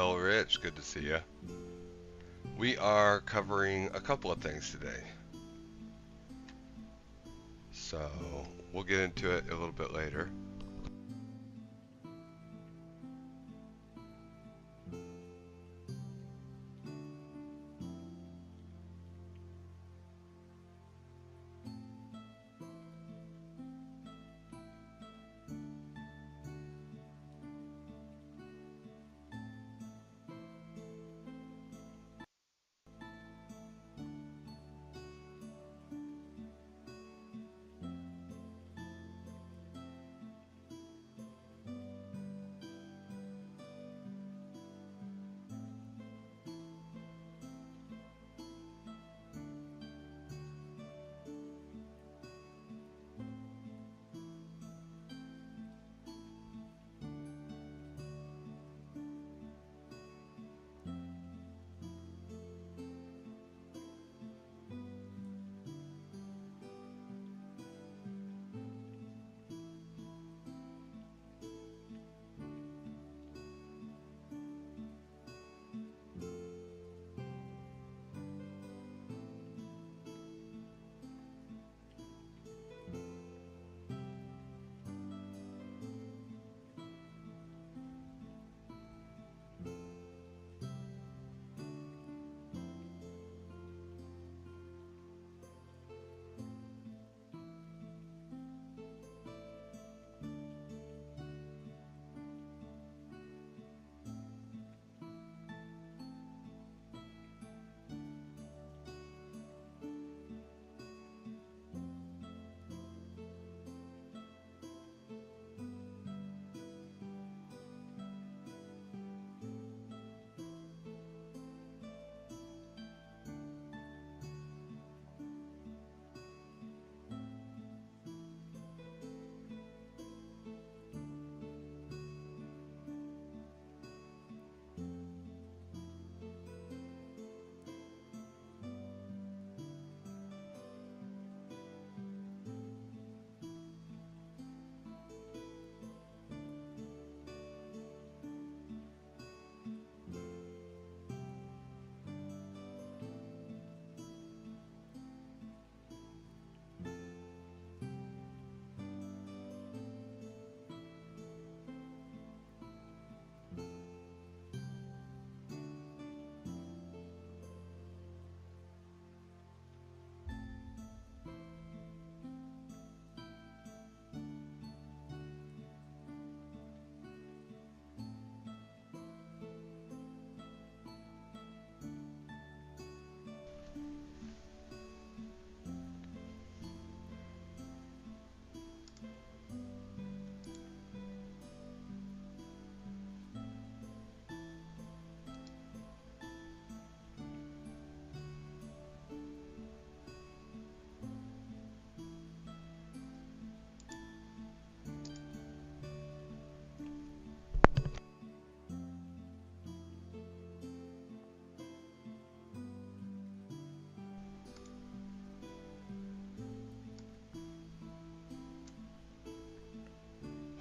Well, Rich, good to see you. We are covering a couple of things today. So, we'll get into it a little bit later.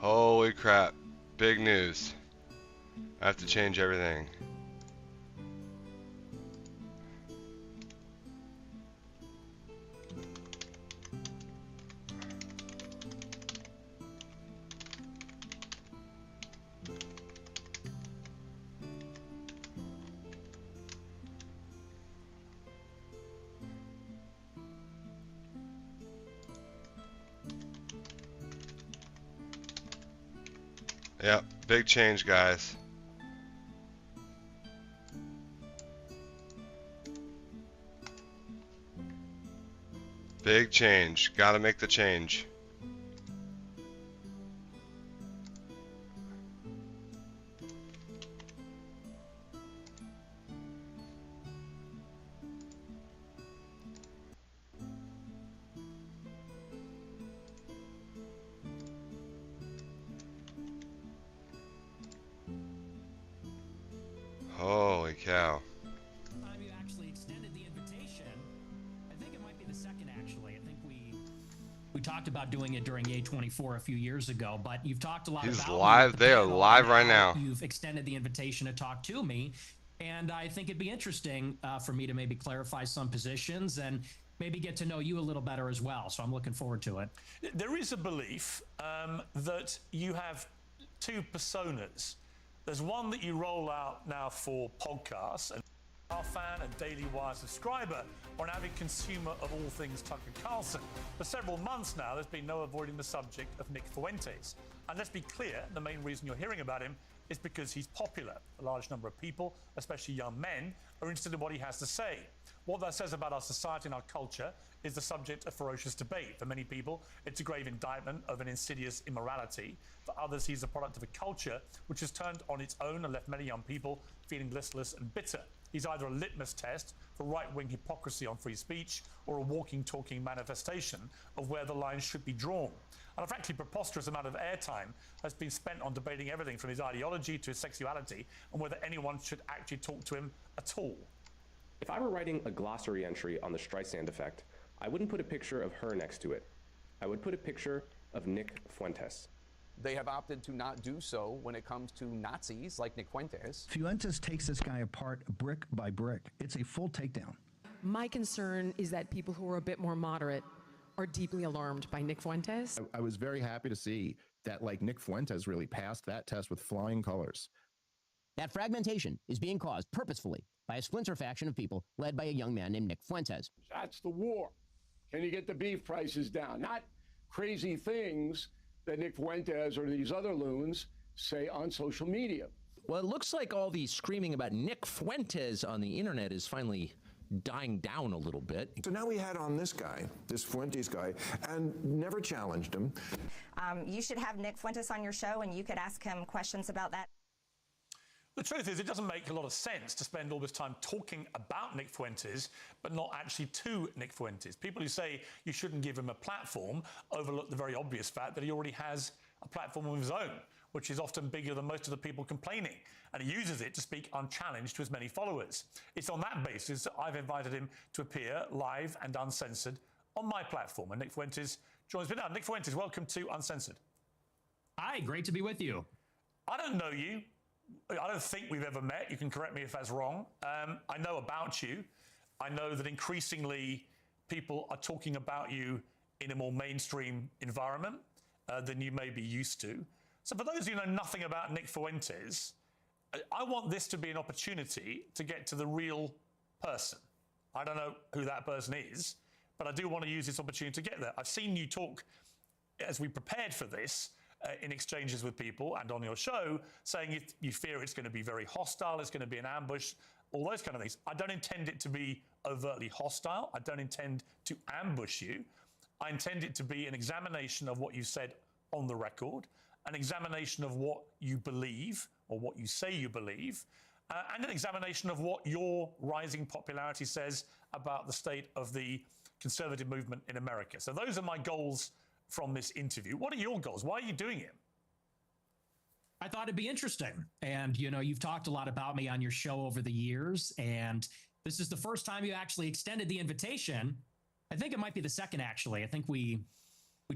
Holy crap. Big news. I have to change everything. Yep, big change, guys. Big change. Gotta make the change. Holy cow. You actually extended the invitation. I think it might be the second, actually. I think we talked about doing it during A24 a few years ago, but you've talked a lot about live. They are live right now. You've extended the invitation to talk to me, and I think it'd be interesting for me to maybe clarify some positions and maybe get to know you a little better as well. So I'm looking forward to it. There is a belief that you have two personas. There's one that you roll out now for podcasts, and our fan and Daily Wire subscriber, or an avid consumer of all things Tucker Carlson. For several months now, there's been no avoiding the subject of Nick Fuentes. And let's be clear, the main reason you're hearing about him is because he's popular. A large number of people, especially young men, are interested in what he has to say. What that says about our society and our culture is the subject of ferocious debate. For many people, it's a grave indictment of an insidious immorality. For others, he's a product of a culture which has turned on its own and left many young people feeling listless and bitter. He's either a litmus test for right-wing hypocrisy on free speech or a walking, talking manifestation of where the lines should be drawn. And a frankly preposterous amount of airtime has been spent on debating everything from his ideology to his sexuality and whether anyone should actually talk to him at all. If I were writing a glossary entry on the Streisand effect, I wouldn't put a picture of her next to it. I would put a picture of Nick Fuentes. They have opted to not do so when it comes to Nazis like Nick Fuentes. Fuentes takes this guy apart brick by brick. It's a full takedown. My concern is that people who are a bit more moderate are deeply alarmed by Nick Fuentes. I was very happy to see that, like, Nick Fuentes really passed that test with flying colors. That fragmentation is being caused purposefully by a splinter faction of people led by a young man named Nick Fuentes. That's the war. Can you get the beef prices down? Not crazy things that Nick Fuentes or these other loons say on social media. Well, it looks like all the screaming about Nick Fuentes on the internet is finally dying down a little bit. So now we had on this guy, this Fuentes guy, and never challenged him. You should have Nick Fuentes on your show and you could ask him questions about that. The truth is, it doesn't make a lot of sense to spend all this time talking about Nick Fuentes, but not actually to Nick Fuentes. People who say you shouldn't give him a platform overlook the very obvious fact that he already has a platform of his own, which is often bigger than most of the people complaining, and he uses it to speak unchallenged to his many followers. It's on that basis that I've invited him to appear live and uncensored on my platform, and Nick Fuentes joins me now. Nick Fuentes, welcome to Uncensored. Hi, great to be with you. I don't know you. I don't think we've ever met. You can correct me if that's wrong. I know about you. I know that increasingly people are talking about you in a more mainstream environment than you may be used to. So for those who know nothing about Nick Fuentes, I want this to be an opportunity to get to the real person. I don't know who that person is, but I do want to use this opportunity to get there. I've seen you talk as we prepared for this in exchanges with people and on your show, saying you fear it's going to be very hostile, it's going to be an ambush, all those kind of things. I don't intend it to be overtly hostile. I don't intend to ambush you. I intend it to be an examination of what you said on the record, an examination of what you believe or what you say you believe, and an examination of what your rising popularity says about the state of the conservative movement in America. So those are my goals from this interview. What are your goals? Why are you doing it? I thought it'd be interesting. And, you know, you've talked a lot about me on your show over the years, and this is the first time you actually extended the invitation. I think it might be the second, actually. I think we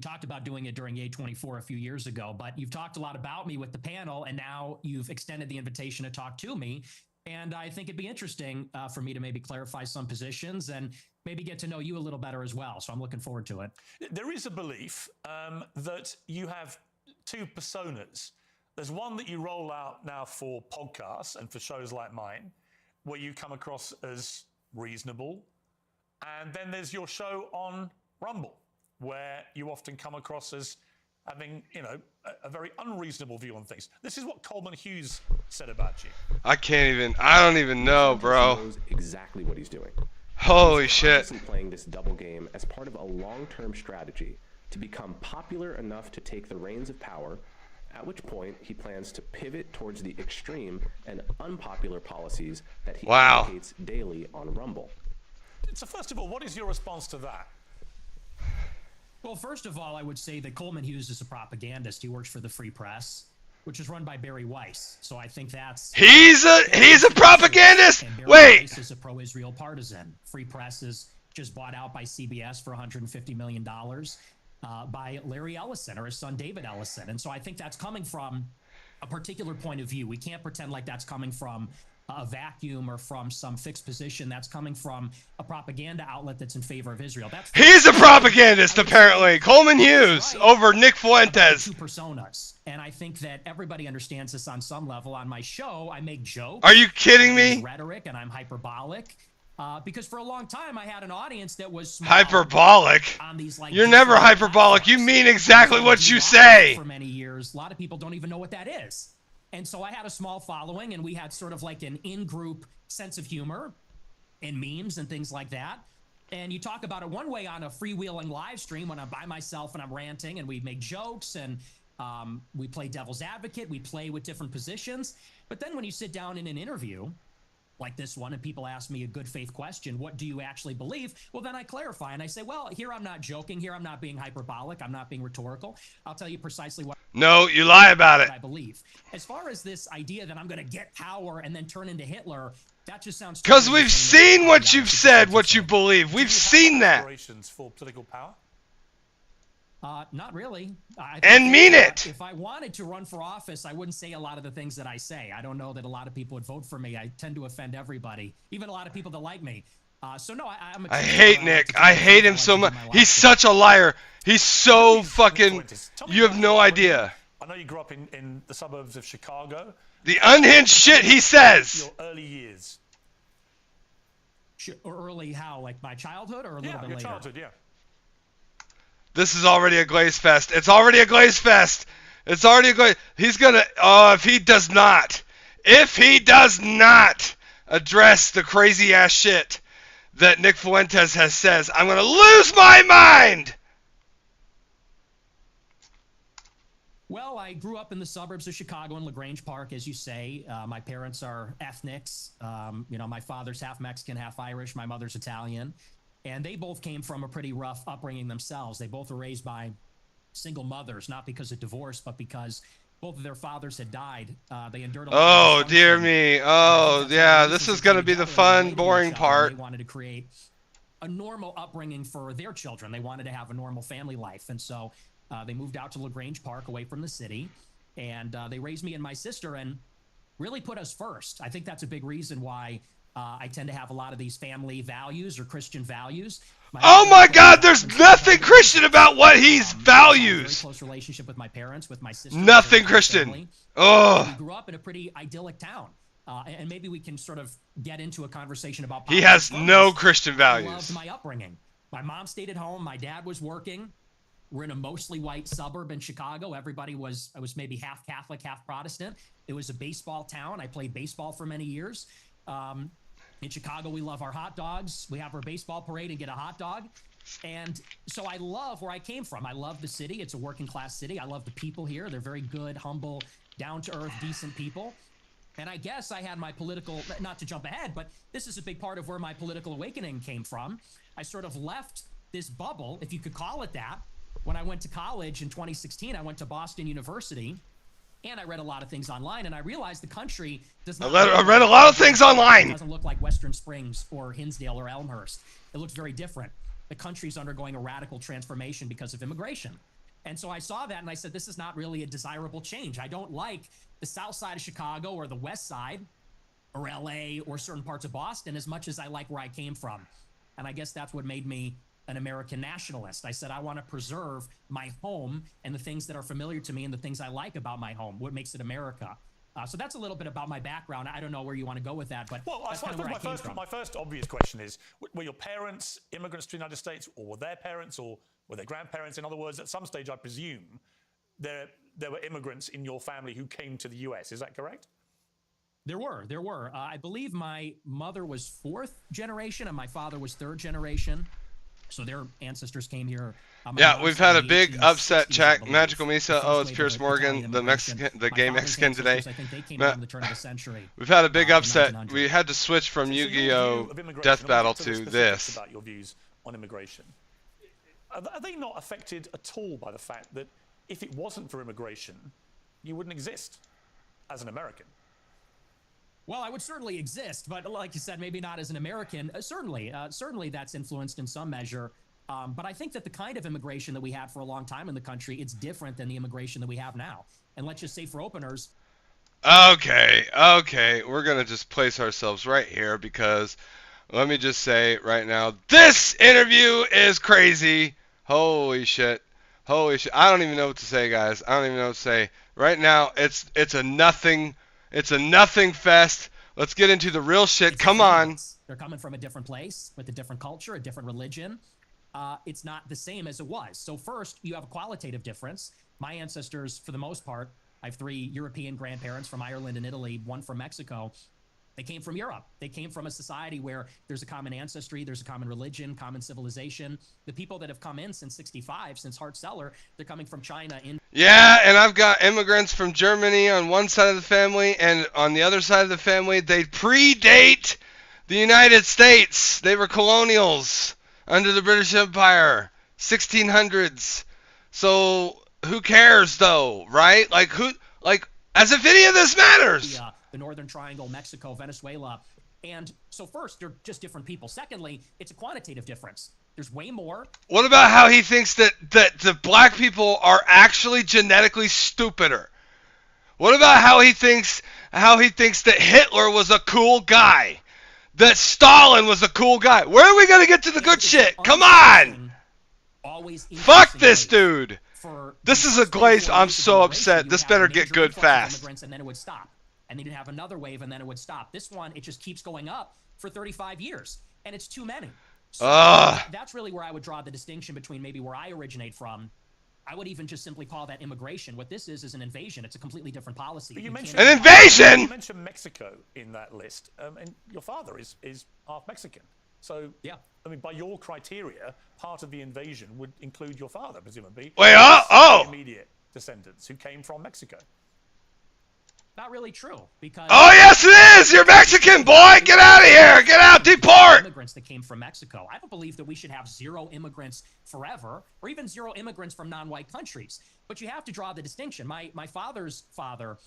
talked about doing it during A24 a few years ago, but you've talked a lot about me with the panel, and now you've extended the invitation to talk to me. And I think it'd be interesting for me to maybe clarify some positions and maybe get to know you a little better as well. So I'm looking forward to it. There is a belief that you have two personas. There's one that you roll out now for podcasts and for shows like mine, where you come across as reasonable. And then there's your show on Rumble, where you often come across as having, you know, a very unreasonable view on things. This is what Coleman Hughes said about you. I don't even know, bro. He knows exactly what he's doing. Holy he's shit. Playing this double game as part of a long-term strategy to become popular enough to take the reins of power, at which point he plans to pivot towards the extreme and unpopular policies that he advocates daily on Rumble. So first of all, what is your response to that? Well, first of all, I would say that Coleman Hughes is a propagandist. He works for the Free Press, which is run by Barry Weiss. So I think that's... He's a propagandist? And Barry Wait! Weiss is a pro-Israel partisan. Free Press is just bought out by CBS for $150 million. by Larry Ellison or his son David Ellison. And so I think that's coming from a particular point of view. We can't pretend like that's coming from a vacuum or from some fixed position. That's coming from a propaganda outlet that's in favor of Israel. He's a propagandist, apparently. Coleman Hughes over Nick Fuentes. Two personas. And I think that everybody understands this on some level. On my show, I make jokes. Are you kidding me? Rhetoric, and I'm hyperbolic. Because for a long time, I had an audience that was small hyperbolic. On these, like, you're never hyperbolic. You mean exactly what you say. For many years, a lot of people don't even know what that is. And so I had a small following, and we had sort of like an in-group sense of humor and memes and things like that. And you talk about it one way on a freewheeling live stream when I'm by myself and I'm ranting, and we make jokes, and we play devil's advocate. We play with different positions. But then when you sit down in an interview like this one, and people ask me a good faith question, what do you actually believe? Well, then I clarify, and I say, well, here I'm not joking. Here I'm not being hyperbolic. I'm not being rhetorical. I'll tell you precisely what. No, you lie about it. I believe. As far as this idea that I'm going to get power and then turn into Hitler, that just sounds. Because we've seen what you've said, what you believe. We've seen that. Aspirations for political power? Not really. And mean it. If I wanted to run for office, I wouldn't say a lot of the things that I say. I don't know that a lot of people would vote for me. I tend to offend everybody, even a lot of people that like me. So no, I hate Nick. I hate him so much. He's such a liar. He's so fucking. You have no idea. I know you grew up in the suburbs of Chicago. The unhinged shit he says. Your early years. Early how? Like my childhood or a little bit your later? Childhood, yeah. This is already a glaze fest. It's already a glaze fest. It's already a glaze. He's gonna. Oh, if he does not address the crazy ass shit that Nick Fuentes has says, I'm gonna lose my mind. Well, I grew up in the suburbs of Chicago in LaGrange Park, as you say. My parents are ethnics. My father's half Mexican, half Irish. My mother's Italian. And they both came from a pretty rough upbringing themselves. They both were raised by single mothers, not because of divorce, but because both of their fathers had died. They endured a lot. Oh, dear me. Oh, yeah. This is going to be the fun, boring part. They wanted to create a normal upbringing for their children. They wanted to have a normal family life. And so they moved out to LaGrange Park away from the city. And they raised me and my sister and really put us first. I think that's a big reason why I tend to have a lot of these family values or Christian values. Oh my God, there's nothing Christian about what he's values. Very close relationship with my parents, with my sister. Nothing Christian. Oh. We grew up in a pretty idyllic town. And maybe we can sort of get into a conversation about politics. He has no Christian values. I loved my upbringing. My mom stayed at home. My dad was working. We're in a mostly white suburb in Chicago. Everybody was maybe half Catholic, half Protestant. It was a baseball town. I played baseball for many years. In Chicago, we love our hot dogs. We have our baseball parade and get a hot dog. And so I love where I came from. I love the city. It's a working class city. I love the people here. They're very good, humble, down-to-earth, decent people. And I guess I had my political, not to jump ahead, but this is a big part of where my political awakening came from. I sort of left this bubble, if you could call it that. When I went to college in 2016, I went to Boston University. And I read a lot of things online, and I realized the country does not. I read a lot of things online. It doesn't look like Western Springs or Hinsdale or Elmhurst. It looks very different. The country's undergoing a radical transformation because of immigration. And so I saw that, and I said, this is not really a desirable change. I don't like the south side of Chicago or the west side or LA or certain parts of Boston as much as I like where I came from. And I guess that's what made me an American nationalist. I said, I want to preserve my home and the things that are familiar to me and the things I like about my home, what makes it America. So that's a little bit about my background. I don't know where you want to go with that, but that's kind of where I came from. My first obvious question is, were your parents immigrants to the United States, or were their parents, or were their grandparents? In other words, at some stage, I presume, there were immigrants in your family who came to the US. Is that correct? There were. I believe my mother was fourth generation and my father was third generation. So their ancestors came here. Yeah, we've had a big upset check. Magical Misa. Oh, it's Piers Morgan, the Mexican, the gay Mexican today. We've had a big upset. We had to switch from Yu-Gi-Oh! Death Battle to this. About your views on immigration. Are they not affected at all by the fact that if it wasn't for immigration, you wouldn't exist as an American? Well, I would certainly exist, but like you said, maybe not as an American. Certainly that's influenced in some measure But I think that the kind of immigration that we had for a long time in the country, it's different than the immigration that we have now. And let's just say for openers. Okay, we're going to just place ourselves right here because let me just say right now, this interview is crazy. Holy shit. Holy shit. I don't even know what to say, guys. I don't even know what to say. Right now, it's a nothing fest. Let's get into the real shit. Come on. They're coming from a different place with a different culture, a different religion. It's not the same as it was. So first, you have a qualitative difference. My ancestors, for the most part, I have 3 European grandparents from Ireland and Italy, 1 from Mexico. They came from Europe. They came from a society where there's a common ancestry, there's a common religion, common civilization. The people that have come in since 65, since Hart-Celler, they're coming from China. Yeah, and I've got immigrants from Germany on one side of the family, and on the other side of the family, they predate the United States. They were colonials under the British Empire, 1600s. So who cares, though, right? Like, as if any of this matters. The Northern Triangle, Mexico, Venezuela. And so first, they're just different people. Secondly, it's a quantitative difference. There's way more. What about how he thinks that the black people are actually genetically stupider? What about how he thinks that Hitler was a cool guy? That Stalin was a cool guy? Where are we going to get to the good shit? Come on! Fuck this dude! This is a glaze. I'm so upset. This better get good fast. And then it would stop. And then you'd have another wave, and then it would stop. This one, it just keeps going up for 35 years, and it's too many. So that's really where I would draw the distinction between maybe where I originate from. I would even just simply call that immigration. What this is an invasion. It's a completely different policy. But you mentioned an invasion? You mentioned Mexico in that list, and your father is half Mexican. So, yeah. I mean, by your criteria, part of the invasion would include your father, presumably. Wait, Immediate descendants who came from Mexico. Not really true, because oh yes it is. You're Mexican, boy. Get out of here. Get out. Deport. Immigrants that came from Mexico. I don't believe that we should have 0 immigrants forever, or even 0 immigrants from non-white countries. But you have to draw the distinction. My father's father,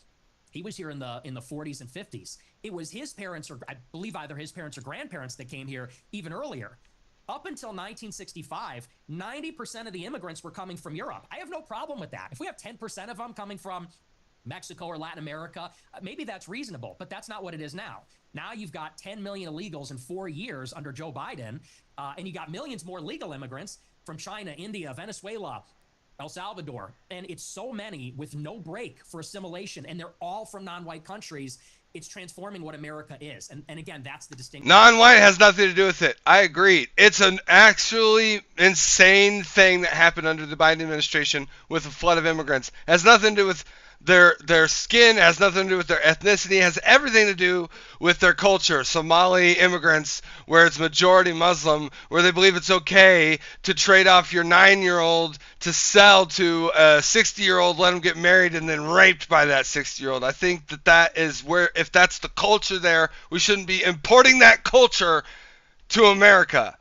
he was here in the 40s and 50s. It was his parents, or I believe either his parents or grandparents, that came here even earlier. Up until 1965, 90% of the immigrants were coming from Europe. I have no problem with that. If we have 10% of them coming from Mexico or Latin America, maybe that's reasonable, but that's not what it is now. Now you've got 10 million illegals in 4 years under Joe Biden, and you got millions more legal immigrants from China, India, Venezuela, El Salvador, and it's so many with no break for assimilation, and they're all from non-white countries. It's transforming what America is, and again, that's the distinction. Non-white has nothing to do with it. I agree. It's an actually insane thing that happened under the Biden administration with a flood of immigrants. It has nothing to do with their skin, has nothing to do with their ethnicity, has everything to do with their culture. Somali immigrants, where it's majority Muslim, where they believe it's okay to trade off your 9-year-old to sell to a 60-year-old, let them get married, and then raped by that 60-year-old. I think that is where, if that's the culture there, we shouldn't be importing that culture to America.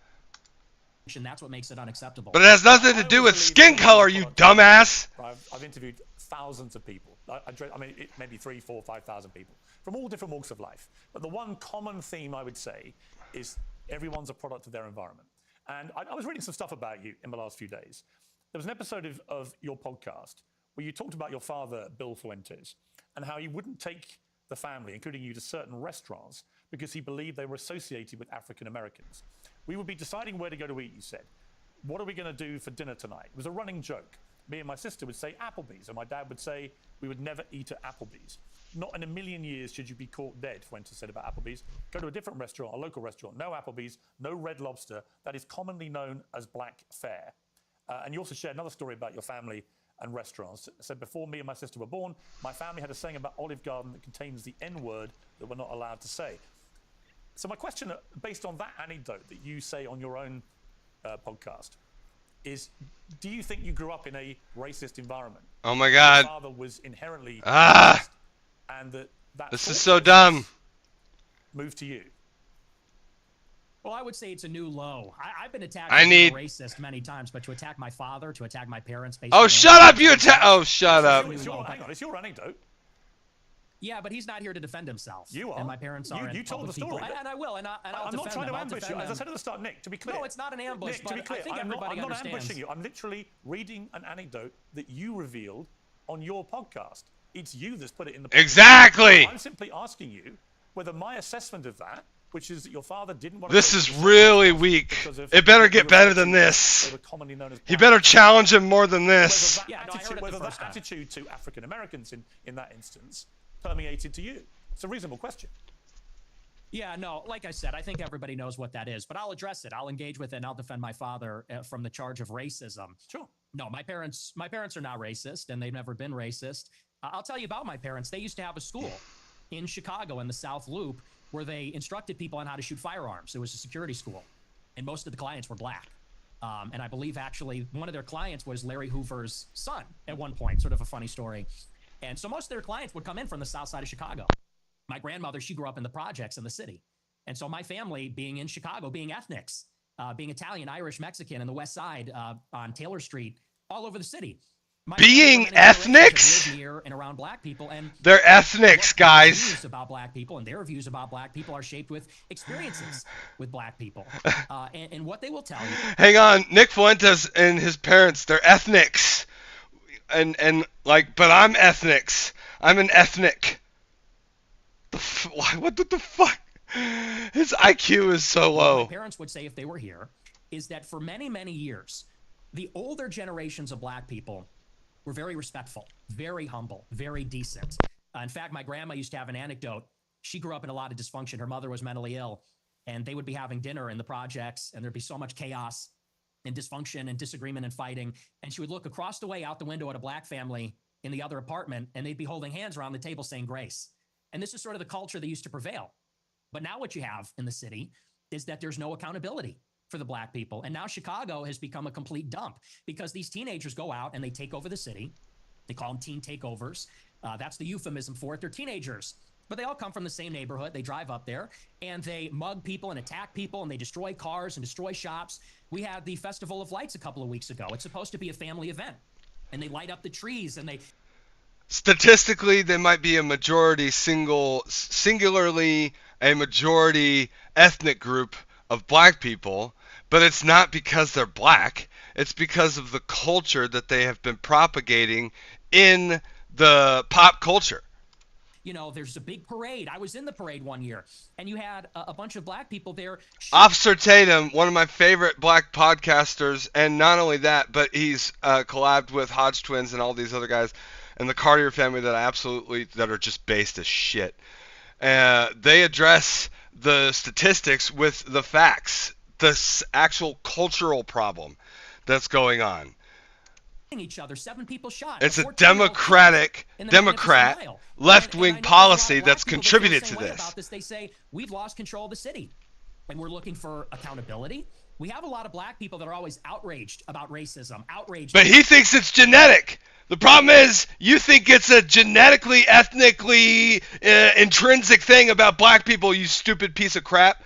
And that's what makes it unacceptable. But it has nothing to do with skin color, you dumbass. I've interviewed thousands of people. I mean, maybe 3,000, 4,000, 5,000 people from all different walks of life. But the one common theme I would say is everyone's a product of their environment. And I was reading some stuff about you in the last few days. There was an episode of your podcast where you talked about your father, Bill Fuentes, and how he wouldn't take the family, including you, to certain restaurants because he believed they were associated with African Americans. We would be deciding where to go to eat, you said. What are we going to do for dinner tonight? It was a running joke. Me and my sister would say Applebee's, and my dad would say we would never eat at Applebee's. Not in a million years should you be caught dead, Fuentes said about Applebee's. Go to a different restaurant, a local restaurant. No Applebee's, no Red Lobster. That is commonly known as black fare. And you also shared another story about your family and restaurants. Said before me and my sister were born, my family had a saying about Olive Garden that contains the N-word that we're not allowed to say. So my question, based on that anecdote that you say on your own podcast, is do you think you grew up in a racist environment? Oh my God. Your father was inherently racist, and that this is so dumb. Moved to you. Well, I would say it's a new low. I've been attacked as a racist many times, but to attack my father, to attack my parents, based oh, shut up! You attack! Oh, shut up! Hang on, it's your anecdote. Yeah, but he's not here to defend himself. You are. And my parents are. You told the story. And I will. And I'm not trying to ambush you. As I said at the start, Nick, to be clear. No, it's not an ambush. Nick, to be clear, I think I'm not understands. ambushing you. I'm literally reading an anecdote that you revealed on your podcast. It's you that's put it in the podcast. Exactly. I'm simply asking you whether my assessment of that, which is that your father didn't want to... This is really weak. It better get better than this. He better challenge him more than this. Whether that attitude to African Americans in that instance permeated to you. It's a reasonable question. Yeah, no, like I said, I think everybody knows what that is, but I'll address it. I'll engage with it, and I'll defend my father from the charge of racism. Sure. No, my parents are not racist, and they've never been racist. I'll tell you about my parents. They used to have a school in Chicago in the South Loop where they instructed people on how to shoot firearms. It was a security school, and most of the clients were black. And I believe actually one of their clients was Larry Hoover's son at one point, sort of a funny story. And so most of their clients would come in from the south side of Chicago. My grandmother, she grew up in the projects in the city. And so my family, being in Chicago, being ethnics, being Italian, Irish, Mexican, in the west side on Taylor Street, all over the city. Being ethnics? Near and around black people, and they're ethnics, guys. Views about black people and their views about black people are shaped with experiences with black people, and what they will tell you. Hang on, Nick Fuentes and his parents, they're ethnics, and like, but I'm ethnics. I'm an ethnic. What the fuck? His IQ is so low. What my parents would say if they were here is that for many, many years, the older generations of black people were very respectful, very humble, very decent. In fact, my grandma used to have an anecdote. She grew up in a lot of dysfunction. Her mother was mentally ill, and they would be having dinner in the projects, and there'd be so much chaos and dysfunction and disagreement and fighting. And she would look across the way out the window at a black family in the other apartment, and they'd be holding hands around the table saying grace. And this is sort of the culture that used to prevail. But now what you have in the city is that there's no accountability for the black people. And now Chicago has become a complete dump because these teenagers go out and they take over the city. They call them teen takeovers. That's the euphemism for it. They're teenagers, but they all come from the same neighborhood. They drive up there and they mug people and attack people and they destroy cars and destroy shops. We had the Festival of Lights a couple of weeks ago. It's supposed to be a family event, and they light up the trees and they... Statistically, they might be a majority singularly a majority ethnic group of black people, but it's not because they're black. It's because of the culture that they have been propagating in the pop culture. You know, there's a big parade. I was in the parade one year, and you had a bunch of black people there. Officer Tatum, one of my favorite black podcasters, and not only that, but he's collabed with Hodge Twins and all these other guys, and the Cartier family that are just based as shit. They address the statistics with the facts, the actual cultural problem that's going on. Each other, 7 people shot. It's a Democrat left-wing policy that's contributed to this. About this. They say we've lost control of the city, and we're looking for accountability. We have a lot of black people that are always outraged about racism, outraged. But he thinks it's genetic. The problem is, you think it's a genetically, ethnically, intrinsic thing about black people, you stupid piece of crap.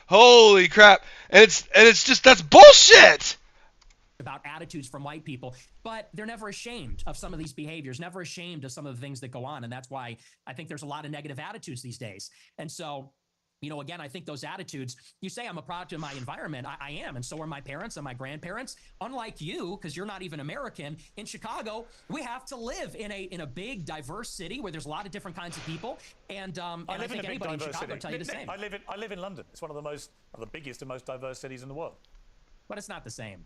Holy crap. And it's just, that's bullshit. About attitudes from white people, but they're never ashamed of some of these behaviors, never ashamed of some of the things that go on. And that's why I think there's a lot of negative attitudes these days. And so, you know, again, I think those attitudes, you say I'm a product of my environment. I am. And so are my parents and my grandparents. Unlike you, because you're not even American, in Chicago, we have to live in a big, diverse city where there's a lot of different kinds of people. And I think anybody in Chicago will tell you the same. I live in London. It's one of the biggest and most diverse cities in the world. But it's not the same.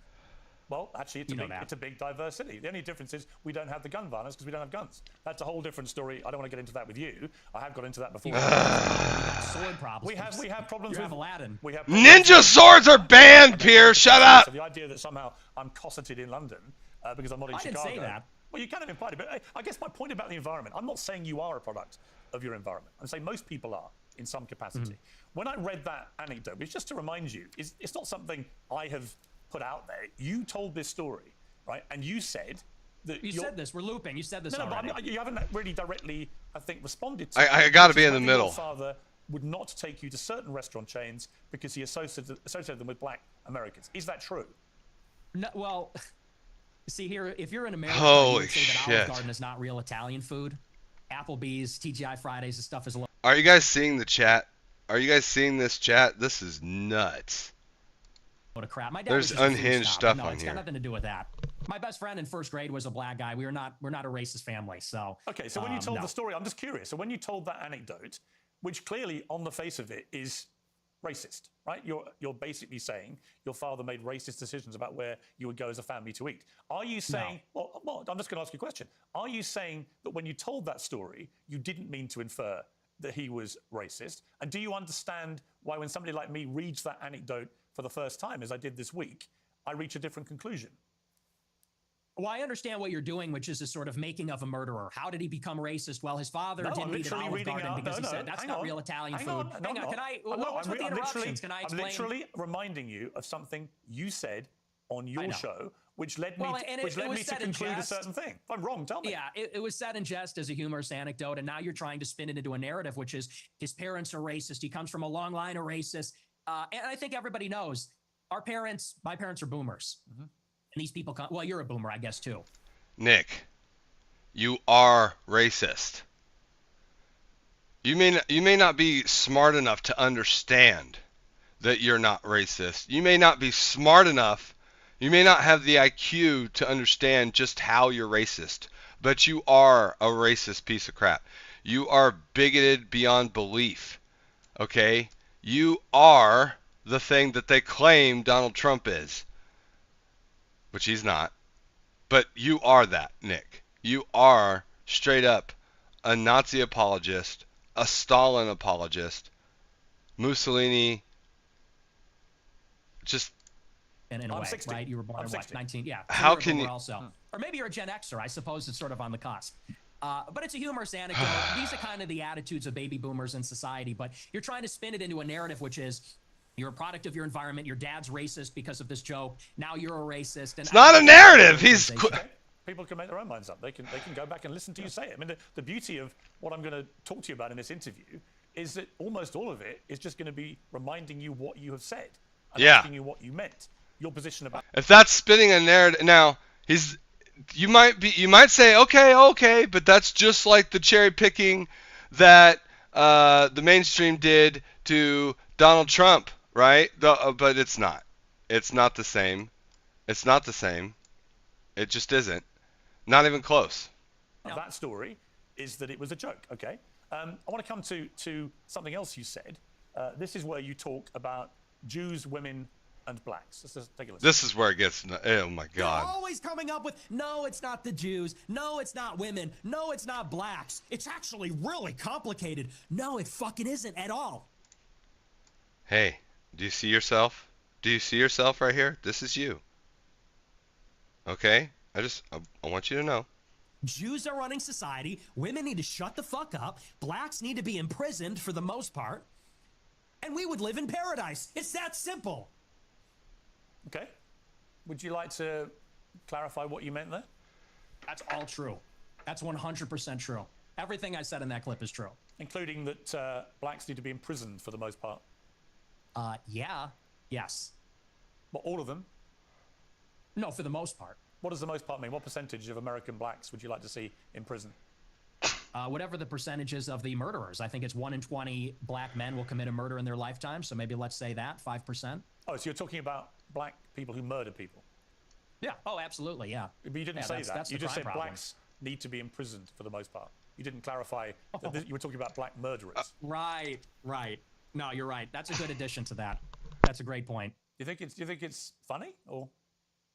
Well, actually, it's a big, diverse city. The only difference is we don't have the gun violence because we don't have guns. That's a whole different story. I don't want to get into that with you. I have got into that before. Sword problems. We have problems with Aladdin. Ninja swords are banned, Piers. Shut up. So the idea that somehow I'm cosseted in London because I'm not in Chicago. I didn't say that. Well, you kind of implied it, but I guess my point about the environment, I'm not saying you are a product of your environment. I'm saying most people are in some capacity. When I read that anecdote, it's just to remind you, it's not something I have put out there. You told this story, right? And you said that you said this. We're looping. You said this already. But you haven't really directly, I think, responded to. I got to be in the middle. Your father would not take you to certain restaurant chains because he associated them with black Americans. Is that true? No. Well, see here, if you're an American, holy you would say that shit, Olive Garden is not real Italian food. Applebee's, TGI Fridays, and stuff is a little. Are you guys seeing the chat? Are you guys seeing this chat? This is nuts. Of crap. My dad There's was just a food unhinged snob. stuff No, on it's here. got nothing to do with that. My best friend in first grade was a black guy. We're not a racist family. So okay, so when you told no. the story, I'm just curious. So when you told that anecdote, which clearly on the face of it is racist, right? You're basically saying your father made racist decisions about where you would go as a family to eat. Are you saying? No. Well, I'm just going to ask you a question. Are you saying that when you told that story, you didn't mean to infer that he was racist? And do you understand why when somebody like me reads that anecdote for the first time, as I did this week, I reach a different conclusion? Well, I understand what you're doing, which is a sort of making of a murderer. How did he become racist? Well, his father didn't eat an Olive Garden because he said that's not real Italian food. Hang on, can I? What's with the interruptions? Can I explain? I'm literally reminding you of something you said on your show, which led me to conclude a certain thing. If I'm wrong, tell me. Yeah, it was said in jest as a humorous anecdote, and now you're trying to spin it into a narrative, which is his parents are racist. He comes from a long line of racists. And I think everybody knows my parents are boomers. Mm-hmm. And these people come, well, you're a boomer, I guess, too. Nick, you are racist. You may not be smart enough to understand that you're not racist. You may not be smart enough. You may not have the IQ to understand just how you're racist. But you are a racist piece of crap. You are bigoted beyond belief. Okay? You are the thing that they claim Donald Trump is. Which he's not. But you are that, Nick. You are straight up a Nazi apologist, a Stalin apologist, Mussolini, just... And in a way, 60. right? You were born in what, 19? Yeah. So how you're a can boomer you... Also. Or maybe you're a Gen Xer. I suppose it's sort of on the cusp. But it's a humorous anecdote. These are kind of the attitudes of baby boomers in society. But you're trying to spin it into a narrative, which is... You're a product of your environment. Your dad's racist because of this joke. Now you're a racist. And it's not a narrative. He's... People can make their own minds up. They can go back and listen to you say it. I mean, the beauty of what I'm going to talk to you about in this interview is that almost all of it is just going to be reminding you what you have said and asking you what you meant. Your position about... If that's spinning a narrative... Now, you might say, okay, but that's just like the cherry picking that the mainstream did to Donald Trump. Right? But it's not. It's not the same. It's not the same. It just isn't. Not even close. That story is that it was a joke, okay? I want to come to something else you said. This is where you talk about Jews, women, and blacks. Let's just take a listen. This is where it gets... Oh, my God. They're always coming up with, no, it's not the Jews. No, it's not women. No, it's not blacks. It's actually really complicated. No, it fucking isn't at all. Hey. Do you see yourself? Do you see yourself right here? This is you. Okay? I want you to know. Jews are running society. Women need to shut the fuck up. Blacks need to be imprisoned for the most part. And we would live in paradise. It's that simple. Okay. Would you like to clarify what you meant there? That's all true. That's 100% true. Everything I said in that clip is true. Including that blacks need to be imprisoned for the most part. Yeah. Yes. Well, all of them? No, for the most part. What does the most part mean? What percentage of American blacks would you like to see in prison? Whatever the percentages of the murderers. I think it's 1 in 20 black men will commit a murder in their lifetime. So maybe let's say that, 5%. Oh, so you're talking about black people who murder people? Yeah. Oh, absolutely, yeah. But you didn't say that. You just said blacks need to be imprisoned for the most part. You didn't clarify that you were talking about black murderers. Right. No, you're right. That's a good addition to that. That's a great point. Do you think it's funny or?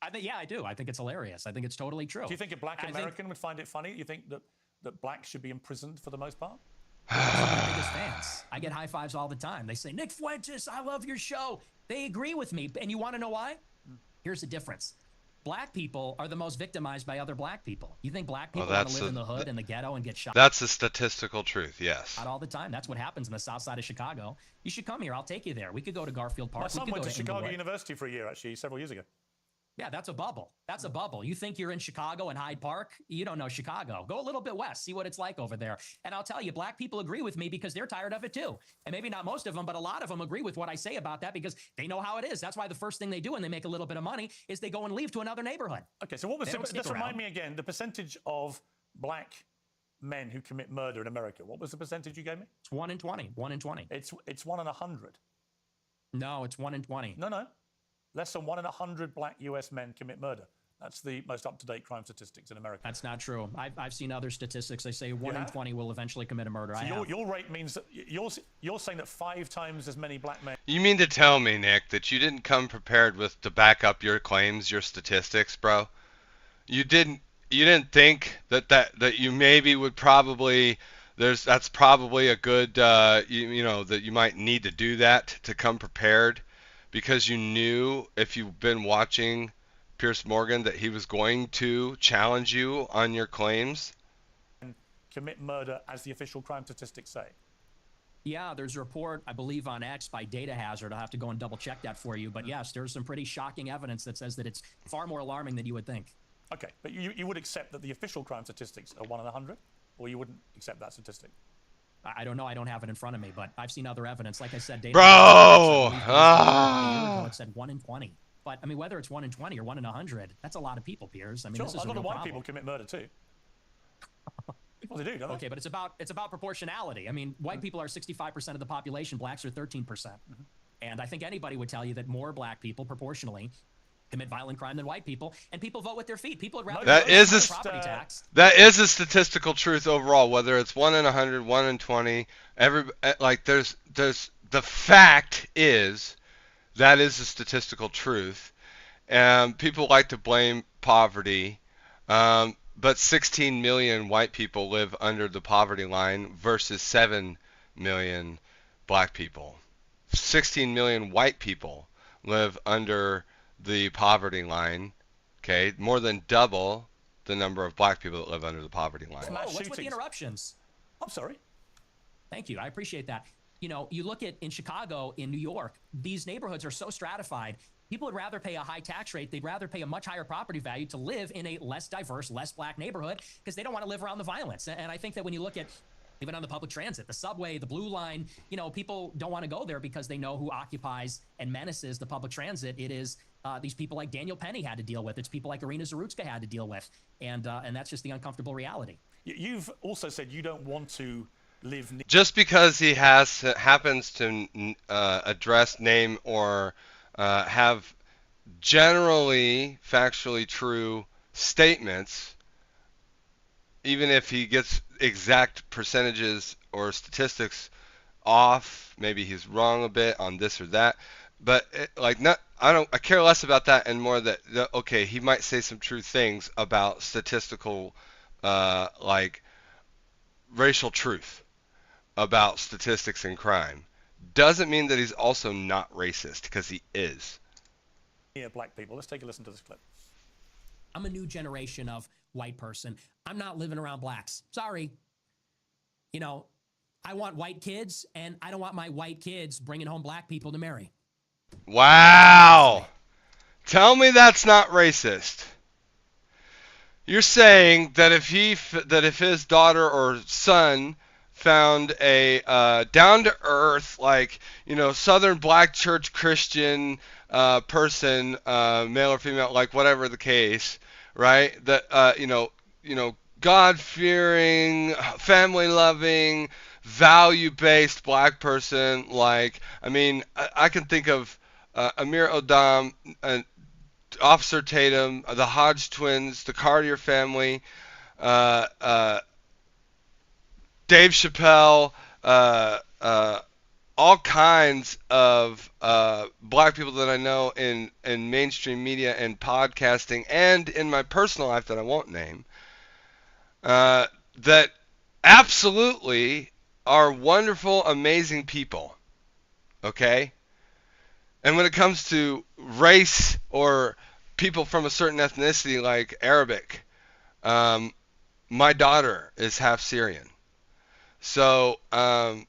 I do. I think it's hilarious. I think it's totally true. Do you think a black American would find it funny? You think that blacks should be imprisoned for the most part? My biggest fans. I get high fives all the time. They say, Nick Fuentes, I love your show. They agree with me. And you want to know why? Here's the difference. Black people are the most victimized by other black people. You think black people want to live in the hood and the ghetto and get shot? That's a statistical truth, yes. Not all the time. That's what happens in the south side of Chicago. You should come here. I'll take you there. We could go to Garfield Park. My son went to Chicago University for a year, actually, several years ago. Yeah, that's a bubble. That's a bubble. You think you're in Chicago and Hyde Park? You don't know Chicago. Go a little bit west. See what it's like over there. And I'll tell you, black people agree with me because they're tired of it too. And maybe not most of them, but a lot of them agree with what I say about that because they know how it is. That's why the first thing they do when they make a little bit of money is they go and leave to another neighborhood. Okay, so what was just remind me again, the percentage of black men who commit murder in America. What was the percentage you gave me? It's 1 in 20. 1 in 20. It's 1 in 100. No, it's 1 in 20. No. Less than 1 in 100 black US men commit murder. That's the most up-to-date crime statistics in America. That's not true. I've seen other statistics. They say 1 in 20 will eventually commit a murder. So your rate means that you're saying that 5 times as many black men. You mean to tell me, Nick, that you didn't come prepared to back up your claims, your statistics, bro? You didn't think that you maybe would probably that's probably a good that you might need to do that to come prepared, because you knew if you've been watching Piers Morgan that he was going to challenge you on your claims? Commit murder as the official crime statistics say. Yeah, there's a report, I believe, on X by Data Hazard. I'll have to go and double check that for you. But yes, there's some pretty shocking evidence that says that it's far more alarming than you would think. Okay, but you would accept that the official crime statistics are 1 in 100? Or you wouldn't accept that statistic? I don't know. I don't have it in front of me, but I've seen other evidence. Like I said, Data Bro! It said 1 in 20. But, I mean, whether it's 1 in 20 or 1 in 100, that's a lot of people, Piers. I mean, sure, this is a lot of white problem. people commit murder too. Well, they do, don't they? Okay, but it's about proportionality. I mean, white people are 65% of the population. Blacks are 13%. And I think anybody would tell you that more black people, proportionally, commit violent crime than white people. And people vote with their feet. People would rather that is property tax. That is a statistical truth overall, whether it's 1 in 100, 1 in 20. There's the fact is that is a statistical truth. And people like to blame poverty. But 16 million white people live under the poverty line versus 7 million black people. 16 million white people live under the poverty line, okay? More than double the number of black people that live under the poverty line. Oh, what's with the interruptions? I'm sorry. Thank you. I appreciate that. You know, you look at in Chicago, in New York, these neighborhoods are so stratified. People would rather pay a high tax rate. They'd rather pay a much higher property value to live in a less diverse, less black neighborhood because they don't want to live around the violence. And I think that when you look at even on the public transit, the subway, the blue line, you know, people don't want to go there because they know who occupies and menaces the public transit. It is these people like Daniel Penny had to deal with. It's people like Irina Zarutska had to deal with. And that's just the uncomfortable reality. You've also said you don't want to live... Just because he happens to address, name, or have generally factually true statements, even if he gets exact percentages or statistics off, maybe he's wrong a bit on this or that, but I care less about that and more that okay, he might say some true things about statistical racial truth about statistics and crime. Doesn't mean that he's also not racist, because he is. Yeah, black people. Let's take a listen to this clip. I'm a new generation of white person. I'm not living around blacks. Sorry. You know, I want white kids, and I don't want my white kids bringing home black people to marry. Wow. Tell me that's not racist. You're saying that if his daughter or son found a down-to-earth, Southern black church Christian person, male or female, whatever the case, right? That God-fearing, family-loving, value-based black person. I can think of Amir Odom, Officer Tatum, the Hodge twins, the Cartier family, Dave Chappelle, all kinds of black people that I know in mainstream media and podcasting and in my personal life that I won't name, that absolutely are wonderful, amazing people, okay? And when it comes to race or people from a certain ethnicity like Arabic, my daughter is half Syrian. So I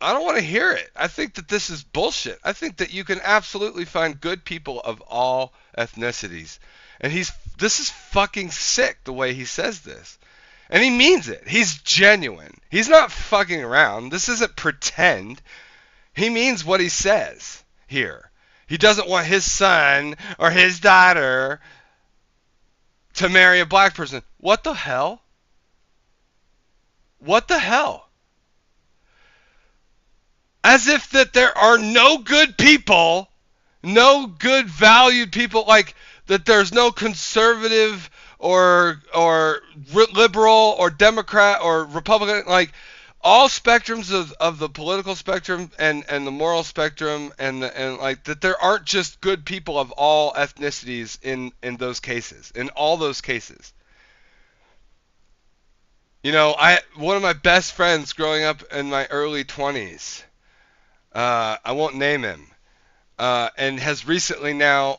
don't want to hear it. I think that this is bullshit. I think that you can absolutely find good people of all ethnicities. And this is fucking sick the way he says this. And he means it. He's genuine. He's not fucking around. This isn't pretend. He means what he says here. He doesn't want his son or his daughter to marry a black person. What the hell? What the hell? As if that there are no good people, no good valued people, like that there's no conservative or liberal or Democrat or Republican, like all spectrums of the political spectrum and the moral spectrum, and like that there aren't just good people of all ethnicities in those cases, in all those cases. You know, one of my best friends growing up in my early 20s, I won't name him, and has recently now,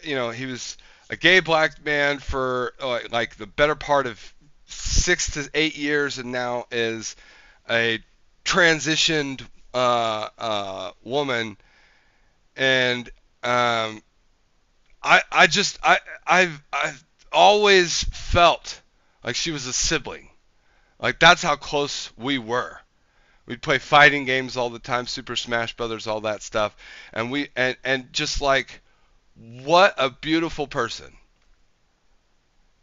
you know, he was a gay black man for like the better part of 6 to 8 years, and now is a transitioned woman, and I've always felt like she was a sibling. Like that's how close we were. We'd play fighting games all the time, Super Smash Brothers, all that stuff, and and just like, what a beautiful person.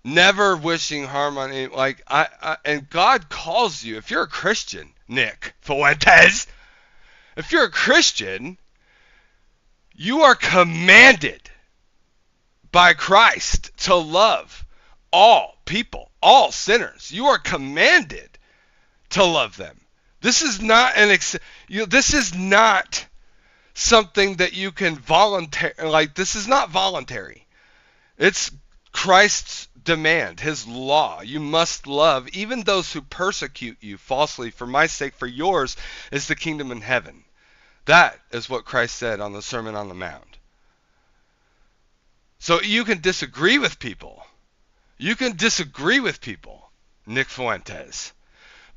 Never wishing harm on any, like and God calls you, if you're a Christian, Nick Fuentes, if you're a Christian, you are commanded by Christ to love all people, all sinners. You are commanded to love them. This is not this is not something that you can this is not voluntary. It's Christ's demand, his law. You must love even those who persecute you falsely for my sake, for yours is the kingdom in heaven. That is what Christ said on the Sermon on the Mount. So you can disagree with people. You can disagree with people, Nick Fuentes.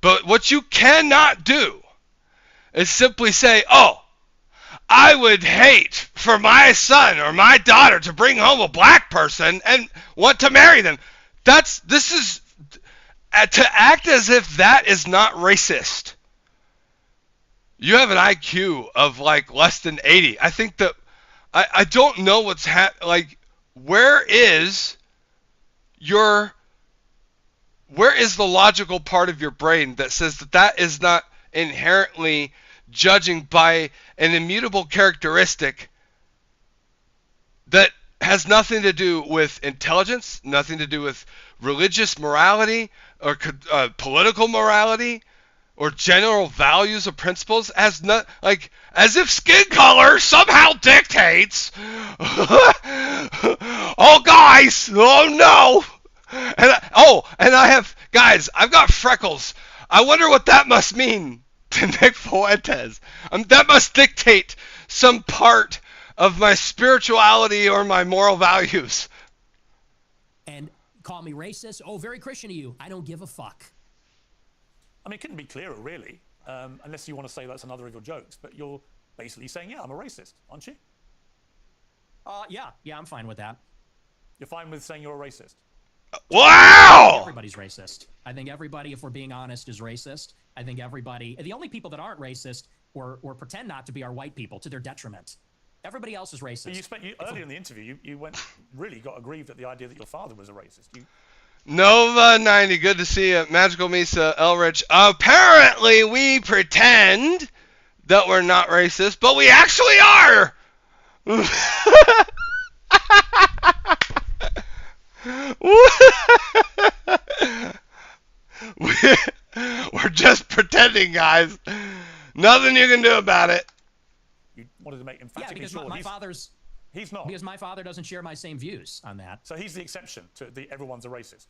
But what you cannot do is simply say, oh, I would hate for my son or my daughter to bring home a black person and want to marry them. This is to act as if that is not racist. You have an IQ of like less than 80. I think that I don't know what's like. Where is the logical part of your brain that says that is not inherently judging by an immutable characteristic that has nothing to do with intelligence, nothing to do with religious morality or political morality or general values or principles, as if skin color somehow dictates oh guys, oh no, and I've got freckles. I wonder what that must mean to Nick Fuentes. That must dictate some part of my spirituality or my moral values. And call me racist? Oh, very Christian of you. I don't give a fuck. I mean, it couldn't be clearer, really, unless you want to say that's another of your jokes, but you're basically saying, yeah, I'm a racist, aren't you? Yeah, I'm fine with that. You're fine with saying you're a racist? Wow! Everybody's racist. I think everybody, if we're being honest, is racist. I think everybody, the only people that aren't racist or pretend not to be are white people to their detriment. Everybody else is racist. Earlier in the interview, you really got aggrieved at the idea that your father was a racist. Nova 90, good to see you. Magical Misa, Elrich. Apparently we pretend that we're not racist, but we actually are! We're just pretending, guys. Nothing you can do about it. You wanted to make emphatically because sure my father's... He's not. Because my father doesn't share my same views on that. So he's the exception to everyone's a racist.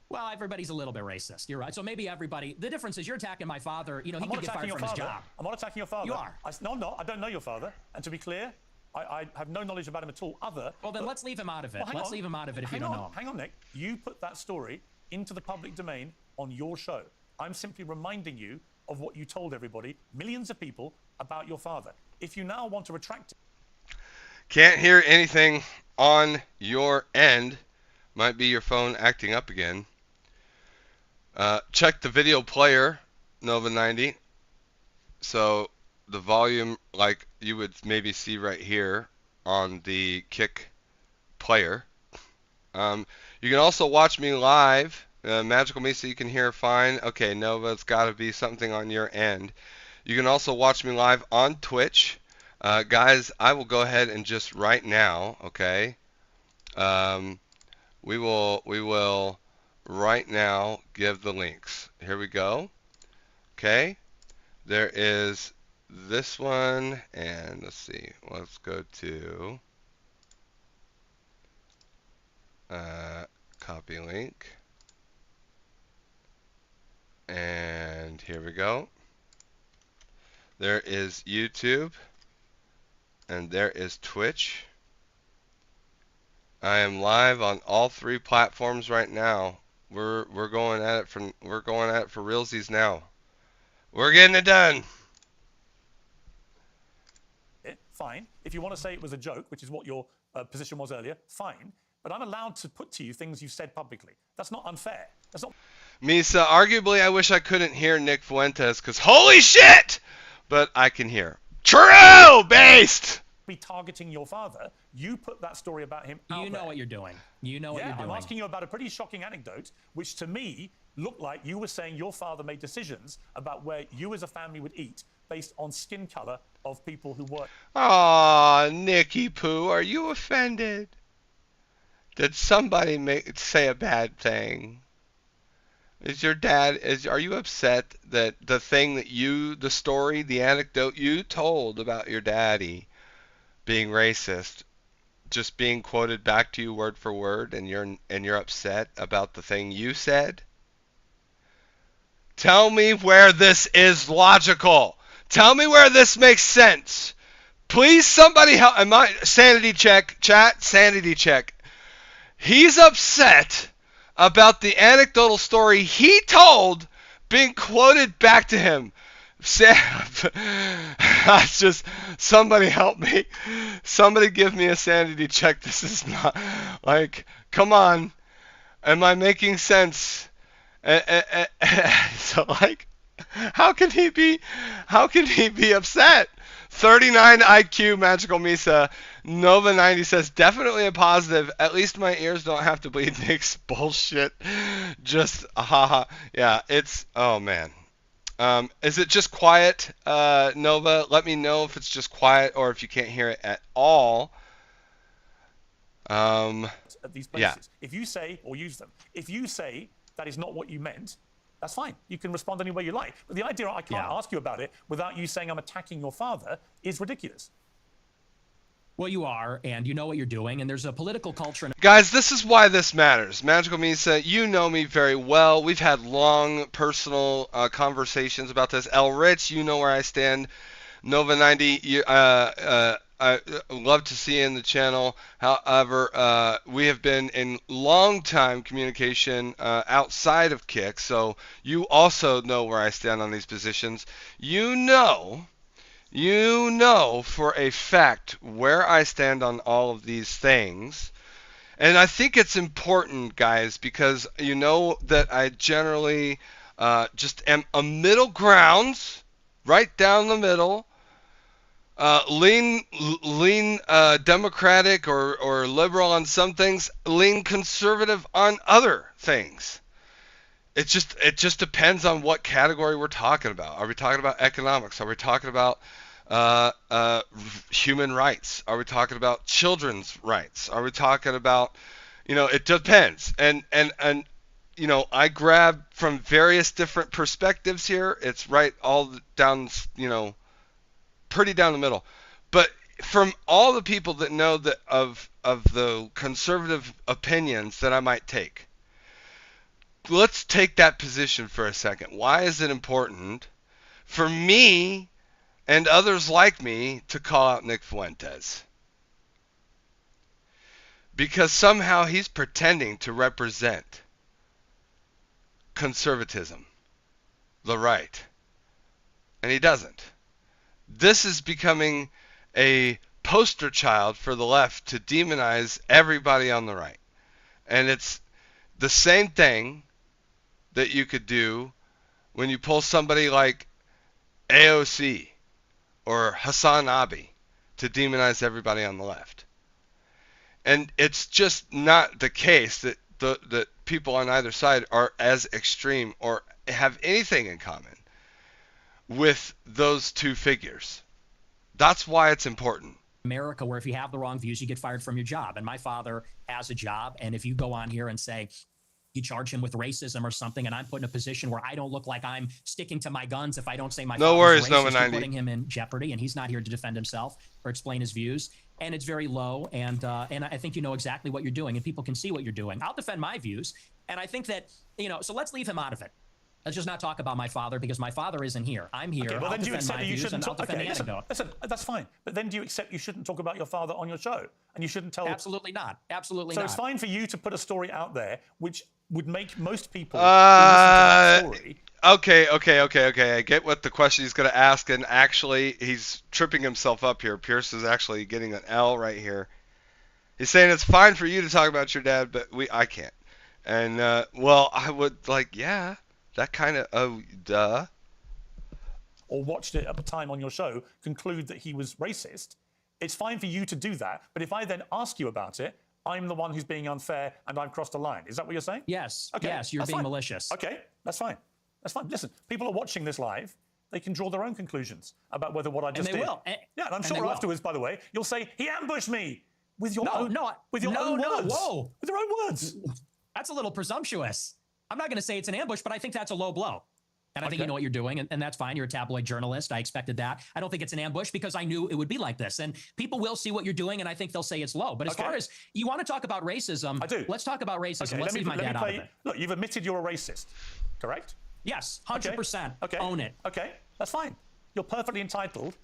Well, everybody's a little bit racist. You're right. So maybe everybody... The difference is you're attacking my father. You know, he could get fired from his job. I'm not attacking your father. You are. No, I'm not. I don't know your father. And to be clear, I have no knowledge about him at all. Well, then let's leave him out of it. Let's leave him out of it if you don't know him. Hang on, Nick. You put that story into the public domain on your show. I'm simply reminding you of what you told everybody, millions of people, about your father. If you now want to retract it... Can't hear anything on your end. Might be your phone acting up again. Check the video player, Nova 90. So the volume, like you would maybe see right here on the Kick player. You can also watch me live Magical Misa, you can hear fine. Okay, Nova, it's got to be something on your end. You can also watch me live on Twitch. Guys, I will go ahead and just right now, okay? We will right now give the links. Here we go. Okay? There is this one, and let's see. Let's go to copy link. And here we go. There is YouTube, and there is Twitch. I am live on all 3 platforms right now. We're going at it for realsies now. We're getting it done. Fine. If you want to say it was a joke, which is what your position was earlier, fine. But I'm allowed to put to you things you've said publicly. That's not unfair. That's not. Misa, arguably I wish I couldn't hear Nick Fuentes because holy shit! But I can hear. True! Based! Be targeting your father. You put that story about him out You know what you're doing. You know what you're doing. I'm asking you about a pretty shocking anecdote, which to me looked like you were saying your father made decisions about where you as a family would eat based on skin color of people who work. Aw, Nicky Poo, are you offended? Did somebody say a bad thing? Are you upset that the thing that the story, the anecdote you told about your daddy being racist, just being quoted back to you word for word, and you're upset about the thing you said? Tell me where this is logical. Tell me where this makes sense. Please, somebody help. Sanity check, chat, sanity check. He's upset about the anecdotal story he told being quoted back to him. Just somebody help me. Somebody give me a sanity check. This is not like, come on. Am I making sense? So like, how can he be upset? 39 IQ Magical Misa. Nova 90 says definitely a positive. At least my ears don't have to bleed. Nick's bullshit. Just haha. Yeah, it's oh man. Is it just quiet, Nova? Let me know if it's just quiet or if you can't hear it at all. At these places. If you say or use them, if you say that is not what you meant, that's fine. You can respond any way you like. But the idea I can't ask you about it without you saying I'm attacking your father is ridiculous. Well, you are, and you know what you're doing, and there's a political culture. Guys, this is why this matters. Magical Misa, you know me very well. We've had long personal conversations about this. El Rich, you know where I stand. Nova 90, I love to see you in the channel. However, we have been in long time communication outside of Kick, so you also know where I stand on these positions. You know for a fact where I stand on all of these things. And I think it's important, guys, because you know that I generally just am a middle ground, right down the middle. Lean Democratic or liberal on some things, lean conservative on other things. It just depends on what category we're talking about. Are we talking about economics? Are we talking about human rights? Are we talking about children's rights? Are we talking about, it depends. And I grab from various different perspectives here. It's right all down, pretty down the middle. But from all the people that know that of the conservative opinions that I might take, let's take that position for a second. Why is it important for me and others like me to call out Nick Fuentes? Because somehow he's pretending to represent conservatism, the right, and he doesn't. This is becoming a poster child for the left to demonize everybody on the right. And it's the same thing that you could do when you pull somebody like AOC or Hassan Abi to demonize everybody on the left. And it's just not the case that that people on either side are as extreme or have anything in common with those two figures. That's why it's important. America, where if you have the wrong views, you get fired from your job. And my father has a job, and if you go on here and say you charge him with racism or something, and I'm put in a position where I don't look like I'm sticking to my guns if I don't say my no father's worries, racist, Nova you're 90. putting him in jeopardy, and he's not here to defend himself or explain his views. And it's very low, and I think you know exactly what you're doing, and people can see what you're doing. I'll defend my views, and I think that, you know, so let's leave him out of it. Let's just not talk about my father, because my father isn't here. I'm here. Okay, well, then do you accept that you shouldn't talk? Okay, listen, that's fine. But then do you accept you shouldn't talk about your father on your show, and you shouldn't tell? Absolutely not. Absolutely not. So not. it's fine for you to put a story out there which would make most people listen to that story. Okay. I get what the question he's going to ask, and actually, he's tripping himself up here. Piers is actually getting an L right here. He's saying it's fine for you to talk about your dad, but I can't. And well, I would yeah. That kind of, duh. Or watched it at the time on your show, conclude that he was racist. It's fine for you to do that, but if I then ask you about it, I'm the one who's being unfair and I've crossed a line. Is that what you're saying? Yes. Okay. Yes, you're being malicious. Okay, that's fine. That's fine. Listen, people are watching this live. They can draw their own conclusions about whether what I just did. And they will. Yeah, and I'm sure afterwards, by the way, you'll say, he ambushed me with your own words. Whoa. With your own words. That's a little presumptuous. I'm not going to say it's an ambush, but I think that's a low blow. And I think you know what you're doing, and that's fine. You're a tabloid journalist. I expected that. I don't think it's an ambush because I knew it would be like this. And people will see what you're doing, and I think they'll say it's low. But as far as you want to talk about racism, I do. Let's talk about racism. Okay, let's leave my dad out of it. Look, you've admitted you're a racist, correct? Yes, 100%. Okay. Own it. Okay, that's fine. You're perfectly entitled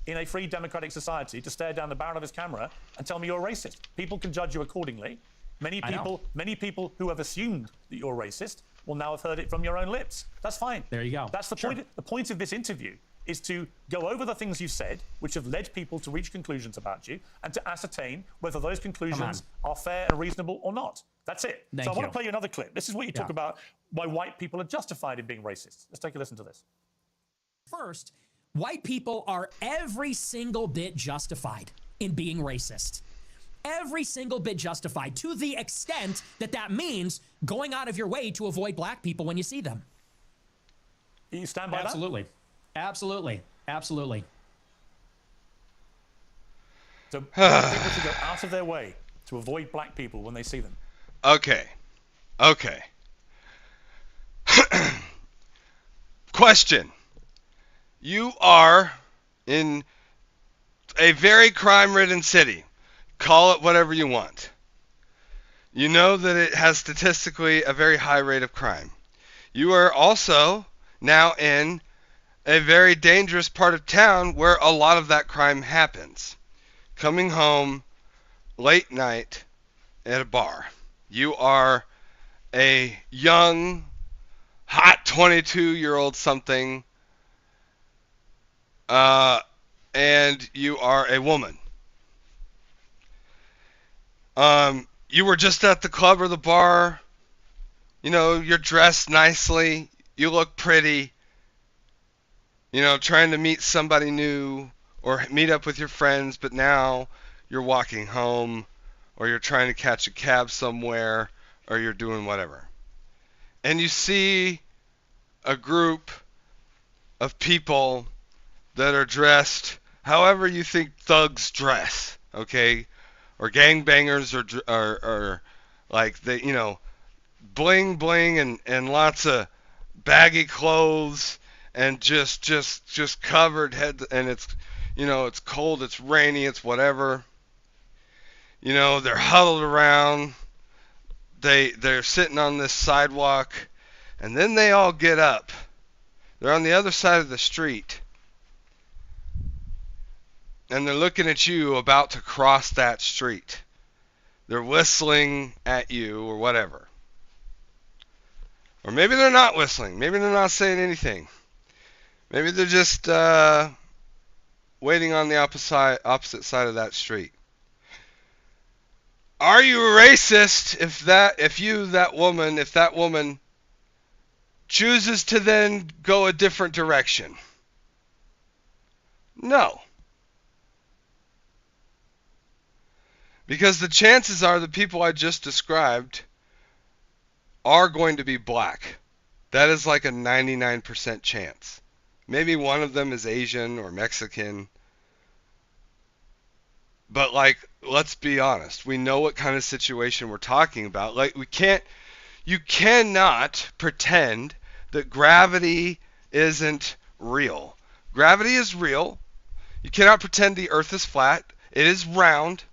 in a free democratic society to stare down the barrel of his camera and tell me you're a racist. People can judge you accordingly. Many people who have assumed that you're racist will now have heard it from your own lips. That's fine. There you go. That's the point. The point of this interview is to go over the things you've said, which have led people to reach conclusions about you, and to ascertain whether those conclusions are fair and reasonable or not. That's it. So I want to play you another clip. This is what you talk about why white people are justified in being racist. Let's take a listen to this. First, white people are every single bit justified in being racist. Every single bit justified, to the extent that that means going out of your way to avoid black people when you see them. You stand by that? Absolutely. So people should go out of their way to avoid black people when they see them. Okay. Question. You are in a very crime-ridden city. Call it whatever you want. You know that it has statistically a very high rate of crime. You are also now in a very dangerous part of town where a lot of that crime happens. Coming home late night at a bar. You are a young, hot 22-year-old something, and you are a woman. You were just at the club or the bar. You know, you're dressed nicely. You look pretty. You know, trying to meet somebody new or meet up with your friends, but now you're walking home or you're trying to catch a cab somewhere or you're doing whatever. And you see a group of people that are dressed however you think thugs dress, okay? Or gangbangers, or like they, you know, bling bling and lots of baggy clothes and just covered head, and it's, you know, it's cold, it's rainy, it's whatever. You know, they're huddled around. They're sitting on this sidewalk, and then they all get up. They're on the other side of the street. And they're looking at you about to cross that street. They're whistling at you or whatever. Or maybe they're not whistling. Maybe they're not saying anything. Maybe they're just waiting on the opposite side of that street. Are you a racist if that woman chooses to then go a different direction? No. Because the chances are the people I just described are going to be black. That is like a 99% chance. Maybe one of them is Asian or Mexican. But like, let's be honest. We know what kind of situation we're talking about. Like, you cannot pretend that gravity isn't real. Gravity is real. You cannot pretend the earth is flat. It is round.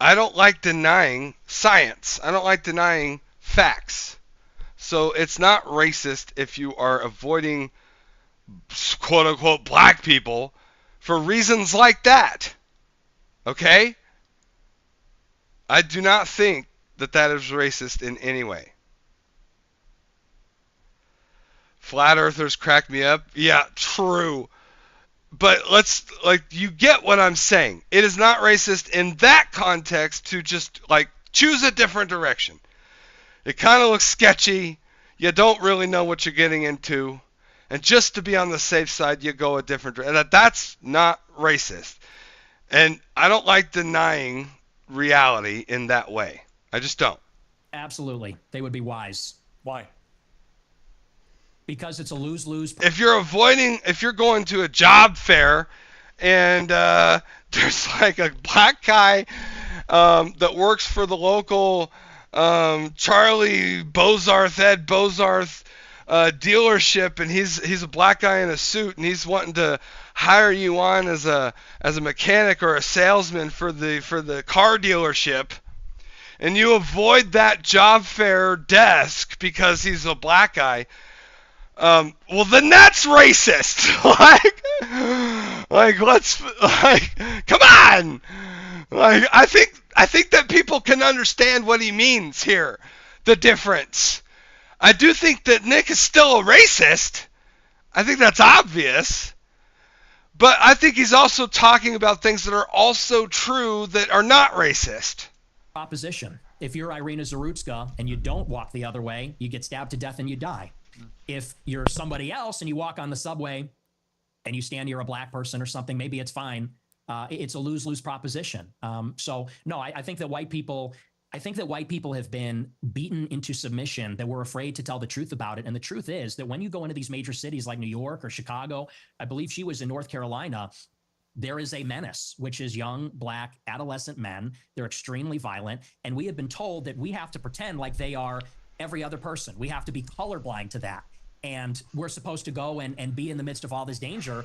I don't like denying science. I don't like denying facts. So it's not racist if you are avoiding quote unquote black people for reasons like that. Okay? I do not think that that is racist in any way. Flat earthers crack me up. Yeah, true. But you get what I'm saying. It is not racist in that context to just, choose a different direction. It kind of looks sketchy. You don't really know what you're getting into. And just to be on the safe side, you go a different direction. That's not racist. And I don't like denying reality in that way. I just don't. Absolutely. They would be wise. Why? Because it's a lose-lose. If you're going to a job fair and there's like a black guy that works for the local Charlie Bozarth, Ed Bozarth dealership, and he's a black guy in a suit, and he's wanting to hire you on as a mechanic or a salesman for the car dealership, and you avoid that job fair desk because he's a black guy. Well, then that's racist. Come on. I think that people can understand what he means here. The difference. I do think that Nick is still a racist. I think that's obvious. But I think he's also talking about things that are also true that are not racist. Proposition. If you're Irina Zarutska and you don't walk the other way, you get stabbed to death and you die. If you're somebody else and you walk on the subway and you stand near a black person or something, maybe it's fine. It's a lose-lose proposition. So no, I think that white people have been beaten into submission, that we're afraid to tell the truth about it. And the truth is that when you go into these major cities like New York or Chicago, I believe she was in North Carolina, there is a menace, which is young, black, adolescent men. They're extremely violent. And we have been told that we have to pretend like they are every other person. We have to be colorblind to that. And we're supposed to go and be in the midst of all this danger.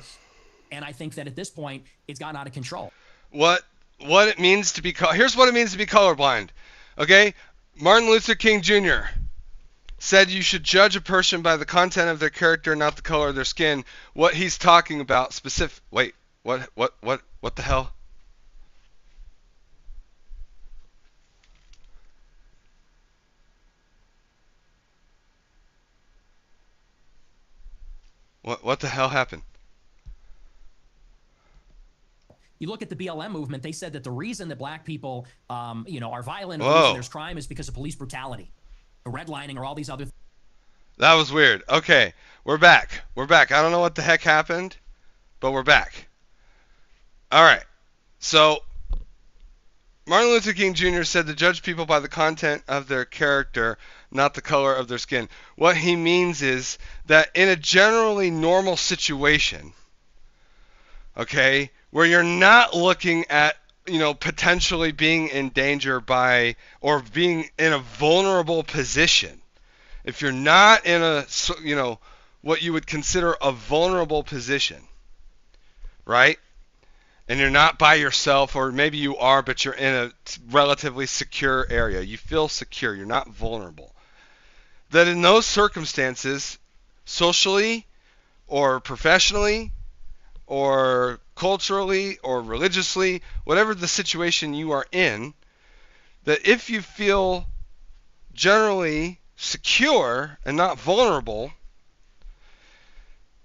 And I think that at this point, it's gotten out of control. What it means to be here's what it means to be colorblind. Okay? Martin Luther King Jr. said you should judge a person by the content of their character, not the color of their skin. What he's talking about wait, what the hell? What the hell happened? You look at the BLM movement, they said that the reason that black people, are violent, and the Whoa. reason there's crime is because of police brutality, or redlining, or all these other things. That was weird. Okay, we're back. I don't know what the heck happened, but we're back. All right. So, Martin Luther King Jr. said to judge people by the content of their character, not the color of their skin. What he means is that in a generally normal situation, okay, where you're not looking at, potentially being in danger by, or being in a vulnerable position, if you're not in a, what you would consider a vulnerable position, right? And you're not by yourself, or maybe you are, but you're in a relatively secure area. You feel secure. You're not vulnerable. That in those circumstances, socially or professionally or culturally or religiously, whatever the situation you are in, that if you feel generally secure and not vulnerable,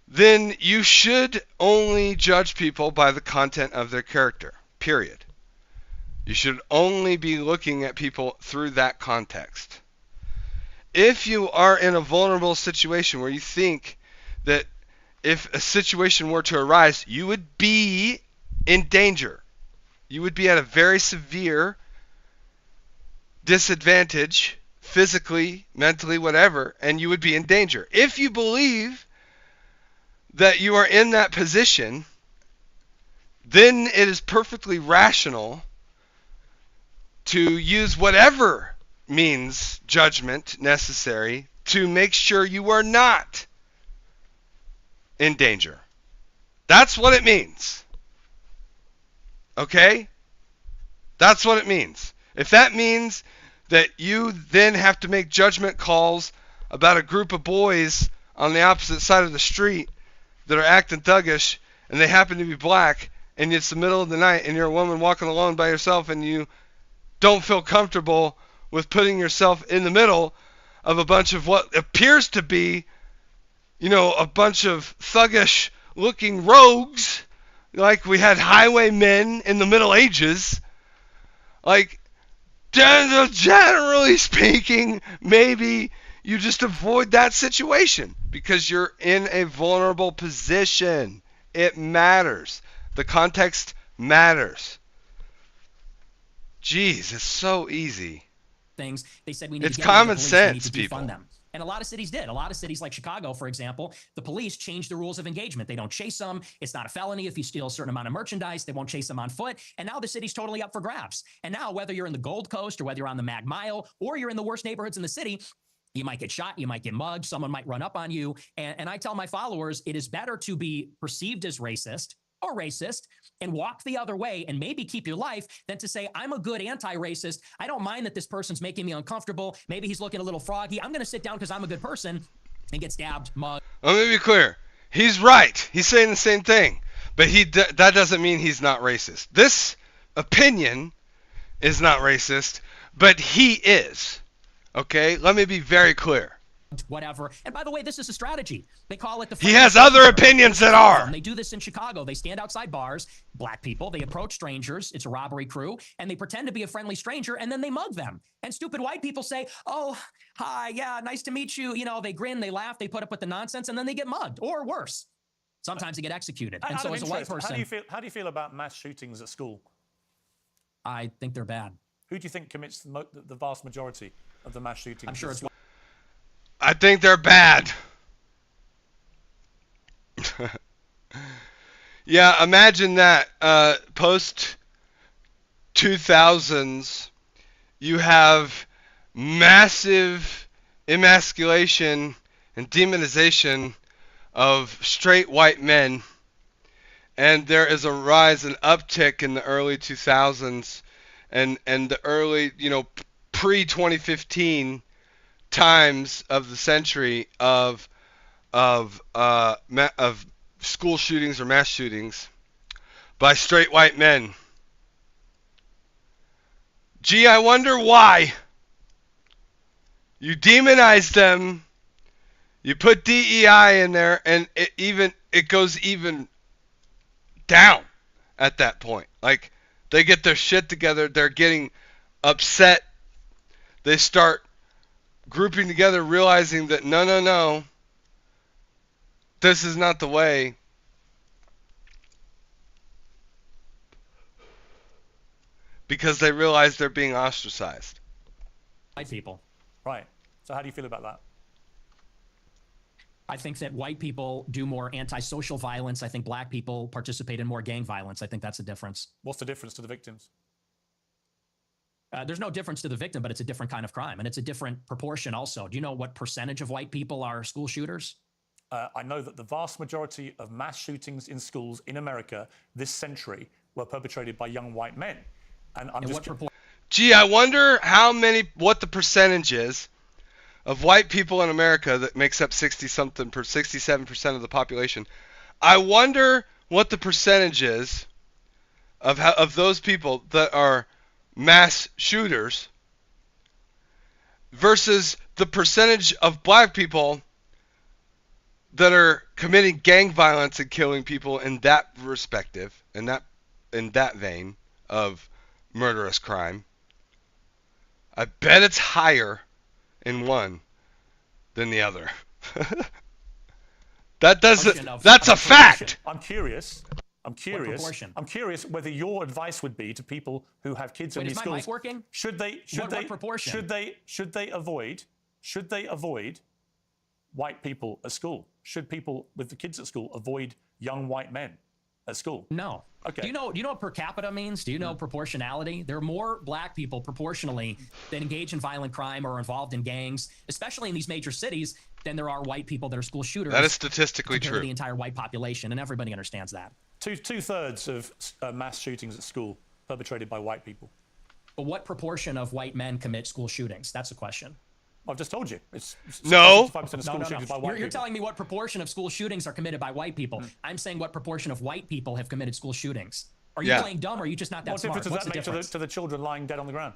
then you should only judge people by the content of their character, period. You should only be looking at people through that context. If you are in a vulnerable situation where you think that if a situation were to arise, you would be in danger, you would be at a very severe disadvantage physically, mentally, whatever, and you would be in danger. If you believe that you are in that position, then it is perfectly rational to use whatever means judgment necessary to make sure you are not in danger. That's what it means. Okay? That's what it means. If that means that you then have to make judgment calls about a group of boys on the opposite side of the street that are acting thuggish, and they happen to be black, and it's the middle of the night, and you're a woman walking alone by yourself, and you don't feel comfortable with putting yourself in the middle of a bunch of what appears to be, a bunch of thuggish looking rogues, like we had highwaymen in the Middle Ages. Like, generally speaking, maybe you just avoid that situation because you're in a vulnerable position. It matters. The context matters. Jeez, it's so easy. Things they said we need it's to get common the police, sense, we need to people. defund them. And a lot of cities did. A lot of cities like Chicago, for example, the police changed the rules of engagement. They don't chase them. It's not a felony if you steal a certain amount of merchandise. They won't chase them on foot. And now the city's totally up for grabs. And now whether you're in the Gold Coast or whether you're on the Mag Mile or you're in the worst neighborhoods in the city, you might get shot, you might get mugged, someone might run up on you. And I tell my followers, it is better to be perceived as racist or racist and walk the other way and maybe keep your life than to say, I'm a good anti-racist. I don't mind that this person's making me uncomfortable. Maybe he's looking a little froggy. I'm going to sit down because I'm a good person and get stabbed, mugged. Let me be clear. He's right. He's saying the same thing. But that doesn't mean he's not racist. This opinion is not racist, but he is. Okay? Let me be very clear. Whatever. And by the way, this is a strategy. They call it the... He has other opinions that are. And they do this in Chicago. They stand outside bars, black people. They approach strangers. It's a robbery crew. And they pretend to be a friendly stranger, and then they mug them. And stupid white people say, oh, hi, yeah, nice to meet you. They grin, they laugh, they put up with the nonsense, and then they get mugged. Or worse. Sometimes they get executed. And so as a white person... How do you feel about mass shootings at school? I think they're bad. Who do you think commits the vast majority of the mass shootings? I'm sure it's... I think they're bad. Yeah, imagine that. Post 2000s, you have massive emasculation and demonization of straight white men, and there is a rise and uptick in the early 2000s and the early, pre-2015 times of the century of school shootings or mass shootings by straight white men. Gee, I wonder why. You demonize them, you put DEI in there, and it goes even down at that point. Like, they get their shit together, they're getting upset, they start grouping together, realizing that no, this is not the way. Because they realize they're being ostracized. White people. Right. So how do you feel about that? I think that white people do more antisocial violence. I think black people participate in more gang violence. I think that's the difference. What's the difference to the victims? There's no difference to the victim, but it's a different kind of crime, and it's a different proportion also. Do you know what percentage of white people are school shooters? I know that the vast majority of mass shootings in schools in America this century were perpetrated by young white men. And I'm just... Gee, I wonder what the percentage is of white people in America that makes up 67% of the population. I wonder what the percentage is of those people that are mass shooters versus the percentage of black people that are committing gang violence and killing people in that perspective, in that vein of murderous crime. I bet it's higher in one than the other. That's a fact. I'm curious. I'm curious. What proportion? I'm curious whether your advice would be to people who have kids in Wait, these is my schools. mic working? What proportion? Should they avoid white people at school? Should people with the kids at school avoid young white men at school? No. Okay. Do you know what per capita means? Do you know proportionality? There are more black people proportionally that engage in violent crime or are involved in gangs, especially in these major cities, than there are white people that are school shooters. That is statistically compared true. To the entire white population, and everybody understands that. Two-thirds of mass shootings at school perpetrated by white people. But what proportion of white men commit school shootings? That's the question. I've just told you. It's no. 65% of school shootings by white people. You're telling me what proportion of school shootings are committed by white people. I'm saying what proportion of white people have committed school shootings. Are you playing dumb or are you just not that smart? What difference does that make to the children lying dead on the ground?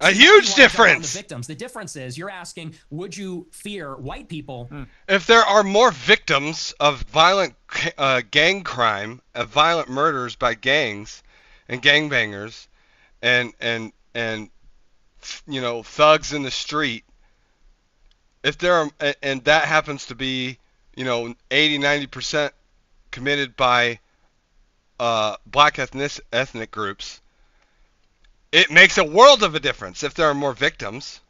A huge difference. The victims. The difference is you're asking, would you fear white people? If there are more victims of violent gang crime, of violent murders by gangs and gangbangers and you know, thugs in the street, if there are, and that happens to be, you know, 80-90% committed by black ethnic groups, it makes a world of a difference if there are more victims.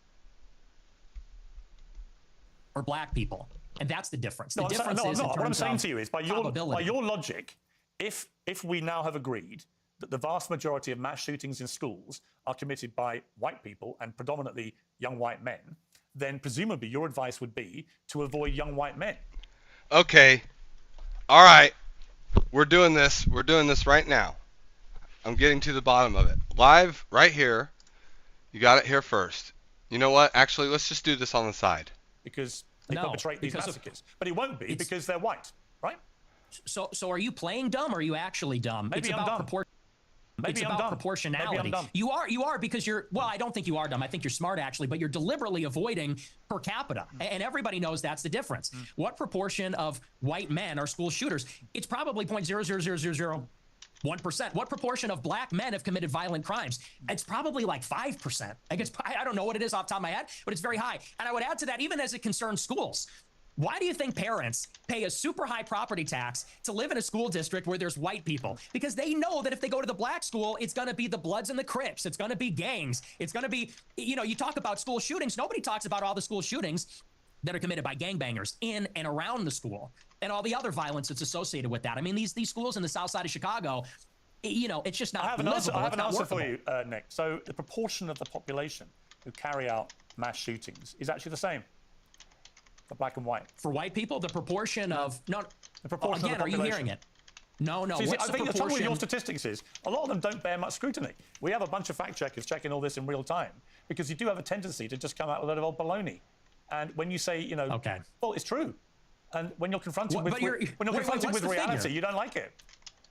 Or black people. And that's the difference. The No, difference is what I'm saying to you is by your logic, if we now have agreed that the vast majority of mass shootings in schools are committed by white people and predominantly young white men, then presumably your advice would be to avoid young white men. Okay. All right. We're doing this. We're doing this right now. I'm getting to the bottom of it. Live right here. You got it here first. You know what? Actually, let's just do this on the side. Because they perpetrate these massacres. But it won't be because they're white, right? So are you playing dumb or are you actually dumb? Maybe it's I'm about dumb. It's about proportionality. Maybe I'm dumb. You are because you're, well, I don't think you are dumb. I think you're smart actually, but you're deliberately avoiding per capita. And everybody knows that's the difference. What proportion of white men are school shooters? It's probably 0.00001%. What proportion of black men have committed violent crimes? It's probably like 5%. I don't know what it is off the top of my head, but it's very high. And I would add to that, even as it concerns schools. Why do you think parents pay a super high property tax to live in a school district where there's white people? Because they know that if they go to the black school, it's going to be the Bloods and the Crips. It's going to be gangs. It's going to be, you know, you talk about school shootings. Nobody talks about all the school shootings that are committed by gangbangers in and around the school and all the other violence that's associated with that. I mean, these schools in the south side of Chicago, you know, it's just not livable. I have an answer for you, Nick. So the proportion of the population who carry out mass shootings is actually the same. For black and white. For white people, the proportion of the proportion again, of the are you hearing it? No. See, I think the trouble with your statistics is a lot of them don't bear much scrutiny. We have a bunch of fact checkers checking all this in real time because you do have a tendency to just come out with a lot of old baloney. And when you say, you know, well, it's true. And when you're confronted with reality, you don't like it.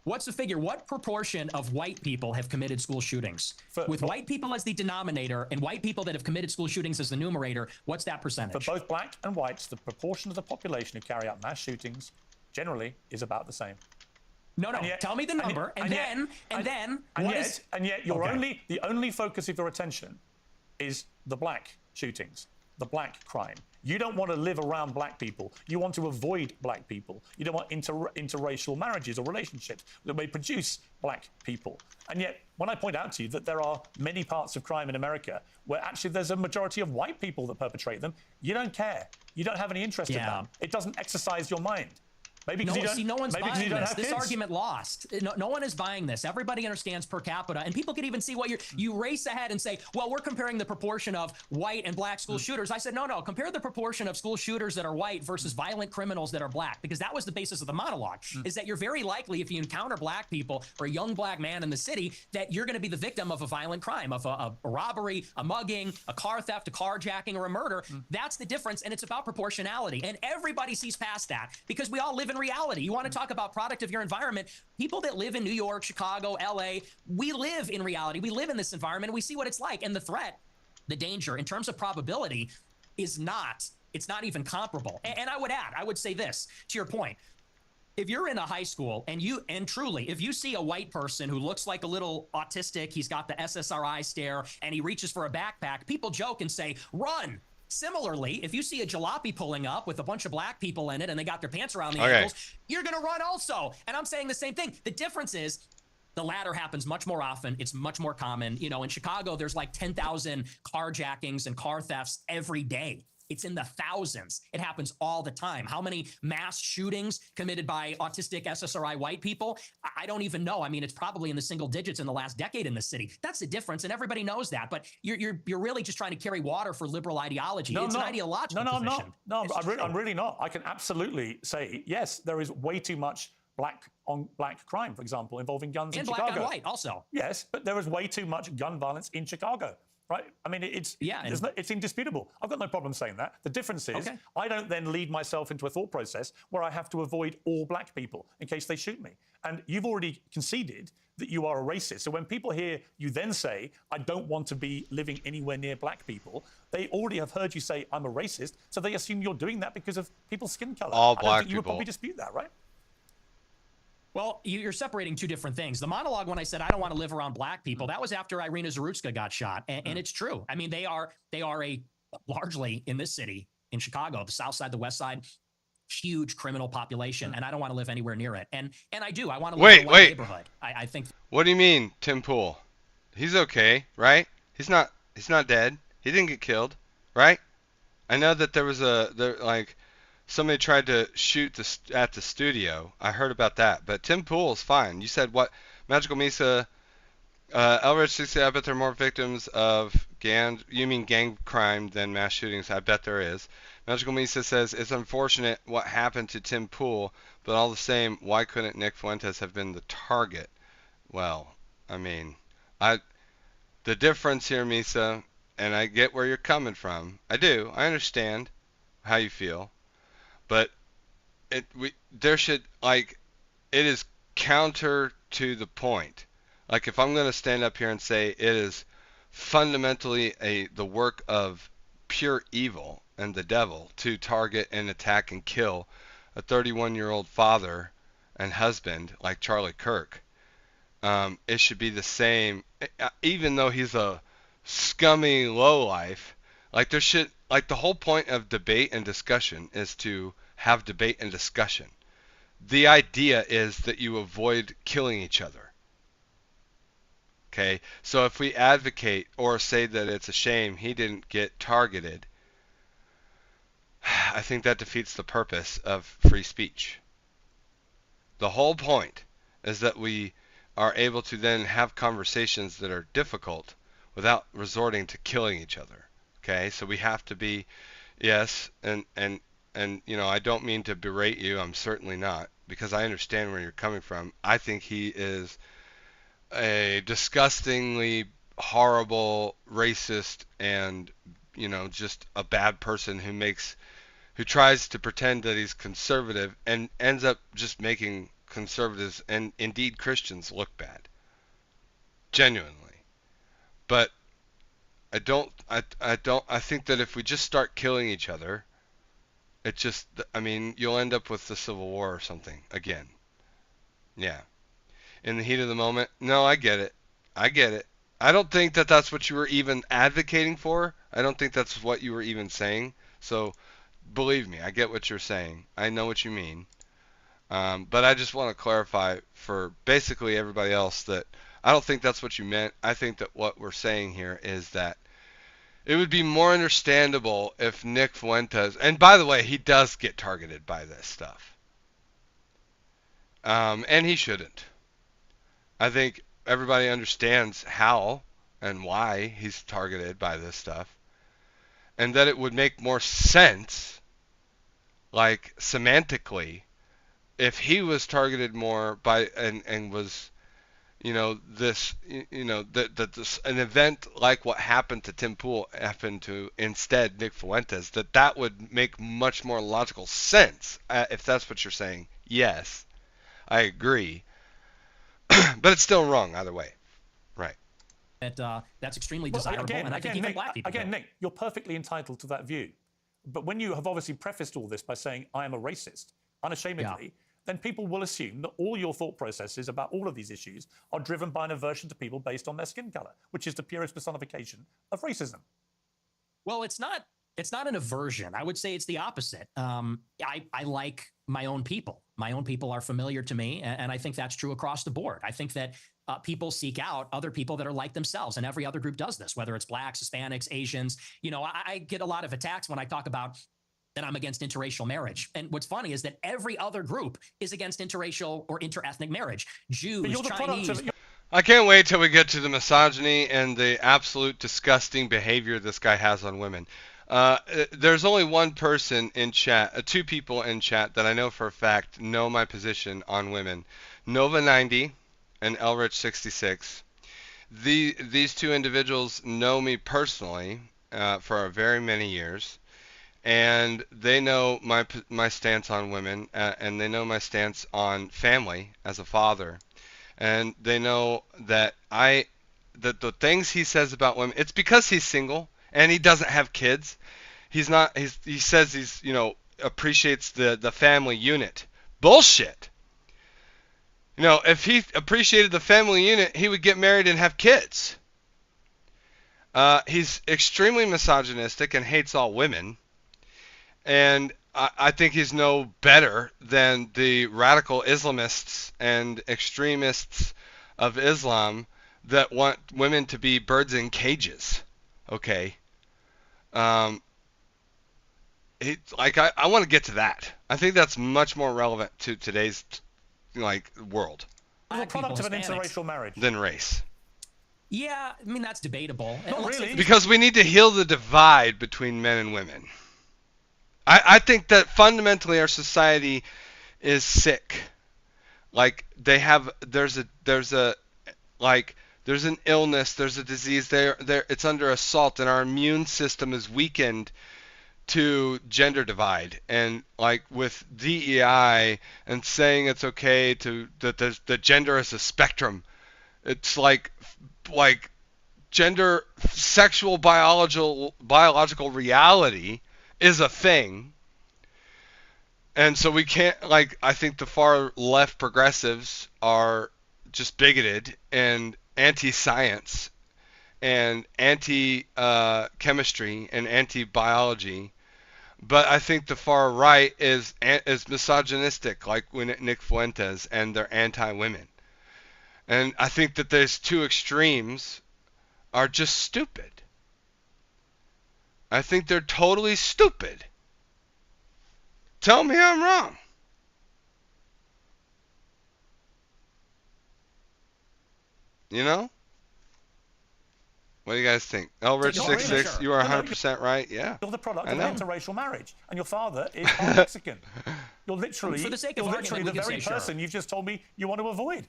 What's the figure? What proportion of white people have committed school shootings? With white people as the denominator and white people that have committed school shootings as the numerator, what's that percentage? For both black and whites, the proportion of the population who carry out mass shootings generally is about the same. No. Tell me the number, and then the only focus of your attention is the black shootings, the black crime. You don't want to live around black people. You want to avoid black people. You don't want interracial marriages or relationships that may produce black people. And yet, when I point out to you that there are many parts of crime in America where actually there's a majority of white people that perpetrate them, you don't care. You don't have any interest in that. It doesn't exercise your mind. Maybe because no one's buying this. This kids. argument lost. No one is buying this. Everybody understands per capita, and people can even see what you race ahead and say, well, we're comparing the proportion of white and black school shooters. I said, no, compare the proportion of school shooters that are white versus violent criminals that are black, because that was the basis of the monologue, is that you're very likely, if you encounter black people or a young black man in the city, that you're going to be the victim of a violent crime, of a robbery, a mugging, a car theft, a carjacking, or a murder. That's the difference, and it's about proportionality, and everybody sees past that because we all live in reality. You want to talk about product of your environment? People that live in New York, Chicago, LA, we live in reality. We live in this environment. We see what it's like. And the threat, the danger in terms of probability it's not even comparable. And I would say this to your point. If you're in a high school and truly, if you see a white person who looks like a little autistic, he's got the SSRI stare and he reaches for a backpack, people joke and say, run. Similarly, if you see a jalopy pulling up with a bunch of black people in it and they got their pants around the ankles, you're going to run also. And I'm saying the same thing. The difference is the latter happens much more often. It's much more common. You know, in Chicago, there's like 10,000 carjackings and car thefts every day. It's in the thousands. It happens all the time. How many mass shootings committed by autistic SSRI white people? I don't even know. I mean, it's probably in the single digits in the last decade in the city. That's the difference, and everybody knows that. But you're really just trying to carry water for liberal ideology. It's an ideological position. I'm really not. I can absolutely say, yes, there is way too much black on black crime, for example, involving guns in Chicago. And black on white also. Yes, but there is way too much gun violence in Chicago. Right? I mean, it's indisputable. I've got no problem saying that. The difference is I don't then lead myself into a thought process where I have to avoid all black people in case they shoot me. And you've already conceded that you are a racist. So when people hear you then say, I don't want to be living anywhere near black people, they already have heard you say, I'm a racist. So they assume you're doing that because of people's skin color. All black people. You would probably dispute that, right? Well, you're separating two different things. The monologue when I said I don't want to live around black people, that was after Irina Zarutska got shot. And it's true. I mean, they are a largely in this city, in Chicago, the South Side, the West Side, huge criminal population. And I don't want to live anywhere near it. And I do. I want to live in a white neighborhood. I think. What do you mean, Tim Pool? He's okay, right? He's not dead. He didn't get killed, right? I know that there was somebody tried to shoot at the studio. I heard about that. But Tim Pool's fine. You said what? Magical Misa, Elridge 60, I bet there are more victims of gang crime than mass shootings. I bet there is. Magical Misa says, it's unfortunate what happened to Tim Pool, but all the same, why couldn't Nick Fuentes have been the target? Well, I mean, the difference here, Misa, and I get where you're coming from. I do. I understand how you feel. But it is counter to the point. Like if I'm going to stand up here and say it is fundamentally the work of pure evil and the devil to target and attack and kill a 31-year-old father and husband like Charlie Kirk, it should be the same. Even though he's a scummy lowlife, the whole point of debate and discussion is to have debate and discussion. The idea is that you avoid killing each other. Okay? So if we advocate or say that it's a shame he didn't get targeted, I think that defeats the purpose of free speech. The whole point is that we are able to then have conversations that are difficult without resorting to killing each other. Okay, so we have to be, yes, and you know, I don't mean to berate you. I'm certainly not, because I understand where you're coming from. I think he is a disgustingly horrible racist and, you know, just a bad person who tries to pretend that he's conservative and ends up just making conservatives and indeed Christians look bad. Genuinely. But I think that if we just start killing each other, you'll end up with the Civil War or something again. Yeah. In the heat of the moment. No, I get it. I don't think that that's what you were even advocating for. I don't think that's what you were even saying. So believe me, I get what you're saying. I know what you mean. But I just want to clarify for basically everybody else that I don't think that's what you meant. I think that what we're saying here is that it would be more understandable if Nick Fuentes, and by the way, he does get targeted by this stuff. And he shouldn't. I think everybody understands how and why he's targeted by this stuff. And that it would make more sense, like semantically, if he was targeted more by and was, you know, an event like what happened to Tim Pool happened to instead Nick Fuentes, that would make much more logical sense. If that's what you're saying, yes, I agree. But it's still wrong either way. Right. That's extremely desirable, and I think even black people. Again, Nick, you're perfectly entitled to that view. But when you have obviously prefaced all this by saying, I am a racist, unashamedly, then people will assume that all your thought processes about all of these issues are driven by an aversion to people based on their skin color, which is the purest personification of racism. Well, it's not It's not an aversion. I would say it's the opposite. I like my own people. My own people are familiar to me, and I think that's true across the board. I think that people seek out other people that are like themselves, and every other group does this, whether it's blacks, Hispanics, Asians. You know, I get a lot of attacks when I talk about that I'm against interracial marriage. And what's funny is that every other group is against interracial or interethnic marriage. Jews, Chinese. I can't wait till we get to the misogyny and the absolute disgusting behavior this guy has on women. There's only one person in chat, two people in chat that I know for a fact know my position on women. Nova90 and Elrich66. These two individuals know me personally for very many years, and they know my stance on women, and they know my stance on family as a father, and they know that the things he says about women, it's because he's single and he doesn't have kids. He says he's, you know, appreciates the family unit. Bullshit. You know, if he appreciated the family unit, he would get married and have kids. He's extremely misogynistic and hates all women. And I think he's no better than the radical Islamists and extremists of Islam that want women to be birds in cages. Okay. I want to get to that. I think that's much more relevant to today's world. The product of an interracial marriage than race. Yeah, I mean that's debatable. Not really. Because we need to heal the divide between men and women. I think that fundamentally our society is sick. Like there's an illness, there's a disease there it's under assault, and our immune system is weakened to gender divide, and like with DEI and saying it's okay that gender is a spectrum. It's like gender, sexual biological reality is a thing. And so we can't, I think the far left progressives are just bigoted and anti-science and anti-chemistry and anti-biology. But I think the far right is misogynistic, like Nick Fuentes, and they're anti-women. And I think that those two extremes are just stupid. I think they're totally stupid. Tell me I'm wrong. You know? What do you guys think? Elrich66, you are 100% right. Yeah. You're the product of an interracial marriage, and your father is half Mexican. You're literally, For the sake of argument, the very person you've just told me you want to avoid.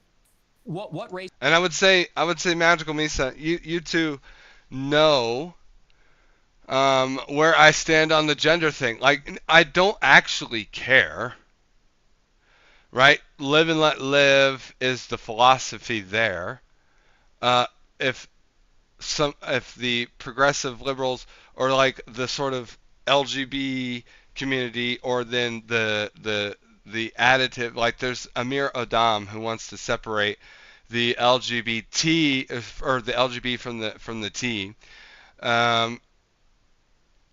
What race? And I would say Magical Misa, you two know where I stand on the gender thing. Like, I don't actually care, right? Live and let live is the philosophy there. If the progressive liberals or like the sort of LGBT community, or then the additive, like there's Amir Odam who wants to separate the LGBT or the LGBT from the T.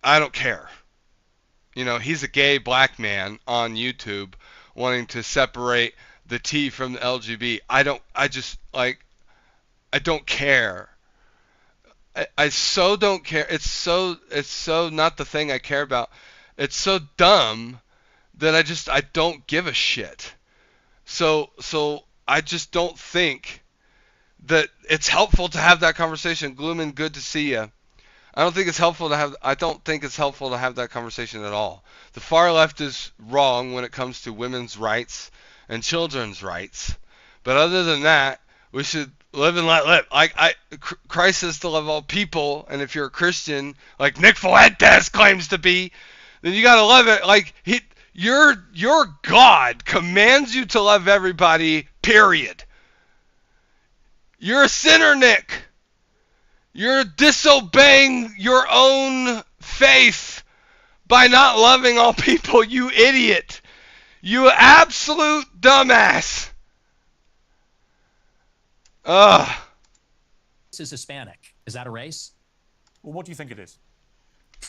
I don't care. You know, he's a gay black man on YouTube wanting to separate the T from the LGBT. I don't care. I so don't care. It's so not the thing I care about. It's so dumb that I don't give a shit. So I just don't think that it's helpful to have that conversation. Glooman, good to see you. I don't think it's helpful to have that conversation at all. The far left is wrong when it comes to women's rights and children's rights. But other than that, we should live and let live. Christ says to love all people, and if you're a Christian, like Nick Fuentes claims to be, then you gotta love it. Like your God commands you to love everybody, period. You're a sinner, Nick. You're disobeying your own faith by not loving all people, you idiot. You absolute dumbass. Is Hispanic. Is that a race? Well, what do you think it is?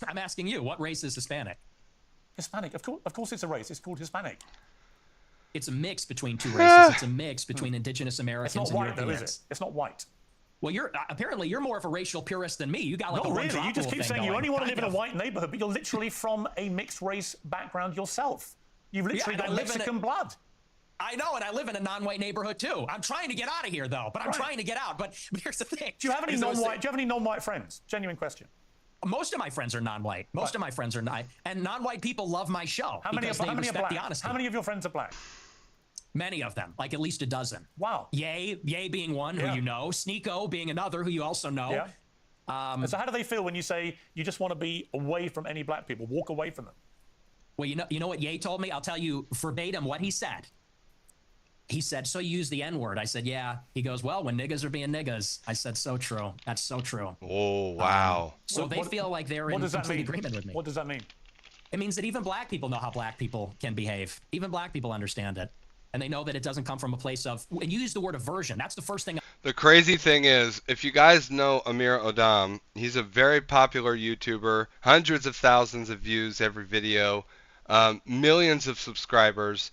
I'm asking you, what race is Hispanic? Hispanic, of course it's a race. It's called Hispanic. It's a mix between two races. It's a mix between indigenous Americans It's not and white, though, Europeans. is it? It's not white. Well, apparently you're more of a racial purist than me. You got like Not a really. You just keep saying you only want to live in a white neighborhood, but you're literally from a mixed race background yourself. You've literally got Mexican blood. I know, and I live in a non-white neighborhood too. I'm trying to get out of here though, but I'm trying to get out. But here's the thing. Do you have any non-white? Do you have any non-white friends? Genuine question. Most of my friends are non-white. Most of my friends are not, and non-white people love my show. How many are black? How many of your friends are black? Many of them, like at least a dozen. Wow. Ye being one who you know, Sneeko being another who you also know. Yeah. So how do they feel when you say you just want to be away from any black people, walk away from them? Well, you know what Ye told me? I'll tell you verbatim what he said. He said, so you use the N-word. I said, yeah. He goes, well, when niggas are being niggas. I said, so true. That's so true. Oh, wow. So they feel like they're in complete agreement with me. What does that mean? It means that even black people know how black people can behave. Even black people understand it. And they know that it doesn't come from a place of, and you use the word aversion. That's the first thing. The crazy thing is, if you guys know Amir Odam, he's a very popular YouTuber, hundreds of thousands of views every video, millions of subscribers,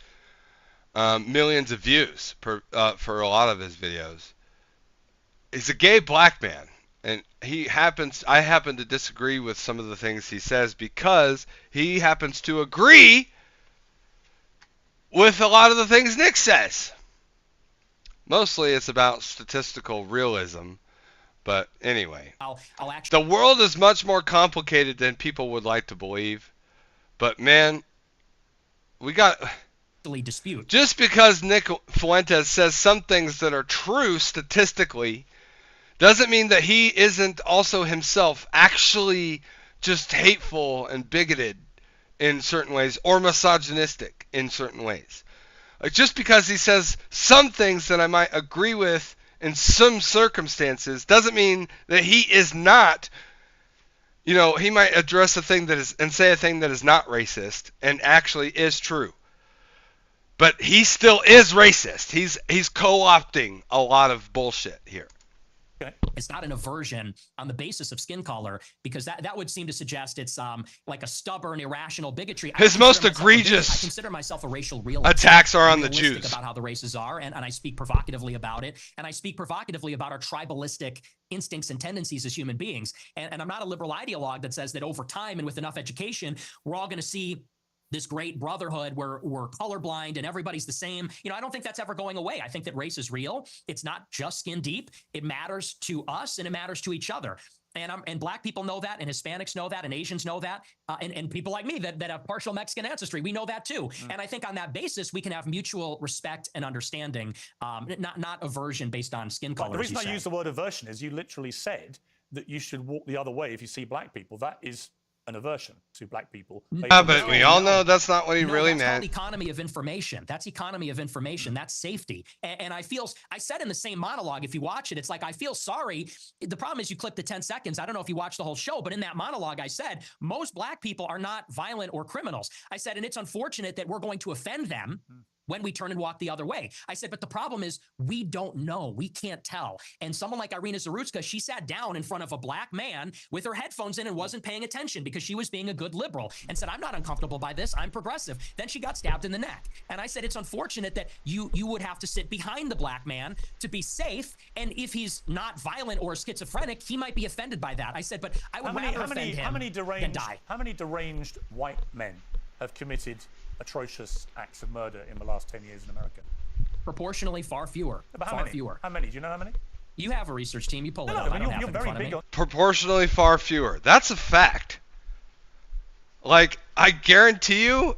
millions of views for a lot of his videos. He's a gay black man, and I happen to disagree with some of the things he says because he happens to agree with a lot of the things Nick says. Mostly it's about statistical realism, but anyway. The world is much more complicated than people would like to believe, but man, we got... dispute. Just because Nick Fuentes says some things that are true statistically doesn't mean that he isn't also himself actually just hateful and bigoted in certain ways or misogynistic in certain ways. Like just because he says some things that I might agree with in some circumstances doesn't mean that he is not, you know, he might address a thing that is and say a thing that is not racist and actually is true. But he still is racist. He's co-opting a lot of bullshit here. It's not an aversion on the basis of skin color, because that would seem to suggest it's like a stubborn, irrational bigotry. His most egregious I consider myself a racial realist. attacks are on the Jews. About how the races are, and I speak provocatively about it, and I speak provocatively about our tribalistic instincts and tendencies as human beings. And I'm not a liberal ideologue that says that over time and with enough education, we're all going to see this great brotherhood where we're colorblind and everybody's the same. You know, I don't think that's ever going away. I think that race is real. It's not just skin deep. It matters to us and it matters to each other. And black people know that, and Hispanics know that, and Asians know that, and people like me that have partial Mexican ancestry, we know that too. And I think on that basis, we can have mutual respect and understanding, not aversion based on skin color. The reason I use the word aversion is you literally said that you should walk the other way if you see black people. That is an aversion to black people. Yeah, but we all know that's not what he really meant. That's economy of information. That's economy of information. That's safety. And I said in the same monologue, if you watch it, it's like, I feel sorry. The problem is you clip the 10 seconds. I don't know if you watched the whole show, but in that monologue, I said, most black people are not violent or criminals. I said, and it's unfortunate that we're going to offend them when we turn and walk the other way. I said, but the problem is we don't know. We can't tell. And someone like Irina Zarutska, she sat down in front of a black man with her headphones in and wasn't paying attention because she was being a good liberal and said, I'm not uncomfortable by this. I'm progressive. Then she got stabbed in the neck. And I said, it's unfortunate that you would have to sit behind the black man to be safe. And if he's not violent or schizophrenic, he might be offended by that. I said, but I would rather offend him than die. How many deranged white men have committed atrocious acts of murder in the last 10 years in America? Proportionally far fewer. Fewer. How many? Do you know how many? You have a research team. You pull it up. I don't have it in front of me. Proportionally far fewer. That's a fact. Like, I guarantee you,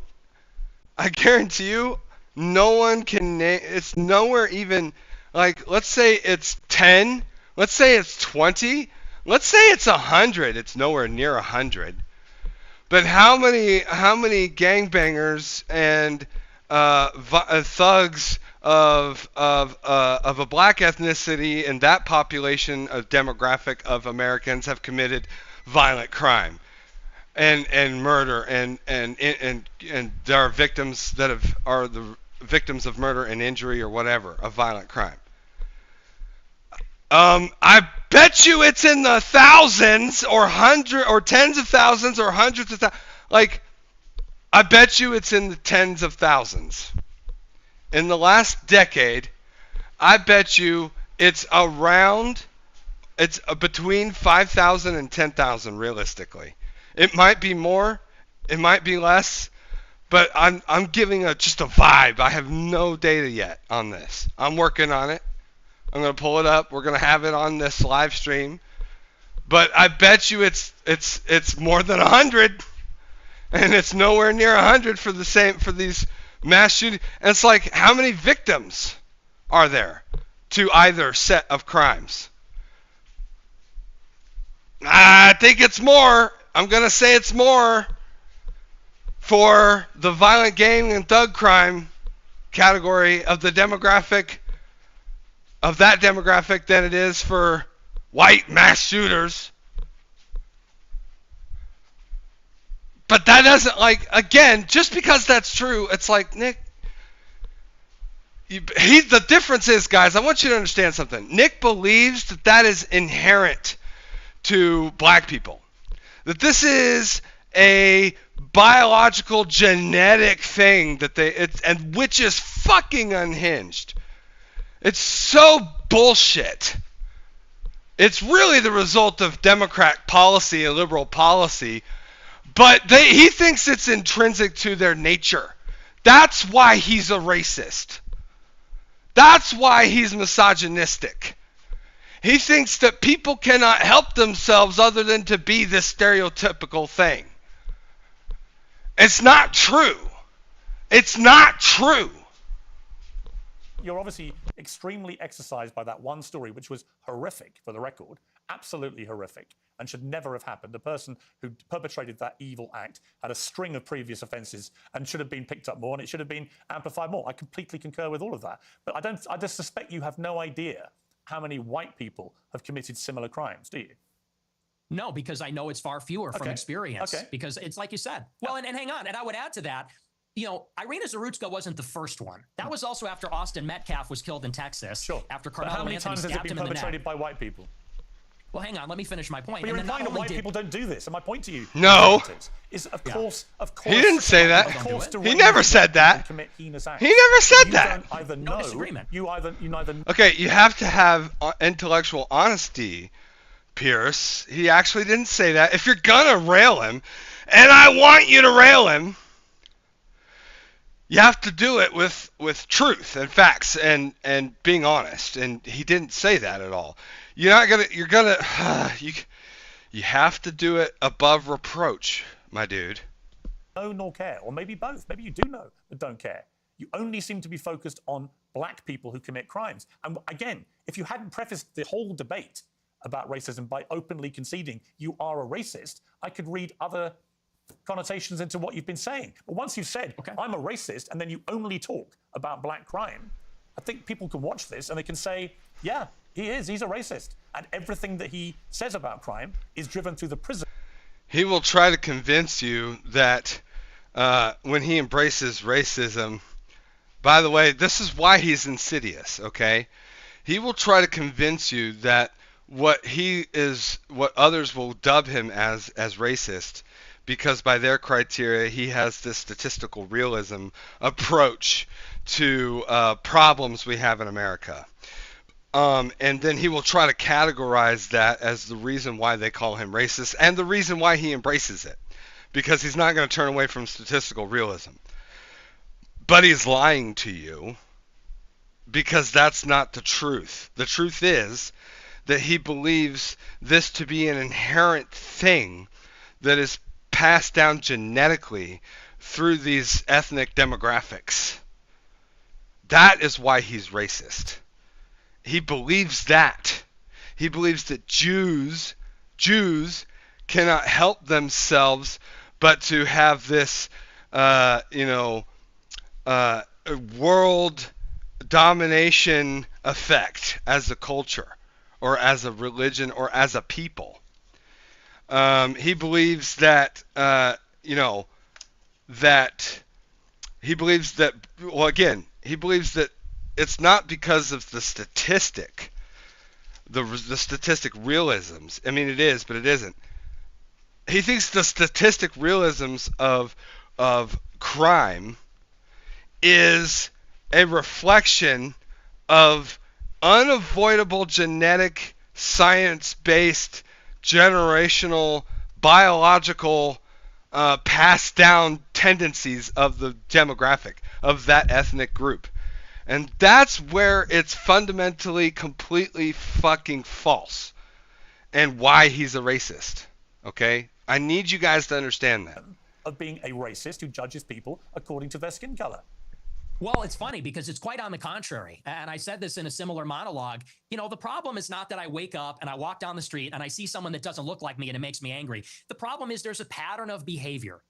no one can name, it's nowhere even, like, let's say it's 10, let's say it's 20, let's say it's 100, it's nowhere near 100. But how many gangbangers and thugs of a black ethnicity and that population of demographic of Americans have committed violent crime and murder and there are victims that are the victims of murder and injury or whatever of violent crime? I bet you it's in the thousands or hundred or tens of thousands or hundreds of thousands. Like, I bet you it's in the tens of thousands. In the last decade, I bet you it's between 5,000 and 10,000 realistically. It might be more, it might be less, but I'm giving just a vibe. I have no data yet on this. I'm working on it. I'm going to pull it up. We're going to have it on this live stream. But I bet you it's more than 100, and it's nowhere near 100 for these mass shootings. And it's like, how many victims are there to either set of crimes? I think it's more. I'm going to say it's more for the violent gang and thug crime category of that demographic than it is for white mass shooters. But that doesn't, like, again, just because that's true, it's like, Nick, the difference is, guys, I want you to understand something. Nick believes that is inherent to black people. That this is a biological genetic thing and which is fucking unhinged. It's so bullshit. It's really the result of Democrat policy and liberal policy, but he thinks it's intrinsic to their nature. That's why he's a racist. That's why he's misogynistic. He thinks that people cannot help themselves other than to be this stereotypical thing. It's not true. It's not true. You're obviously extremely exercised by that one story, which was horrific, for the record, absolutely horrific, and should never have happened. The person who perpetrated that evil act had a string of previous offences and should have been picked up more, and it should have been amplified more. I completely concur with all of that. But I just suspect you have no idea how many white people have committed similar crimes, do you? No, because I know it's far fewer from experience. Okay. Because it's like you said. Well, and hang on, and I would add to that, you know, Irina Zarutska wasn't the first one. That was also after Austin Metcalf was killed in Texas. Sure. After Carmelo how many Anthony times has it stabbed been him in the perpetrated neck. by white people? Well, hang on, let me finish my point. But you're implying that white people don't do this, and my point to you is, of course, he didn't say that. He never said that. He never said that. Either know, you neither. Okay, you have to have intellectual honesty, Pierce. He actually didn't say that. If you're gonna rail him, and I want you to rail him, you have to do it with truth and facts and being honest. And he didn't say that at all. You have to do it above reproach, my dude. Know nor care, or maybe both. Maybe you do know but don't care. You only seem to be focused on black people who commit crimes. And again, if you hadn't prefaced the whole debate about racism by openly conceding you are a racist, I could read other connotations into what you've been saying. But once you've said, I'm a racist, and then you only talk about black crime, I think people can watch this and they can say, yeah, he's a racist. And everything that he says about crime is driven through the prism. He will try to convince you that when he embraces racism, by the way, this is why he's insidious, okay? He will try to convince you that what others will dub him as racist, because by their criteria, he has this statistical realism approach to problems we have in America. And then he will try to categorize that as the reason why they call him racist and the reason why he embraces it, because he's not going to turn away from statistical realism. But he's lying to you, because that's not the truth. The truth is that he believes this to be an inherent thing that is passed down genetically through these ethnic demographics. That is why he's racist. He believes that. He believes that Jews cannot help themselves but to have this, world domination effect as a culture or as a religion or as a people. He believes that, he believes that it's not because of the statistic the statistic realisms. I mean, it is, but it isn't. He thinks the statistic realisms of crime is a reflection of unavoidable genetic, science-based, generational, biological, passed down tendencies of the demographic of that ethnic group. And that's where it's fundamentally, completely fucking false. And why he's a racist. Okay? I need you guys to understand that. Of being a racist who judges people according to their skin color. Well, it's funny because it's quite on the contrary. And I said this in a similar monologue. You know, the problem is not that I wake up and I walk down the street and I see someone that doesn't look like me and it makes me angry. The problem is there's a pattern of behavior,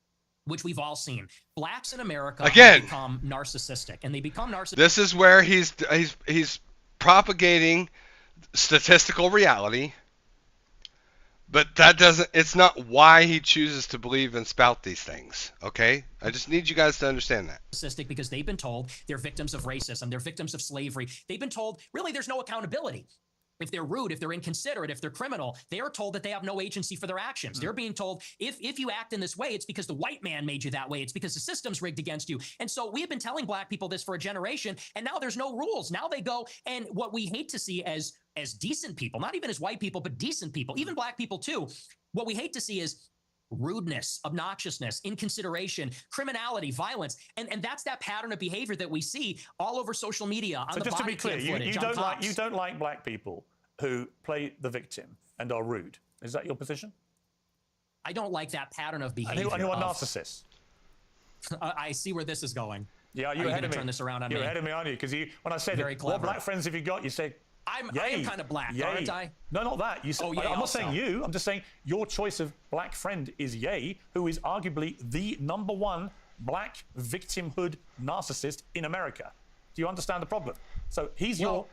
which we've all seen. Blacks in America become narcissistic, and they become narcissistic. This is where he's propagating statistical reality, but that doesn't. It's not why he chooses to believe and spout these things. Okay, I just need you guys to understand that. Because they've been told they're victims of racism, they're victims of slavery. They've been told really there's no accountability. If they're rude, if they're inconsiderate, if they're criminal, they are told that they have no agency for their actions. They're being told, if you act in this way, it's because the white man made you that way. It's because the system's rigged against you. And so we have been telling black people this for a generation, and now there's no rules. Now they go, and what we hate to see as decent people, not even as white people, but decent people, even black people too, what we hate to see is rudeness, obnoxiousness, inconsideration, criminality, violence, and that's that pattern of behavior that we see all over social media. On so the just to be body clear, cam footage, you don't like black people who play the victim and are rude. Is that your position? I don't like that pattern of behavior. And who are narcissists? I see where this is going. Yeah, you're ahead of me. Turn this around on me. You're ahead of me, aren't you? Because when I said, what black friends have you got? You said, I am kind of black, aren't I? No, not that. You said, I'm not saying you. I'm just saying your choice of black friend is Ye, who is arguably the #1 black victimhood narcissist in America. Do you understand the problem? So he's your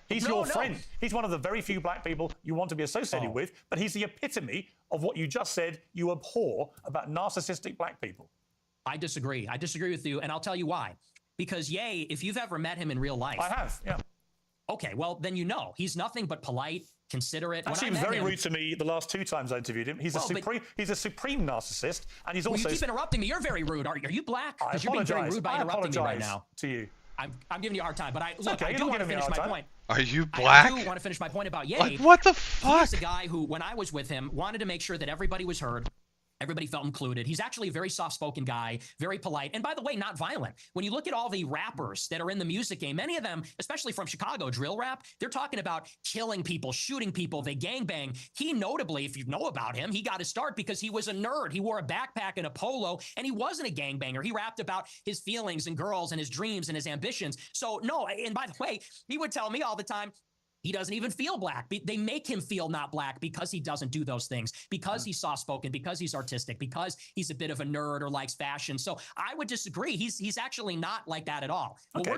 friend. He's one of the very few black people you want to be associated with, but he's the epitome of what you just said you abhor about narcissistic black people. I disagree. I disagree with you, and I'll tell you why. Because Ye, if you've ever met him in real life, I have. Yeah. Okay, well then you know he's nothing but polite, considerate. Actually, he was very rude to me the last 2 times I interviewed him. He's a supreme narcissist, and he's also. You keep interrupting me. You're very rude. Are you black? Because you're being very rude by interrupting me right now. To you. I'm giving you a hard time, but I do want to finish my point. Are you black? I do want to finish my point about Ye. Like, what the fuck? He's a guy who, when I was with him, wanted to make sure that everybody was heard. Everybody felt included. He's actually a very soft-spoken guy, very polite, and by the way, not violent. When you look at all the rappers that are in the music game, many of them, especially from Chicago, drill rap, they're talking about killing people, shooting people, they gangbang. He notably, if you know about him, he got his start because he was a nerd. He wore a backpack and a polo, and he wasn't a gangbanger. He rapped about his feelings and girls and his dreams and his ambitions. So no, and by the way, he would tell me all the time, he doesn't even feel black. They make him feel not black because he doesn't do those things, because he's soft-spoken, because he's artistic, because he's a bit of a nerd or likes fashion. So I would disagree. He's actually not like that at all. Okay.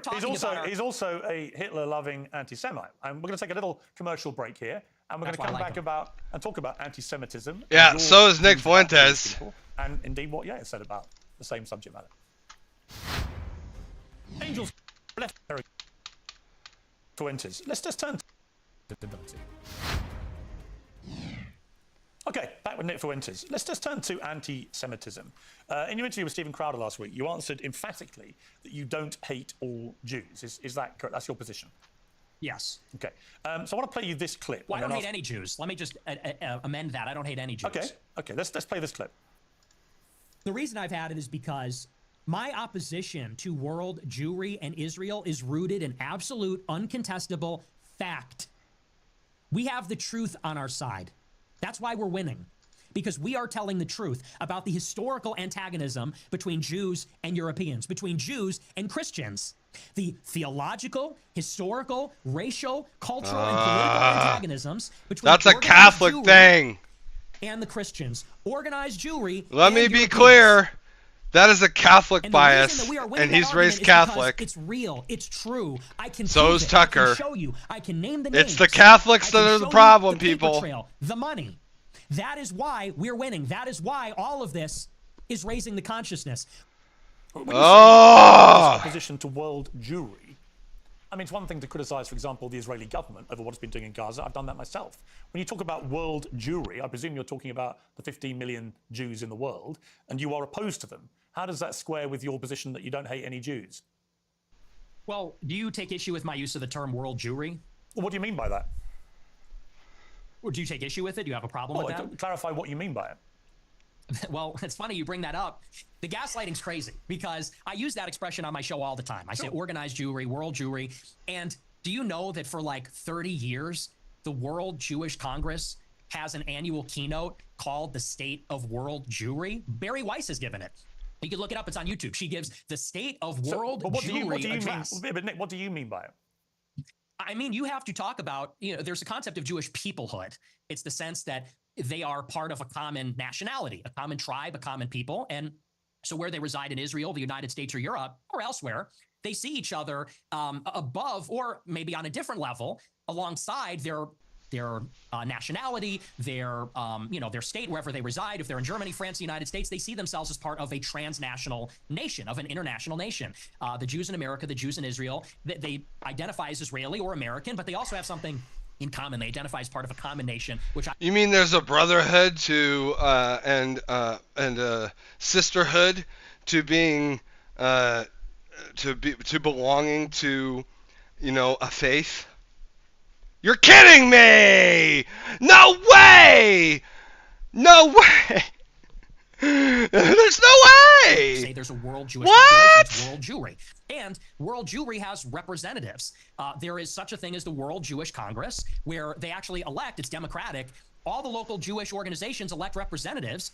He's also a Hitler-loving anti-Semite. And we're going to take a little commercial break here, and we're going to come back and talk about anti-Semitism. Yeah, so is Nick Fuentes. And indeed what Ye said about the same subject matter. Angels left Fuentes. Let's just turn to Okay, back with Nick Fuentes. Let's just turn to anti-Semitism. In your interview with Stephen Crowder last week, you answered emphatically that you don't hate all Jews. Is that correct? That's your position? Yes. Okay. So I want to play you this clip. Well, I don't hate any Jews. Let me just amend that. I don't hate any Jews. Okay. Let's play this clip. The reason I've had it is because my opposition to world Jewry and Israel is rooted in absolute, uncontestable fact. We have the truth on our side. That's why we're winning, because we are telling the truth about the historical antagonism between Jews and Europeans, between Jews and Christians. The theological, historical, racial, cultural, and political antagonisms between that's a Catholic thing. And the Christians. Organized Jewry. Let me be clear. That is a Catholic bias, and he's raised Catholic. It's real. It's true. I can. So is Tucker. I can show you. I can name the names. It's the Catholics that are the problem, people. Trail, the money. That is why we're winning. That is why all of this is raising the consciousness. Opposition to world Jewry. I mean, it's one thing to criticize, for example, the Israeli government over what it's been doing in Gaza. I've done that myself. When you talk about world Jewry, I presume you're talking about the 15 million Jews in the world, and you are opposed to them. How does that square with your position that you don't hate any Jews? Well, do you take issue with my use of the term world Jewry? Well, what do you mean by that? Or do you take issue with it? Do you have a problem with that? Clarify what you mean by it. Well, it's funny you bring that up. The gaslighting's crazy because I use that expression on my show all the time. I say organized Jewry, world Jewry. And do you know that for like 30 years, the World Jewish Congress has an annual keynote called the State of World Jewry? Barry Weiss has given it. You can look it up. It's on YouTube. She gives the State of World Jewry address. But Nick, what do you mean by it? I mean, you have to talk about, there's a concept of Jewish peoplehood. It's the sense that they are part of a common nationality, a common tribe, a common people. And so where they reside in Israel, the United States or Europe or elsewhere, they see each other above or maybe on a different level alongside their nationality, their state, wherever they reside. If they're in Germany, France, the United States, they see themselves as part of a transnational nation, of an international nation. The Jews in America, the Jews in Israel, they identify as Israeli or American, but they also have something in common. They identify as part of a common nation, which you mean there's a brotherhood to and a sisterhood to being to belonging to a faith? You're kidding me! No way! No way! There's no way! Say there's a world Jewish population, it's world Jewry. And world Jewry has representatives. There is such a thing as the World Jewish Congress, where they actually elect, it's democratic, all the local Jewish organizations elect representatives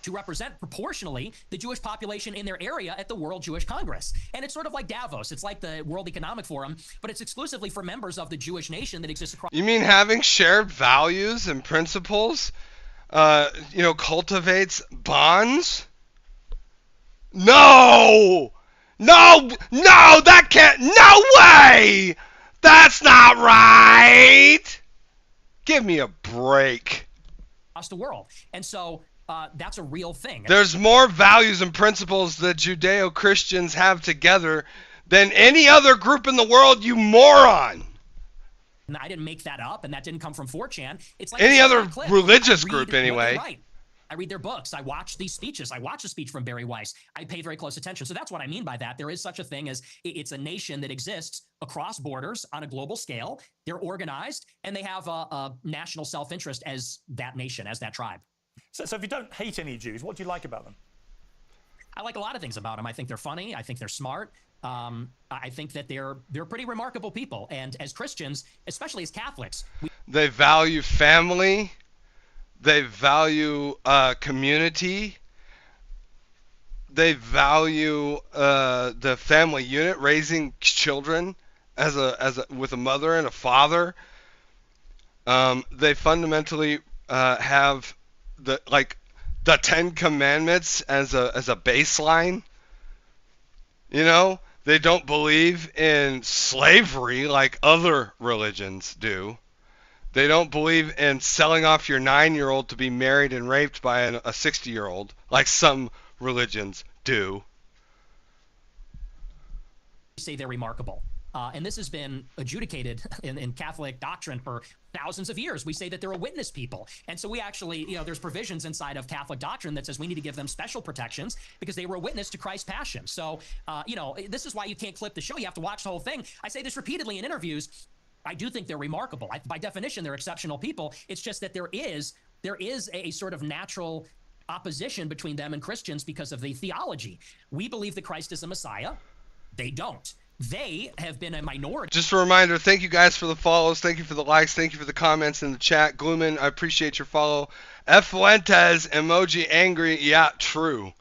to represent proportionally the Jewish population in their area at the World Jewish Congress. And it's sort of like Davos. It's like the World Economic Forum, but it's exclusively for members of the Jewish nation that exists across. You mean having shared values and principles, cultivates bonds? No! No! No! That can't... No way! That's not right! Give me a break. Across the world. And so... that's a real thing. There's more values and principles that Judeo-Christians have together than any other group in the world, you moron. And I didn't make that up, and that didn't come from 4chan. It's like any other religious group, anyway. I read their books. I watch these speeches. I watch a speech from Barry Weiss. I pay very close attention. So that's what I mean by that. There is such a thing as it's a nation that exists across borders on a global scale. They're organized, and they have a national self-interest as that nation, as that tribe. So if you don't hate any Jews, what do you like about them? I like a lot of things about them. I think they're funny. I think they're smart. I think that they're pretty remarkable people. And as Christians, especially as Catholics, they value family. They value community. They value the family unit, raising children with a mother and a father. They fundamentally have the 10 Commandments as a baseline. They don't believe in slavery like other religions do. They don't believe in selling off your 9-year-old to be married and raped by a 60-year-old like some religions do. Say they're remarkable. And this has been adjudicated in Catholic doctrine for thousands of years. We say that they're a witness people. And so we actually, there's provisions inside of Catholic doctrine that says we need to give them special protections because they were a witness to Christ's passion. So, this is why you can't clip the show. You have to watch the whole thing. I say this repeatedly in interviews. I do think they're remarkable. By definition, they're exceptional people. It's just that there is a sort of natural opposition between them and Christians because of the theology. We believe that Christ is a Messiah. They don't. They have been a minority. Just a reminder, thank you guys for the follows. Thank you for the likes. Thank you for the comments in the chat. Glooman, I appreciate your follow. F. Fuentes, emoji angry. Yeah, true.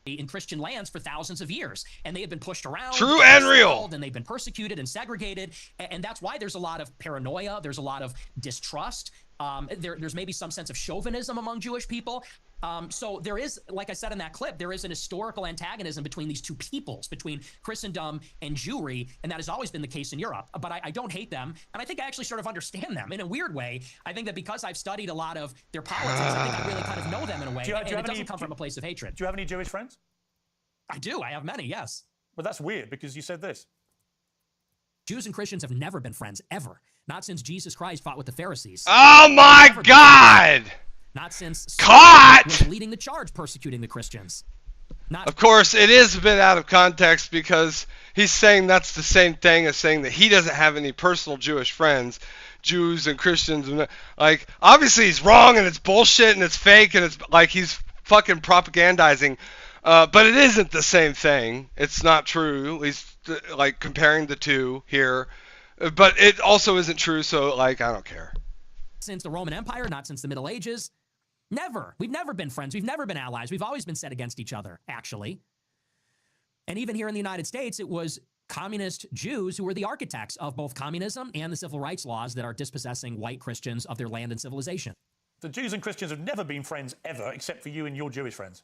In Christian lands for thousands of years, and they have been pushed around. True and real. And they've been persecuted and segregated, and that's why there's a lot of paranoia. There's a lot of distrust. There's maybe some sense of chauvinism among Jewish people. So there is, like I said in that clip, there is an historical antagonism between these two peoples, between Christendom and Jewry, and that has always been the case in Europe. But I don't hate them, and I think I actually sort of understand them in a weird way. I think that because I've studied a lot of their politics, I think I really kind of know them in a way, and it doesn't come from a place of hatred. Do you have any Jewish friends? I do. I have many, yes. But that's weird because you said this. Jews and Christians have never been friends, ever. Not since Jesus Christ fought with the Pharisees. Oh my God! Not since Caught! was leading the charge persecuting the Christians. Of course, it is a bit out of context because he's saying that's the same thing as saying that he doesn't have any personal Jewish friends, Jews and Christians. Like, obviously he's wrong and it's bullshit and it's fake and it's like he's fucking propagandizing. But it isn't the same thing. It's not true. He's like comparing the two here. But it also isn't true, so like I don't care. Since the Roman Empire, not since the Middle Ages. Never. We've never been friends. We've never been allies. We've always been set against each other, actually. And even here in the United States, it was communist Jews who were the architects of both communism and the civil rights laws that are dispossessing white Christians of their land and civilization. The Jews and Christians have never been friends ever, except for you and your Jewish friends.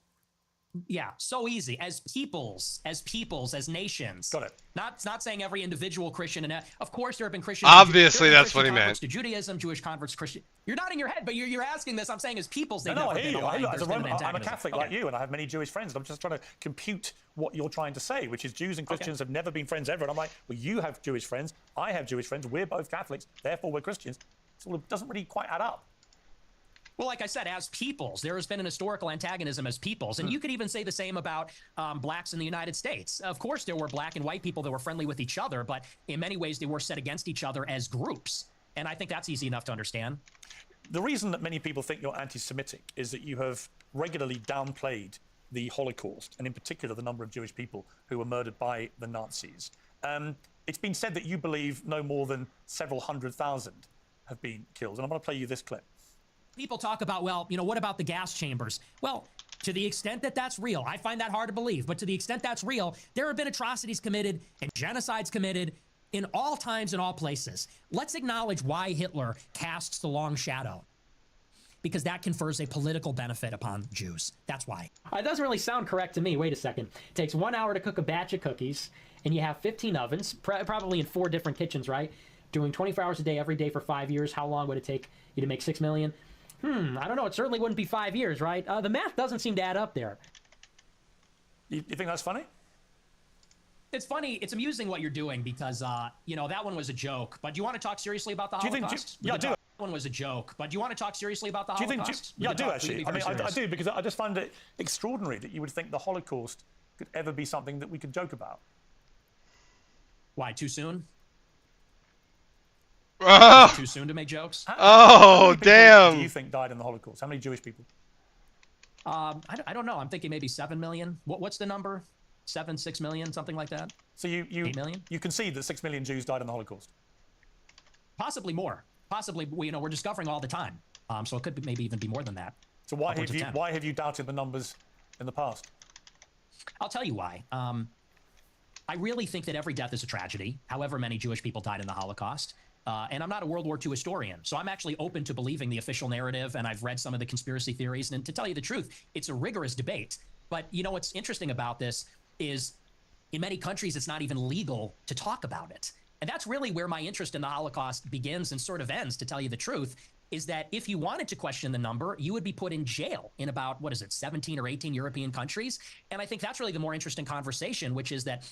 Yeah, so easy. As peoples, as nations. Got it. Not saying every individual Christian, and of course there have been Christians. Obviously, that's what he meant. To Judaism, Jewish converts, Christian. You're nodding your head, but you're asking this. I'm saying as peoples, they've No, never I hear been you. aligned. I'm a Catholic like you, and I have many Jewish friends. I'm just trying to compute what you're trying to say, which is Jews and Christians have never been friends ever. And I'm like, well, you have Jewish friends, I have Jewish friends, we're both Catholics, therefore we're Christians. So it doesn't really quite add up. Well, like I said, as peoples, there has been an historical antagonism as peoples. And you could even say the same about blacks in the United States. Of course, there were black and white people that were friendly with each other, but in many ways, they were set against each other as groups. And I think that's easy enough to understand. The reason that many people think you're anti-Semitic is that you have regularly downplayed the Holocaust, and in particular, the number of Jewish people who were murdered by the Nazis. It's been said that you believe no more than several 100,000 have been killed. And I'm going to play you this clip. People talk about, well, you know, what about the gas chambers? Well, to the extent that that's real, I find that hard to believe, but to the extent that's real, there have been atrocities committed and genocides committed in all times and all places. Let's acknowledge why Hitler casts the long shadow. Because that confers a political benefit upon Jews. That's why. It doesn't really sound correct to me. Wait a second. It takes 1 hour to cook a batch of cookies, and you have 15 ovens, probably in 4 different kitchens, right? Doing 24 hours a day, every day for 5 years. How long would it take you to make 6 million? I don't know. It certainly wouldn't be 5 years, right? The math doesn't seem to add up there. You think that's funny? It's funny. It's amusing what you're doing because, you know, that one was a joke. But do you want to talk seriously about the Holocaust? Yeah, I do. That one was a joke. But do you want to talk seriously about the Holocaust? Yeah, I do, actually. I mean, I do, because I just find it extraordinary that you would think the Holocaust could ever be something that we could joke about. Why, too soon? Oh. Too soon to make jokes? Oh, damn. Do you think died in the Holocaust? How many Jewish people? I don't know. I'm thinking maybe 7 million. What's the number? 7, 6 million, something like that? So 8 million? You concede that 6 million Jews died in the Holocaust? Possibly more. Possibly, you know, we're discovering all the time. So it could maybe even be more than that. So why have you doubted the numbers in the past? I'll tell you why. I really think that every death is a tragedy, however many Jewish people died in the Holocaust. And I'm not a World War II historian, so I'm actually open to believing the official narrative, and I've read some of the conspiracy theories, and to tell you the truth, it's a rigorous debate. But you know what's interesting about this is in many countries, it's not even legal to talk about it. And that's really where my interest in the Holocaust begins and sort of ends, to tell you the truth, is that if you wanted to question the number, you would be put in jail in about, 17 or 18 European countries. And I think that's really the more interesting conversation, which is that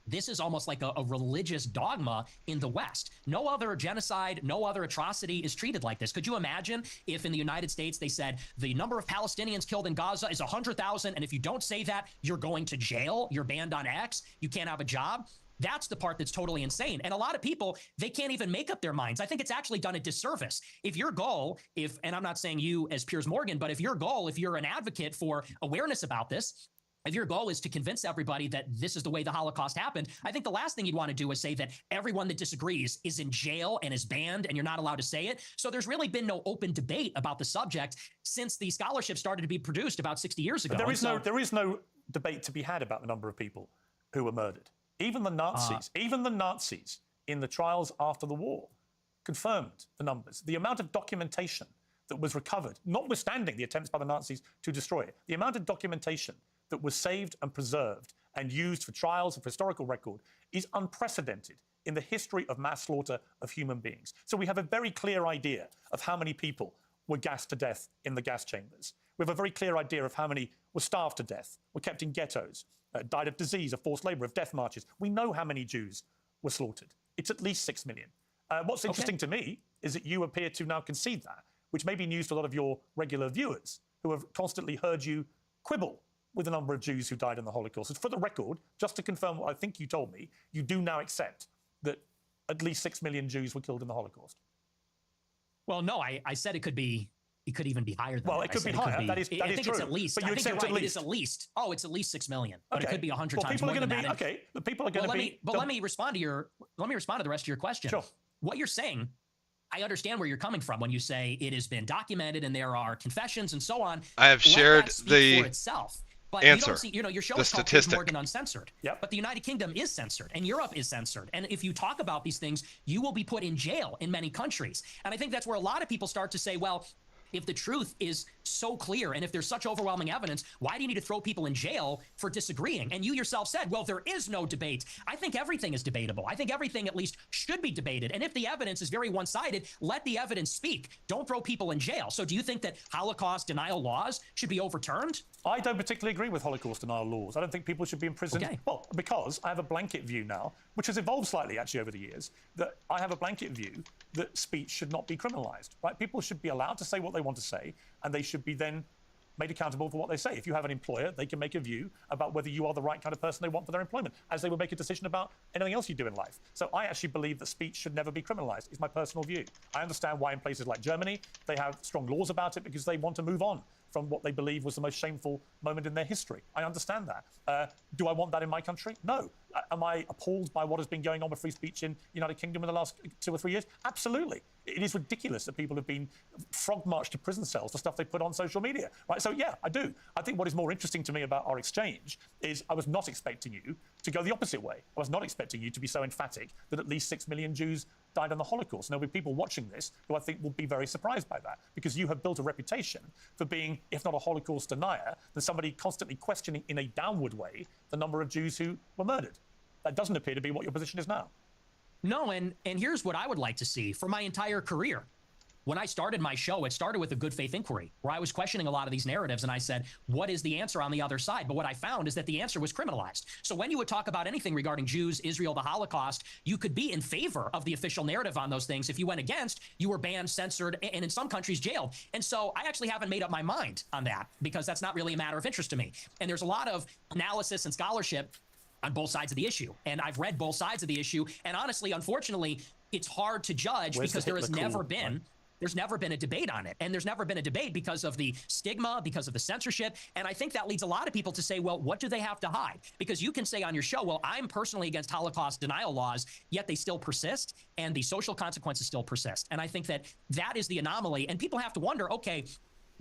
this is almost like a religious dogma in the West. No other genocide, no other atrocity is treated like this. Could you imagine if in the United States they said the number of Palestinians killed in Gaza is 100,000, and if you don't say that, you're going to jail, you're banned on X, you can't have a job? That's the part that's totally insane. And a lot of people, they can't even make up their minds. I think it's actually done a disservice. If your goal, and I'm not saying you as Piers Morgan, but if your goal, if you're an advocate for awareness about this, if your goal is to convince everybody that this is the way the Holocaust happened, I think the last thing you'd want to do is say that everyone that disagrees is in jail and is banned and you're not allowed to say it. So there's really been no open debate about the subject since the scholarship started to be produced about 60 years ago. But there is no debate to be had about the number of people who were murdered. Even the Nazis in the trials after the war confirmed the numbers. The amount of documentation that was recovered, notwithstanding the attempts by the Nazis to destroy it, the amount of documentation that was saved and preserved and used for trials and for historical record is unprecedented in the history of mass slaughter of human beings. So we have a very clear idea of how many people were gassed to death in the gas chambers. We have a very clear idea of how many were starved to death, were kept in ghettos, died of disease, of forced labor, of death marches. We know how many Jews were slaughtered. It's at least 6 million. What's interesting to me is that you appear to now concede that, which may be news to a lot of your regular viewers who have constantly heard you quibble with the number of Jews who died in the Holocaust. And for the record, just to confirm what I think you told me, you do now accept that at least 6 million Jews were killed in the Holocaust. Well, no, I said it could even be higher than well, that. it could be higher. That is I true. think it's at least. But you accept right. at least. It is at least. Oh, it's at least 6 million. But Okay. it could be 100 times people more are than gonna that. be, okay, the people are going to be... Let me respond to the rest of your question. Sure. What you're saying, I understand where you're coming from when you say it has been documented and there are confessions and so on. I have shared the for itself. But answer. You don't see, your show the is called statistic. Morgan Uncensored. Yep. But the United Kingdom is censored and Europe is censored. And if you talk about these things, you will be put in jail in many countries. And I think that's where a lot of people start to say, well, if the truth is so clear and if there's such overwhelming evidence, why do you need to throw people in jail for disagreeing? And you yourself said, well, there is no debate. I think everything is debatable. I think everything at least should be debated. And if the evidence is very one-sided, let the evidence speak. Don't throw people in jail. So do you think that Holocaust denial laws should be overturned? I don't particularly agree with Holocaust denial laws. I don't think people should be imprisoned. Okay. Well, because I have a blanket view now, which has evolved slightly actually over the years, that I have a blanket view that speech should not be criminalized, right? People should be allowed to say what they want to say, and they should be then made accountable for what they say. If you have an employer, they can make a view about whether you are the right kind of person they want for their employment, as they would make a decision about anything else you do in life. So I actually believe that speech should never be criminalized. It's my personal view. I understand why in places like Germany, they have strong laws about it because they want to move on from what they believe was the most shameful moment in their history. I understand that. Do I want that in my country? No. Am I appalled by what has been going on with free speech in the United Kingdom in the last 2 or 3 years? Absolutely. It is ridiculous that people have been frog-marched to prison cells for stuff they put on social media, right? So yeah, I do. I think what is more interesting to me about our exchange is I was not expecting you to go the opposite way. I was not expecting you to be so emphatic that at least 6 million Jews died in the Holocaust. And there'll be people watching this who I think will be very surprised by that, because you have built a reputation for being, if not a Holocaust denier, then somebody constantly questioning in a downward way the number of Jews who were murdered. That doesn't appear to be what your position is now. No, and here's what I would like to see for my entire career. When I started my show, it started with a good faith inquiry where I was questioning a lot of these narratives and I said, what is the answer on the other side? But what I found is that the answer was criminalized. So when you would talk about anything regarding Jews, Israel, the Holocaust, you could be in favor of the official narrative on those things. If you went against, you were banned, censored, and in some countries jailed. And so I actually haven't made up my mind on that because that's not really a matter of interest to me. And there's a lot of analysis and scholarship on both sides of the issue. And I've read both sides of the issue. And honestly, unfortunately, it's hard to judge because there has never been... There's never been a debate on it. And there's never been a debate because of the stigma, because of the censorship. And I think that leads a lot of people to say, well, what do they have to hide? Because you can say on your show, well, I'm personally against Holocaust denial laws, yet they still persist and the social consequences still persist. And I think that that is the anomaly. And people have to wonder, okay,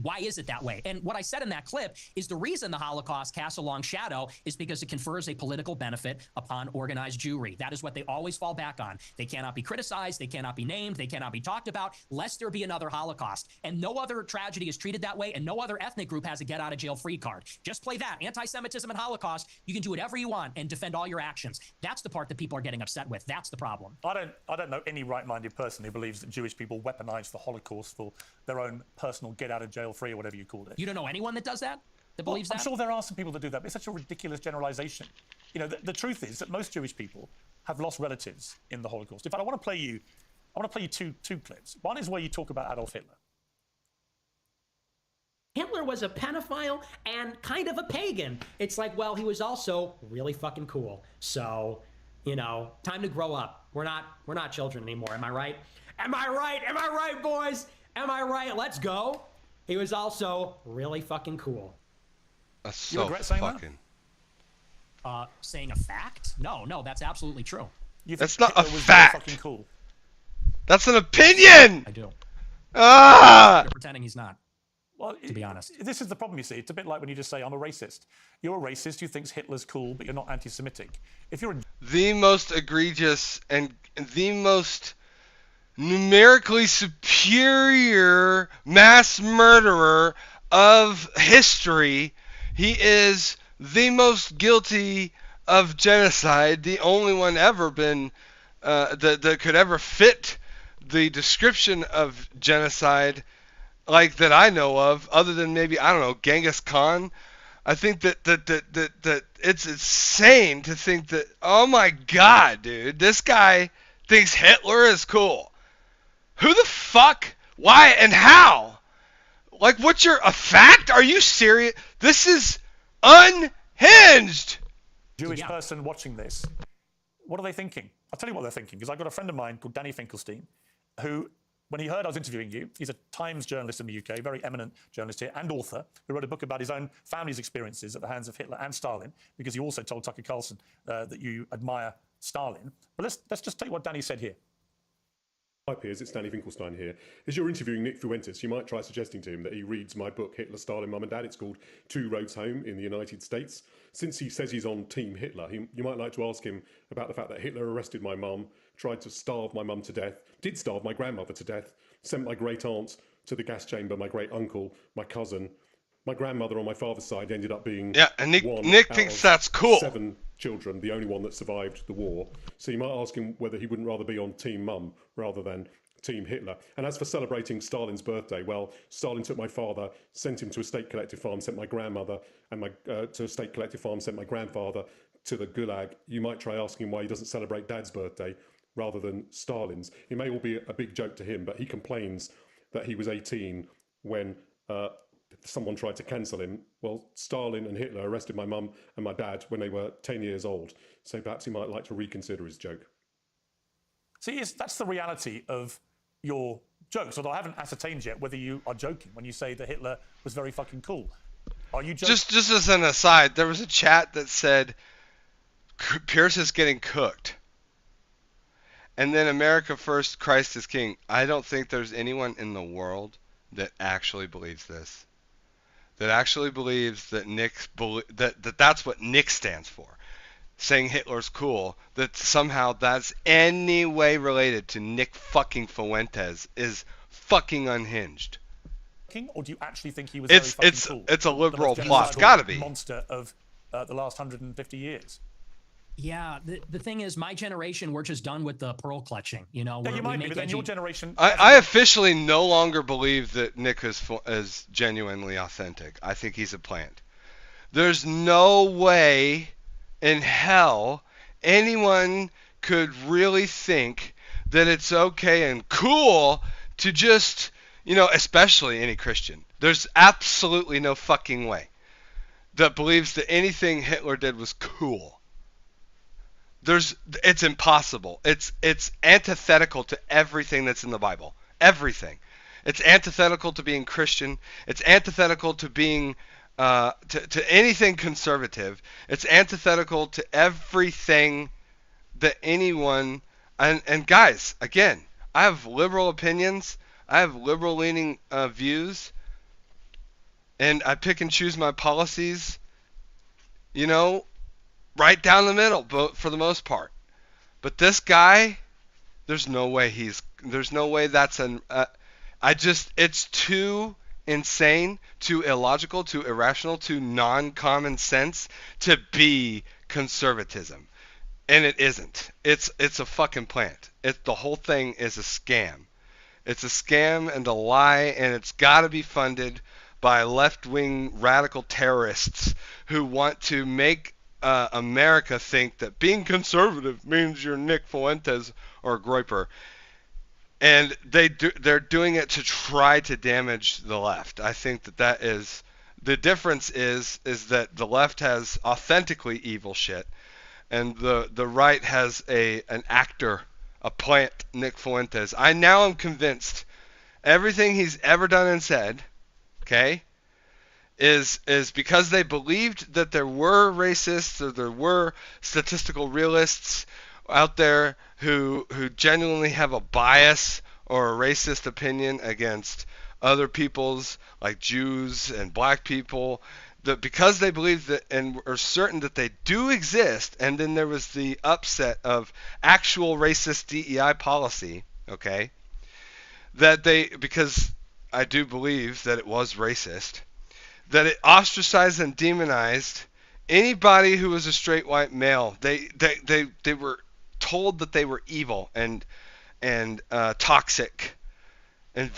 why is it that way? And what I said in that clip is the reason the Holocaust casts a long shadow is because it confers a political benefit upon organized Jewry. That is what they always fall back on. They cannot be criticized. They cannot be named. They cannot be talked about, lest there be another Holocaust. And no other tragedy is treated that way, and no other ethnic group has a get-out-of-jail-free card. Just play that. Anti-Semitism and Holocaust, you can do whatever you want and defend all your actions. That's the part that people are getting upset with. That's the problem. I don't know any right-minded person who believes that Jewish people weaponized the Holocaust for their own personal get-out-of-jail free or whatever you called it. You don't know anyone that does that? That believes that? I'm sure there are some people that do that, but it's such a ridiculous generalization. You know, the truth is that most Jewish people have lost relatives in the Holocaust. In fact, I want to play you two clips. One is where you talk about Adolf Hitler. Hitler was a pedophile and kind of a pagan. It's like, well, he was also really fucking cool. So, you know, time to grow up. We're not children anymore. Am I right? Am I right? Am I right, boys? Am I right? Let's go. He was also really fucking cool. That's so regret saying fucking... that? Saying a fact? No, that's absolutely true. That's not a Hitler was fact. really fucking cool. That's an opinion. I do. Ah! Pretending he's not. Well, to be honest. This is the problem, you see. It's a bit like when you just say, I'm a racist. You're a racist who thinks Hitler's cool, but you're not anti-Semitic. If you're the most egregious and the most numerically superior mass murderer of history, he is the most guilty of genocide, the only one ever been that could ever fit the description of genocide like that I know of, other than maybe, I don't know, Genghis Khan. I think that it's insane to think that, oh my God, dude, this guy thinks Hitler is cool. Who the fuck? Why and how? Like, what's a fact? Are you serious? This is unhinged. Jewish person watching this, what are they thinking? I'll tell you what they're thinking, because I've got a friend of mine called Danny Finkelstein, who, when he heard I was interviewing you, he's a Times journalist in the UK, very eminent journalist here, and author, who wrote a book about his own family's experiences at the hands of Hitler and Stalin, because he also told Tucker Carlson that you admire Stalin. But let's just take what Danny said here. Hi Piers, it's Danny Finkelstein here. As you're interviewing Nick Fuentes, you might try suggesting to him that he reads my book, Hitler, Stalin, Mum and Dad. It's called Two Roads Home in the United States. Since he says he's on Team Hitler, you might like to ask him about the fact that Hitler arrested my mum, tried to starve my mum to death, did starve my grandmother to death, sent my great aunt to the gas chamber, my great uncle, my cousin. My grandmother on my father's side ended up being and Nick thinks that's cool. 7 children, the only one that survived the war. So you might ask him whether he wouldn't rather be on Team Mum rather than Team Hitler. And as for celebrating Stalin's birthday, well, Stalin took my father, sent him to a state collective farm, sent my grandmother and to a state collective farm, sent my grandfather to the Gulag. You might try asking why he doesn't celebrate Dad's birthday rather than Stalin's. It may all be a big joke to him, but he complains that he was 18 when someone tried to cancel him. Well, Stalin and Hitler arrested my mum and my dad when they were 10 years old. So perhaps he might like to reconsider his joke. See, that's the reality of your jokes, although I haven't ascertained yet whether you are joking when you say that Hitler was very fucking cool. Are you joking? Just as an aside, there was a chat that said, Piers is getting cooked. And then America first, Christ is king. I don't think there's anyone in the world that actually believes this. That actually believes that that's what Nick stands for. Saying Hitler's cool, that somehow that's any way related to Nick fucking Fuentes is fucking unhinged. Or do you actually think he was very fucking cool? It's a liberal plot. It's gotta be. Monster of the last 150 years. Yeah, the thing is, my generation, we're just done with the pearl clutching. You know, you might be, but then your generation. I officially no longer believe that Nick is genuinely authentic. I think he's a plant. There's no way in hell anyone could really think that it's okay and cool to just, especially any Christian. There's absolutely no fucking way that believes that anything Hitler did was cool. It's impossible. It's antithetical to everything that's in the Bible. Everything. It's antithetical to being Christian. It's antithetical to being to anything conservative. It's antithetical to everything that anyone and guys, again, I have liberal opinions. I have liberal leaning views, and I pick and choose my policies. Right down the middle, but for the most part. But this guy, there's no way that's it's too insane, too illogical, too irrational, too non-common sense to be conservatism. And it isn't. It's a fucking plant. The whole thing is a scam. It's a scam and a lie, and it's got to be funded by left-wing radical terrorists who want to make America think that being conservative means you're Nick Fuentes or Groyper, and they're doing it to try to damage the left. I think that is the difference is that the left has authentically evil shit, and the right has an actor, a plant, Nick Fuentes. I now am convinced everything he's ever done and said, okay, is because they believed that there were racists or there were statistical realists out there who genuinely have a bias or a racist opinion against other peoples like Jews and black people, that because they believed that and are certain that they do exist, and then there was the upset of actual racist DEI policy, okay, because I do believe that it was racist, that it ostracized and demonized anybody who was a straight white male. They were told that they were evil and toxic and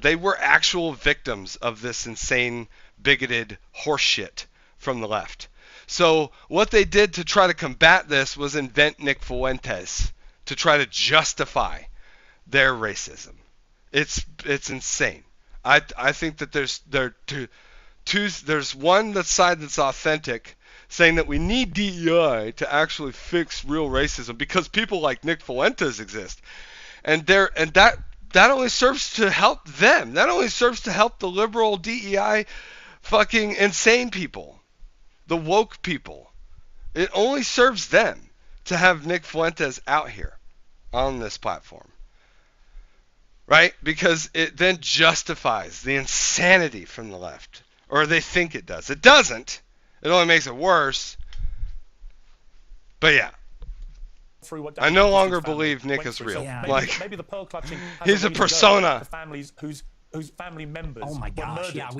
they were actual victims of this insane, bigoted horseshit from the left. So what they did to try to combat this was invent Nick Fuentes to try to justify their racism. It's insane. I think that there's one side that's authentic, saying that we need DEI to actually fix real racism because people like Nick Fuentes exist, and that only serves to help them. That only serves to help the liberal DEI fucking insane people, the woke people. It only serves them to have Nick Fuentes out here on this platform. Right? Because it then justifies the insanity from the left. Or they think it does. It doesn't. It only makes it worse. But yeah. I no longer believe Nick is real. Yeah. Like, maybe the pearl clutching he's a persona. The families whose family members Oh my were gosh, murdered. yeah,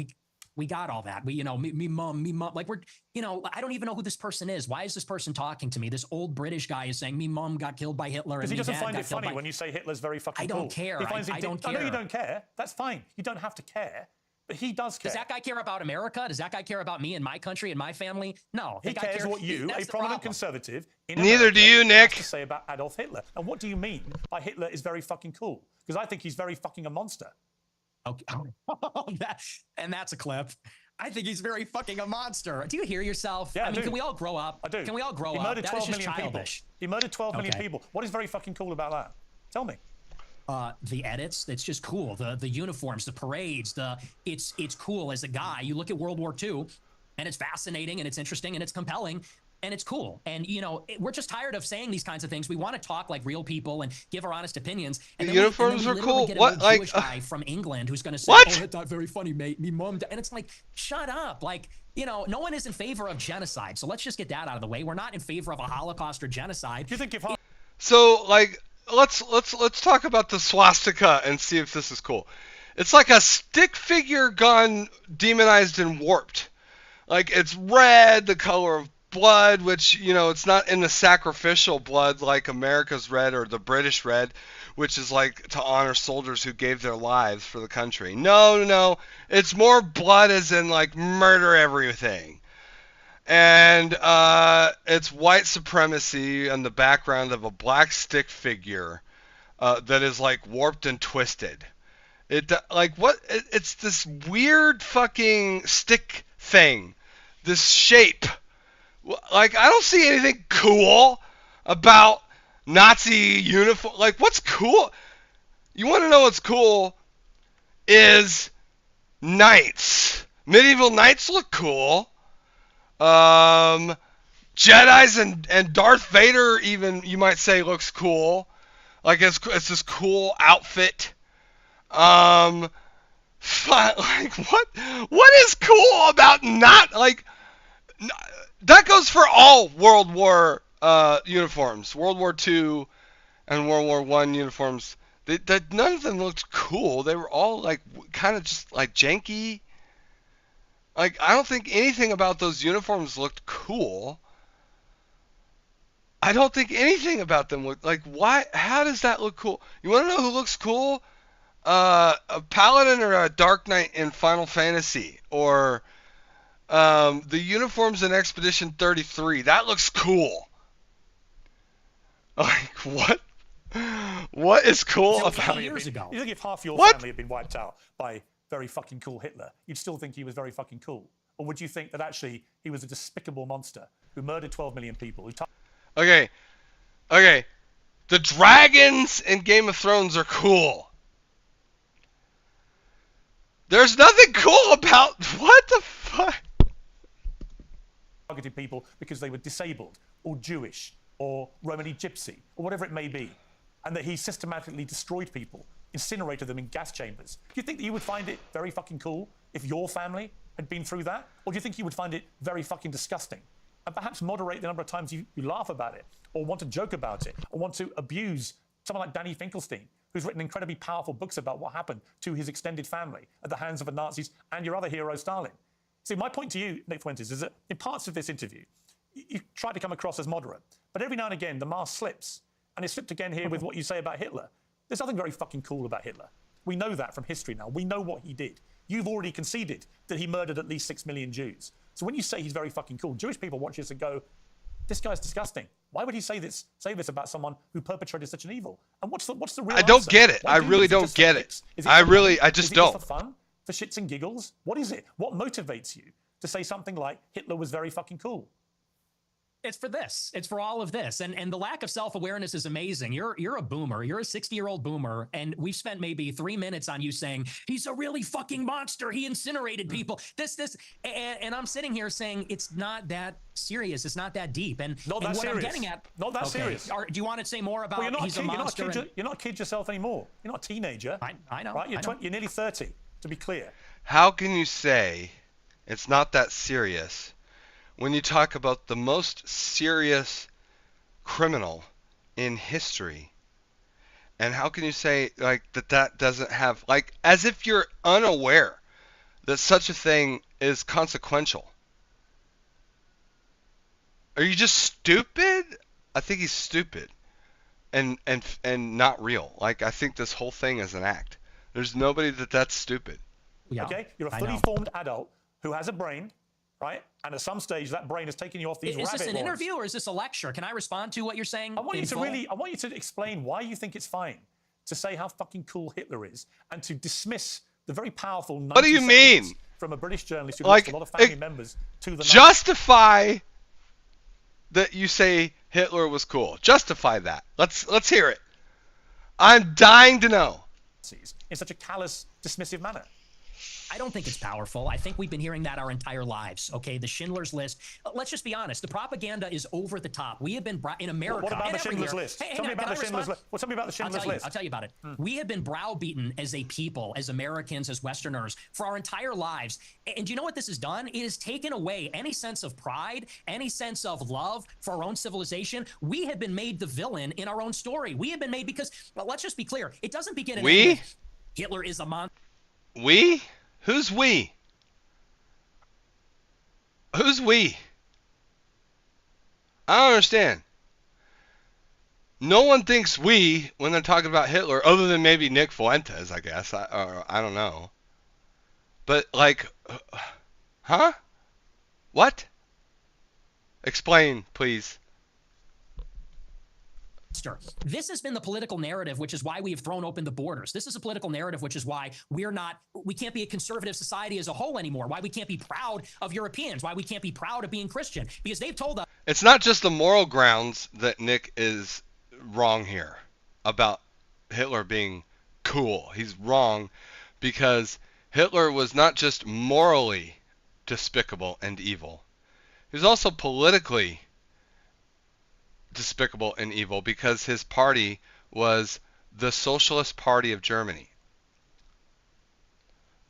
we got all that. Me mum. Like I don't even know who this person is. Why is this person talking to me? This old British guy is saying me mum got killed by Hitler. Because and he doesn't me dad find got it killed funny by... when you say Hitler's very fucking I don't cool. care. He finds I don't care. I know you don't care. That's fine. You don't have to care. But he does care. Does that guy care about America? Does that guy care about me and my country and my family? No. He cares what you, a prominent conservative in Neither do you, Nick. has to say about Adolf Hitler. And what do you mean by Hitler is very fucking cool? Because I think he's very fucking a monster. Okay. And that's a clip. I think he's very fucking a monster. Do you hear yourself? Yeah, I mean, do. can we all grow up? I do. Can we all grow He up? murdered That 12 is just million childish. people. He murdered 12 million people. What is very fucking cool about that? Tell me. The edits, it's just cool. The uniforms, the parades, it's cool as a guy. You look at World War II, and it's fascinating, and it's interesting, and it's compelling, and it's cool. And we're just tired of saying these kinds of things. We want to talk like real people and give our honest opinions. And the then uniforms we are cool. Get What, Jewish guy from England who's going to say, what? "Oh, that's not very funny, mate. Me mom," and it's like, shut up. Like, no one is in favor of genocide. So let's just get that out of the way. We're not in favor of a Holocaust or genocide. Do you think if So, like, let's talk about the swastika and see if this is cool. It's like a stick figure gone demonized and warped. Like, it's red, the color of blood, which, it's not in the sacrificial blood like America's red or the British red, which is like to honor soldiers who gave their lives for the country. No. It's more blood as in like murder everything. And it's white supremacy in the background of a black stick figure that is like warped and twisted. It's this weird fucking stick thing, this shape. Like, I don't see anything cool about Nazi uniform. Like, what's cool? You want to know what's cool? Is knights. Medieval knights look cool. Jedis and Darth Vader, even, you might say, looks cool. Like, it's this cool outfit. Like, what is cool about that goes for all World War uniforms, World War II and World War I uniforms. None of them looked cool. They were all like kind of just like janky. Like, I don't think anything about those uniforms looked cool. I don't think anything about them looked like, why? How does that look cool? You want to know who looks cool? A Paladin or a Dark Knight in Final Fantasy, or the uniforms in Expedition 33. That looks cool. Like, what? What is cool about years ago? You think if half your family had been wiped out by very fucking cool Hitler, you'd still think he was very fucking cool? Or would you think that actually he was a despicable monster who murdered 12 million people? Okay. The dragons in Game of Thrones are cool. There's nothing cool about... What the fuck? Targeted people because they were disabled or Jewish or Romani Gypsy or whatever it may be, and that he systematically destroyed people, incinerated them in gas chambers. Do you think that you would find it very fucking cool if your family had been through that? Or do you think you would find it very fucking disgusting? And perhaps moderate the number of times you laugh about it, or want to joke about it, or want to abuse someone like Danny Finkelstein, who's written incredibly powerful books about what happened to his extended family at the hands of the Nazis and your other hero, Stalin. See, my point to you, Nick Fuentes, is that in parts of this interview, you try to come across as moderate, but every now and again, the mask slips. And it slipped again here with what you say about Hitler. There's nothing very fucking cool about Hitler. We know that from history now. We know what he did. You've already conceded that he murdered at least 6 million Jews. So when you say he's very fucking cool, Jewish people watch this and go, this guy's disgusting. Why would he say this about someone who perpetrated such an evil? And what's the real I don't answer? get it. Why I do you really think don't it's just get for it. kicks? Is I just Is it don't. for fun? For shits and giggles? What is it? What motivates you to say something like Hitler was very fucking cool? It's for this. It's for all of this. And the lack of self-awareness is amazing. You're a boomer. You're a 60-year-old boomer. And we've spent maybe 3 minutes on you saying, he's a really fucking monster. He incinerated people. This. And I'm sitting here saying it's not that serious. It's not that deep. And Not that what serious. I'm getting at. Not that serious. Do you want to say more about Well, he's a monster? You're not a kid yourself anymore. You're not a teenager. I know. Right? I know. You're nearly 30, to be clear. How can you say it's not that serious when you talk about the most serious criminal in history? And how can you say like that doesn't have, like, as if you're unaware that such a thing is consequential? Are you just stupid? I think he's stupid and not real. Like, I think this whole thing is an act. There's nobody that's stupid. Yeah, okay? You're a fully formed adult who has a brain, right? And at some stage, that brain has taken you off these rabbit Is this an warrens. interview or is this a lecture? Can I respond to what you're saying? I want you to explain why you think it's fine to say how fucking cool Hitler is and to dismiss the very powerful. What do you mean? From a British journalist who like, lost a lot of family members to the justify that you say Hitler was cool. Justify that. Let's hear it. I'm dying to know. In such a callous, dismissive manner. I don't think it's powerful. I think we've been hearing that our entire lives. Okay, the Schindler's List. Let's just be honest. The propaganda is over the top. We have been in America. What about and the Schindler's everywhere. List? Hey, Tell me about the Schindler's List. Well, tell me about the Schindler's List. I'll tell you about it. We have been browbeaten as a people, as Americans, as Westerners, for our entire lives. And do you know what this has done? It has taken away any sense of pride, any sense of love for our own civilization. We have been made the villain in our own story. We have been made because, well, let's just be clear. It doesn't begin and end with Hitler is a monster. We? Who's we? Who's we? I don't understand. No one thinks we when they're talking about Hitler, other than maybe Nick Fuentes, I guess. I don't know. But, like, huh? What? Explain, please. This has been the political narrative, which is why we have thrown open the borders. This is a political narrative, which is why we can't be a conservative society as a whole anymore, why we can't be proud of Europeans, why we can't be proud of being Christian, because they've told us. It's not just the moral grounds that Nick is wrong here about Hitler being cool. He's wrong because Hitler was not just morally despicable and evil. He was also politically despicable and evil because his party was the Socialist Party of Germany.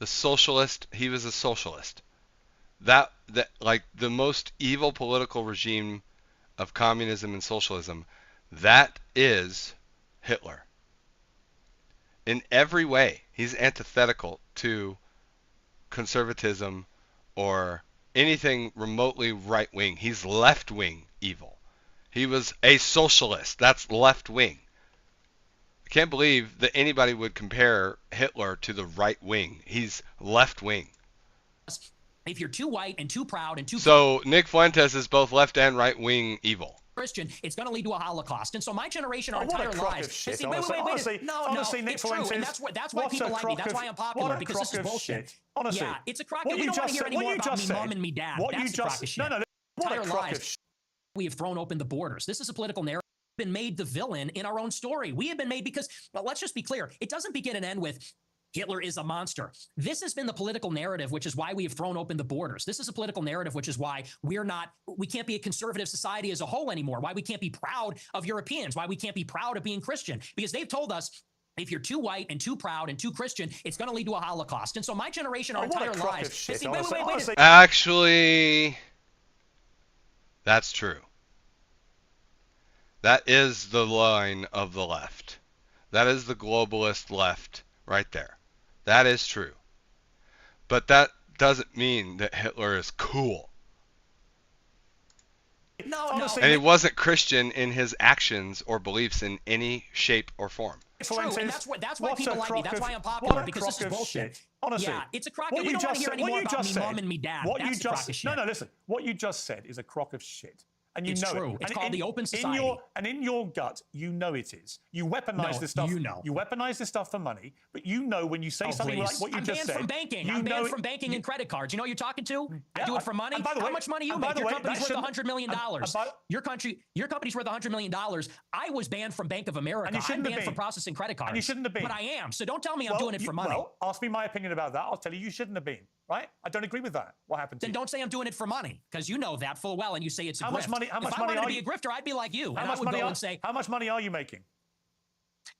He was a socialist. That like the most evil political regime of communism and socialism, that is Hitler. In every way, he's antithetical to conservatism or anything remotely right-wing. He's left-wing evil. He was a socialist. That's left-wing. I can't believe that anybody would compare Hitler to the right wing. He's left-wing. If you're too white and too proud and too... So Nick Fuentes is both left and right-wing evil. Christian, it's going to lead to a Holocaust. And so my generation, our what a entire crock lives... of shit, See, wait, honestly, no, Nick it's true. Fuentes, And that's why people like me. That's why I'm popular, because this is bullshit. Shit. Honestly. Yeah, it's a crock of shit. We don't want to hear any more about me mom and me dad. That's a crock of shit. No, what a crock of shit. We have thrown open the borders. This is a political narrative. Been made the villain in our own story. We have been made because, well, let's just be clear. It doesn't begin and end with Hitler is a monster. This has been the political narrative, which is why we have thrown open the borders. This is a political narrative, which is why we can't be a conservative society as a whole anymore, why we can't be proud of Europeans, why we can't be proud of being Christian, because they've told us if you're too white and too proud and too Christian, it's going to lead to a Holocaust. And so my generation, our entire lives... Shit, wait. Actually, that's true. That is the line of the left. That is the globalist left right there. That is true. But that doesn't mean that Hitler is cool. No. And he wasn't Christian in his actions or beliefs in any shape or form. It's true, and that's why people like me. That's why I'm popular, because this is bullshit. Honestly, yeah, it's a crock of shit. We don't want to hear any more about me mom and me dad. That's a crock of shit. No, listen. What you just said is a crock of shit. and you it's know true. it. It's And called the open society. In your gut, you know it is. You weaponize this stuff. You weaponize this stuff for money, but you know when you say something like what you just said. I'm banned from banking. I'm banned from banking and credit cards. You know who you're talking to? I do it for money. by the way, how much money you and by make? the Your way, company's that worth $100 million. Your company's worth $100 million. I was banned from Bank of America. And you shouldn't I'm banned have been. from processing credit cards. And you shouldn't have been. But I am. So don't tell me I'm doing it for money. Well, ask me my opinion about that. I'll tell you shouldn't have been. Right? I don't agree with that. What happened to you? Then don't say I'm doing it for money, because you know that full well, and you say it's a How grift. much money? How much if money I wanted are to be you? a grifter, I'd be like you, How and much I would money go are, and say, how much money are you making?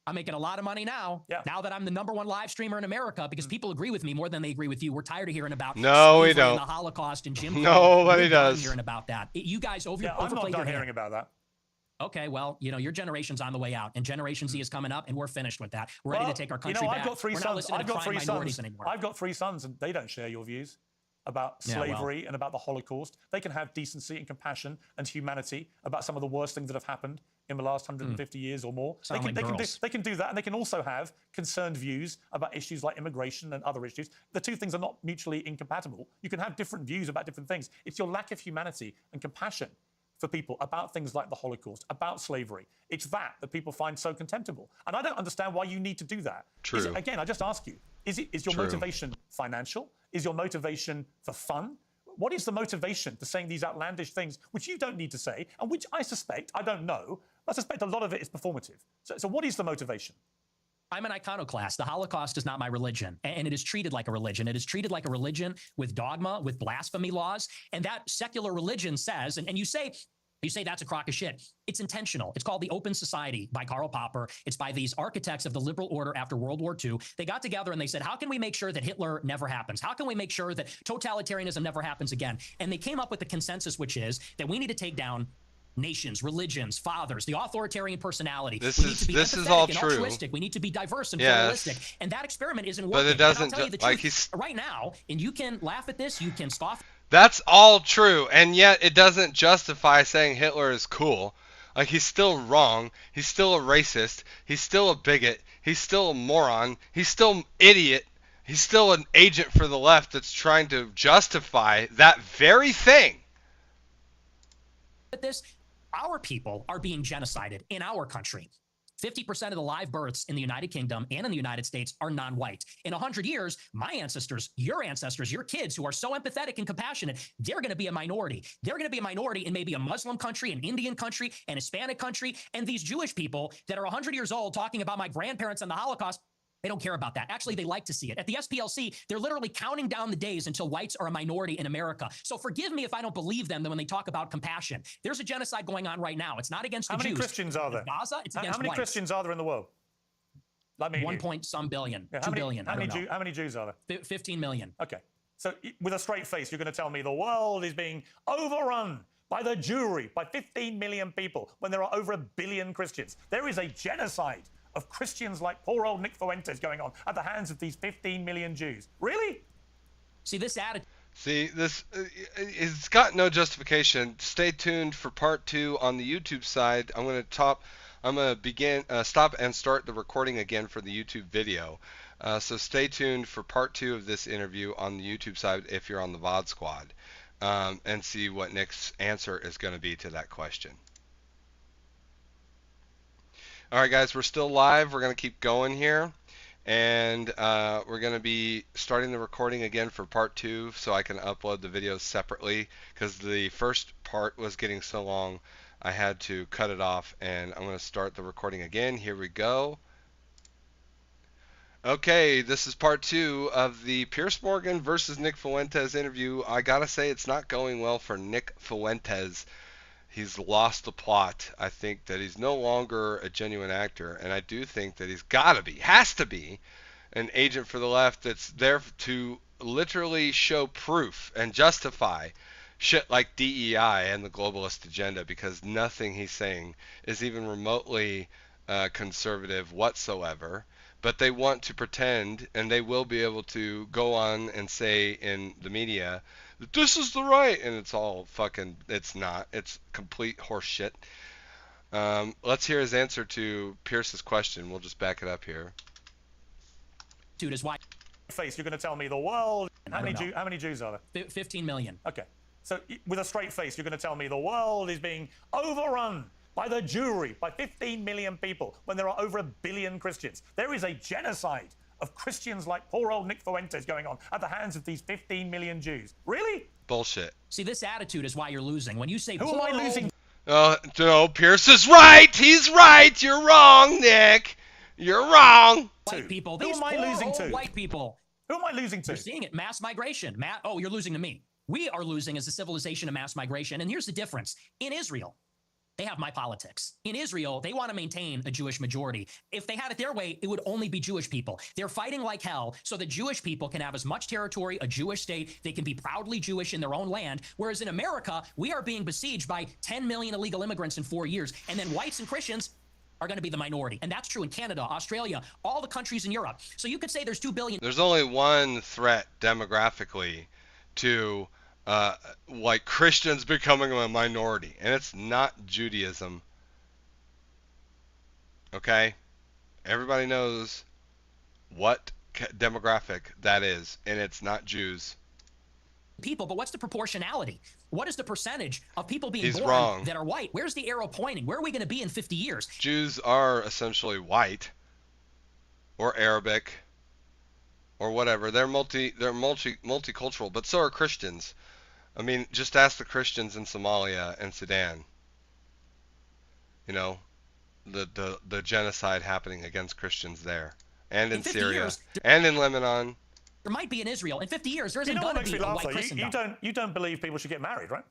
I'm making a lot of money now. Yeah. Now that I'm the #1 live streamer in America, because people agree with me more than they agree with you. We're tired of hearing about No, we slavery don't. and the Holocaust and Jim Crow. Nobody We're done does. hearing about that. You guys I'm not done hearing about that. Okay, well, you know, your generation's on the way out, and Generation Z is coming up, and we're finished with that. We're ready to take our country back. I've got 3 we're not sons. listening to crying minorities anymore. I've got 3 sons, and they don't share your views about slavery and about the Holocaust. They can have decency and compassion and humanity about some of the worst things that have happened in the last 150 years or more. They can do that, and they can also have concerned views about issues like immigration and other issues. The two things are not mutually incompatible. You can have different views about different things. It's your lack of humanity and compassion for people about things like the Holocaust, about slavery. It's that people find so contemptible. And I don't understand why you need to do that. True. Again, I just ask you, is your motivation financial? Is your motivation for fun? What is the motivation for saying these outlandish things, which you don't need to say, and which I suspect, I don't know, I suspect a lot of it is performative. So what is the motivation? I'm an iconoclast. The Holocaust is not my religion, and it is treated like a religion. It is treated like a religion with dogma, with blasphemy laws, and that secular religion says, and you say that's a crock of shit. It's intentional. It's called the Open Society by Karl Popper. It's by these architects of the liberal order after World War II. They got together and they said, how can we make sure that Hitler never happens? How can we make sure that totalitarianism never happens again? And they came up with the consensus, which is that we need to take down nations, religions, fathers, the authoritarian personality. This is all and true. Altruistic. We need to be diverse and pluralistic. And that experiment isn't working. But it doesn't. And I'll tell you the like truth right now, and you can laugh at this, you can scoff. That's all true, and yet it doesn't justify saying Hitler is cool. Like, he's still wrong. He's still a racist. He's still a bigot. He's still a moron. He's still an idiot. He's still an agent for the left that's trying to justify that very thing. At this, our people are being genocided in our country. 50% of the live births in the United Kingdom and in the United States are non-white. In 100 years, my ancestors, your kids who are so empathetic and compassionate, they're going to be a minority. They're going to be a minority in maybe a Muslim country, an Indian country, an Hispanic country. And these Jewish people that are 100 years old talking about my grandparents and the Holocaust, they don't care about that. Actually, they like to see it. At the SPLC, they're literally counting down the days until whites are a minority in America. So forgive me if I don't believe them when they talk about compassion. There's a genocide going on right now. It's not against the Jews. How many Christians are there? Gaza, it's against How many whites. Christians are there in the world? Like me, 1 point some billion, Yeah, 2 billion. How many Jews are there? 15 million. Okay. So with a straight face, you're going to tell me the world is being overrun by the Jewry, by 15 million people, when there are over 1 billion Christians. There is a genocide of Christians like poor old Nick Fuentes going on at the hands of these 15 million Jews. Really? See, this attitude. See, it's got no justification. Stay tuned for part 2 on the YouTube side. I'm going to stop and start the recording again for the YouTube video. So stay tuned for part 2 of this interview on the YouTube side if you're on the VOD squad, and see what Nick's answer is going to be to that question. All right, guys, we're still live. We're going to keep going here, and we're going to be starting the recording again for part 2 so I can upload the videos separately, because the first part was getting so long I had to cut it off, and I'm going to start the recording again. Here we go. Okay, this is part 2 of the Piers Morgan versus Nick Fuentes interview. I got to say, it's not going well for Nick Fuentes. He's lost the plot. I think that he's no longer a genuine actor, and I do think that he's has to be, an agent for the left that's there to literally show proof and justify shit like DEI and the globalist agenda, because nothing he's saying is even remotely conservative whatsoever. But they want to pretend, and they will be able to go on and say in the media that this is the right, and it's all fucking, it's not. It's complete horseshit. Let's hear his answer to Pierce's question. We'll just back it up here. Dude, is why. Face, you're going to tell me the world. How many Jews are there? 15 million. Okay. So with a straight face, you're going to tell me the world is being overrun by the Jewry, by 15 million people, when there are over 1 billion Christians. There is a genocide of Christians like poor old Nick Fuentes going on at the hands of these 15 million Jews. Really? Bullshit. See, this attitude is why you're losing. When you say, who am I losing? No, Piers is right. He's right. You're wrong, Nick. You're wrong. White people. Who am I losing to? White people. Who am I losing to? You're seeing it. Mass migration. Oh, you're losing to me. We are losing as a civilization of mass migration. And here's the difference. In Israel, they have my politics. In Israel, they want to maintain a Jewish majority. If they had it their way, it would only be Jewish people. They're fighting like hell so that Jewish people can have as much territory, a Jewish state. They can be proudly Jewish in their own land. Whereas in America, we are being besieged by 10 million illegal immigrants in 4 years. And then whites and Christians are going to be the minority. And that's true in Canada, Australia, all the countries in Europe. So you could say there's 2 billion. There's only one threat demographically to like Christians becoming a minority, and it's not Judaism. Okay? Everybody knows what demographic that is, and it's not Jews. People, but what's the proportionality? What is the percentage of people being born wrong. that are white? Where's the arrow pointing? Where are we going to be in 50 years? Jews are essentially white or Arabic or whatever. They're multicultural, but so are Christians. I mean, just ask the Christians in Somalia and Sudan. You know, the genocide happening against Christians there, and in Syria, years, and in Lebanon. There might be in Israel. In 50 years, there isn't going to be a white Christendom. You don't believe people should get married, right?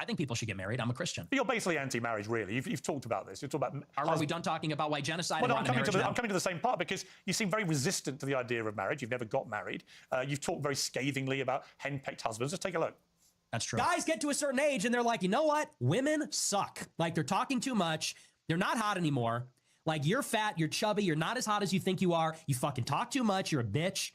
I think people should get married. I'm a Christian. But you're basically anti-marriage, really. You've talked about this. You've talked about. Are we done talking about white genocide? Well, no, I'm coming to the same part because you seem very resistant to the idea of marriage. You've never got married. You've talked very scathingly about henpecked husbands. Just take a look. That's true. Guys get to a certain age and they're like, you know what? Women suck. Like, they're talking too much. They're not hot anymore. Like, you're fat, you're chubby, you're not as hot as you think you are. You fucking talk too much. You're a bitch.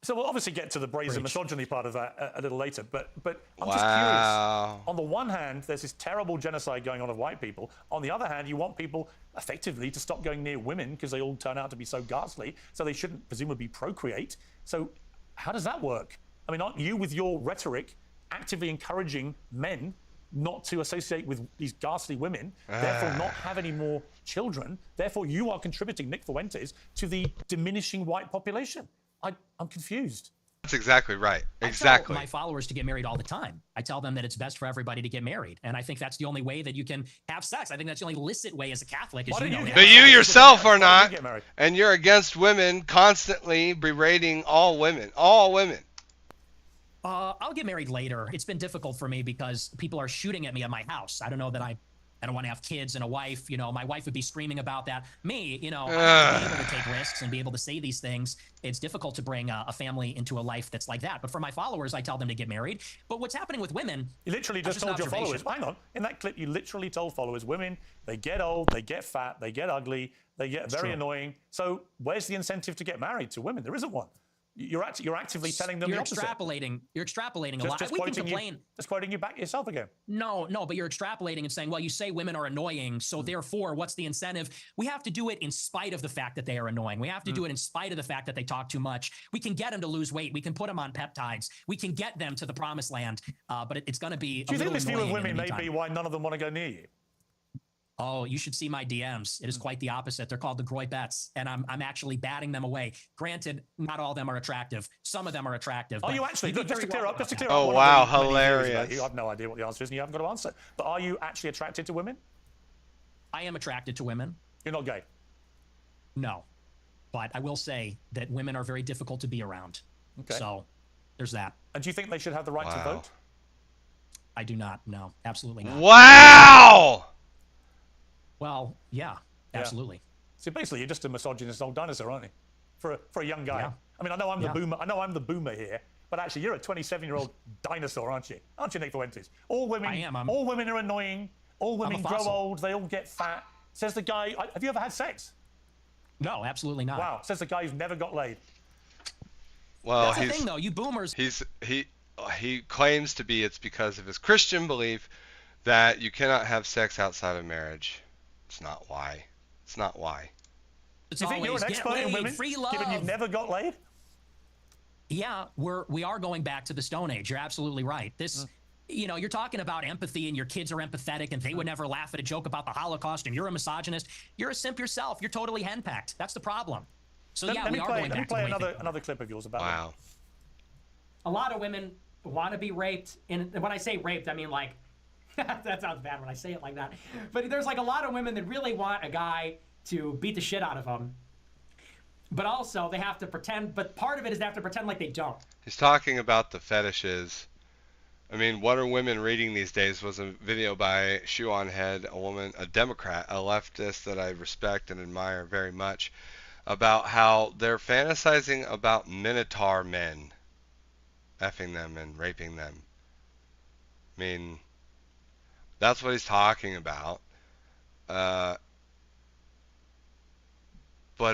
So we'll obviously get to the brazen misogyny part of that a little later, but I'm just curious. On the one hand, there's this terrible genocide going on of white people. On the other hand, you want people effectively to stop going near women because they all turn out to be so ghastly, so they shouldn't presumably procreate. So how does that work? I mean, aren't you, with your rhetoric, actively encouraging men not to associate with these ghastly women, therefore not have any more children? Therefore, you are contributing, Nick Fuentes, to the diminishing white population. I'm confused. That's exactly right. Exactly. I tell my followers to get married all the time. I tell them that it's best for everybody to get married. And I think that's the only way that you can have sex. I think that's the only licit way as a Catholic. As But you yourself are not. And you're against women, constantly berating all women. All women. I'll get married later. It's been difficult for me because people are shooting at me at my house. I don't know that I don't want to have kids and a wife. You know, my wife would be screaming about that. Me, you know, I have to be able to take risks and be able to say these things. It's difficult to bring a family into a life that's like that. But for my followers, I tell them to get married. But what's happening with women? You literally just told your followers. Hang on. In that clip, you literally told followers, women, they get old, they get fat, they get ugly, they get very annoying. So where's the incentive to get married to women? There isn't one. You're actively telling them the opposite. You're extrapolating a lot. Just We can complain. Just quoting you back yourself again. No, but you're extrapolating and saying, well, you say women are annoying, so therefore, what's the incentive? We have to do it in spite of the fact that they are annoying. We have to do it in spite of the fact that they talk too much. We can get them to lose weight. We can put them on peptides. We can get them to the promised land, but it's going to be. Do you think this view of women may be why none of them want to go near you? Oh, you should see my DMs. It is quite the opposite. They're called the Groy Bets, and I'm actually batting them away. Granted, not all of them are attractive. Some of them are attractive. Are you actually? Just to clear up. Oh, wow, hilarious. You have no idea what the answer is, and you haven't got to answer. But are you actually attracted to women? I am attracted to women. You're not gay? No. But I will say that women are very difficult to be around. Okay. So there's that. And do you think they should have the right to vote? I do not. No, absolutely not. Wow! Well, yeah, absolutely. So basically, you're just a misogynist old dinosaur, aren't you? For a young guy. Yeah. I mean, I know I'm the boomer. I know I'm the boomer here, but actually, you're a 27-year-old dinosaur, aren't you? Aren't you, Nick Fuentes? All women. I am. All women are annoying. All women grow old. They all get fat. Says the guy. Have you ever had sex? No, absolutely not. Wow. Says the guy who's never got laid. Well, that's the thing, though. You boomers. He claims to be it's because of his Christian belief that you cannot have sex outside of marriage. It's not why. It's not why. Do you think you're an expert in women, given you've never got laid? Yeah, we are going back to the Stone Age. You're absolutely right. This, you know, you're talking about empathy and your kids are empathetic and they would never laugh at a joke about the Holocaust and you're a misogynist. You're a simp yourself. You're totally henpecked. That's the problem. So yeah, we are going back to the way another clip of yours about wow. A lot of women want to be raped, and when I say raped, I mean like that sounds bad when I say it like that. But there's like a lot of women that really want a guy to beat the shit out of them. But also they have to pretend, but part of it is they have to pretend like they don't. He's talking about the fetishes. I mean, what are women reading these days? Was a video by Shoe on Head, a woman, a Democrat, a leftist that I respect and admire very much, about how they're fantasizing about minotaur men, effing them and raping them. I mean, that's what he's talking about. But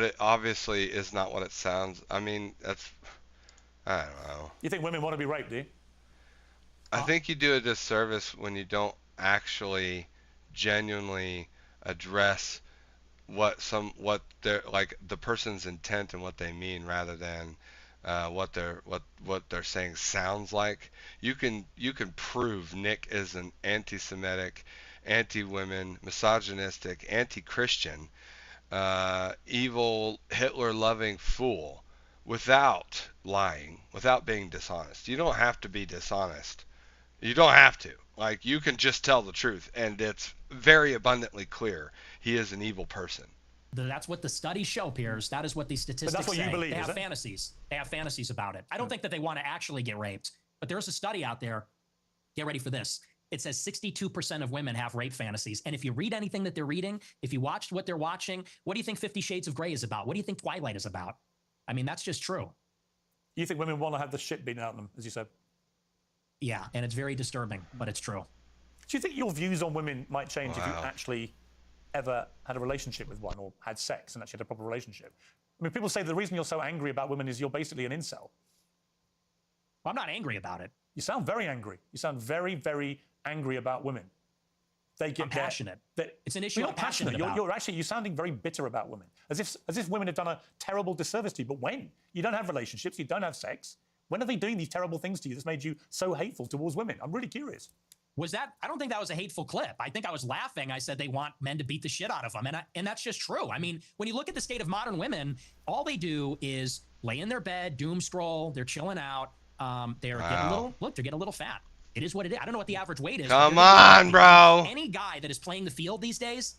it obviously is not what it sounds. I mean, that's, I don't know. You think women want to be raped, do you? I think you do a disservice when you don't actually genuinely address what they're like, the person's intent and what they mean, rather than what they're saying sounds like. You can prove Nick is an anti-Semitic, anti-women, misogynistic, anti-Christian, evil, Hitler-loving fool without lying, without being dishonest. You don't have to be dishonest. You don't have to. Like, you can just tell the truth, and it's very abundantly clear he is an evil person. That's what the studies show, Piers. That is what these statistics say. But that's what you believe, they have is it? fantasies. They have fantasies about it. I don't think that they want to actually get raped, but there's a study out there. Get ready for this. It says 62% of women have rape fantasies. And if you read anything that they're reading, if you watched what they're watching, what do you think 50 Shades of Grey is about? What do you think Twilight is about? I mean, that's just true. You think women want to have the shit beaten out of them, as you said? Yeah, and it's very disturbing, but it's true. Do you think your views on women might change if you actually ever had a relationship with one, or had sex and actually had a proper relationship? I mean, people say the reason you're so angry about women is you're basically an incel. Well, I'm not angry about it. You sound very angry. You sound very, very angry about women. They get I'm passionate. It's an issue you're I'm not passionate about. You're sounding very bitter about women, as if women have done a terrible disservice to you. But when? You don't have relationships, you don't have sex. When are they doing these terrible things to you that's made you so hateful towards women? I'm really curious. Was that? I don't think that was a hateful clip. I think I was laughing. I said they want men to beat the shit out of them. And that's just true. I mean, when you look at the state of modern women, all they do is lay in their bed, doom scroll, they're chilling out. They're getting they're getting a little fat. It is what it is. I don't know what the average weight is. Come on, bro. Any guy that is playing the field these days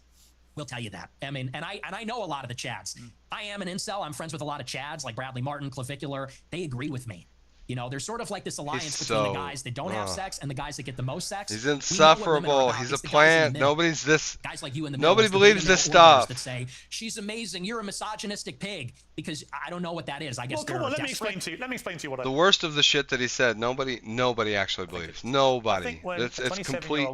will tell you that. I mean, and I know a lot of the Chads. I am an incel. I'm friends with a lot of Chads like Bradley Martin, Clavicular. They agree with me. You know, there's sort of like this alliance between the guys that don't have sex and the guys that get the most sex. He's insufferable. He's a plant. Nobody's this. Guys like you in the nobody believes this stuff. That say she's amazing. You're a misogynistic pig, because I don't know what that is. I guess. Well, come on. Let me explain to you what. The worst of the shit that he said. Nobody actually believes. Nobody. It's complete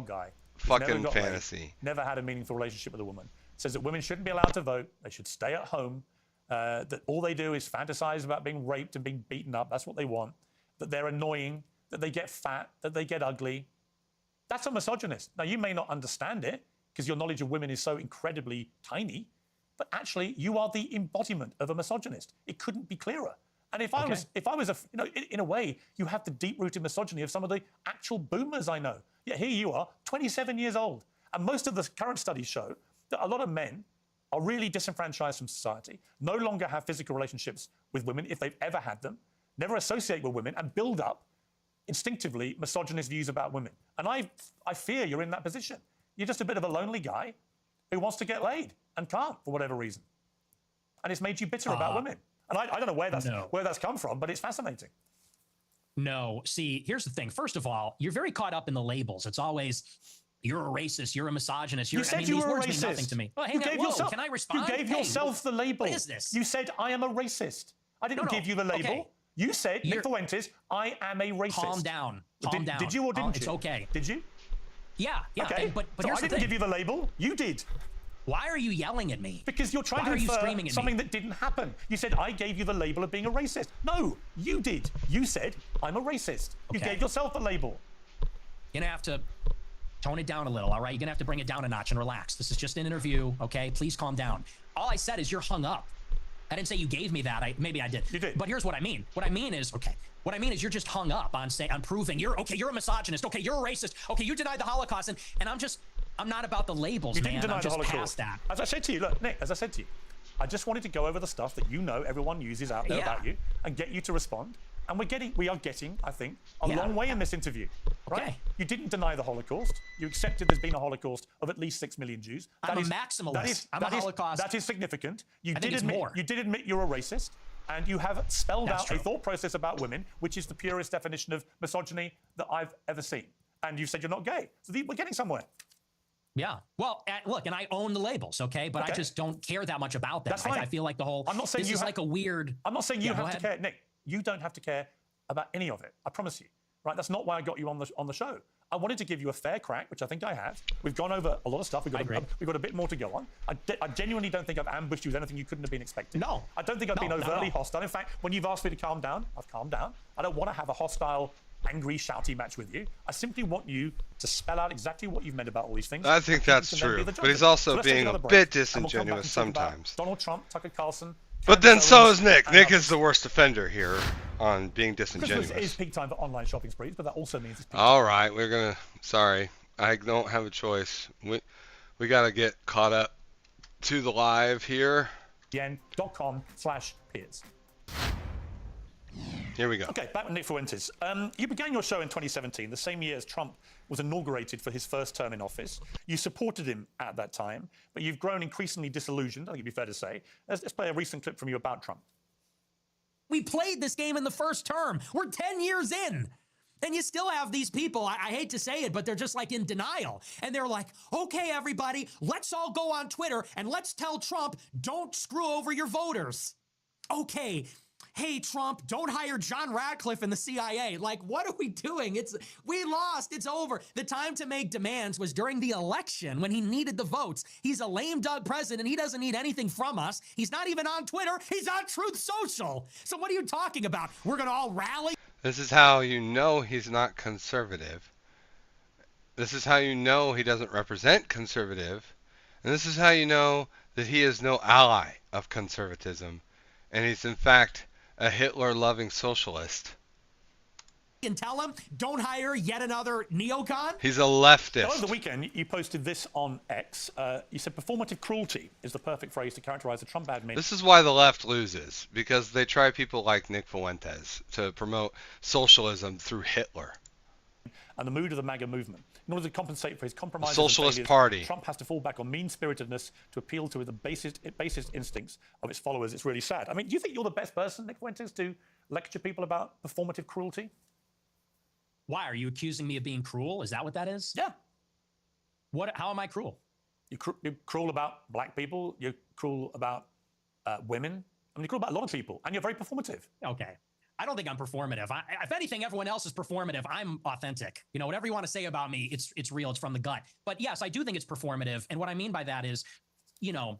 fucking fantasy. Never had a meaningful relationship with a woman. Says that women shouldn't be allowed to vote. They should stay at home. That all they do is fantasize about being raped and being beaten up. That's what they want. That they're annoying, that they get fat, that they get ugly. That's a misogynist. Now, you may not understand it because your knowledge of women is so incredibly tiny, but actually, you are the embodiment of a misogynist. It couldn't be clearer. And if I was in a way, you have the deep-rooted misogyny of some of the actual boomers I know. Yet here you are, 27 years old. And most of the current studies show that a lot of men are really disenfranchised from society, no longer have physical relationships with women if they've ever had them, never associate with women, and build up instinctively misogynist views about women. And I fear you're in that position. You're just a bit of a lonely guy who wants to get laid and can't for whatever reason. And it's made you bitter about women. And I don't know where that's come from, but it's fascinating. No, see, here's the thing. First of all, you're very caught up in the labels. It's always, you're a racist, you're a misogynist. You said you were a racist. Mean nothing to me. Well, you gave yourself, can I respond? You gave yourself the label. What is this? You said, I am a racist. I didn't give you the label. Okay. You said, Nick Fuentes, I am a racist. Calm down. Calm down. Did you or didn't you? It's okay. Did you? Yeah. Okay. But so here's I didn't give you the label. You did. Why are you yelling at me? Because you're trying to infer something that didn't happen. You said, I gave you the label of being a racist. No, you did. You said, I'm a racist. You gave yourself the label. You're going to have to tone it down a little, all right? You're going to have to bring it down a notch and relax. This is just an interview, okay? Please calm down. All I said is you're hung up. I didn't say you gave me that. Maybe I did. You did. But here's what I mean. What I mean is you're just hung up on proving you're a misogynist. Okay, you're a racist. Okay, you denied the Holocaust, and I'm not about the labels, you man. Didn't deny I'm the just Holocaust. past that. As I said to you, look, Nick, as I said to you, I just wanted to go over the stuff that everyone uses out there about you, and get you to respond. And we are getting, I think, a long way in this interview. Right? Okay. You didn't deny the Holocaust. You accepted there's been a Holocaust of at least 6 million Jews. I'm a maximalist. I'm a Holocaust. That is significant. You I think it's more. You did admit you're a racist, and you have spelled That's out true. a thought process about women, which is the purest definition of misogyny that I've ever seen. And you said you're not gay. So we're getting somewhere. Yeah. Well, look, and I own the labels, okay? But I just don't care that much about them. That's fine. I feel like the whole. I'm not saying this is like a weird. I'm not saying you have to ahead. care, Nick. You don't have to care about any of it. I promise you. Right? That's not why I got you on the show. I wanted to give you a fair crack, which I think I have. We've gone over a lot of stuff. We've got a bit more to go on. I genuinely don't think I've ambushed you with anything you couldn't have been expecting. No. I don't think I've been overtly hostile. In fact, when you've asked me to calm down, I've calmed down. I don't want to have a hostile, angry, shouty match with you. I simply want you to spell out exactly what you've meant about all these things. I think that's true, but he's also being a bit disingenuous sometimes. Donald Trump, Tucker Carlson. But then so is Nick. Nick is the worst offender here on being disingenuous. Christmas is peak time for online shopping sprees, but that also means it's peak All right, sorry. I don't have a choice. We got to get caught up to the live here. yen.com/Piers. Here we go. Okay, back with Nick Fuentes. You began your show in 2017, the same year as Trump was inaugurated for his first term in office. You supported him at that time, but you've grown increasingly disillusioned, I think it'd be fair to say. Let's play a recent clip from you about Trump. We played this game in the first term. We're 10 years in. And you still have these people, I hate to say it, but they're just like in denial. And they're like, okay, everybody, let's all go on Twitter and let's tell Trump, don't screw over your voters. Okay. Hey, Trump, don't hire John Radcliffe in the CIA. Like, what are we doing? We lost. It's over. The time to make demands was during the election when he needed the votes. He's a lame duck president. He doesn't need anything from us. He's not even on Twitter. He's on Truth Social. So what are you talking about? We're going to all rally? This is how you know he's not conservative. This is how you know he doesn't represent conservative. And this is how you know that he is no ally of conservatism. And he's, in fact, a Hitler-loving socialist. And tell him, don't hire yet another neocon? He's a leftist. Over the weekend, you posted this on X. You said performative cruelty is the perfect phrase to characterize the Trump admin. This is why the left loses, because they try people like Nick Fuentes to promote socialism through Hitler. And the mood of the MAGA movement. In order to compensate for his compromises Socialist and failures, Party. Trump has to fall back on mean-spiritedness to appeal to the basest instincts of its followers. It's really sad. I mean, do you think you're the best person, Nick Fuentes, to lecture people about performative cruelty? Why? Are you accusing me of being cruel? Is that what that is? Yeah. How am I cruel? You're cruel about black people. You're cruel about women. I mean, you're cruel about a lot of people. And you're very performative. Okay. I don't think I'm performative. If anything, everyone else is performative. I'm authentic. You know, whatever you want to say about me, it's real. It's from the gut. But yes, I do think it's performative. And what I mean by that is, you know,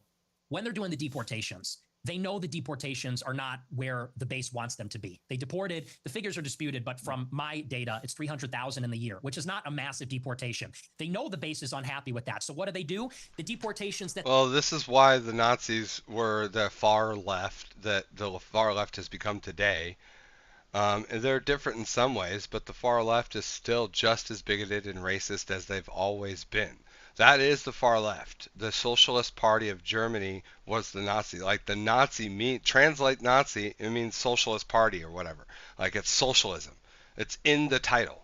when they're doing the deportations, they know the deportations are not where the base wants them to be. They deported, the figures are disputed, but from my data, it's 300,000 in the year, which is not a massive deportation. They know the base is unhappy with that. So what do? The deportations that... Well, this is why the Nazis were the far left that the far left has become today. They're different in some ways, but the far left is still just as bigoted and racist as they've always been. That is the far left. The Socialist Party of Germany was the Nazi. Like the Nazi, translate Nazi, it means Socialist Party or whatever. Like it's socialism. It's in the title.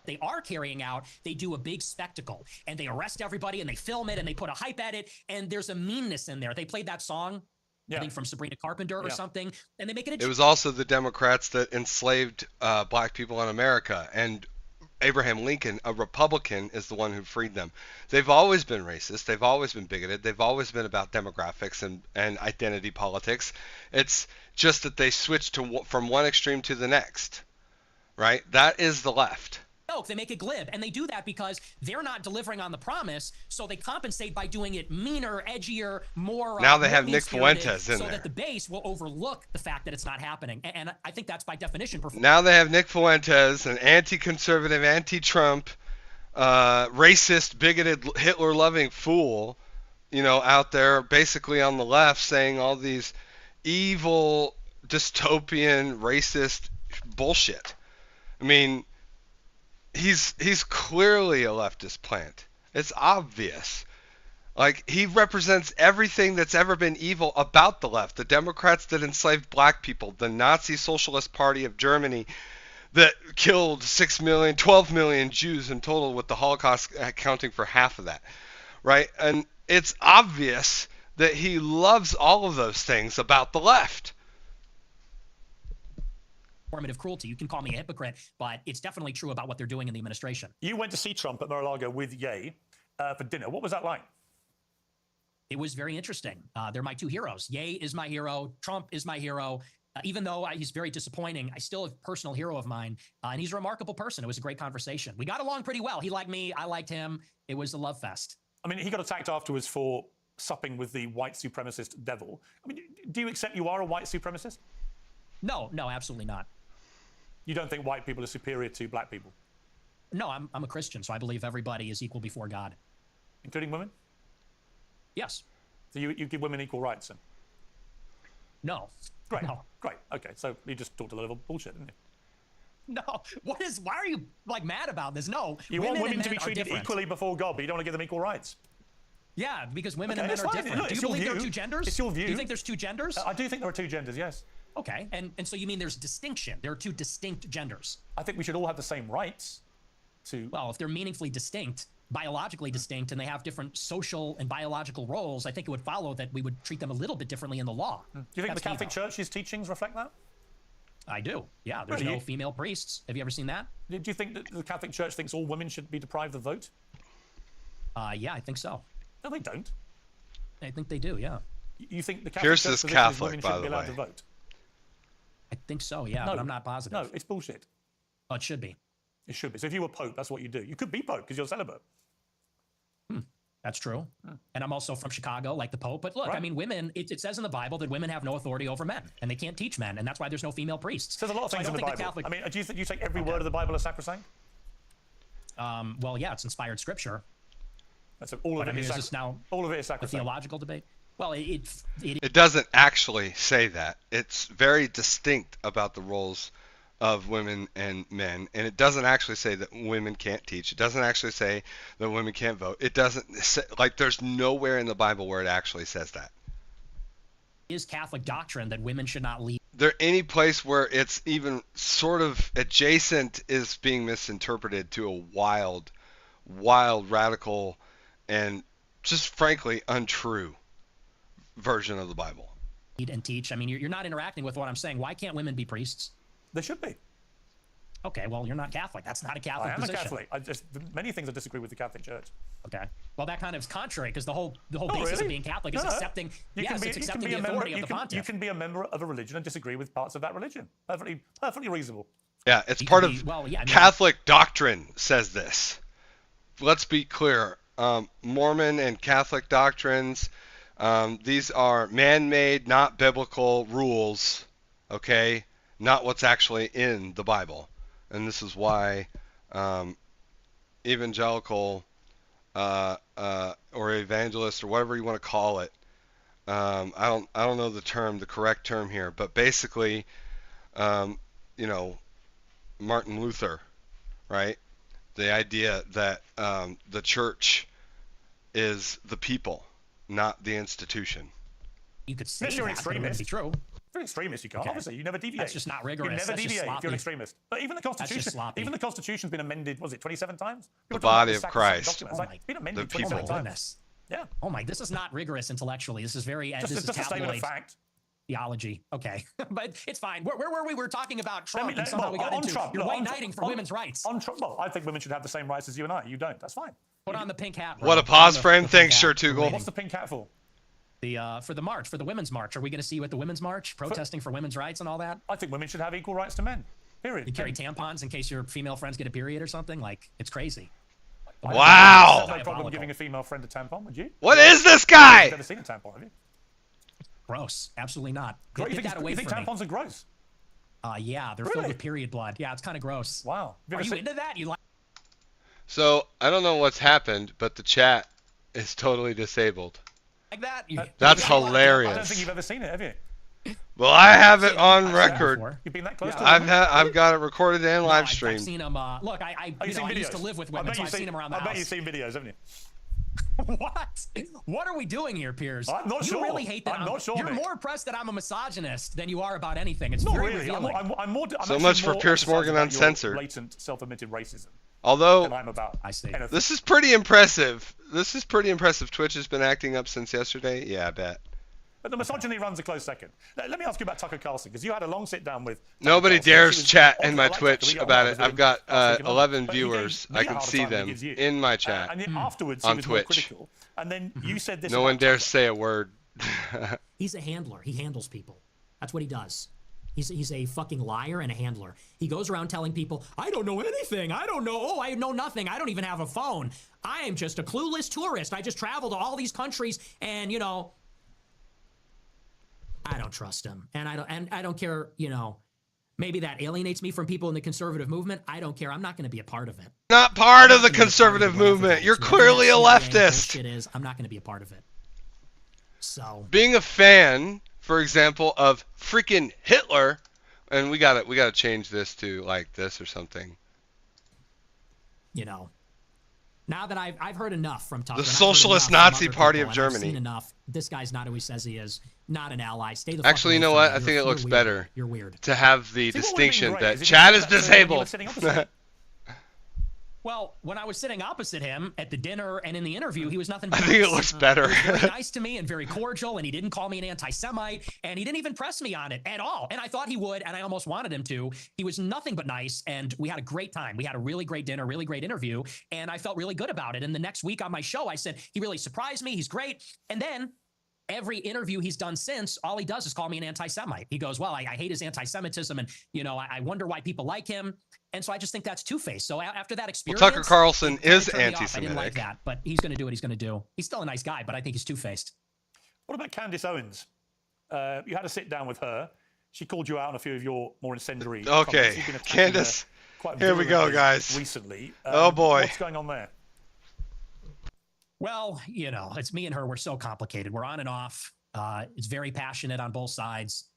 They are carrying out, they do a big spectacle and they arrest everybody and they film it and they put a hype at it and there's a meanness in there. They played that song, I think from Sabrina Carpenter or something, and they make it. It was also the Democrats that enslaved black people in America, and Abraham Lincoln, a Republican, is the one who freed them. They've always been racist. They've always been bigoted. They've always been about demographics and identity politics. It's just that they switched from one extreme to the next, right? That is the left. They make it glib, and they do that because they're not delivering on the promise, so they compensate by doing it meaner, edgier, more... Now they have Nick Fuentes in so there. So that the base will overlook the fact that it's not happening, and I think that's by definition... Now they have Nick Fuentes, an anti-conservative, anti-Trump, racist, bigoted, Hitler-loving fool, you know, out there basically on the left saying all these, evil, dystopian, racist bullshit. I mean, he's clearly a leftist plant. It's obvious. Like, he represents everything that's ever been evil about the left. The Democrats that enslaved black people, the Nazi Socialist Party of Germany that killed 6 million, 12 million Jews in total, with the Holocaust accounting for half of that, right? And it's obvious that he loves all of those things about the left. Formative cruelty. You can call me a hypocrite, but it's definitely true about what they're doing in the administration. You went to see Trump at Mar-a-Lago with Ye for dinner. What was that like? It was very interesting. They're my two heroes. Ye is my hero. Trump is my hero. Even though he's very disappointing, I still have a personal hero of mine. And he's a remarkable person. It was a great conversation. We got along pretty well. He liked me. I liked him. It was a love fest. I mean, he got attacked afterwards for supping with the white supremacist devil. I mean, do you accept you are a white supremacist? No, absolutely not. You don't think white people are superior to black people? No, I'm a Christian, so I believe everybody is equal before God. Including women? Yes. So you give women equal rights then? No. Great. No. Great. Okay. So you just talked a lot of bullshit, didn't you? No. Why are you like mad about this? No. You want women to be treated equally before God, but you don't want to give them equal rights. Yeah, because women and men are different. Look, do you believe there are two genders? It's your view. Do you think there's two genders? I do think there are two genders, yes. Okay. And so you mean there's distinction. There are two distinct genders. I think we should all have the same rights to... Well, if they're meaningfully distinct, biologically distinct, and they have different social and biological roles, I think it would follow that we would treat them a little bit differently in the law. Do you think the Catholic Church's teachings reflect that? I do. Yeah, there's no female priests. Have you ever seen that? Do you think that the Catholic Church thinks all women should be deprived of the vote? Yeah, I think so. No, they don't. I think they do, yeah. You think the Catholic Pierce Church is position Catholic, women by shouldn't the be allowed way. to vote? I think so, yeah, No, but I'm not positive. No, it's bullshit. Oh, it should be. It should be. So if you were Pope, that's what you do. You could be Pope because you're celibate. That's true. And I'm also from Chicago, like the Pope. But look, Right. I mean, women, it says in the Bible that women have no authority over men, and they can't teach men, and that's why there's no female priests. There's a lot of things in the Bible. I mean, do you take every word of the Bible as sacrosanct? Well, yeah, it's inspired scripture. That's all of it. Is this now all of it is a sacrosanct. theological debate? Well, It doesn't actually say that. It's very distinct about the roles of women and men, and it doesn't actually say that women can't teach. It doesn't actually say that women can't vote. It doesn't say, like, there's nowhere in the Bible where it actually says that. Is Catholic doctrine that women should not lead? There any place where it's even sort of adjacent is being misinterpreted to a wild, radical, and just frankly untrue version of the Bible. And teach. I mean, you're not interacting with what I'm saying. Why can't women be priests? They should be. Okay, well, you're not Catholic. That's not a Catholic position. I am a Catholic. Many things I disagree with the Catholic Church. Okay. Well, that kind of is contrary because the whole basis of being Catholic is accepting. It's accepting the authority of the pontiff. You can be a member of a religion and disagree with parts of that religion. Perfectly reasonable. Yeah, it's part of Catholic doctrine says this. Let's be clear. Mormon and Catholic doctrines, these are man-made, not biblical rules, okay? Not what's actually in the Bible. And this is why evangelical or evangelist or whatever you want to call it, I don't know the correct term here, but basically, you know, Martin Luther, right? The idea that the church is the people, not the institution. You could say you're an that, but it wouldn't be true. If you're an extremist, you can't. Okay. Obviously, you never deviate. That's just not rigorous. You never That's just deviate if sloppy. you're an extremist. But even the Constitution's been amended. Was it 27 times? The body of Christ. It's been amended The people. 27 times. Goodness. Yeah. Oh my, this is not rigorous intellectually. This is very Just a statement of fact. Theology. Okay, but it's fine. Where were we? We were talking about Trump, and Well, somehow we got into Trump, you're look, white knighting for women's rights. Well, I think women should have the same rights as you and I. You don't. That's fine. Put on the pink hat. What a pause friend. Thanks, Shertugal. What's the pink hat for? For the march, for the women's march. Are we going to see you at the women's march, protesting for women's rights and all that? I think women should have equal rights to men. Period. You carry tampons in case your female friends get a period or something? Like, it's crazy. Wow. No problem giving a female friend a tampon, would you? What is this guy? You've never seen a tampon, have you? Gross. Absolutely not. You Get that away think from me. tampons are gross? Yeah, they're filled with period blood. Yeah, it's kind of gross. Wow. Are you into that? You like? So I don't know what's happened, but the chat is totally disabled. Like that? That's hilarious. I don't think you've ever seen it, have you? Well, I have it on record. You've been that close to I've got it recorded and live streamed. I've seen him. Look, I used to live with women, so I've seen him around the house. I bet you've seen videos, haven't you? What? What are we doing here, Piers? I'm not sure. You really hate that. I'm not sure. You're more impressed that I'm a misogynist than you are about anything. It's not very really. revealing. I'm so much for Piers Morgan Uncensored. Blatant, self-admitted racism. Although I'm about. I see. This is pretty impressive. This is pretty impressive. Twitch has been acting up since yesterday. Yeah, I bet. But the misogyny runs a close second. Let me ask you about Tucker Carlson, because you had a long sit down with. Nobody dares chat in my Twitch about it. I've got 11 viewers. I can see them in my chat and afterwards, on he was more Twitch. critical. And then you said this. No one dares say a word. He's a handler. He handles people. That's what he does. He's a fucking liar and a handler. He goes around telling people, I don't know anything. I don't know. Oh, I know nothing. I don't even have a phone. I am just a clueless tourist. I just travel to all these countries and, you know, I don't trust him. And I don't care, you know, maybe that alienates me from people in the conservative movement. I don't care. I'm not going to be a part of it. Not part of the conservative movement. You're clearly a leftist. It is. I'm not going to be a part of it. So being a fan, for example, of freaking Hitler, and we gotta change this to like this or something. You know, now that I've heard enough from Tucker, the Socialist Nazi Party of Germany. I've seen enough. This guy's not who he says he is. Not an ally. Stay the Actually, you know what? I think it looks better. You're weird. To have the distinction that Chad is disabled. Well, when I was sitting opposite him at the dinner and in the interview, he was nothing but I think it looks better. He was very nice to me and very cordial, and he didn't call me an anti-Semite, and he didn't even press me on it at all. And I thought he would, and I almost wanted him to. He was nothing but nice, and we had a great time. We had a really great dinner, really great interview, and I felt really good about it. And the next week on my show, I said, he really surprised me. He's great. And then every interview he's done since, all he does is call me an anti-Semite. He goes, well, I hate his anti-Semitism, and, you know, I wonder why people like him. And so I just think that's two-faced. So after that experience... Well, Tucker Carlson is anti-Semitic. I didn't like that, but he's going to do what he's going to do. He's still a nice guy, but I think he's two-faced. What about Candace Owens? You had a sit-down with her. She called you out on a few of your more incendiary Okay, Candace, here we go, guys. Recently. Oh, boy. What's going on there? Well, you know, it's me and her. We're so complicated. We're on and off. It's very passionate on both sides.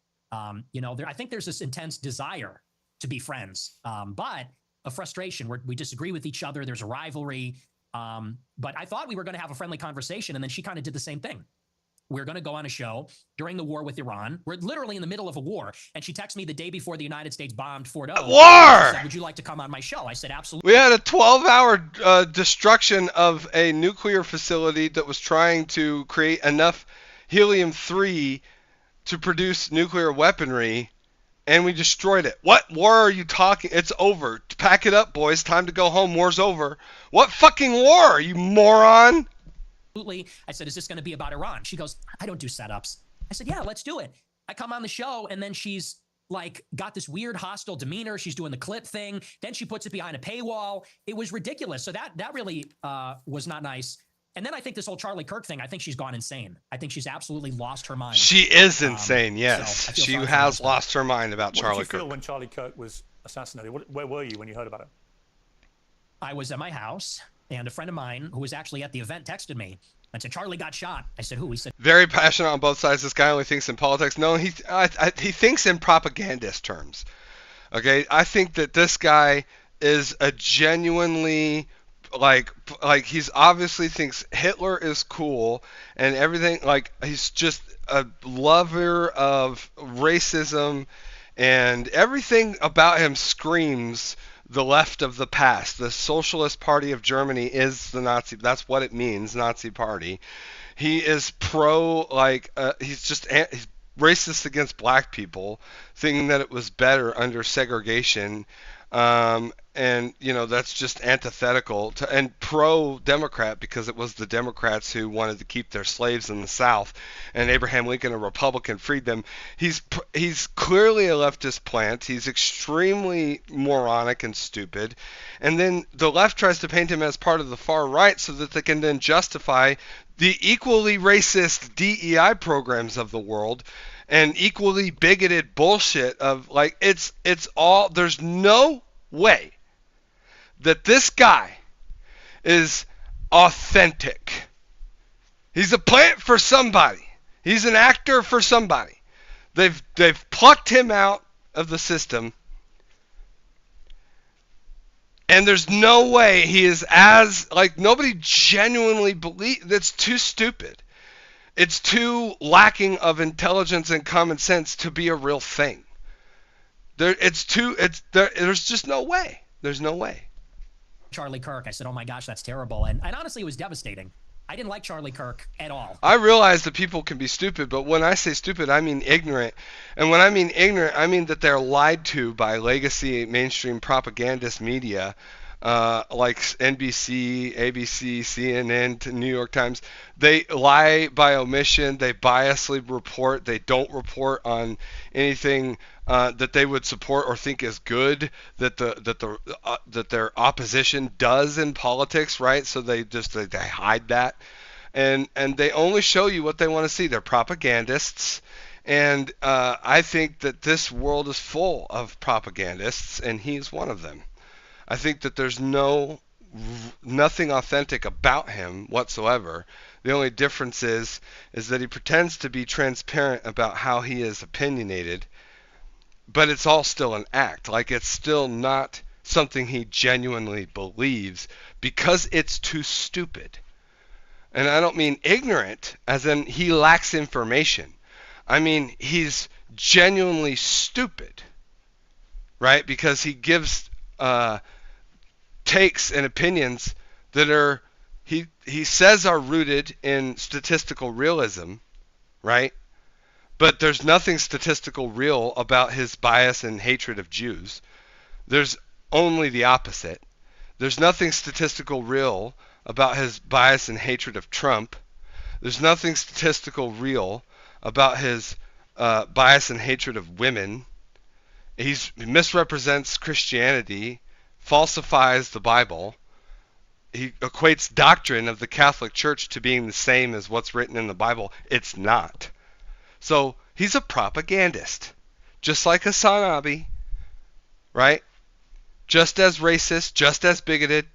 You know, I think there's this intense desire to be friends, but a frustration where we disagree with each other. There's a rivalry. But I thought we were going to have a friendly conversation, and then she kind of did the same thing. We're going to go on a show during the war with Iran. We're literally in the middle of a war. And she texted me the day before the United States bombed Fort O. War! She said, would you like to come on my show? I said, absolutely. We had a 12-hour destruction of a nuclear facility that was trying to create enough helium-3 to produce nuclear weaponry, and we destroyed it. What war are you talking? It's over. Pack it up, boys. Time to go home. War's over. What fucking war, you moron? Absolutely. I said, is this going to be about Iran? She goes, I don't do setups. I said, yeah, let's do it. I come on the show, and then she's like got this weird hostile demeanor. She's doing the clip thing. Then she puts it behind a paywall. It was ridiculous. So that really was not nice. And then I think this whole Charlie Kirk thing, I think she's gone insane. I think she's absolutely lost her mind. She is insane, yes. So she has lost her mind about Charlie Kirk. What did you feel when Charlie Kirk was assassinated? Where were you when you heard about it? I was at my house, and a friend of mine who was actually at the event texted me and said, Charlie got shot. I said, who? He said, very passionate on both sides. This guy only thinks in politics. No, he thinks in propagandist terms. Okay, I think that this guy is a genuinely... like he's obviously thinks Hitler is cool and everything. Like, he's just a lover of racism, and everything about him screams the left of the past. The Socialist Party of Germany is the Nazi. That's what it means, Nazi Party. He is pro, he's racist against black people, thinking that it was better under segregation. And, you know, that's just antithetical to, and pro-Democrat, because it was the Democrats who wanted to keep their slaves in the South, and Abraham Lincoln, a Republican, freed them. He's clearly a leftist plant. He's extremely moronic and stupid. And then the left tries to paint him as part of the far right so that they can then justify the equally racist DEI programs of the world and equally bigoted bullshit of, like, it's all, there's no way that this guy is authentic. He's a plant for somebody. He's an actor for somebody. They've plucked him out of the system. And there's no way he is as, like, nobody genuinely believes. That's too stupid. It's too lacking of intelligence and common sense to be a real thing. There's just no way. There's no way. Charlie Kirk, I said, oh my gosh, that's terrible. And honestly, it was devastating. I didn't like Charlie Kirk at all. I realize that people can be stupid, but when I say stupid, I mean ignorant. And when I mean ignorant, I mean that they're lied to by legacy mainstream propagandist media, like NBC, ABC, CNN, New York Times. They lie by omission. They biasly report. They don't report on anything that they would support or think is good that their opposition does in politics, right? So they hide that, and they only show you what they want to see. They're propagandists, and I think that this world is full of propagandists, and he's one of them. I think that there's nothing authentic about him whatsoever. The only difference is that he pretends to be transparent about how he is opinionated. But it's all still an act. Like, it's still not something he genuinely believes because it's too stupid. And I don't mean ignorant, as in he lacks information. I mean he's genuinely stupid, right? Because he gives takes and opinions that are, he says are rooted in statistical realism, right? But there's nothing statistical real about his bias and hatred of Jews. There's only the opposite. There's nothing statistical real about his bias and hatred of Trump. There's nothing statistical real about his bias and hatred of women. He misrepresents Christianity, falsifies the Bible. He equates doctrine of the Catholic Church to being the same as what's written in the Bible. It's not. So he's a propagandist, just like Hassan Abi, right? Just as racist, just as bigoted.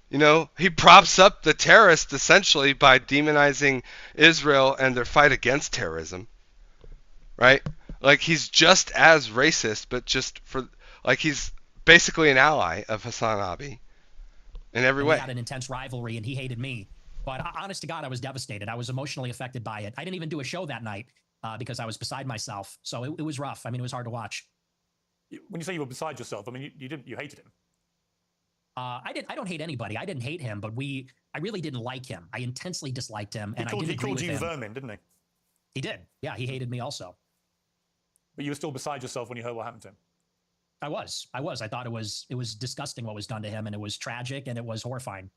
You know, he props up the terrorists essentially by demonizing Israel and their fight against terrorism, right? Like, he's just as racist, but just for, like, he's basically an ally of Hassan Abi in every way. We had an intense rivalry, and he hated me. But honest to God, I was devastated. I was emotionally affected by it. I didn't even do a show that night. Because I was beside myself. So it was rough. I mean, it was hard to watch. When you say you were beside yourself, I mean, you hated him. I don't hate anybody. I didn't hate him, but I really didn't like him. I intensely disliked him, and I didn't agree with him. He called you vermin, didn't he? He did. Yeah, he hated me also. But you were still beside yourself when you heard what happened to him. I was. I thought it was disgusting what was done to him, and it was tragic, and it was horrifying.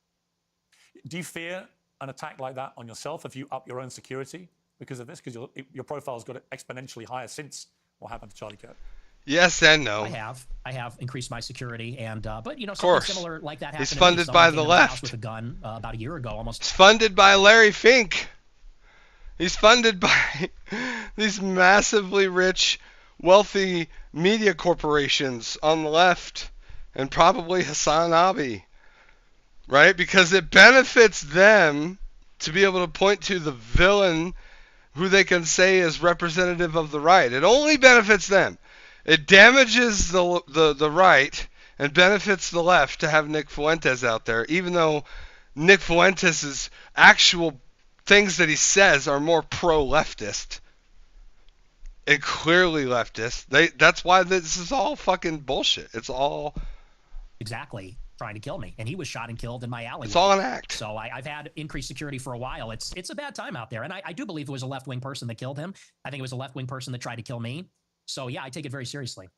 Do you fear an attack like that on yourself if you up your own security because of this? Because your profile's got exponentially higher since what happened to Charlie Kirk. Yes and no. I have increased my security, and but you know, something similar like that happened. He's funded by the left. With a gun about a year ago, almost. He's funded by Larry Fink. He's funded by these massively rich, wealthy media corporations on the left, and probably Hassan Abi, right? Because it benefits them to be able to point to the villain who they can say is representative of the right. It only benefits them. It damages the right and benefits the left to have Nick Fuentes out there, even though Nick Fuentes' actual things that he says are more pro-leftist and clearly leftist. That's why this is all fucking bullshit. It's all exactly trying to kill me, and he was shot and killed in my alleyway. It's all an act. So I've had increased security for a while. It's a bad time out there, and I do believe it was a left-wing person that killed him. I think it was a left-wing person that tried to kill me. So yeah, I take it very seriously.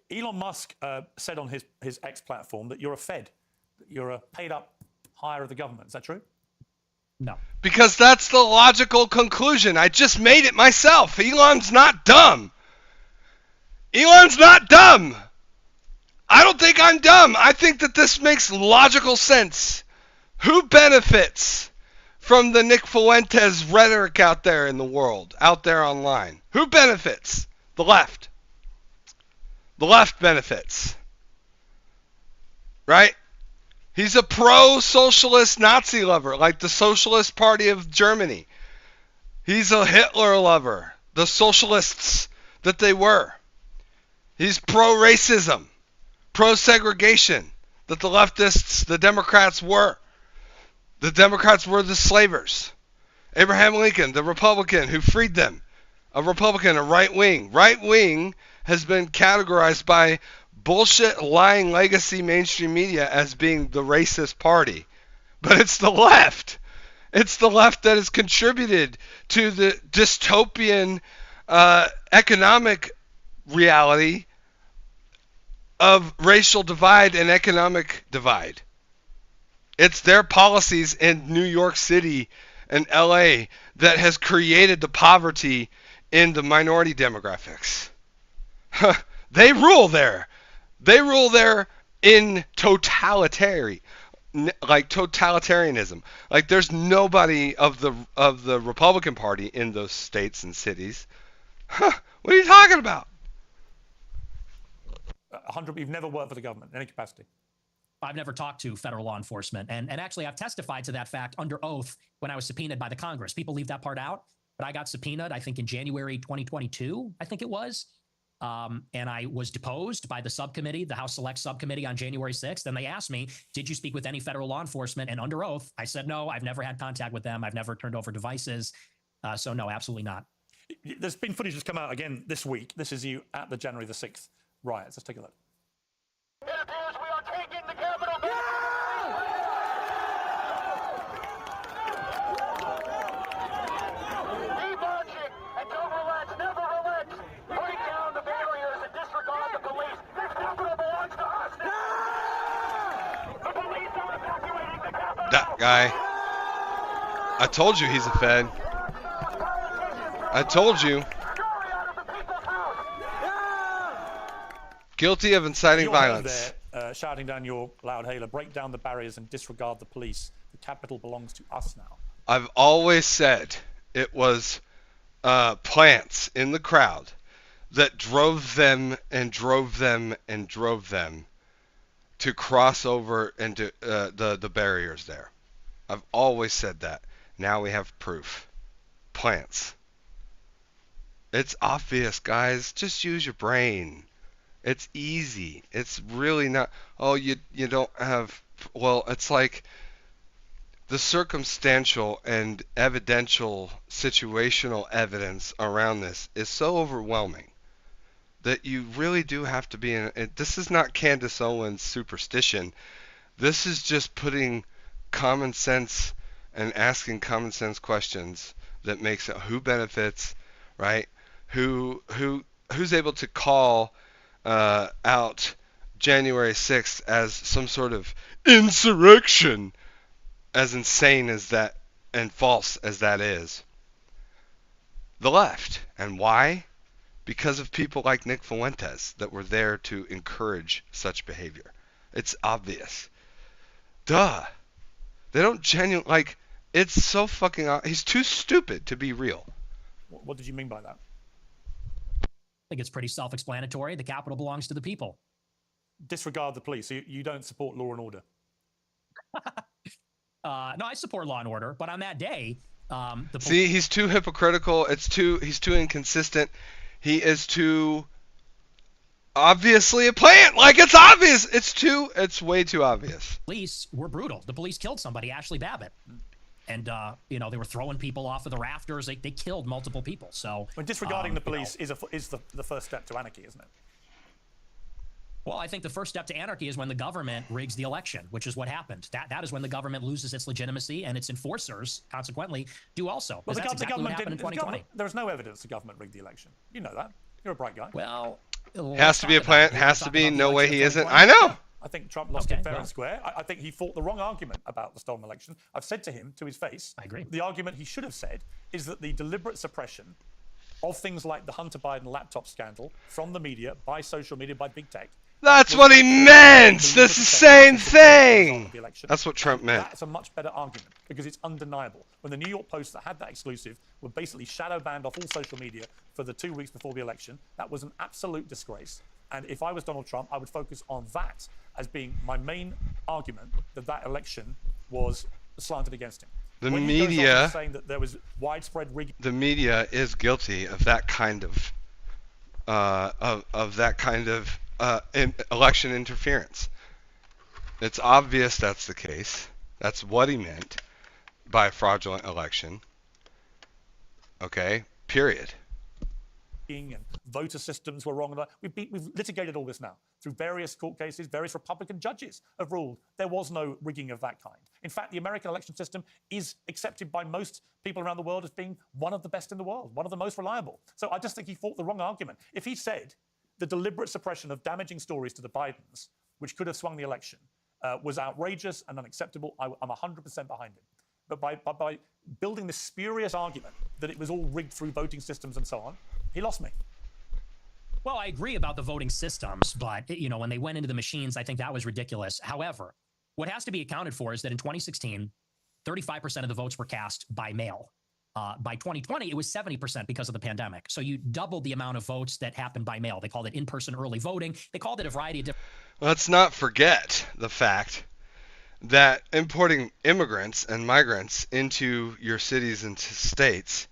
Elon Musk said on his X platform that you're a Fed, that you're a paid-up hire of the government. Is that true? No. Because that's the logical conclusion. I just made it myself. Elon's not dumb. Elon's not dumb. I don't think I'm dumb. I think that this makes logical sense. Who benefits from the Nick Fuentes rhetoric out there in the world, out there online? Who benefits? The left. The left benefits. Right? He's a pro-socialist Nazi lover, like the Socialist Party of Germany. He's a Hitler lover. The socialists that they were. He's pro-racism, pro-segregation, that the leftists, the Democrats were. The Democrats were the slavers. Abraham Lincoln, the Republican who freed them. A Republican, a right wing. Right wing has been categorized by bullshit, lying, legacy mainstream media as being the racist party. But it's the left. It's the left that has contributed to the dystopian economic reality of racial divide and economic divide. It's their policies in New York City and LA that has created the poverty in the minority demographics. They rule there. They rule there in totalitarianism. Like there's nobody of the Republican Party in those states and cities. What are you talking about? 100. You've never worked for the government in any capacity. I've never talked to federal law enforcement. And actually, I've testified to that fact under oath when I was subpoenaed by the Congress. People leave that part out. But I got subpoenaed, I think, in January 2022, I think it was. And I was deposed by the subcommittee, the House Select Subcommittee on January 6th. And they asked me, did you speak with any federal law enforcement? And under oath, I said, no, I've never had contact with them. I've never turned over devices. So no, absolutely not. There's been footage that's come out again this week. This is you at the January the 6th riots. Let's take a look. It appears we are taking the Capitol back. Keep marching and don't relax, never relax. Break down the barriers and disregard the police. This Capitol belongs to us. The police are evacuating the Capitol. That guy. I told you he's a Fed. I told you. Guilty of inciting violence. There, shouting down your loud hailer, break down the barriers and disregard the police. The Capitol belongs to us now. I've always said it was plants in the crowd that drove them and drove them and drove them to cross over into the barriers there. I've always said that. Now we have proof. Plants. It's obvious, guys. Just use your brain. It's easy. It's really not. Oh, you don't have. Well, it's like the circumstantial and evidential situational evidence around this is so overwhelming that you really do have to be in. This is not Candace Owens superstition. This is just putting common sense and asking common sense questions that makes it who benefits, right? Who's able to call out January 6th as some sort of insurrection, as insane as that and false as that is? The left. And why? Because of people like Nick Fuentes that were there to encourage such behavior. It's obvious. Duh. They don't genuinely, like, it's so fucking, he's too stupid to be real. What did you mean by that? I think it's pretty self-explanatory. The Capitol belongs to the people. Disregard the police. You don't support law and order. No, I support law and order, but on that day, see, he's too hypocritical. He's too inconsistent. He is too obviously a plant. Like, it's obvious. It's way too obvious. Police were brutal. The police killed somebody, Ashley Babbitt. And, they were throwing people off of the rafters. They killed multiple people. So, when disregarding the police is the first step to anarchy, isn't it? Well, I think the first step to anarchy is when the government rigs the election, which is what happened. That is when the government loses its legitimacy, and its enforcers, consequently, do also. Well, that's exactly what happened in 2020. There's no evidence the government rigged the election. You know that. You're a bright guy. Well, has to be a plant. Has to be. No way he isn't. I know. I think Trump lost it fair and square. I think he fought the wrong argument about the stolen election. I've said to him, to his face, I agree. The argument he should have said is that the deliberate suppression of things like the Hunter Biden laptop scandal from the media, by social media, by big tech. That's what he meant. That's the same thing. That's what Trump meant. That's a much better argument because it's undeniable. When the New York Post that had that exclusive were basically shadow banned off all social media for the 2 weeks before the election, that was an absolute disgrace. And if I was Donald Trump, I would focus on that as being my main argument that election was slanted against him. The media saying that there was widespread rigging. The media is guilty of that kind of of that kind of election interference. It's obvious that's the case. That's what he meant by fraudulent election. Okay, period. And voter systems were wrong. We've litigated all this now through various court cases. Various Republican judges have ruled there was no rigging of that kind. In fact, the American election system is accepted by most people around the world as being one of the best in the world, one of the most reliable. So I just think he fought the wrong argument. If he said the deliberate suppression of damaging stories to the Bidens, which could have swung the election, was outrageous and unacceptable, I'm 100% behind him. But by building this spurious argument that it was all rigged through voting systems and so on, he lost me. Well, I agree about the voting systems, but, you know, when they went into the machines, I think that was ridiculous. However, what has to be accounted for is that in 2016, 35% of the votes were cast by mail. By 2020, it was 70% because of the pandemic. So you doubled the amount of votes that happened by mail. They called it in-person early voting. They called it a variety of different... Let's not forget the fact that importing immigrants and migrants into your cities and states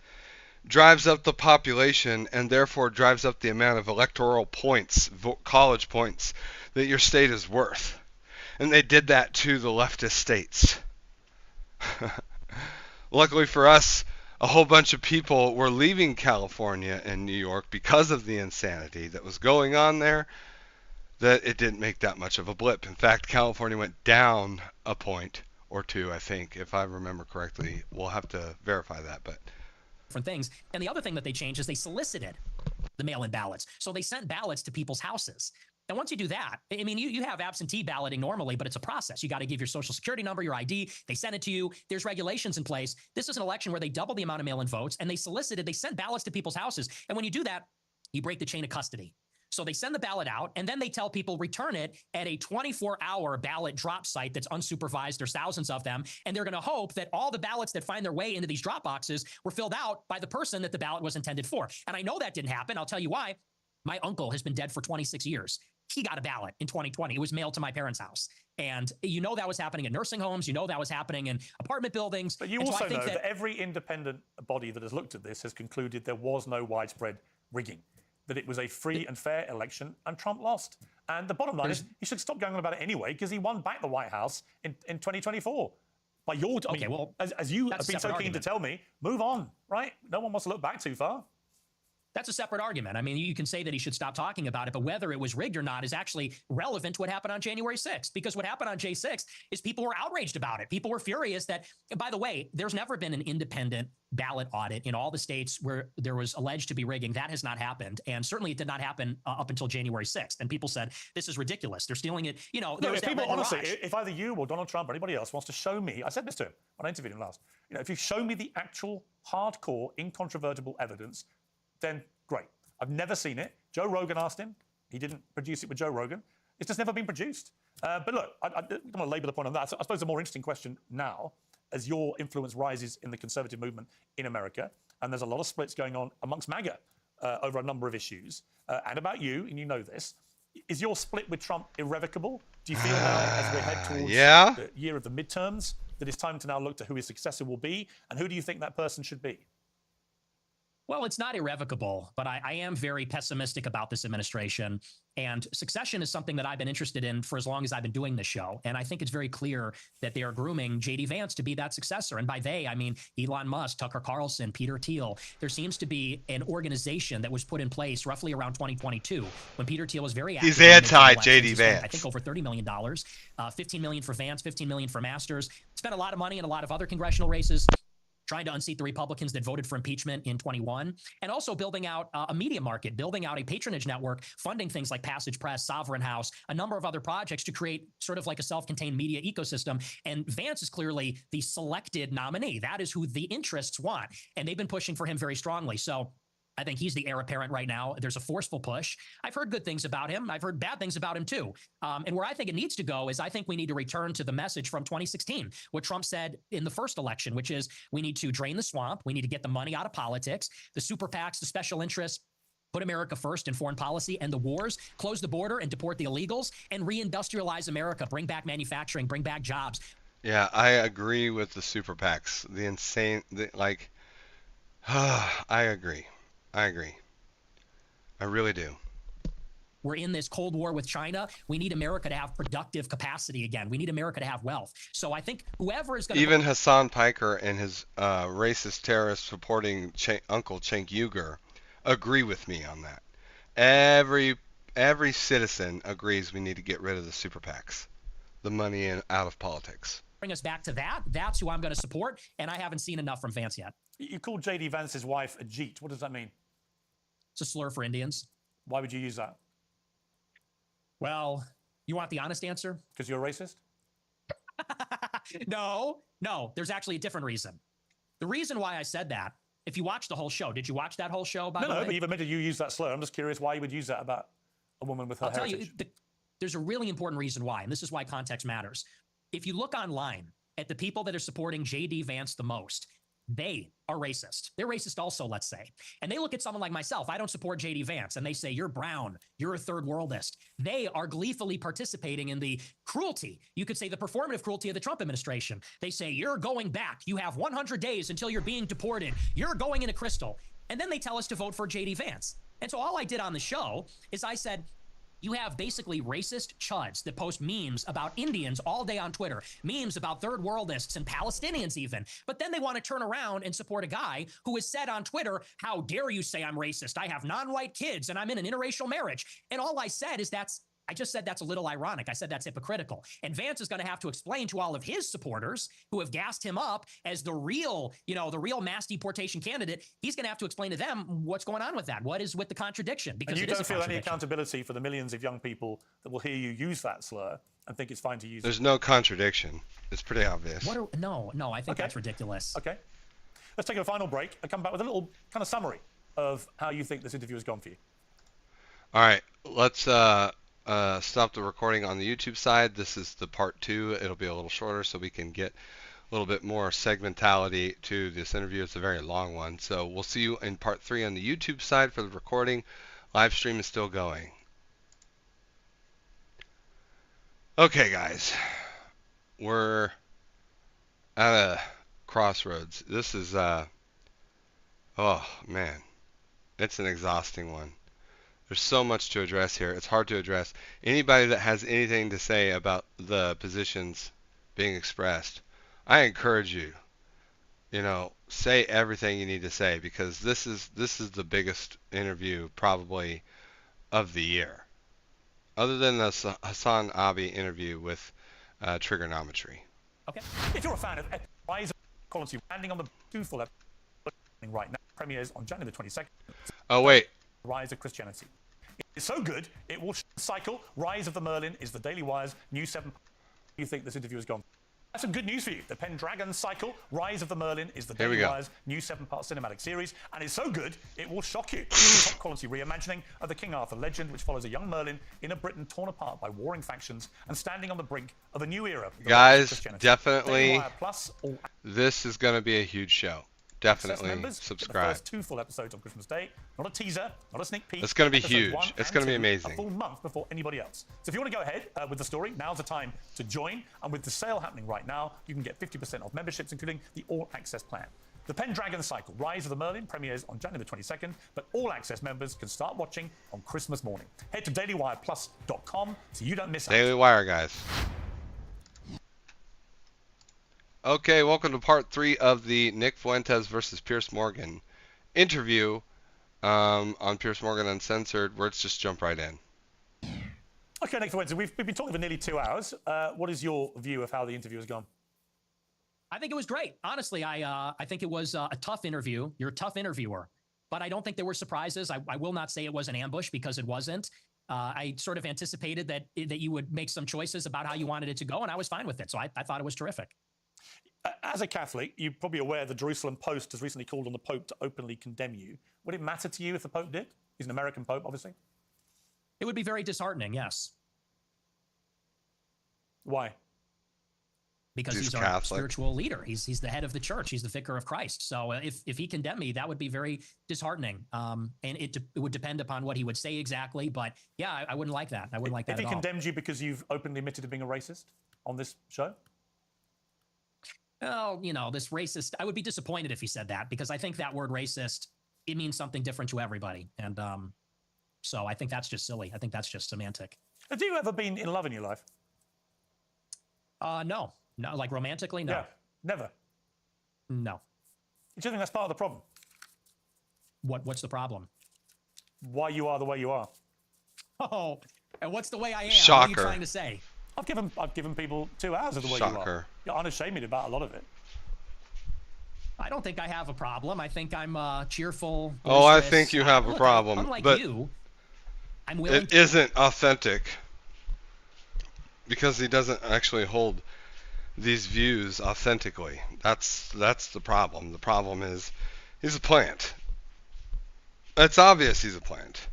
drives up the population and therefore drives up the amount of electoral points, college points, that your state is worth. And they did that to the leftist states. Luckily for us, a whole bunch of people were leaving California and New York because of the insanity that was going on there, that it didn't make that much of a blip. In fact, California went down a point or two, I think, if I remember correctly. We'll have to verify that, but... different things. And the other thing that they changed is they solicited the mail-in ballots. So they sent ballots to people's houses. And once you do that, I mean, you have absentee balloting normally, but it's a process. You got to give your social security number, your ID. They send it to you. There's regulations in place. This is an election where they double the amount of mail-in votes, and they sent ballots to people's houses. And when you do that, you break the chain of custody. So they send the ballot out, and then they tell people return it at a 24-hour ballot drop site that's unsupervised. There's thousands of them, and they're going to hope that all the ballots that find their way into these drop boxes were filled out by the person that the ballot was intended for. And I know that didn't happen. I'll tell you why. My uncle has been dead for 26 years. He got a ballot in 2020. It was mailed to my parents' house. And you know that was happening in nursing homes. You know that was happening in apartment buildings. But you also know that every independent body that has looked at this has concluded there was no widespread rigging, that it was a free and fair election, and Trump lost. And the bottom line is, you should stop going on about it anyway, because he won back the White House in 2024. By your, I mean, well, as you have been so keen to tell me, move on, right? No one wants to look back too far. That's a separate argument. I mean, you can say that he should stop talking about it, but whether it was rigged or not is actually relevant to what happened on January 6th, because what happened on J6 is people were outraged about it. People were furious that, by the way, there's never been an independent ballot audit in all the states where there was alleged to be rigging. That has not happened. And certainly it did not happen up until January 6th. And people said, this is ridiculous. They're stealing it. You know, no, if people, honestly, if either you or Donald Trump or anybody else wants to show me, I said this to him when I interviewed him last, you know, if you show me the actual hardcore, incontrovertible evidence, then great. I've never seen it. Joe Rogan asked him. He didn't produce it with Joe Rogan. It's just never been produced. But look, I don't want to labour the point on that. So I suppose the more interesting question now, as your influence rises in the conservative movement in America, and there's a lot of splits going on amongst MAGA over a number of issues, and about you, and you know this, is your split with Trump irrevocable? Do you feel now, as we head towards the year of the midterms, that it's time to now look to who his successor will be, and who do you think that person should be? Well, it's not irrevocable, but I am very pessimistic about this administration. And succession is something that I've been interested in for as long as I've been doing this show. And I think it's very clear that they are grooming J.D. Vance to be that successor. And by they, I mean Elon Musk, Tucker Carlson, Peter Thiel. There seems to be an organization that was put in place roughly around 2022 when Peter Thiel was very active. He's anti-J.D. Vance. I think over $30 million, $15 million for Vance, $15 million for Masters. Spent a lot of money in a lot of other congressional races, trying to unseat the Republicans that voted for impeachment in 21, and also building out a media market, building out a patronage network, funding things like Passage Press, Sovereign House, a number of other projects to create sort of like a self-contained media ecosystem. And Vance is clearly the selected nominee. That is who the interests want. And they've been pushing for him very strongly. So I think he's the heir apparent right now. There's a forceful push. I've heard good things about him. I've heard bad things about him too. And where I think it needs to go is I think we need to return to the message from 2016, what Trump said in the first election, which is we need to drain the swamp. We need to get the money out of politics, the super PACs, the special interests, put America first in foreign policy and the wars, close the border and deport the illegals, and reindustrialize America, bring back manufacturing, bring back jobs. Yeah, I agree with the super PACs. The insane, I agree. I I really do. We're in this Cold War with China. We need America to have productive capacity again. We need America to have wealth. So I think whoever is going to... Even Hassan Piker and his racist terrorist supporting Uncle Cenk Uygur agree with me on that. Every citizen agrees we need to get rid of the super PACs, the money out of politics. Bring us back to that. That's who I'm going to support, and I haven't seen enough from Vance yet. You called J.D. Vance's wife a Jeet. What does that mean? It's a slur for Indians. Why would you use that? Well, you want the honest answer? Because you're a racist? No. There's actually a different reason. The reason why I said that, if you watched the whole show, did you watch that whole show, by the way? No, but you've admitted you use that slur. I'm just curious why you would use that about a woman with her heritage. I'll tell you, there's a really important reason why, and this is why context matters. If you look online at the people that are supporting J.D. Vance the most, they are racist. They're racist also, let's say. And they look at someone like myself. I don't support J.D. Vance. And they say, you're brown. You're a third worldist. They are gleefully participating in the cruelty. You could say the performative cruelty of the Trump administration. They say, you're going back. You have 100 days until you're being deported. You're going into crystal. And then they tell us to vote for J.D. Vance. And so all I did on the show is I said, you have basically racist chuds that post memes about Indians all day on Twitter, memes about third worldists and Palestinians even. But then they want to turn around and support a guy who has said on Twitter, how dare you say I'm racist? I have non-white kids and I'm in an interracial marriage. And all I said is I just said that's a little ironic. I said that's hypocritical. And Vance is going to have to explain to all of his supporters who have gassed him up as the real mass deportation candidate. He's going to have to explain to them what's going on with that. What is with the contradiction? Because and you don't feel any accountability for the millions of young people that will hear you use that slur and think it's fine to use it? There's no contradiction. It's pretty obvious. No, I think that's ridiculous. Okay. Let's take a final break and come back with a little kind of summary of how you think this interview has gone for you. All right. Let's stop the recording on the YouTube side. This is the part 2. It'll be a little shorter so we can get a little bit more segmentality to this interview. It's a very long one. So we'll see you in part 3 on the YouTube side for the recording. Live stream is still going. Okay, guys. We're at a crossroads. This is, oh, man. It's an exhausting one. There's so much to address here. It's hard to address. Anybody that has anything to say about the positions being expressed, I encourage you, say everything you need to say, because this is the biggest interview probably of the year, other than the Hassan Abi interview with Trigonometry. Okay. If you're a fan of Rise of Quality, landing on the 2 full episode right now, premieres on January the 22nd. Oh wait. Rise of Christianity. It's so good, it will cycle. Rise of the Merlin is the Daily Wire's new 7. You think this interview has gone? That's some good news for you. The Pendragon cycle, Rise of the Merlin, is the Daily Wire's new 7-part cinematic series, and it's so good it will shock you. Top quality reimagining of the King Arthur legend, which follows a young Merlin in a Britain torn apart by warring factions and standing on the brink of a new era. Guys, definitely, this is going to be a huge show. Definitely subscribe. The first 2 full episodes on Christmas Day. Not a teaser, not a sneak peek. It's going to be huge. It's going to be amazing. A full month before anybody else. So if you want to go ahead with the story, now's the time to join. And with the sale happening right now, you can get 50% off memberships, including the all-access plan. The Pendragon cycle, Rise of the Merlin, premieres on January the 22nd, but all-access members can start watching on Christmas morning. Head to dailywireplus.com so you don't miss out. Daily Wire, guys. Okay, welcome to part 3 of the Nick Fuentes versus Piers Morgan interview on Piers Morgan Uncensored. Let's just jump right in. Okay, Nick Fuentes, we've been talking for nearly 2 hours. What is your view of how the interview has gone? I think it was great. Honestly, I think it was a tough interview. You're a tough interviewer. But I don't think there were surprises. I will not say it was an ambush, because it wasn't. I sort of anticipated that you would make some choices about how you wanted it to go, and I was fine with it. So I thought it was terrific. As a Catholic, you're probably aware the Jerusalem Post has recently called on the Pope to openly condemn you. Would it matter to you if the Pope did? He's an American Pope, obviously. It would be very disheartening, yes. Why? Because he's our spiritual leader. He's the head of the church. He's the vicar of Christ. So if he condemned me, that would be very disheartening. And it would depend upon what he would say exactly. But yeah, I wouldn't like that. I wouldn't like that at all. If he condemned you because you've openly admitted to being a racist on this show? Oh, this racist, I would be disappointed if he said that, because I think that word racist, it means something different to everybody. And So I think that's just silly. I think that's just semantic. Have you ever been in love in your life? No, like romantically, no. Yeah, never. No. Do you think that's part of the problem? What's the problem? Why you are the way you are. Oh, and what's the way I am? Shocker. What are you trying to say? I've given people 2 hours of the way you are. You're unashamed about a lot of it. I don't think I have a problem. I think I'm cheerful. Oh, I boisterous. think you have a problem. Unlike but you, I'm willing. It isn't authentic because he doesn't actually hold these views authentically. That's the problem. The problem is he's a plant. It's obvious he's a plant.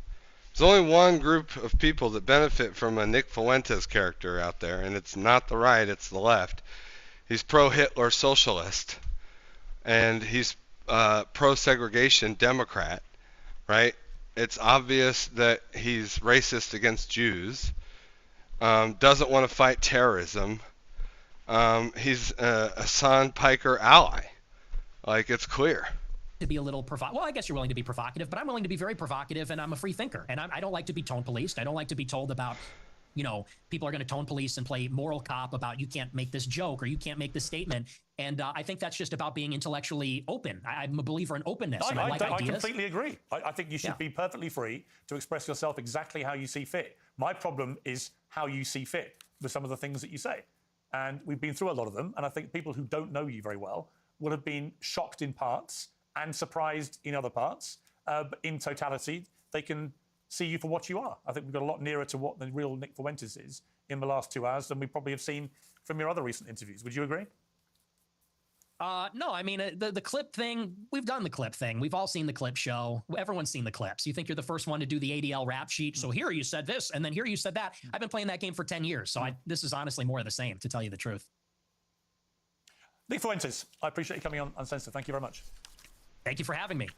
There's only one group of people that benefit from a Nick Fuentes character out there, and it's not the right, it's the left. He's pro-Hitler socialist, and he's pro-segregation Democrat, right? It's obvious that he's racist against Jews, doesn't want to fight terrorism. He's a Hassan Piker ally. Like, it's clear. To be a little well, I guess you're willing to be provocative, but I'm willing to be very provocative, and I'm a free thinker, and I don't like to be tone policed. I don't like to be told about, you know, people are going to tone police and play moral cop about you can't make this joke or you can't make this statement. And I think that's just about being intellectually open. I'm a believer in openness. I like ideas. I completely agree. I think you should be perfectly free to express yourself exactly how you see fit. My problem is how you see fit with some of the things that you say. And we've been through a lot of them, and I think people who don't know you very well will have been shocked in parts and surprised in other parts. But in totality, they can see you for what you are. I think we've got a lot nearer to what the real Nick Fuentes is in the last 2 hours than we probably have seen from your other recent interviews. Would you agree? No, I mean, the clip thing, we've done the clip thing. We've all seen the clip show. Everyone's seen the clips. You think you're the first one to do the ADL rap sheet. So here you said this, and then here you said that. I've been playing that game for 10 years. So this is honestly more of the same, to tell you the truth. Nick Fuentes, I appreciate you coming on Uncensored. Thank you very much. Thank you for having me.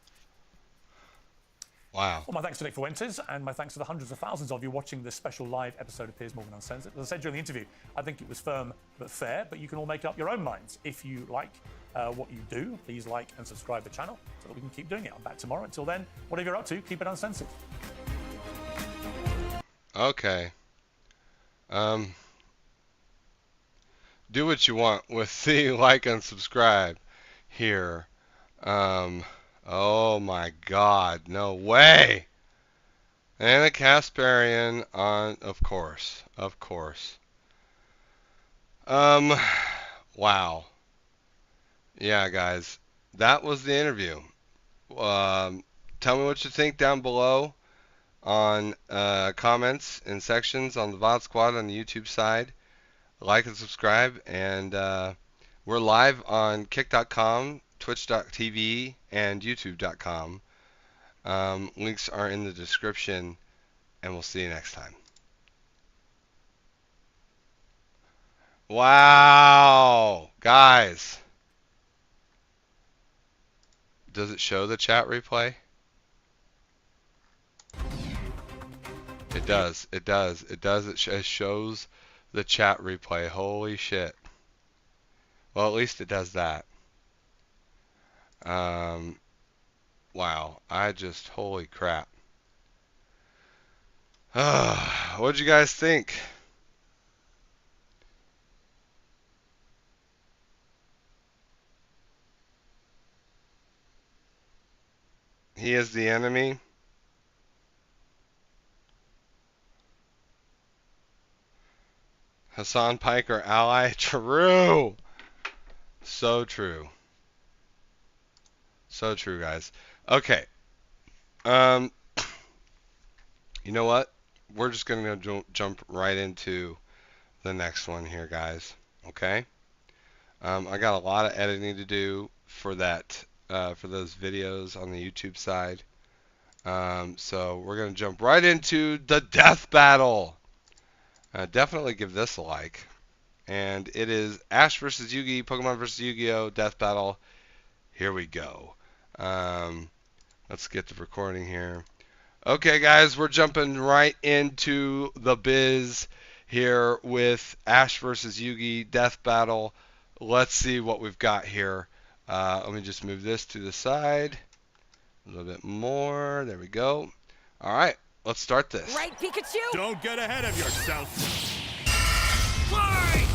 Wow. Well, my thanks to Nick Fuentes, and my thanks to the hundreds of thousands of you watching this special live episode of Piers Morgan Uncensored. As I said during the interview, I think it was firm but fair, but you can all make up your own minds. If you like what you do, please like and subscribe the channel so that we can keep doing it. I'm back tomorrow. Until then, whatever you're up to, keep it uncensored. Okay. Do what you want with the like and subscribe here. Oh my God, no way. Anna Kasparian on, of course. Wow. Yeah, guys, that was the interview. Tell me what you think down below on comments and sections on the VOD Squad on the YouTube side. Like and subscribe, and we're live on kick.com, twitch.tv, and youtube.com. Links are in the description, and we'll see you next time. Wow, guys. Does it show the chat replay? It does. It shows the chat replay. Holy shit. Well, at least it does that. Wow. Holy crap. What'd you guys think? He is the enemy. Hassan Piker ally. True. So true. So true, guys. Okay. You know what? We're just going to jump right into the next one here, guys. Okay? I got a lot of editing to do for that, for those videos on the YouTube side. So we're going to jump right into the death battle. Definitely give this a like. And it is Ash versus Yugi, Pokemon versus Yu-Gi-Oh! Death Battle. Here we go. Let's get the recording here. Okay, guys, we're jumping right into the biz here with Ash versus Yugi, Death Battle. Let's see what we've got here. Let me just move this to the side. A little bit more. There we go. All right. let's start this. Right, Pikachu? Don't get ahead of yourself. Fly!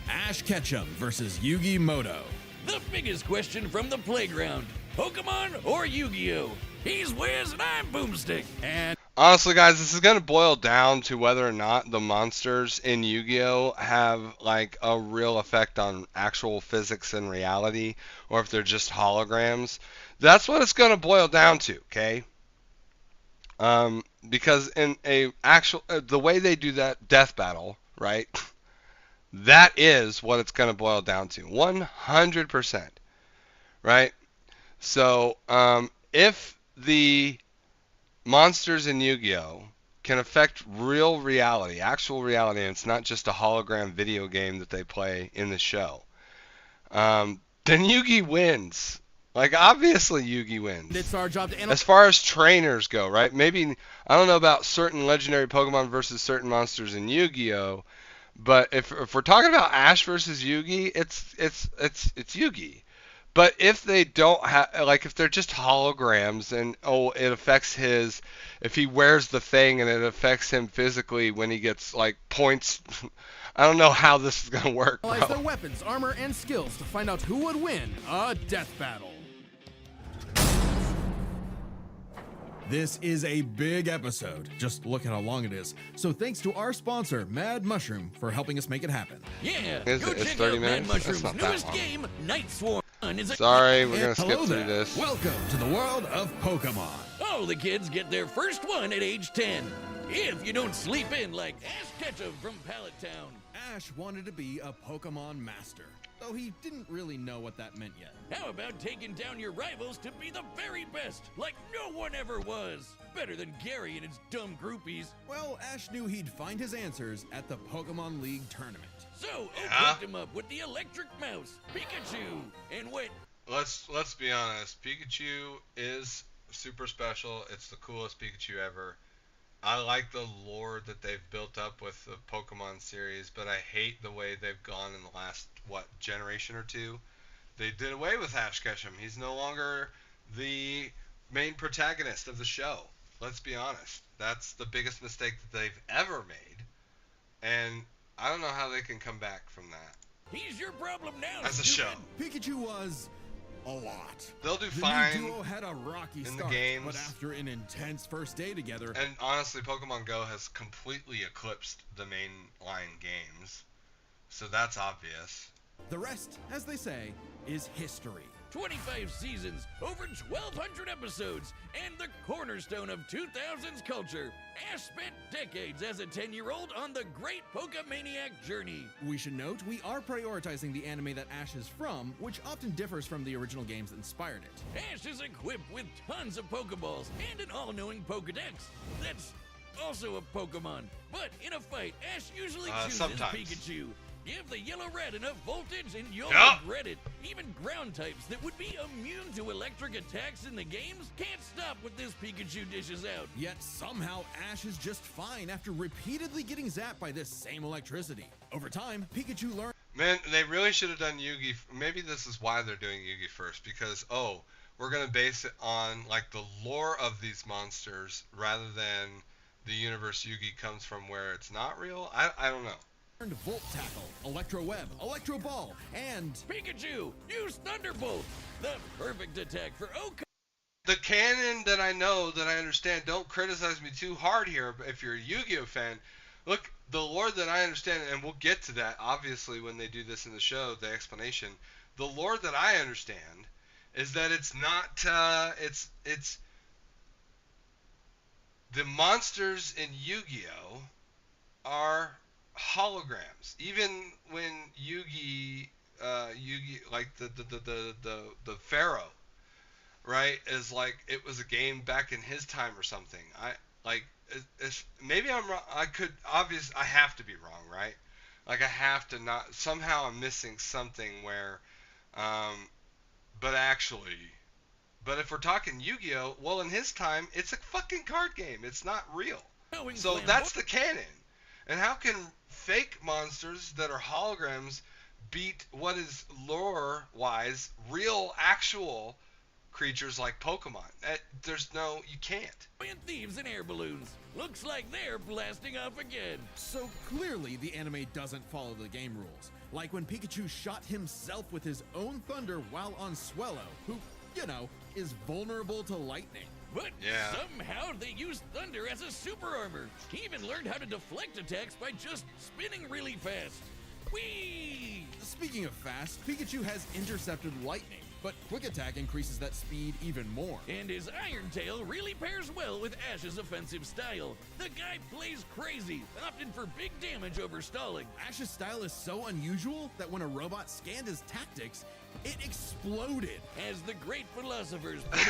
Ash Ketchum versus Yugi Moto. The biggest question from the playground. Pokemon or Yu-Gi-Oh? He's Wiz and I'm Boomstick. And honestly, guys, this is going to boil down to whether or not the monsters in Yu-Gi-Oh have like a real effect on actual physics and reality, or if they're just holograms. That's what it's going to boil down to, okay? Because in a actual, the way they do that death battle, right? That is what it's going to boil down to, 100%, right? So, if the monsters in Yu-Gi-Oh can affect real reality, actual reality, and it's not just a hologram video game that they play in the show, then Yugi wins. Like, obviously Yugi wins. it's our job to As far as trainers go, right? Maybe, I don't know about certain legendary Pokemon versus certain monsters in Yu-Gi-Oh, but if we're talking about Ash versus Yugi, it's Yugi. But if they don't have, like, if they're just holograms and, it affects if he wears the thing and it affects him physically when he gets, like, points, I don't know how this is going to work, bro. analyze their weapons, armor, and skills to find out who would win a death battle. This is a big episode. Just look at how long it is. So thanks to our sponsor, Mad Mushroom, for helping us make it happen. Yeah, It's go check 30 out minutes? Mad That's Mushroom's not that newest long. game, Night Swarm. Sorry, we're going to Hello skip through there. this. Welcome to the world of Pokemon. Oh, the kids get their first one at age 10. If you don't sleep in like Ash Ketchum from Pallet Town. Ash wanted to be a Pokemon master, though he didn't really know what that meant yet. How about taking down your rivals to be the very best, like no one ever was? Better than Gary and his dumb groupies. Well, Ash knew he'd find his answers at the Pokemon League tournament. So, hooked him up with the electric mouse, Pikachu, and went. Let's be honest. Pikachu is super special. It's the coolest Pikachu ever. I like the lore that they've built up with the Pokemon series, but I hate the way they've gone in the last, generation or two. They did away with Ash Ketchum. He's no longer the main protagonist of the show. Let's be honest. That's the biggest mistake that they've ever made. And I don't know how they can come back from that. He's your problem now, As a show. Pikachu was a lot. They'll do The fine new duo had a rocky in the start, games. but after an intense first day together, And honestly, Pokemon Go has completely eclipsed the mainline games. So that's obvious. the rest, as they say, is history. 25 seasons, over 1,200 episodes, and the cornerstone of 2000s culture. Ash spent decades as a 10-year-old on the great Pokemaniac journey. We should note we are prioritizing the anime that Ash is from, which often differs from the original games that inspired it. Ash is equipped with tons of Pokeballs and an all-knowing Pokedex. That's also a Pokemon. But in a fight, Ash usually chooses sometimes. Pikachu. Give the yellow rat enough voltage and you'll Yup. regret it. Even ground types that would be immune to electric attacks in the games can't stop what this Pikachu dishes out. Yet somehow Ash is just fine after repeatedly getting zapped by this same electricity. Over time, Pikachu learned. Man, they really should have done Yugi. Maybe this is why they're doing Yugi first, because, we're going to base it on, like, the lore of these monsters rather than the universe Yugi comes from where it's not real. I don't know. Volt Tackle, Electro Web, Electro Ball, and Pikachu, use Thunderbolt, the perfect attack for The canon that I know, that I understand, don't criticize me too hard here if you're a Yu-Gi-Oh fan. Look, the lore that I understand, and we'll get to that, obviously, when they do this in the show, the explanation. The lore that I understand is that it's not, it's the monsters in Yu-Gi-Oh are holograms. Even when Yugi, like the Pharaoh, right, is like, it was a game back in his time or something. Maybe I'm wrong. I have to be wrong, right? Like, I have to not, somehow I'm missing something where, but if we're talking Yu-Gi-Oh, well, in his time, it's a fucking card game. It's not real. So that's the canon. And how can fake monsters that are holograms beat what is lore-wise real, actual creatures like Pokemon. There's no, you can't. Thieves and air balloons. Looks like they're blasting off again. So clearly the anime doesn't follow the game rules. Like when Pikachu shot himself with his own thunder while on Swellow, who, you know, is vulnerable to lightning. But somehow they used thunder as a super armor. He even learned how to deflect attacks by just spinning really fast. Whee! Speaking of fast, Pikachu has intercepted lightning, but Quick Attack increases that speed even more. And his Iron Tail really pairs well with Ash's offensive style. The guy plays crazy, opting for big damage over stalling. Ash's style is so unusual that when a robot scanned his tactics, it exploded. As the great philosophers put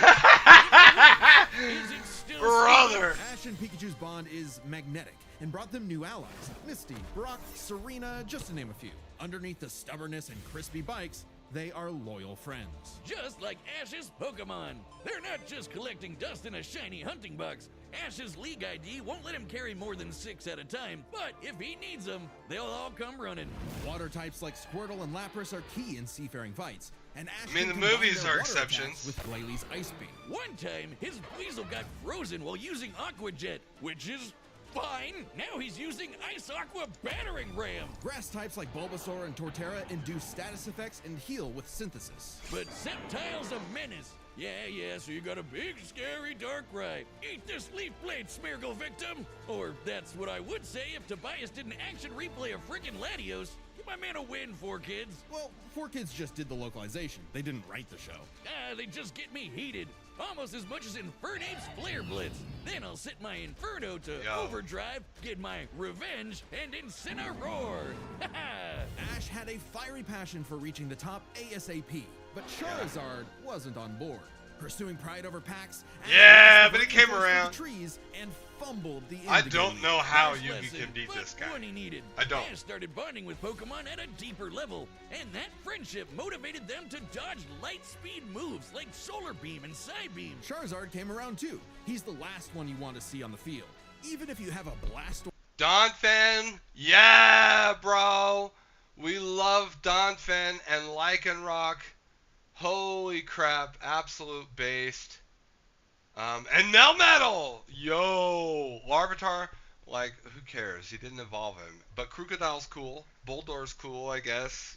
is it still brother? Ash and Pikachu's bond is magnetic and brought them new allies. Misty, Brock, Serena, just to name a few. Underneath the stubbornness and crispy bikes, they are loyal friends. Just like Ash's Pokemon. They're not just collecting dust in a shiny hunting box. Ash's League ID won't let him carry more than 6 at a time, but if he needs them, they'll all come running. Water types like Squirtle and Lapras are key in seafaring fights, and Ash I mean, the movies are exceptions. With Glalie Ice Beam. One time, his Weasel got frozen while using Aqua Jet, which is fine. Now he's using Ice Aqua Battering Ram. Grass types like Bulbasaur and Torterra induce status effects and heal with synthesis. But Sceptile's a menace. Yeah, so you got a big, scary Darkrai. Eat this Leaf Blade, Smeargle victim! Or that's what I would say if Tobias did an action replay of frickin' Latios. Give my man a win, 4Kids. Well, 4Kids just did the localization. They didn't write the show. They just get me heated. Almost as much as Infernape's Flare Blitz. Then I'll set my Inferno to overdrive, get my revenge, and Incineroar. Ash had a fiery passion for reaching the top ASAP, but Charizard wasn't on board. Pursuing pride over packs, but he came around. Trees and fumbled the I don't know how Yugi can beat this guy. When he needed. I don't. Ash started bonding with Pokemon at a deeper level, and that friendship motivated them to dodge light speed moves like Solar Beam and Psybeam. Charizard came around too. He's the last one you want to see on the field. Even if you have a blast. Donphan, yeah, bro. We love Donphan and Lycanroc. Holy crap, absolute based. And Melmetal! Yo! Larvitar, like, who cares? He didn't evolve him. But Crocodile's cool. Bulldor's cool, I guess.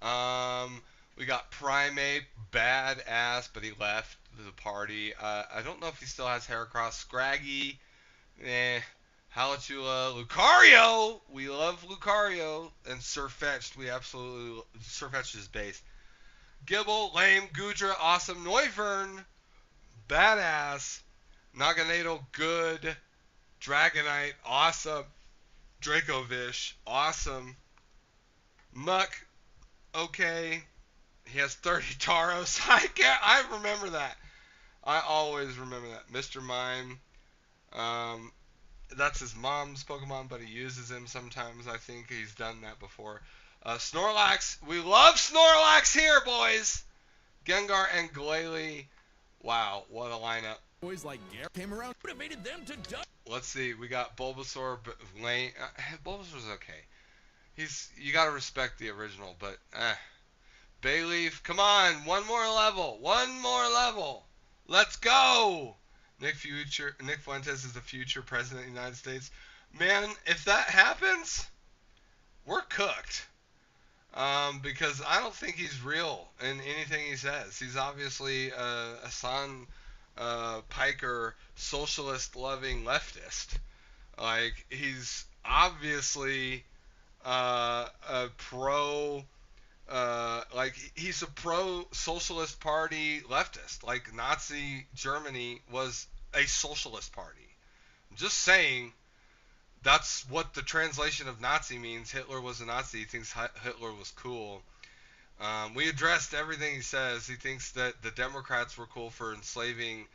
We got Primeape, badass, but he left the party. I don't know if he still has Heracross. Scraggy, Halachula, Lucario! We love Lucario. And Sirfetch'd, we absolutely... Sirfetch'd is base. Gibble, lame, Goodra, awesome. Noivern, badass. Naganado, good. Dragonite, awesome. Dracovish, awesome. Muck, okay. He has 30 Tauros. I remember that. I always remember that. Mr. Mime. That's his mom's Pokemon, but he uses him sometimes. I think he's done that before. Snorlax. We love Snorlax here, boys. Gengar and Glalie. Wow, what a lineup. Boys like Gare came around. Motivated them to die. Let's see. We got Bulbasaur, Lane. Bulbasaur's okay. You gotta respect the original, but Bayleaf, come on, one more level. Let's go. Nick Fuentes is the future president of the United States. Man, if that happens, we're cooked. Because I don't think he's real in anything he says. He's obviously a Hassan Piker socialist-loving leftist. Like, he's obviously a pro, he's a pro-socialist party leftist. Like, Nazi Germany was a socialist party. I'm just saying, that's what the translation of Nazi means. Hitler was a Nazi. He thinks Hitler was cool. We addressed everything he says. He thinks that the Democrats were cool for enslaving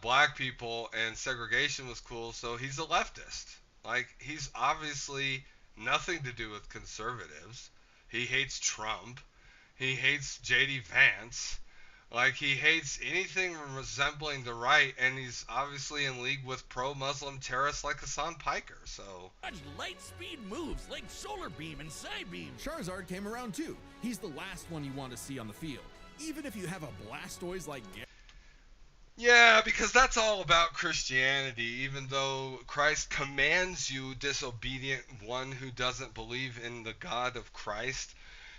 black people and segregation was cool, so he's a leftist. Like, he's obviously nothing to do with conservatives. He hates Trump. He hates J.D. Vance. Like, he hates anything resembling the right, and he's obviously in league with pro-Muslim terrorists like Hassan Piker, so... Light speed moves like Solar Beam and Psybeam. Charizard came around too. He's the last one you want to see on the field. even if you have a Blastoise like Yeah, because that's all about Christianity, even though Christ commands you, disobedient one who doesn't believe in the God of Christ,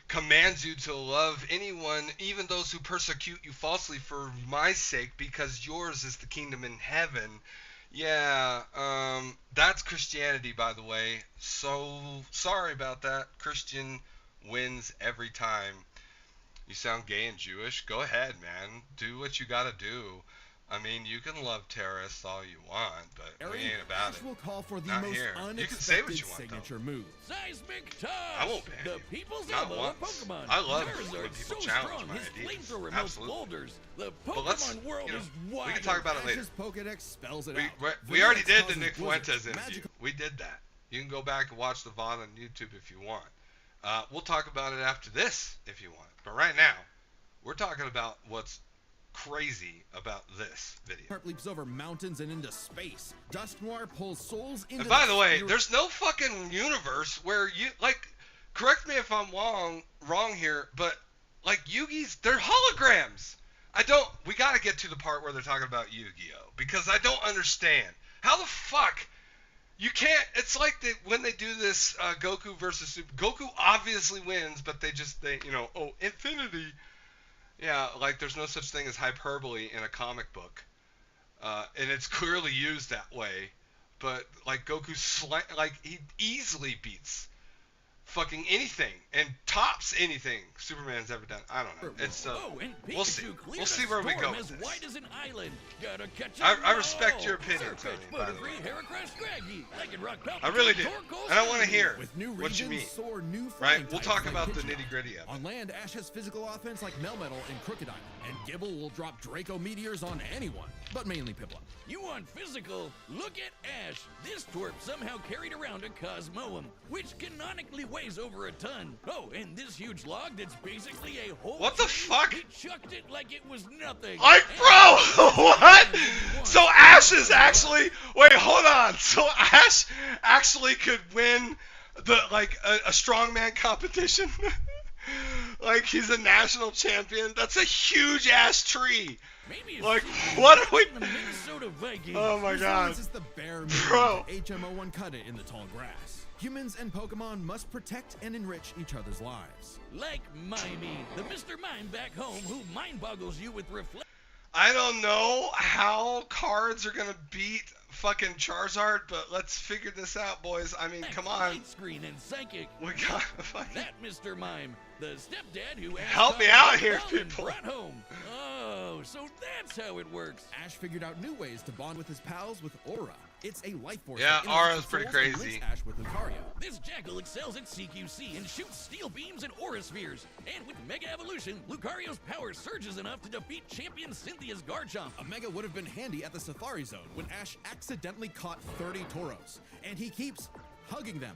commands you to love anyone, even those who persecute you falsely for my sake, because yours is the kingdom in heaven. Yeah, that's Christianity, by the way. So sorry about that. Christian wins every time. You sound gay and Jewish? Go ahead, man. Do what you gotta do. I mean, you can love terrorists all you want, but we ain't about Ash it. will call for the Not most here. unexpected You can say what you want, signature move. Seismic toss. I won't ban The you. people's Not elbow of once. Pokemon. I love Charizard's when people so challenge strong, my his ideas. flamethrower melts Absolutely. boulders. The But Pokemon let's, world is wide. we can talk about it later. Ash's Pokedex spells it We, out. we already did the causes Nick blizzards, Fuentes interview. magical- We did that. You can go back and watch the VOD on YouTube if you want. We'll talk about it after this if you want. But right now, we're talking about what's crazy about this video. Harp leaps over mountains and into space. Dusknoir pulls souls into And by the way, spirit- there's no fucking universe where you, like, correct me if I'm wrong here, but, like, Yugi's, they're holograms. We gotta get to the part where they're talking about Yu-Gi-Oh! Because I don't understand. How the fuck? You can't, it's like when they do this Goku versus Super, Goku obviously wins, but they infinity. Yeah, like there's no such thing as hyperbole in a comic book. And it's clearly used that way. But, like, Goku, he easily beats fucking anything and tops anything Superman's ever done. I don't know. It's we'll see. We'll see where we go with this. Wide as an island. Gotta catch I respect your opinion, Tony, by the way. I really do. And I want to hear With new what you regions mean. soar new Right? flying We'll types talk like about the Pidgeot. nitty-gritty of it. On land, Ash has physical offense like Melmetal and Crocodile, and Gibble will drop Draco Meteors on anyone, but mainly Piplup. You want physical? Look at Ash. This twerp somehow carried around a Cosmoem, which canonically weighs over a ton. Oh, and this huge log that's basically a whole What the tree, fuck? He chucked it like it was nothing. Like, bro, what? So Ash is actually, wait, hold on. So Ash actually could win a strongman competition? Like he's a national champion? That's a huge ass tree. Like, what are we? Oh my god. This is the bare Bro. HMO1 cut it in the tall grass. Humans and Pokemon must protect and enrich each other's lives. Like Mimey, the Mr. Mime back home who mind boggles you with reflect. I don't know how cards are gonna beat fucking Charizard, but let's figure this out, boys. I mean, come on. Light screen and psychic. We got fucking... That Mr. Mime, the stepdad who help me out here, and people. brought home. Oh, so that's how it works. Ash figured out new ways to bond with his pals with Aura. It's a life force. Yeah, that interacts Aura's with pretty souls and crazy. links Ash with Lucario. This jackal excels at CQC and shoots steel beams and aura spheres. And with Mega Evolution, Lucario's power surges enough to defeat champion Cynthia's Garchomp. A Mega would have been handy at the Safari Zone when Ash accidentally caught 30 Tauros. And he keeps hugging them.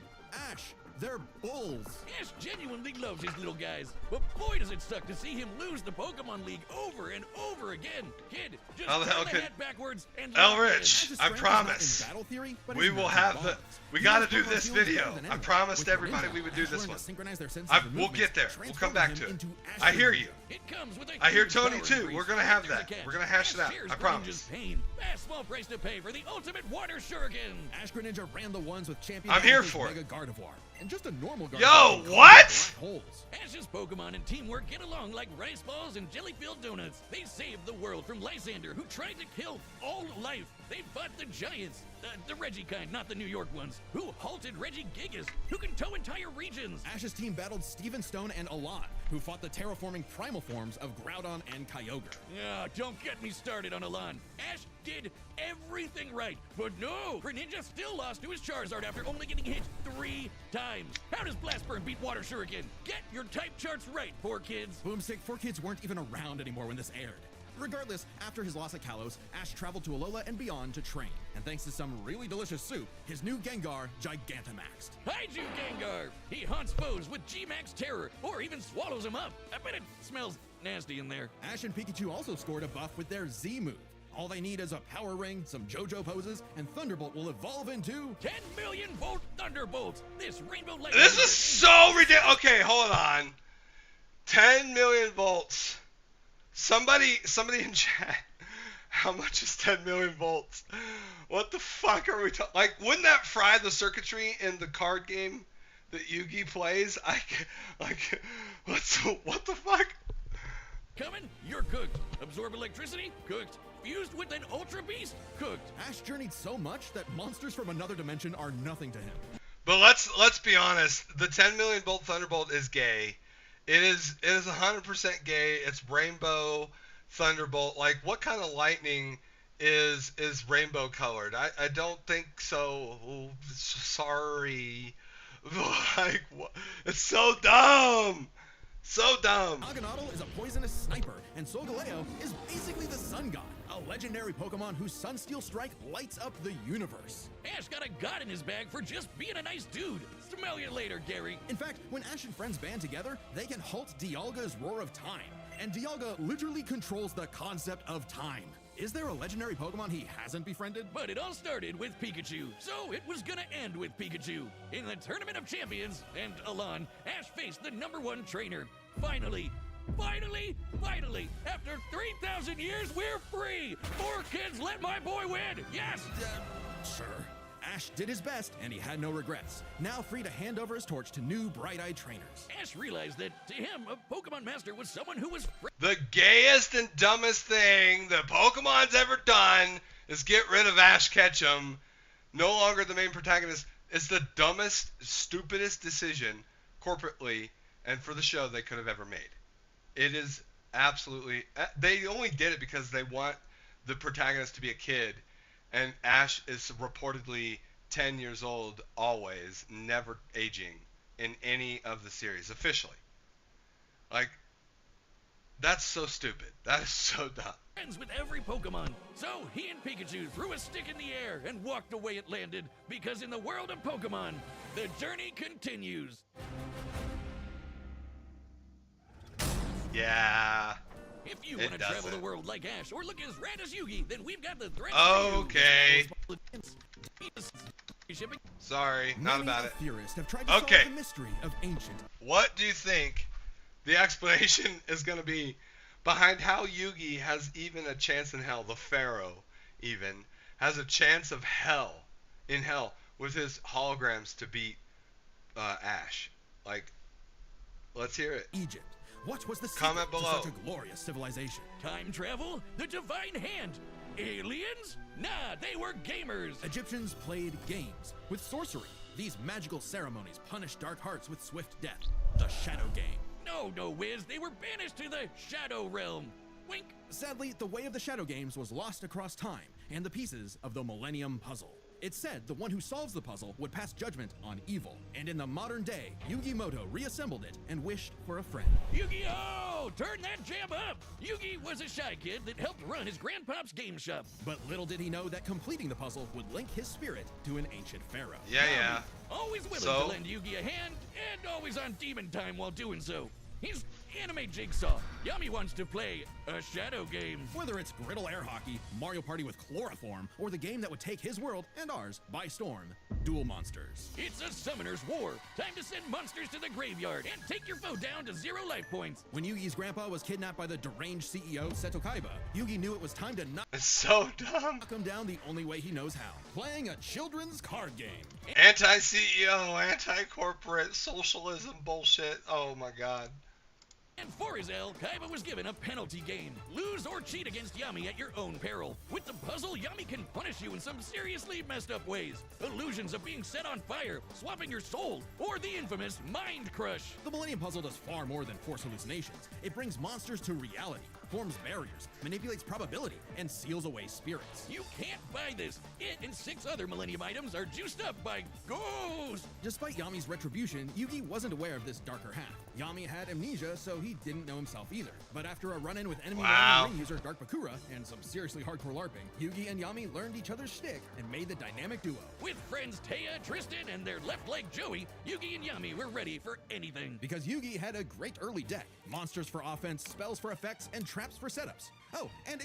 Ash, they're bulls. Ash genuinely loves his little guys, but boy does it suck to see him lose the Pokemon League over and over again. Kid, just How the hell turn the could- hat backwards and Elrich, lock I in. promise. Battle theory, but We his will nerves have are the. bonds. We He gotta knows do Pokemon this heals better video. than I anyone. promised With everybody Greninja, we would do Ash this learned one. to synchronize their senses of We'll movement, get there. We'll come back to transforming it. him into I Ash hear Ninja. you. It comes with a I hear huge Tony power too. increase. We're gonna have There's a that. catch. We're gonna hash it Ash out. shares I Greninja's promise. pain. A small price to pay for the ultimate water shuriken. Ash Greninja ran the ones with champion. I'm here Ash's for it. Mega Gardevoir. And just a normal Gardevoir. Yo, can what? cause black holes. Ash's Pokemon and teamwork get along like rice balls and jelly-filled donuts. They saved the world from Lysander, who tried to kill all life. They fought the giants, the Reggie kind, not the New York ones, who halted Regigigas, who can tow entire regions. Ash's team battled Steven Stone and Alon, who fought the terraforming primal forms of Groudon and Kyogre. Yeah, don't get me started on Alon. Ash did everything right, but no, Greninja still lost to his Charizard after only getting hit 3 times. How does Blastburn beat Water Shuriken? Get your type charts right, poor kids. Boomstick, 4 kids weren't even around anymore when this aired. Regardless, after his loss at Kalos, Ash traveled to Alola and beyond to train. And thanks to some really delicious soup, his new Gengar Gigantamaxed. Hide you, Gengar! He haunts foes with G-Max Terror, or even swallows them up. I bet it smells nasty in there. Ash and Pikachu also scored a buff with their Z move. All they need is a Power Ring, some JoJo poses, and Thunderbolt will evolve into 10 million volt Thunderbolts! This rainbow light. This is so ridiculous. Okay, hold on. 10 million volts. Somebody in chat. How much is 10 million volts? What the fuck are we talking? Like, wouldn't that fry the circuitry in the card game that Yugi plays? What the fuck? Coming, you're cooked. Absorb electricity, cooked. Fused with an Ultra Beast, cooked. Ash journeyed so much that monsters from another dimension are nothing to him. But let's be honest. The 10 million volt Thunderbolt is gay. It is 100% gay. It's rainbow Thunderbolt. Like, what kind of lightning is rainbow colored? I don't think so. Ooh, sorry. Like, what? It's so dumb. So dumb. Aganotl is a poisonous sniper, and Solgaleo is basically the sun god, a legendary Pokemon whose Sunsteel Strike lights up the universe. Ash got a god in his bag for just being a nice dude. Smell you later, Gary. In fact, when Ash and friends band together, they can halt Dialga's Roar of Time, and Dialga literally controls the concept of time. Is there a legendary Pokemon he hasn't befriended? But it all started with Pikachu, so it was gonna end with Pikachu. In the Tournament of Champions, and Alon, Ash faced the #1 trainer. Finally, after 3,000 years, we're free! 4 kids, let my boy win! Yes! Sure. Ash did his best, and he had no regrets. Now free to hand over his torch to new bright-eyed trainers. Ash realized that, to him, a Pokemon Master was someone who was The gayest and dumbest thing that Pokemon's ever done is get rid of Ash Ketchum. No longer the main protagonist. It's the dumbest, stupidest decision, corporately, and for the show they could have ever made. It is absolutely... They only did it because they want the protagonist to be a kid, and Ash is reportedly 10 years old always, never aging in any of the series, officially. Like, that's so stupid. That is so dumb. friends with every Pokemon. So he and Pikachu threw a stick in the air and walked the way it landed, because in the world of Pokemon, the journey continues. Yeah. If you want to travel the world like Ash or look as rad as Yugi, then we've got the thread. Okay. Sorry, not about it. Okay. The mystery of ancient. What do you think the explanation is going to be behind how Yugi has even a chance in hell? The Pharaoh even has a chance of hell in hell with his holograms to beat Ash. Like, let's hear it. Egypt. What was the comment below? To such a glorious civilization? Time travel? The divine hand? Aliens? Nah, they were gamers. Egyptians played games with sorcery. These magical ceremonies punished dark hearts with swift death. The Shadow Game. No, Wiz. They were banished to the Shadow Realm. Wink. Sadly, the way of the Shadow Games was lost across time and the pieces of the Millennium Puzzle. It's said the one who solves the puzzle would pass judgment on evil. And in the modern day, Yugi Muto reassembled it and wished for a friend. Yu-Gi-Oh! Turn that jam up! Yugi was a shy kid that helped run his grandpop's game shop. But little did he know that completing the puzzle would link his spirit to an ancient pharaoh. Yeah. Always willing to lend Yugi a hand, and always on demon time while doing so. He's anime Jigsaw. Yami wants to play a Shadow Game. Whether it's Griddle Air Hockey, Mario Party with Chloroform, or the game that would take his world and ours by storm, Duel Monsters. It's a summoner's war. Time to send monsters to the graveyard and take your foe down to 0 life points. When Yugi's grandpa was kidnapped by the deranged CEO Seto Kaiba, Yugi knew it was time to knock him down the only way he knows how. Playing a children's card game. Anti-CEO, anti-corporate, socialism bullshit. Oh my god. And for his L, Kaiba was given a penalty game. Lose or cheat against Yami at your own peril. With the puzzle, Yami can punish you in some seriously messed up ways. Illusions of being set on fire, swapping your soul, or the infamous Mind Crush. The Millennium Puzzle does far more than force hallucinations. It brings monsters to reality, forms barriers, manipulates probability, and seals away spirits. You can't buy this. It and 6 other Millennium items are juiced up by ghosts. Despite Yami's retribution, Yugi wasn't aware of this darker half. Yami had amnesia, so he didn't know himself either. But after a run-in with enemy ring user Dark Bakura and some seriously hardcore LARPing, Yugi and Yami learned each other's shtick and made the dynamic duo. With friends Taya, Tristan, and their left leg Joey, Yugi and Yami were ready for anything. Because Yugi had a great early deck. Monsters for offense, spells for effects, and traps for setups. Oh, and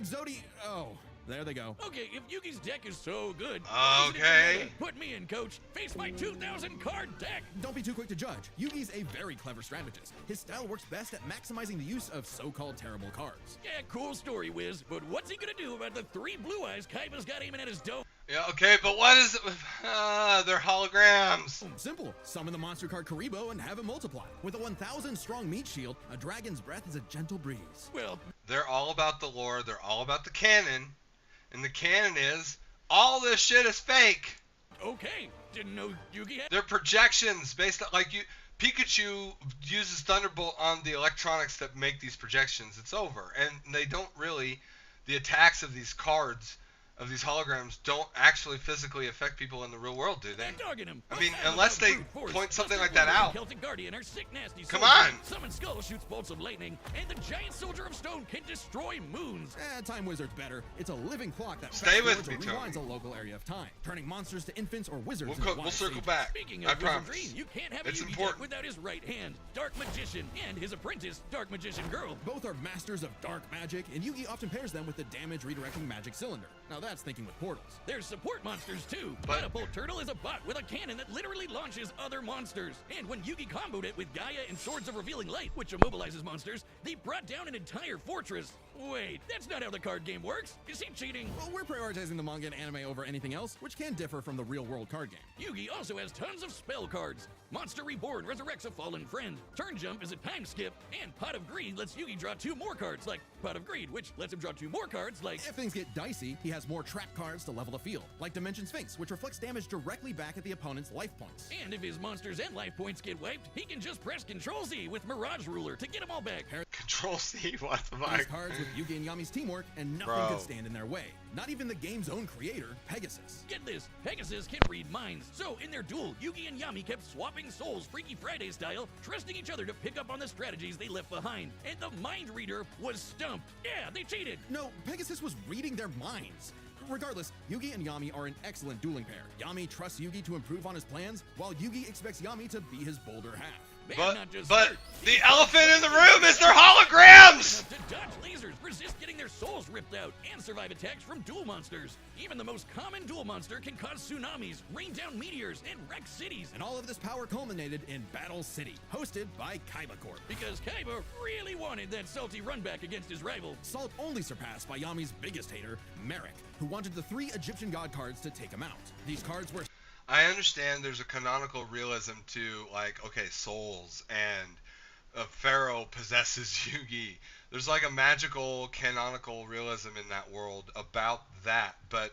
There they go. Okay, if Yugi's deck is so good, okay, put me in, coach. Face my 2,000 card deck. Don't be too quick to judge. Yugi's a very clever strategist. His style works best at maximizing the use of so-called terrible cards. Yeah, cool story, Wiz. But what's he gonna do about the 3 blue eyes Kaiba's got aiming at his dome? Yeah, okay, but what is it with... they're holograms. Simple. Summon the monster card Karibo and have it multiply. With a 1,000 strong meat shield, a dragon's breath is a gentle breeze. Well, they're all about the lore. They're all about the canon. And the canon is, all this shit is fake. Okay, didn't know Yugi had... They're projections based on, like, Pikachu uses Thunderbolt on the electronics that make these projections. It's over. And they don't really... The attacks of these cards... of these holograms don't actually physically affect people in the real world, do they? I mean, unless they point something like that out. Celtic Guardian, our sick, nasty Come soldier. on! Summon Skull shoots bolts of lightning, and the giant soldier of stone can destroy moons. Time Wizard's better. It's a living clock that Stay with fast-forwards me, or Tony. rewinds a local area of time, turning monsters to infants or wizards. We'll circle back. Speaking I of promise. wizardry, you can't have a It's Yugi important. deck without his right hand, Dark Magician, and his apprentice, Dark Magician Girl. Both are masters of dark magic, and Yugi often pairs them with the damage redirecting magic cylinder. Now that's thinking with portals. There's support monsters too. But- Catapult Turtle is a bot with a cannon that literally launches other monsters. And when Yugi comboed it with Gaia and Swords of Revealing Light, which immobilizes monsters, they brought down an entire fortress. Wait, that's not how the card game works. Is he cheating? Well, we're prioritizing the manga and anime over anything else, which can differ from the real-world card game. Yugi also has tons of spell cards. Monster Reborn resurrects a fallen friend. Turn Jump is a time skip. And Pot of Greed lets Yugi draw 2 more cards, like Pot of Greed, which lets him draw 2 more cards, like... If things get dicey, he has more trap cards to level the field, like Dimension Sphinx, which reflects damage directly back at the opponent's life points. And if his monsters and life points get wiped, he can just press Control-Z with Mirage Ruler to get them all back. Control-C, what the These fuck? cards with Yugi and Yami's teamwork, and nothing Bro. could stand in their way. Not even the game's own creator, Pegasus. Get this, Pegasus can read minds. So in their duel, Yugi and Yami kept swapping souls Freaky Friday style, trusting each other to pick up on the strategies they left behind. And the mind reader was stumped. Yeah, they cheated. No, Pegasus was reading their minds. Regardless, Yugi and Yami are an excellent dueling pair. Yami trusts Yugi to improve on his plans, while Yugi expects Yami to be his bolder half. But the elephant in the room is their holograms! To dodge lasers, resist getting their souls ripped out, and survive attacks from duel monsters. Even the most common duel monster can cause tsunamis, rain down meteors, and wreck cities. And all of this power culminated in Battle City, hosted by Kaiba Corp. Because Kaiba really wanted that salty run back against his rival. Salt only surpassed by Yami's biggest hater, Merrick, who wanted the 3 Egyptian god cards to take him out. These cards were... I understand there's a canonical realism to, like, okay, souls, and a pharaoh possesses Yugi. There's like a magical canonical realism in that world about that, but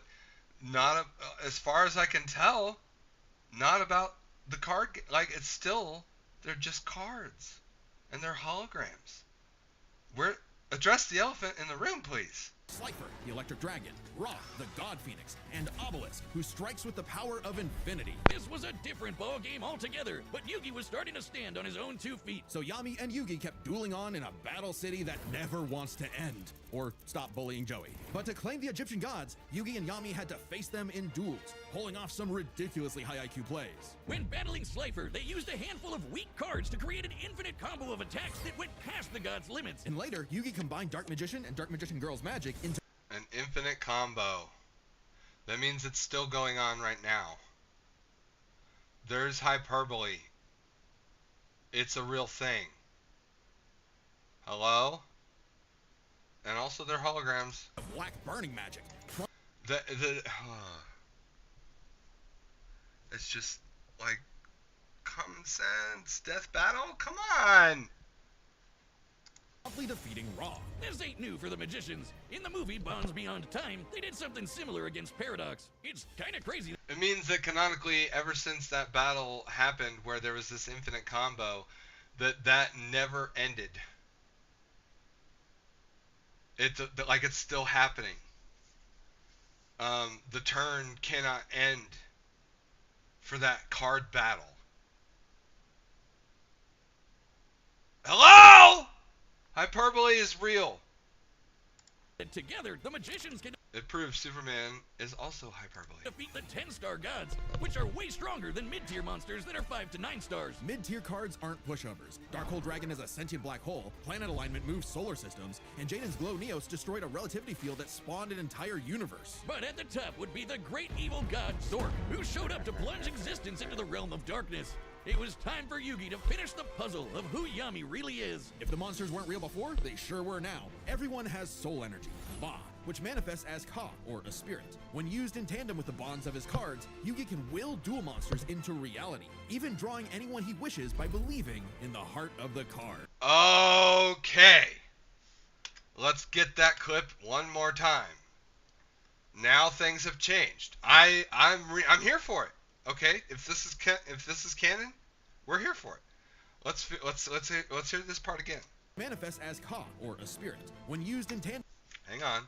not, as far as I can tell, not about the card. Like, it's still, they're just cards, and they're holograms. Address the elephant in the room, please. Slifer, the Electric Dragon, Ra, the God Phoenix, and Obelisk, who strikes with the power of infinity. This was a different ball game altogether, but Yugi was starting to stand on his own 2 feet. So Yami and Yugi kept dueling on in a battle city that never wants to end, or stop bullying Joey. But to claim the Egyptian gods, Yugi and Yami had to face them in duels, pulling off some ridiculously high IQ plays. When battling Slifer, they used a handful of weak cards to create an infinite combo of attacks that went past the gods' limits. And later, Yugi combined Dark Magician and Dark Magician Girl's magic into an infinite combo. That means it's still going on right now. There's hyperbole. It's a real thing. Hello? And also they're holograms. Black burning magic. It's just like common sense. Death battle? Come on! Defeating Ra. This ain't new for the magicians. In the movie Bonds Beyond Time, they did something similar against Paradox. It's kind of crazy. It means that canonically, ever since that battle happened where there was this infinite combo, that never ended. It's still happening. The turn cannot end for that card battle. Hello? Hyperbole is real. Together, the magicians can It proves Superman is also hyperbole. defeat the 10-star gods, which are way stronger than mid-tier monsters that are 5 to 9 stars. Mid-tier cards aren't pushovers. Darkhold Dragon is a sentient black hole, planet alignment moves solar systems, and Jaden's Glow Neos destroyed a relativity field that spawned an entire universe. But at the top would be the great evil god Zork, who showed up to plunge existence into the realm of darkness. It was time for Yugi to finish the puzzle of who Yami really is. If the monsters weren't real before, they sure were now. Everyone has soul energy, Ba, which manifests as Ka, or a spirit. When used in tandem with the bonds of his cards, Yugi can will dual monsters into reality, even drawing anyone he wishes by believing in the heart of the card. Okay. Let's get that clip one more time. Now things have changed. I'm here for it. Okay, if this is canon, we're here for it. Let's hear this part again. Manifests as Ka, or a spirit. When used in tandem. Hang on.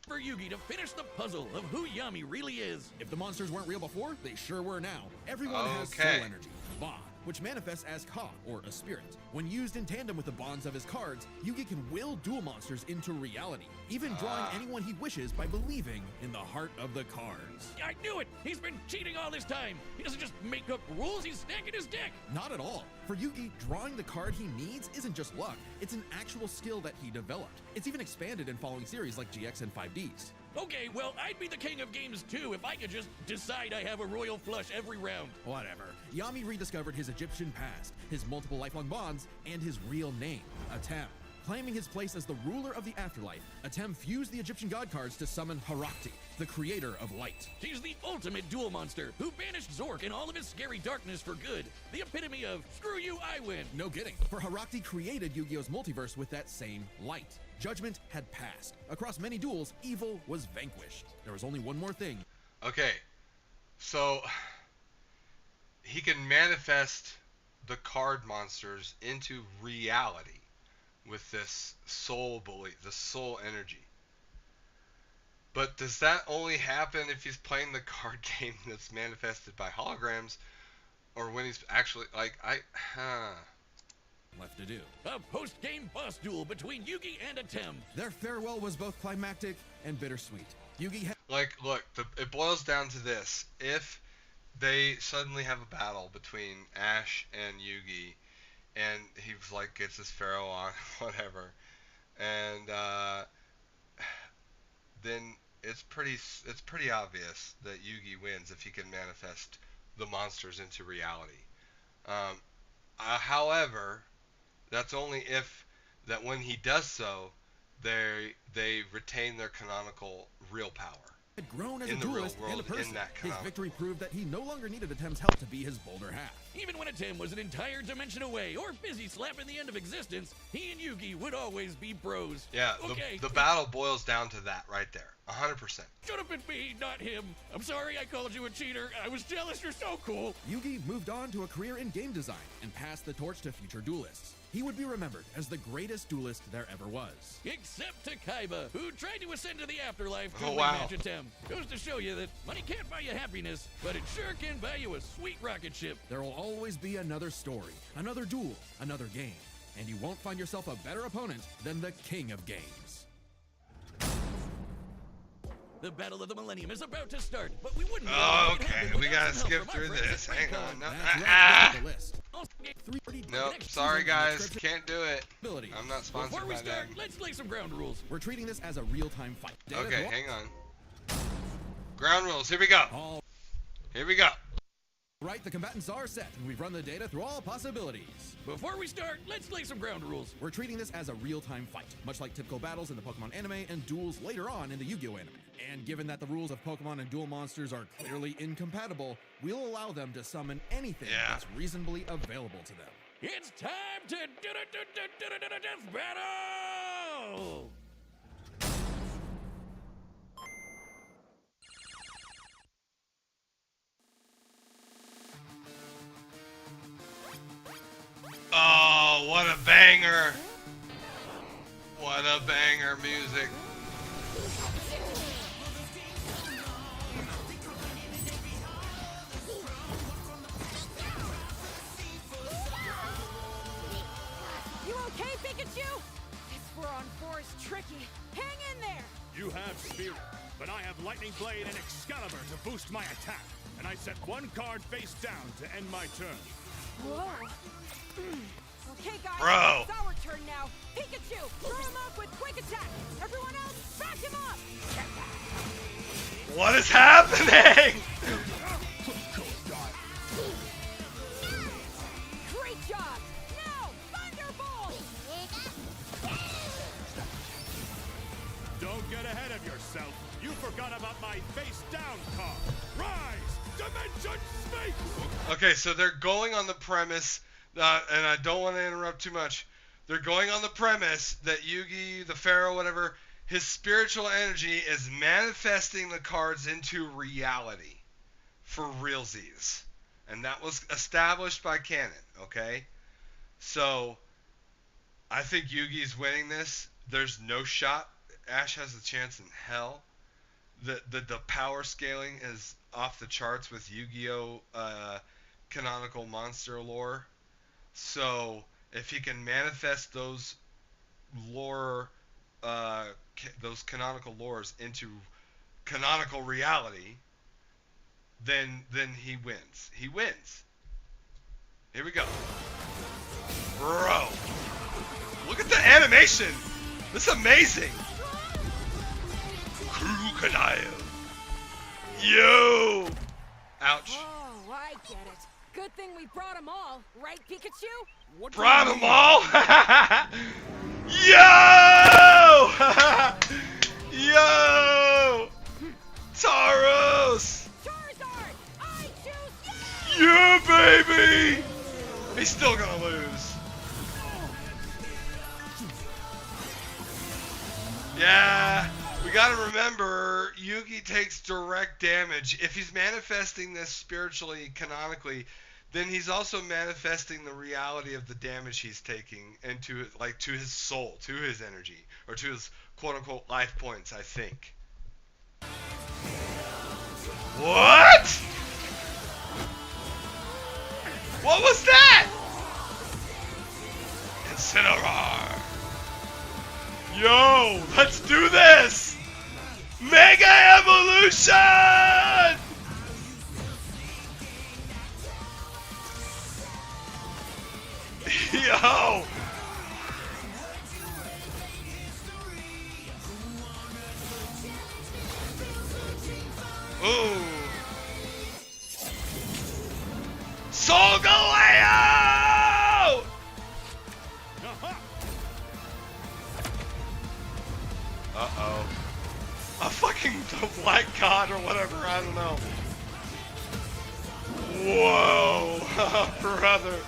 For Yugi to finish the puzzle of who Yami really is. If the monsters weren't real before, they sure were now. Everyone has soul energy, Ba, which manifests as Ka, or a spirit. When used in tandem with the bonds of his cards, Yugi can will dual monsters into reality, even drawing anyone he wishes by believing in the heart of the cards. I knew it! He's been cheating all this time! He doesn't just make up rules, he's stacking his deck! Not at all. For Yugi, drawing the card he needs isn't just luck, it's an actual skill that he developed. It's even expanded in following series like GX and 5Ds. Okay, well, I'd be the king of games too if I could just decide I have a royal flush every round. Whatever. Yami rediscovered his Egyptian past, his multiple lifelong bonds, and his real name, Atem. Claiming his place as the ruler of the afterlife, Atem fused the Egyptian god cards to summon Harakti, the creator of light. He's the ultimate duel monster who banished Zork and all of his scary darkness for good. The epitome of, screw you, I win. No kidding, for Harakti created Yu-Gi-Oh's multiverse with that same light. Judgment had passed. Across many duels, evil was vanquished. There was only one more thing. Okay, so he can manifest the card monsters into reality with this soul belief, the soul energy. But does that only happen if he's playing the card game that's manifested by holograms, or when he's actually left to do? A post-game boss duel between Yugi and Atem. Their farewell was both climactic and bittersweet. Yugi had look, it boils down to this. If they suddenly have a battle between Ash and Yugi, and he gets his pharaoh on, whatever, and then it's pretty obvious that Yugi wins if he can manifest the monsters into reality. However, that's only if that when he does so, they retain their canonical real power. Had grown as in a the duelist real world, and a person. in that His canonical. victory proved that he no longer needed Atem's help to be his bolder half. Even when Atem was an entire dimension away or busy slapping the end of existence, he and Yugi would always be bros. Yeah, okay. the battle boils down to that right there, 100%. Should have been me, not him. I'm sorry I called you a cheater. I was jealous. You're so cool. Yugi moved on to a career in game design and passed the torch to future duelists. He would be remembered as the greatest duelist there ever was. Except to Kaiba, who tried to ascend to the afterlife to wow. rematch Atem. Goes to show you that money can't buy you happiness, but it sure can buy you a sweet rocket ship. There will always be another story, another duel, another game, and you won't find yourself a better opponent than the king of games. The Battle of the Millennium is about to start, but we wouldn't. Okay, we gotta skip through this. Hang on. Nope, sorry guys, can't do it. I'm not sponsored Before we by start, them. let's lay some ground rules. We're treating this as a real-time fight. Okay, hang on. Ground rules, here we go. Here we go. Right, the combatants are set, and we've run the data through all possibilities. Before we start, let's lay some ground rules. We're treating this as a real-time fight, much like typical battles in the Pokemon anime and duels later on in the Yu-Gi-Oh anime. And given that the rules of Pokemon and duel monsters are clearly incompatible, we'll allow them to summon anything that's reasonably available to them. It's time to death battle! Oh, what a banger! What a banger music. You okay, Pikachu? we're on 4 is tricky. Hang in there! You have Spirit, but I have Lightning Blade and Excalibur to boost my attack. And I set 1 card face down to end my turn. Whoa. Okay, guys, Bro. it's our turn now. Pikachu, throw him up with quick attack. Everyone else, back him up. What is happening? Great job. Now, Thunderbolt. Don't get ahead of yourself. You forgot about my face down card. Rise, Dimension Space. Okay, so they're going on the premise, and I don't want to interrupt too much. They're going on the premise that Yugi, the Pharaoh, whatever, his spiritual energy is manifesting the cards into reality for realsies. And that was established by canon, okay? So, I think Yugi's winning this. There's no shot. Ash has a chance in hell. The power scaling is off the charts with Yu-Gi-Oh! Canonical monster lore. So, if he can manifest those lore, those canonical lores into canonical reality, then he wins. He wins. Here we go. Bro. Look at the animation. This is amazing. Crocodile. Yo. Ouch. Oh, I get it. Good thing we brought them all, right, Pikachu? Brought them all? Yo! Yo! Tauros! Charizard! I choose you! Yeah, baby! He's still gonna lose. Yeah, we gotta remember, Yugi takes direct damage. If he's manifesting this spiritually, canonically, then he's also manifesting the reality of the damage he's taking into, like, to his soul, to his energy, or to his quote-unquote life points, I think. What? What was that? Incineroar. Yo, let's do this! Mega Evolution! Yo! Ooh! Solgaleo! Uh-oh. A fucking black god or whatever, I don't know. Whoa! Brother.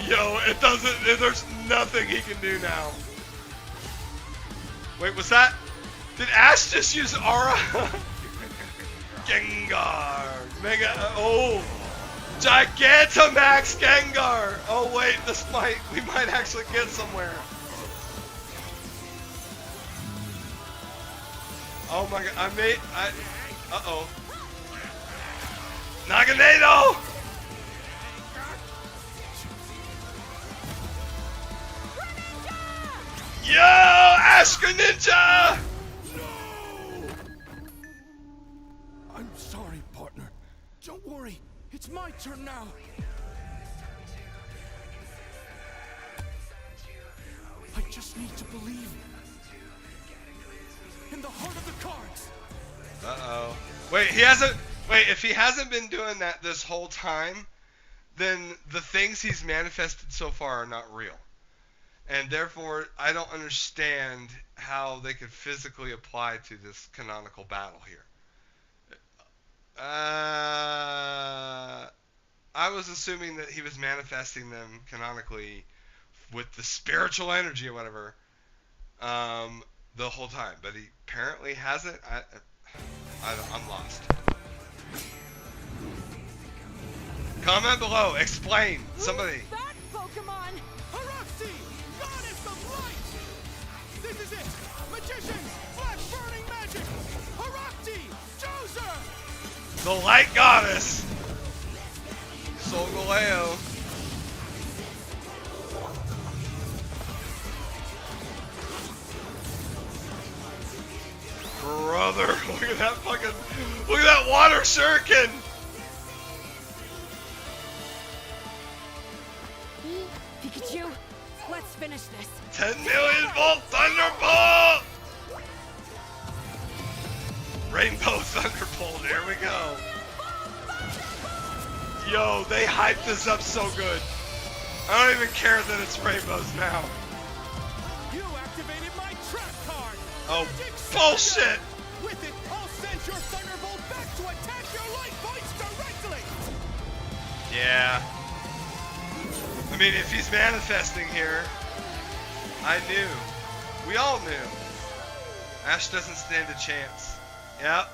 Yo, it doesn't, there's nothing he can do now. Wait, was that? Did Ash just use Aura? Gengar. Mega, oh. Gigantamax Gengar. Oh wait, we might actually get somewhere. Oh my god, uh-oh. Naganado! Yo, Ash Greninja! No! I'm sorry, partner. Don't worry, it's my turn now. I just need to believe in the heart of the cards. Uh-oh. Wait, if he hasn't been doing that this whole time, then the things he's manifested so far are not real. And therefore, I don't understand how they could physically apply to this canonical battle here. I was assuming that he was manifesting them canonically with the spiritual energy or whatever the whole time, but he apparently hasn't. I'm lost. Comment below. Explain. Somebody. That Pokemon! Haruxi! Goddess of Light! This is it! Magicians! Flash burning magic! Haruxi! Joser! The Light Goddess! Solgaleo. shuriken! Pikachu, let's finish this. 10 million volt Thunderbolt! Rainbow Thunderbolt, here we go. Yo, they hyped this up so good. I don't even care that it's rainbows now. You activated my trap card. Oh, bullshit! With it, I'll send your Thunderbolt back to attack your life points directly. Yeah. I mean, if he's manifesting here, I knew. We all knew. Ash doesn't stand a chance. Yep.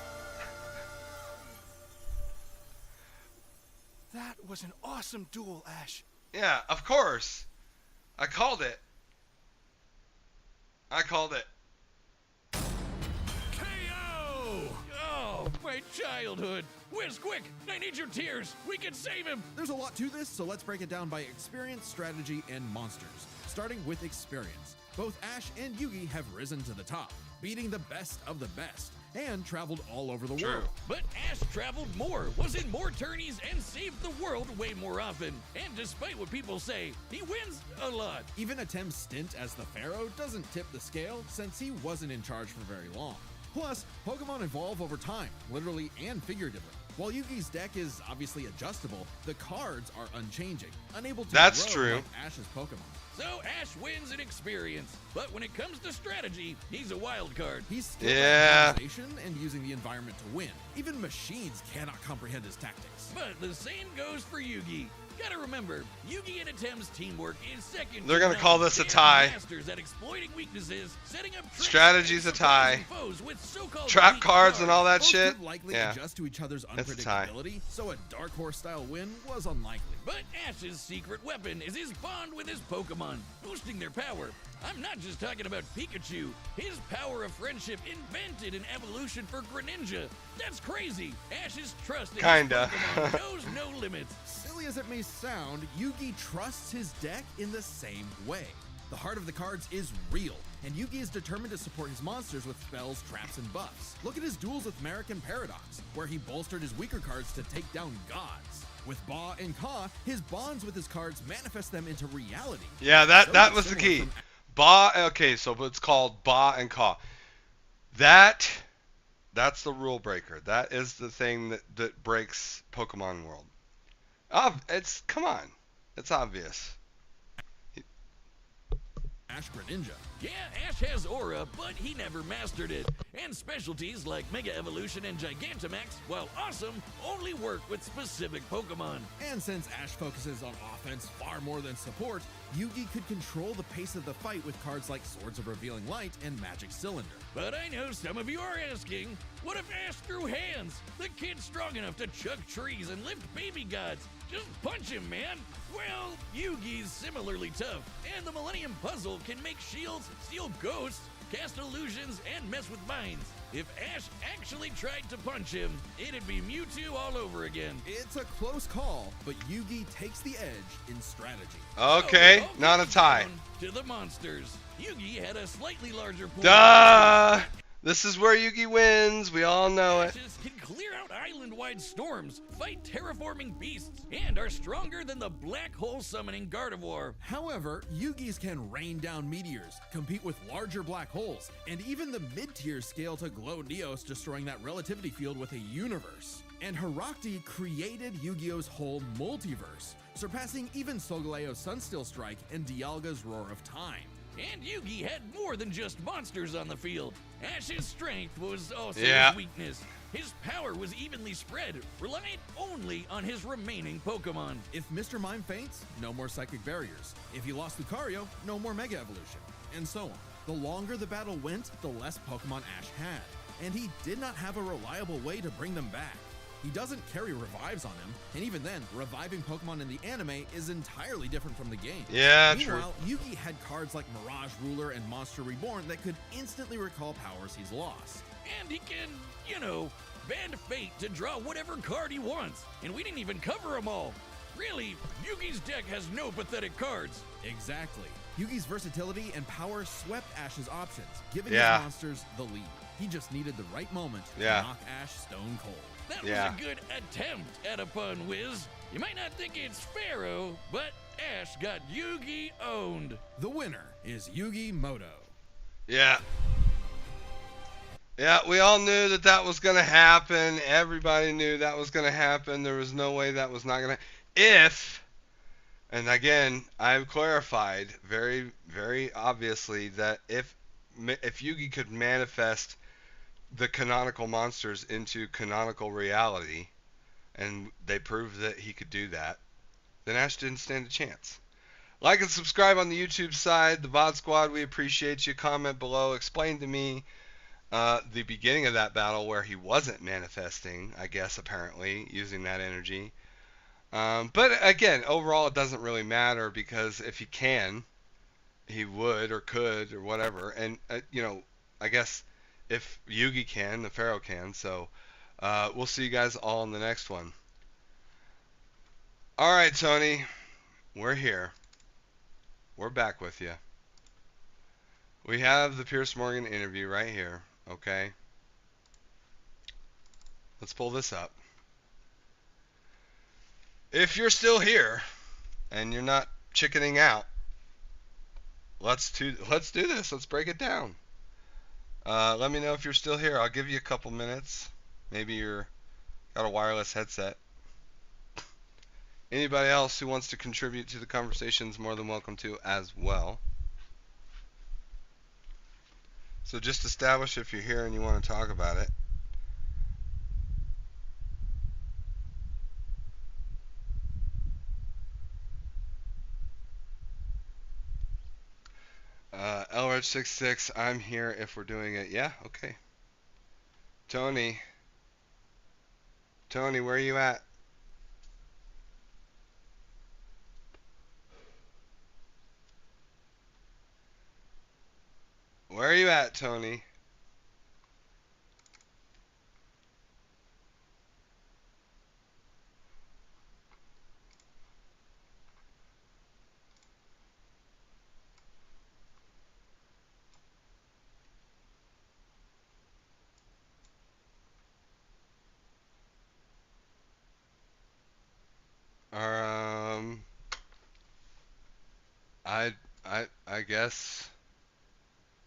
That was an awesome duel, Ash. Yeah, of course. I called it. I called it. KO! Oh, my childhood. Whiz, quick! I need your tears. We can save him. There's a lot to this, so let's break it down by experience, strategy, and monsters. Starting with experience. Both Ash and Yugi have risen to the top, beating the best of the best, and traveled all over the world. But Ash traveled more, was in more tourneys, and saved the world way more often. And despite what people say, he wins a lot. Even Atem's stint as the Pharaoh doesn't tip the scale, since he wasn't in charge for very long. Plus, Pokemon evolve over time, literally and figuratively. While Yugi's deck is obviously adjustable, the cards are unchanging, unable to That's grow true. like Ash's Pokemon. So Ash wins in experience, but when it comes to strategy, he's a wild card. He's still organization and using the environment to win. Even machines cannot comprehend his tactics. But the same goes for Yugi. Gotta remember, Yugi and Atem's teamwork is second. They're gonna call this a tie. Masters at exploiting weaknesses, setting up Strategy's a tie. Trap cards and all that shit. Likely Yeah. adjust to each other's It's a tie. unpredictability, so a Dark Horse style win was unlikely. But Ash's secret weapon is his bond with his Pokemon, boosting their power. I'm not just talking about Pikachu. His power of friendship invented an evolution for Greninja. That's crazy. Ash's trust in Kinda. his Pokemon knows no limits. Silly as it may sound, Yugi trusts his deck in the same way. The heart of the cards is real, and Yugi is determined to support his monsters with spells, traps, and buffs. Look at his duels with Merrick and Paradox, where he bolstered his weaker cards to take down gods. With Ba and Ka, his bonds with his cards manifest them into reality. Yeah, that So was the similar key. from Ba, okay, so it's called Ba and Ka. That's the rule breaker. That is the thing that breaks Pokemon World. Come on. It's obvious. Ash Greninja. Yeah, Ash has aura, but he never mastered it. And specialties like Mega Evolution and Gigantamax, while awesome, only work with specific Pokemon. And since Ash focuses on offense far more than support, Yugi could control the pace of the fight with cards like Swords of Revealing Light and Magic Cylinder. But I know some of you are asking, what if Ash grew hands? The kid's strong enough to chuck trees and lift baby gods. Just punch him, man. Well, Yugi's similarly tough, and the Millennium Puzzle can make shields, steal ghosts, cast illusions, and mess with minds. If Ash actually tried to punch him, it'd be Mewtwo all over again. It's a close call, but Yugi takes the edge in strategy. Okay, not a tie. To the monsters. Yugi had a slightly larger pool. Duh! This is where Yugi wins. We all know it. Ashes can clear out island-wide storms, fight terraforming beasts, and are stronger than the black hole summoning Gardevoir. However, Yugi's can rain down meteors, compete with larger black holes, and even the mid-tiers scale to glow Neos, destroying that relativity field with a universe. And Herakti created Yu-Gi-Oh's whole multiverse, surpassing even Solgaleo's Sunsteel Strike and Dialga's Roar of Time. And Yugi had more than just monsters on the field. Ash's strength was also Yeah. his weakness. His power was evenly spread, reliant only on his remaining Pokemon. If Mr. Mime faints, no more Psychic Barriers. If he lost Lucario, no more Mega Evolution. And so on. The longer the battle went, the less Pokemon Ash had. And he did not have a reliable way to bring them back. He doesn't carry revives on him, and even then, reviving Pokemon in the anime is entirely different from the game. Yeah, Meanwhile, Yugi had cards like Mirage Ruler and Monster Reborn that could instantly recall powers he's lost. And he can, bend fate to draw whatever card he wants. And we didn't even cover them all. Really, Yugi's deck has no pathetic cards. Exactly. Yugi's versatility and power swept Ash's options, giving Yeah. his monsters the lead. He just needed the right moment Yeah. to knock Ash stone cold. That Yeah. was a good attempt at a pun, Wiz. You might not think it's Pharaoh, but Ash got Yugi owned. The winner is Yugi Moto. Yeah. Yeah, we all knew that that was going to happen. Everybody knew that was going to happen. There was no way that was not going to. If, and again, I've clarified very, very obviously that if Yugi could manifest the canonical monsters into canonical reality, and they proved that he could do that, then Ash didn't stand a chance. Like and subscribe on the YouTube side. The VOD Squad, we appreciate you. Comment below. Explain to me the beginning of that battle where he wasn't manifesting, I guess, apparently, using that energy. But again, overall, it doesn't really matter because if he can, he would or could or whatever. And, I guess if Yugi can, the Pharaoh can. So we'll see you guys all in the next one. All right, Tony, we're here. We're back with you. We have the Piers Morgan interview right here. Okay. Let's pull this up. If you're still here and you're not chickening out, let's do this. Let's break it down. Let me know if you're still here. I'll give you a couple minutes. Maybe you're got a wireless headset. Anybody else who wants to contribute to the conversation is more than welcome to as well. So just establish if you're here and you want to talk about it. Elrich66, I'm here if we're doing it. Yeah, okay. Tony, where are you at? Where are you at, Tony? I guess.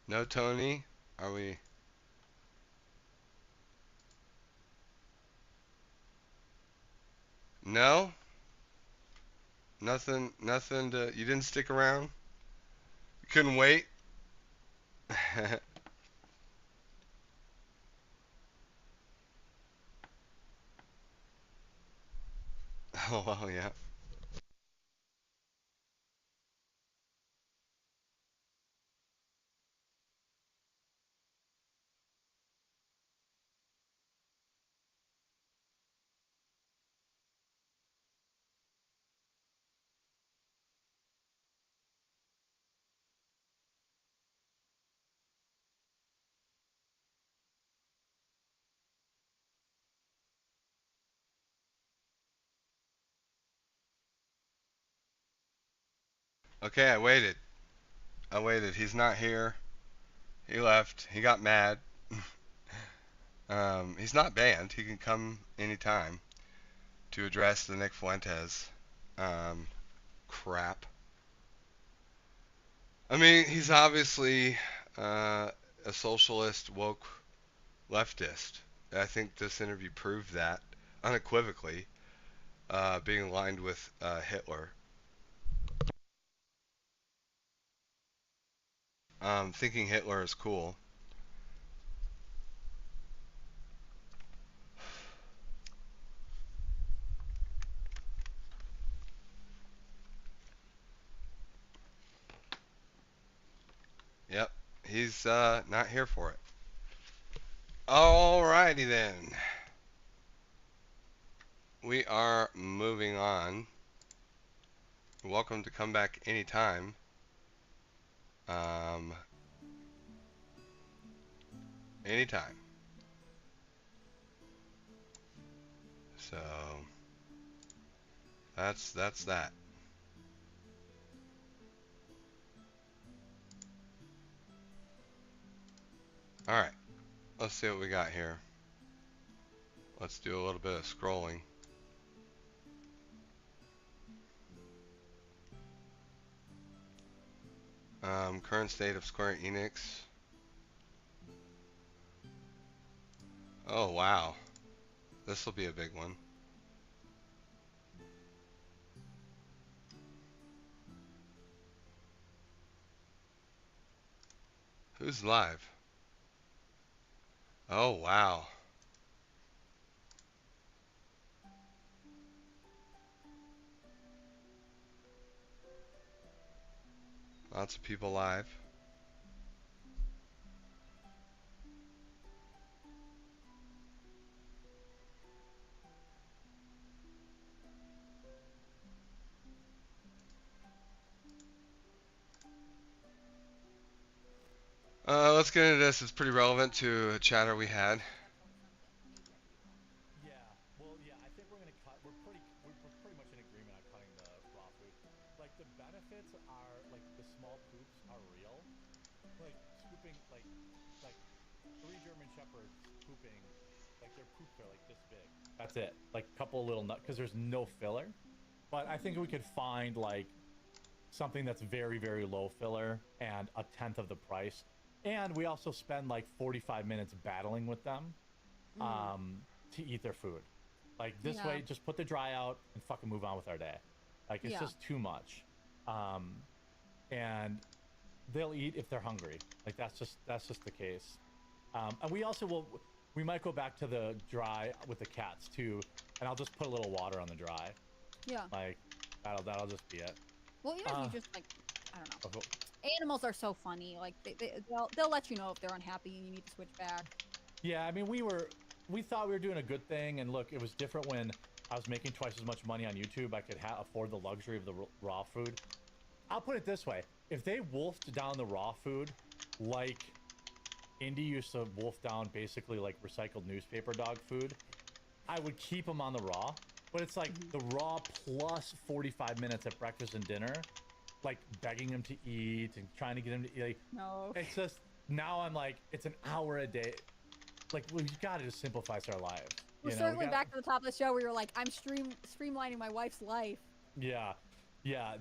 No, Tony? Are we? No? Nothing to, you didn't stick around? You couldn't wait? Oh, well, yeah. Okay, I waited. He's not here. He left. He got mad. He's not banned. He can come anytime to address the Nick Fuentes crap. I mean, he's obviously a socialist, woke leftist. I think this interview proved that unequivocally, being aligned with Hitler. Thinking Hitler is cool. Yep, he's not here for it. Alrighty then. We are moving on. Welcome to come back anytime. Anytime. So that's that. All right. Let's see what we got here. Let's do a little bit of scrolling. Current state of Square Enix. Oh wow, this will be a big one. Who's live? Oh wow. Lots of people live. Let's get into this. It's pretty relevant to a chatter we had. Yeah, well, yeah, I think we're gonna cut. We're pretty much in agreement on cutting the raw food. Like the benefits are like the small poops are real. Like scooping, like 3 German Shepherds pooping, like their poops are like this big. That's it. Like a couple of little nuts, because there's no filler. But I think we could find like something that's very, very low filler and a tenth of the price. And we also spend like 45 minutes battling with them to eat their food. Like this way, just put the dry out and fucking move on with our day. Like it's just too much. And they'll eat if they're hungry. Like that's just the case. And we might go back to the dry with the cats too. And I'll just put a little water on the dry. Yeah. Like that'll just be it. Well, even if you just like, I don't know. Animals are so funny. Like they'll let you know if they're unhappy and you need to switch back. Yeah, I mean we thought we were doing a good thing, and look, it was different when I was making twice as much money on YouTube. I could afford the luxury of the raw food. I'll put it this way: if they wolfed down the raw food, like Indy used to wolf down basically like recycled newspaper dog food, I would keep them on the raw. But it's like the raw plus 45 minutes at breakfast and dinner, like begging him to eat and trying to get him to eat. Like, no. It's just, now I'm like, it's an hour a day. Like, well, you gotta just simplify our lives. We're circling back to the top of the show where you're like, I'm streamlining my wife's life. Yeah.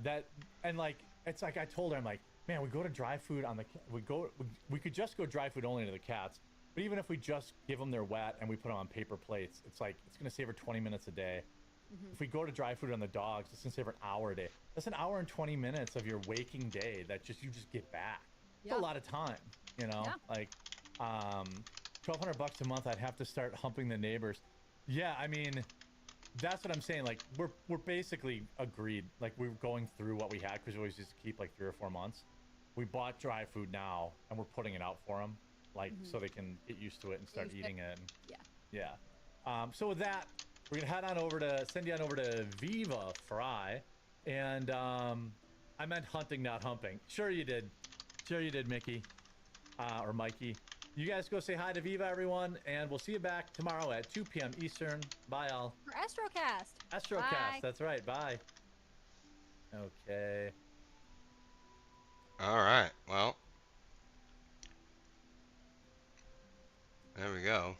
That, and like, it's like I told her, I'm like, man, we go to dry food on the, we could just go dry food only to the cats. But even if we just give them their wet and we put them on paper plates, it's like, it's gonna save her 20 minutes a day. If we go to dry food on the dogs, it's gonna save her an hour a day. That's an hour and 20 minutes of your waking day that you just get back. It's a lot of time, you know? Like, $1,200 a month, I'd have to start humping the neighbors. Yeah, I mean, that's what I'm saying. Like, we're basically agreed. Like, we're going through what we had because we always just keep like 3 or 4 months. We bought dry food now, and we're putting it out for them, like so they can get used to it and start eating it. And, yeah. So with that, we're gonna send you on over to Viva Fry, and I meant hunting, not humping. Sure you did, Mickey, or Mikey. You guys go say hi to Viva, everyone, and we'll see you back tomorrow at 2 p.m. Eastern. Bye, all. For Astrocast. Astrocast, Bye. that's right. Bye. Okay. All right. Well, there we go.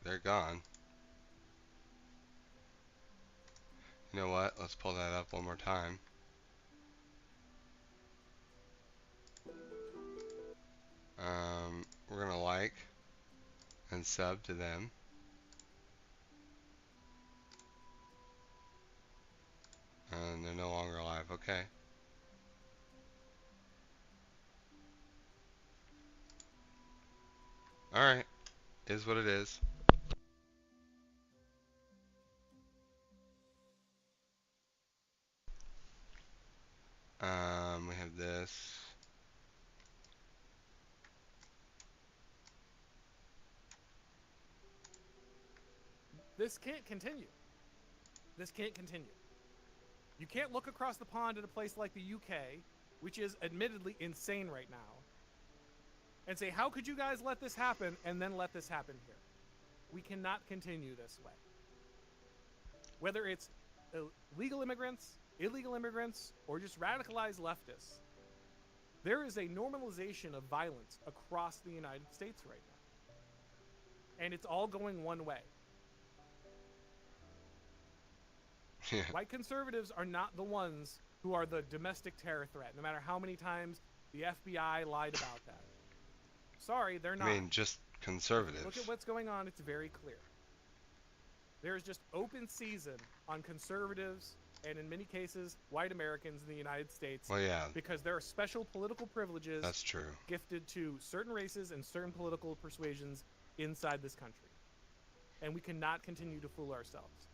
They're gone. You know what? Let's pull that up one more time. We're gonna like and sub to them. And they're no longer alive. Okay. Alright. Is what it is. We have this. This can't continue. This can't continue. You can't look across the pond at a place like the UK, which is admittedly insane right now, and say, how could you guys let this happen, and then let this happen here? We cannot continue this way. Whether it's legal immigrants, illegal immigrants, or just radicalized leftists, There is a normalization of violence across the United States right now. And it's all going one way. White conservatives are not the ones who are the domestic terror threat, no matter how many times the FBI lied about that. Sorry, they're not. I mean, just conservatives. Look at what's going on. It's very clear. There's just open season on conservatives and, in many cases, white Americans in the United States. Well, yeah. Because there are special political privileges That's true. gifted to certain races and certain political persuasions inside this country. And we cannot continue to fool ourselves.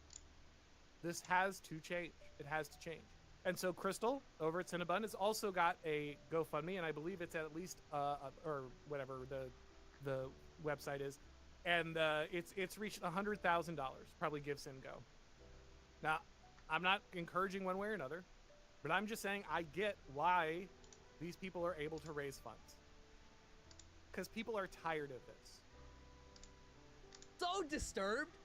This has to change. It has to change. And so Crystal over at Cinnabon has also got a GoFundMe, and I believe it's at least or whatever the website is, and it's reached $100,000. Probably give Sin Go. Now, I'm not encouraging one way or another, but I'm just saying I get why these people are able to raise funds, because people are tired of this. So disturbed,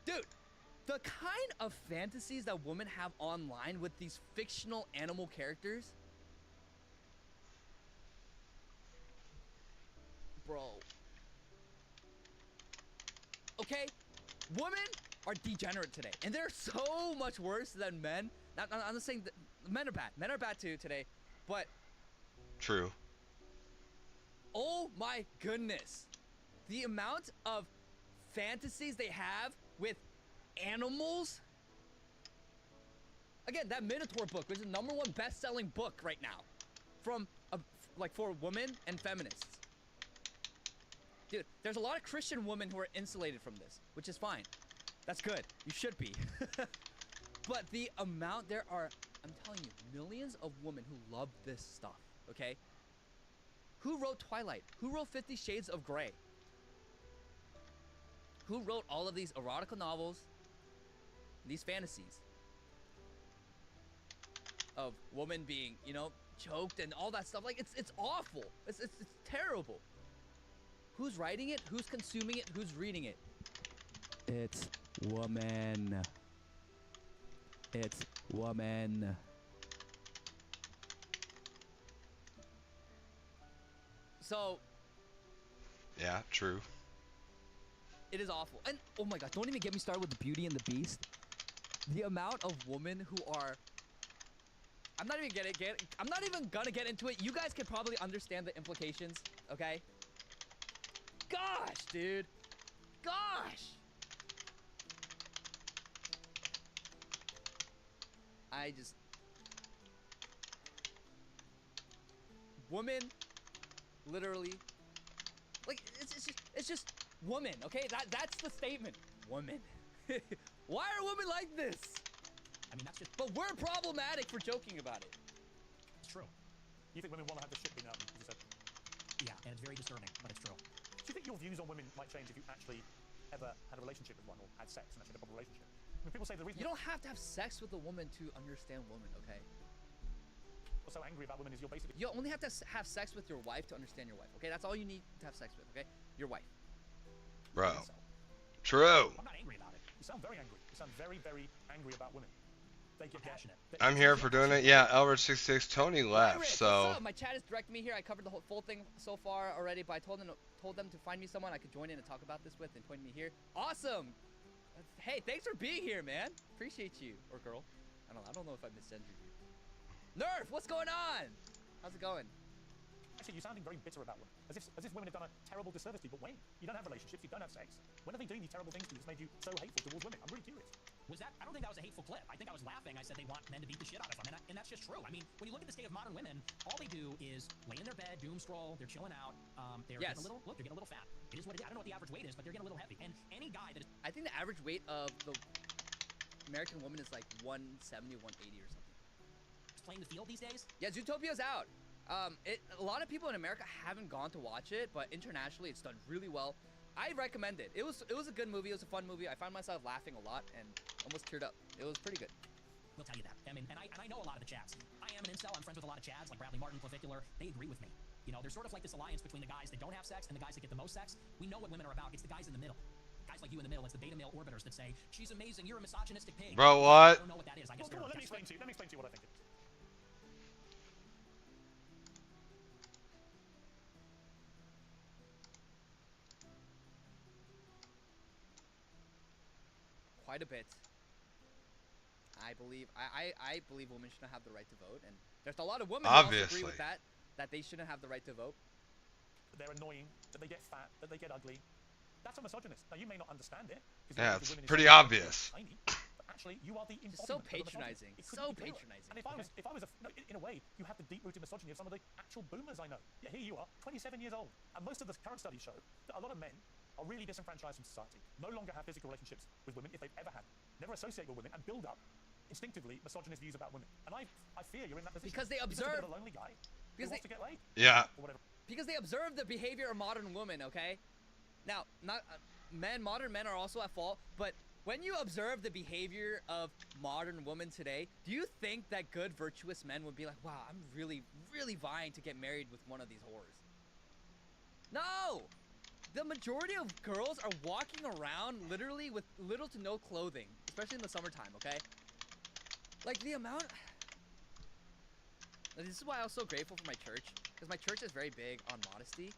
dude. The kind of fantasies that women have online with these fictional animal characters. Bro. Okay? Women are degenerate today. And they're so much worse than men. Now, I'm not saying that men are bad. Men are bad too today. But. True. Oh my goodness. The amount of fantasies they have with animals. Again, that Minotaur book, which is the #1 best-selling book right now, from like for women and feminists. Dude, there's a lot of Christian women who are insulated from this, which is fine. That's good. You should be. But the amount there are, I'm telling you, millions of women who love this stuff. Okay. Who wrote Twilight? Who wrote 50 Shades of Grey? Who wrote all of these erotica novels? These fantasies of women being, you know, choked and all that stuff. Like, it's awful. It's terrible. Who's writing it? Who's consuming it? Who's reading it? It's woman. It's woman. So. Yeah, true. It is awful. And oh my god, don't even get me started with the Beauty and the Beast. The amount of women who are, I'm not even gonna get into it. You guys can probably understand the implications, okay? Gosh, dude. Gosh. Women, literally, like, it's just woman, okay? That's the statement. Woman. Why are women like this? I mean, that's just. But we're problematic for joking about it. It's true. You think women want to have the shit being out, as you said? Yeah, and it's very disturbing, but it's true. Do you think your views on women might change if you actually ever had a relationship with one or had sex and actually had a proper relationship? I mean, people say the reason you don't have to have sex with a woman to understand women, okay? what's so angry about women is you're basically. You only have to have sex with your wife to understand your wife, okay? That's all you need to have sex with, okay? Your wife. Bro. True. I'm not angry about it. You sound very angry. You sound very, very angry about women. They get passionate. I'm here for doing it. Yeah, Albert66. Tony left, What's so. up? My chat is directing me here. I covered the whole full thing so far already, but I told them to find me someone I could join in and talk about this with and point me here. Awesome. Hey, thanks for being here, man. Appreciate you. Or girl. I don't know if I misgendered you. Nerf, what's going on? How's it going? Actually, you're sounding very bitter about women. As if women have done a terrible disservice to you. But when? You don't have relationships, you don't have sex. When are they doing these terrible things to you that's made you so hateful towards women? I'm really curious. Was that? I don't think that was a hateful clip. I think I was laughing. I said they want men to beat the shit out of them, and that's just true. I mean, when you look at the state of modern women, all they do is lay in their bed, doom scroll. They're chilling out. They're getting a little. Look, they're getting a little fat. It is what it is. I don't know what the average weight is, but they're getting a little heavy. And any guy that is, I think the average weight of the American woman is like 170, 180 or something. Playing the field these days? Yeah, Zootopia's out. A lot of people in America haven't gone to watch it, but internationally it's done really well. I recommend it. It was a good movie. It was a fun movie. I found myself laughing a lot and almost teared up. It was pretty good. We'll tell you that. I mean, and I know a lot of the chads. I am an incel. I'm friends with a lot of chads, like Bradley Martin, Clavicular. They agree with me. You know, there's sort of like this alliance between the guys that don't have sex and the guys that get the most sex. We know what women are about. It's the guys in the middle. Guys like you in the middle. It's the beta male orbiters that say, she's amazing, you're a misogynistic pig. Bro, what? I don't know what that is. I guess let me explain to you what I think it is. quite a bit. I believe women shouldn't have the right to vote, and there's a lot of women who also agree with that they shouldn't have the right to vote. That they're annoying, that they get fat, that they get ugly. That's a misogynist. Now you may not understand it. Yeah, it's pretty obvious. Tiny, but actually, you are the embodiment. It's so patronizing. So patronizing. And if I was in a way, you have the deep-rooted misogyny of some of the actual boomers I know. Yeah, here you are, 27 years old, and most of the current studies show that a lot of men are really disenfranchised from society. No longer have physical relationships with women if they've ever had. Never associate with women and build up instinctively misogynist views about women. And I fear you're in that position. Because they You're just observe a lonely guy who wants to get laid. Yeah. Or whatever. Because they observe the behavior of modern women, okay? Now, not modern men are also at fault, but when you observe the behavior of modern women today, do you think that good, virtuous men would be like, wow, I'm really, really vying to get married with one of these whores? No! The majority of girls are walking around literally with little to no clothing, especially in the summertime, okay? Like, the amount... This is why I was so grateful for my church, because my church is very big on modesty.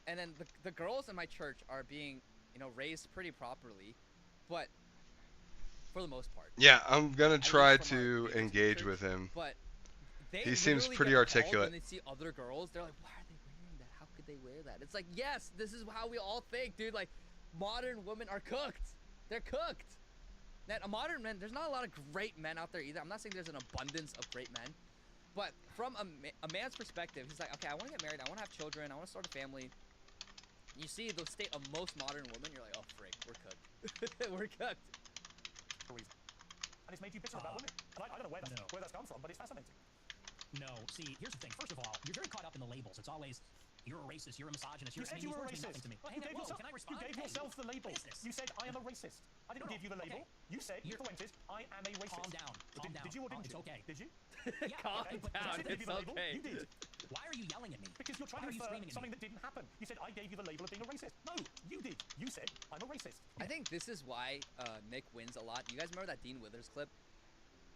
And then the girls in my church are being, raised pretty properly, but for the most part. Yeah, I'm gonna try to engage with him. But he seems pretty articulate. When they see other girls, they're like, why are they wearing that? How could they wear that? It's like, yes, this is how we all think, dude. Like, modern women are cooked. They're cooked. That a modern man, there's not a lot of great men out there either. I'm not saying there's an abundance of great men, but from a man's perspective, he's like, okay, I want to get married, I want to have children, I want to start a family. You see the state of most modern women, you're like, oh frick, we're cooked. We're cooked. And it's made you bitter about women. And I don't know where that's come from, but it's fascinating. No, see, here's the thing. First of all, you're very caught up in the labels. It's always, you're a racist, you're a misogynist, You said you were a racist. To me. Well, You gave yourself, can I respond? You gave yourself the label. You said, I am a racist. I didn't give you the label. Okay. You said, Fuentes, I am a racist. Calm down. Calm down. Did you or didn't It's you? okay. Did you? Yeah, Calm okay, but down. I didn't give you the label. Okay. You did. Why are you yelling at me? Because you're trying Why to are you refer screaming at something me? that didn't happen. You said, I gave you the label of being a racist. No, you did. You said, I'm a racist. I think this is why Nick wins a lot. You guys remember that Dean Withers clip?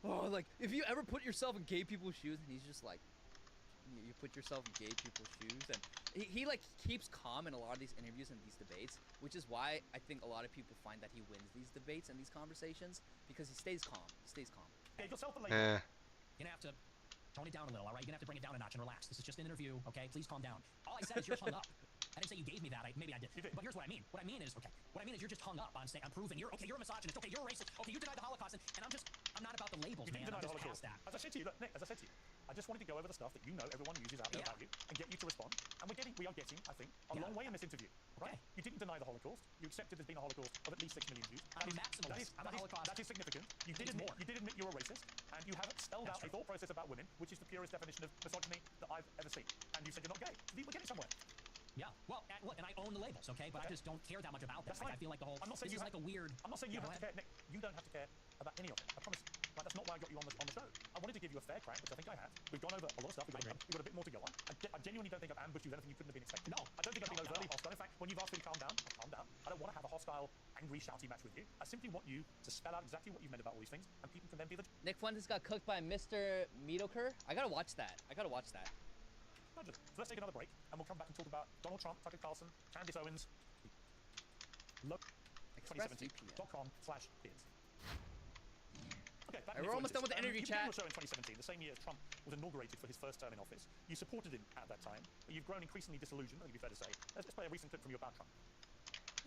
Oh, like, if you ever put yourself in gay people's shoes, and he's just like, you put yourself in gay people's shoes, and he like keeps calm in a lot of these interviews and these debates, which is why I think a lot of people find that he wins these debates and these conversations, because he stays calm. He stays calm. Gave yourself the label. You're gonna have to tone it down a little, all right? You're gonna have to bring it down a notch and relax. This is just an interview, okay? Please calm down. All I said is you're hung up. I didn't say you gave me that. Maybe I did. But here's what I mean. What I mean is you're just hung up on saying, I'm proving you're a misogynist. Okay, you're a racist. Okay, you denied the Holocaust. And I'm not about the labels, man. I'm just past that. As I said to you, look, Nick, as I said to you, I just wanted to go over the stuff that everyone uses out there about you, and get you to respond. And we are getting, I think, a long way in this interview, right? You didn't deny the Holocaust. You accepted there's been a Holocaust of at least 6 million Jews. I'm a maximalist. I'm a Holocaust. That is significant. You did admit you're a racist, and you have spelled out a thought process about women, which is the purest definition of misogyny that I've ever seen. And you said you're not gay. We're getting somewhere. Yeah, well, look, and I own the labels, okay? But I just don't care that much about them. That's Like, fine. I feel like the whole, I'm not saying this is you like a weird... I'm not saying you have to care, Nick. You don't have to care about any of it. I promise. Like, that's not why I got you on the show. I wanted to give you a fair crack, which I think I have. We've gone over a lot of stuff. We've got a bit more to go on. I genuinely don't think I've ambushed you with anything you couldn't have been expecting. No. I don't think I've been overtly hostile. In fact, when you've asked me to calm down, I've calmed down. I don't want to have a hostile, angry, shouty match with you. I simply want you to spell out exactly what you've meant about all these things, and people can then be the... Nick Fuentes got cooked by Mr. Meadowker. I gotta watch that. So let's take another break, and we'll come back and talk about Donald Trump, Tucker Carlson, Candace Owens, Express2017.com/Piers. Okay, we're almost done with the interview chat. You were in 2017, the same year as Trump was inaugurated for his first term in office. You supported him at that time, but you've grown increasingly disillusioned, I think it'd be fair to say. Let's play a recent clip from you about Trump.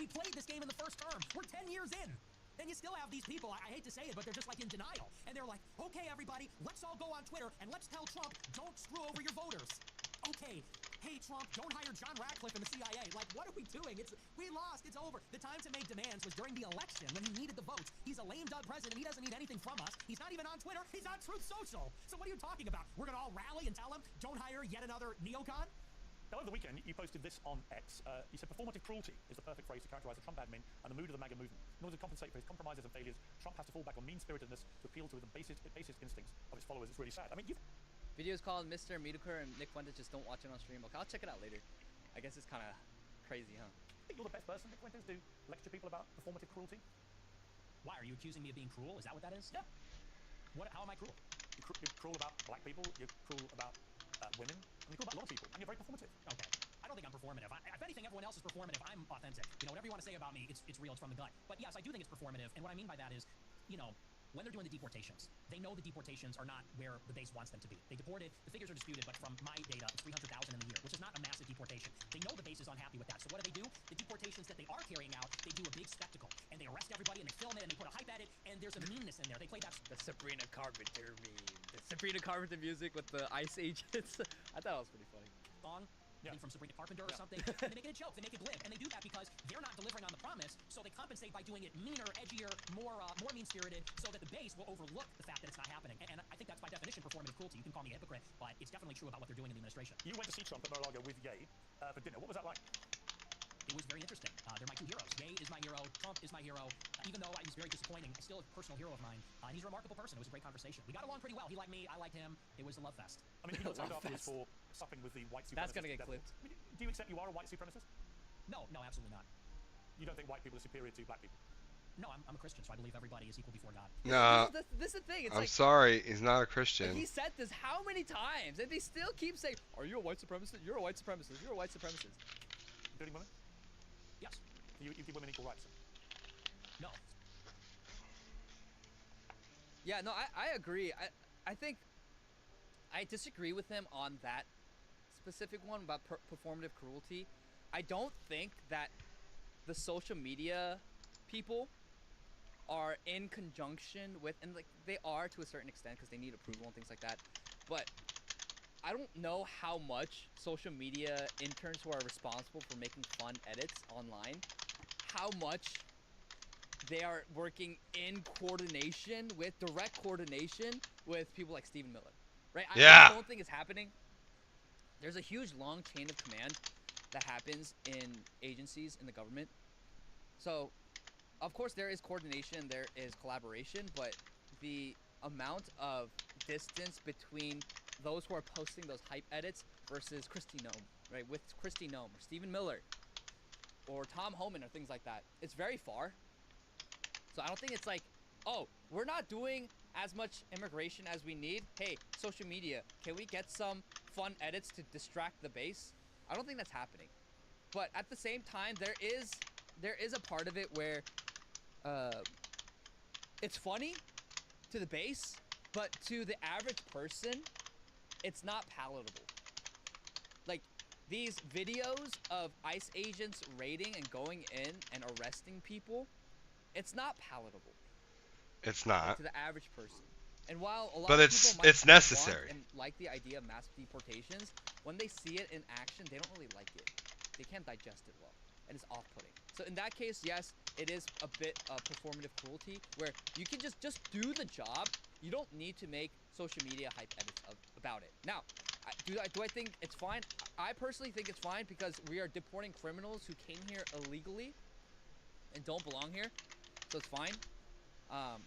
We played this game in the first term. We're 10 years in. And you still have these people, I hate to say it, but they're just like in denial. And they're like, okay, everybody, let's all go on Twitter and let's tell Trump, don't screw over your voters. Okay, hey, Trump, don't hire John Ratcliffe in the CIA. Like, what are we doing? We lost. It's over. The time to make demands was during the election when he needed the votes. He's a lame duck president. He doesn't need anything from us. He's not even on Twitter. He's on Truth Social. So what are you talking about? We're going to all rally and tell him, don't hire yet another neocon? Now, over the weekend, you posted this on X. You said performative cruelty is the perfect phrase to characterize the Trump admin and the mood of the MAGA movement. In order to compensate for his compromises and failures, Trump has to fall back on mean-spiritedness to appeal to the basest instincts of his followers. It's really sad. I mean, Videos called Mr. Meadowker and Nick Fuentes, just don't watch it on stream. Okay, I'll check it out later. I guess it's kind of crazy, huh? I think you're the best person, Nick Fuentes, to lecture people about performative cruelty. Why? Are you accusing me of being cruel? Is that what that is? Yeah. How am I cruel? You're cruel about black people. You're cruel about women. And you're cruel about a lot of people. And you're very performative. Okay. I don't think I'm performative. If anything, everyone else is performative. I'm authentic. You know, whatever you want to say about me, it's real. It's from the gut. But yes, I do think it's performative. And what I mean by that is, you know, when they're doing the deportations, they know the deportations are not where the base wants them to be. They deported, the figures are disputed, but from my data, it's 300,000 in the year, which is not a massive deportation. They know the base is unhappy with that. So what do? The deportations that they are carrying out, they do a big spectacle. And they arrest everybody, and they film it, and they put a hype at it, and there's a meanness in there. They play that. The Sabrina Carpenter meme. The Sabrina Carpenter music with the Ice Agents. I thought it was pretty funny. Song. I think from Sabrina Carpenter or something, and they make it a joke, they make it glib, and they do that because they're not delivering on the promise, so they compensate by doing it meaner, edgier, more mean-spirited, so that the base will overlook the fact that it's not happening. And I think that's by definition performative cruelty. You can call me a hypocrite, but it's definitely true about what they're doing in the administration. You went to see Trump at Mar-a-Lago with Ye for dinner. What was that like? It was very interesting. They're my two heroes. Ye is my hero. Trump is my hero. Even though I was very disappointing, still a personal hero of mine. And he's a remarkable person. It was a great conversation. We got along pretty well. He liked me. I liked him. It was a love fest. I mean, you got tagged afterwards for supping with the white supremacist. That's gonna get devil. clipped. I mean, do you accept you are a white supremacist? No, absolutely not. You don't think white people are superior to black people? No, I'm a Christian, so I believe everybody is equal before God. No, this is the thing. It's I'm like, sorry, he's not a Christian. He said this how many times, and they still keep saying, "Are you a white supremacist? You're a white supremacist. You're a white supremacist." Including women? Yes. So you give women equal rights? No. Yeah, no, I agree. I think I disagree with him on that specific one about performative cruelty. I don't think that the social media people are in conjunction with, and like they are to a certain extent because they need approval and things like that, but I don't know how much social media interns who are responsible for making fun edits online, how much they are working in coordination with, direct coordination with people like Stephen Miller, right? Yeah. I don't think it's happening. There's a huge long chain of command that happens in agencies in the government. So, of course, there is coordination, there is collaboration, but the amount of distance between those who are posting those hype edits versus Kristi Noem, right? With Kristi Noem or Stephen Miller or Tom Homan or things like that, it's very far. So I don't think it's like, oh, we're not doing as much immigration as we need. Hey, social media, can we get some fun edits to distract the base? I don't think that's happening. But at the same time, there is a part of it where it's funny to the base, but to the average person, it's not palatable. Like, these videos of ICE agents raiding and going in and arresting people, it's not palatable. It's not. To the average person. And while a lot But of it's people might necessary. want and like the idea of mass deportations, when they see it in action, they don't really like it. They can't digest it well, and it's off-putting. So in that case, yes, it is a bit of performative cruelty, where you can just do the job. You don't need to make social media hype edits about it. Now, do I think it's fine? I personally think it's fine because we are deporting criminals who came here illegally and don't belong here, so it's fine.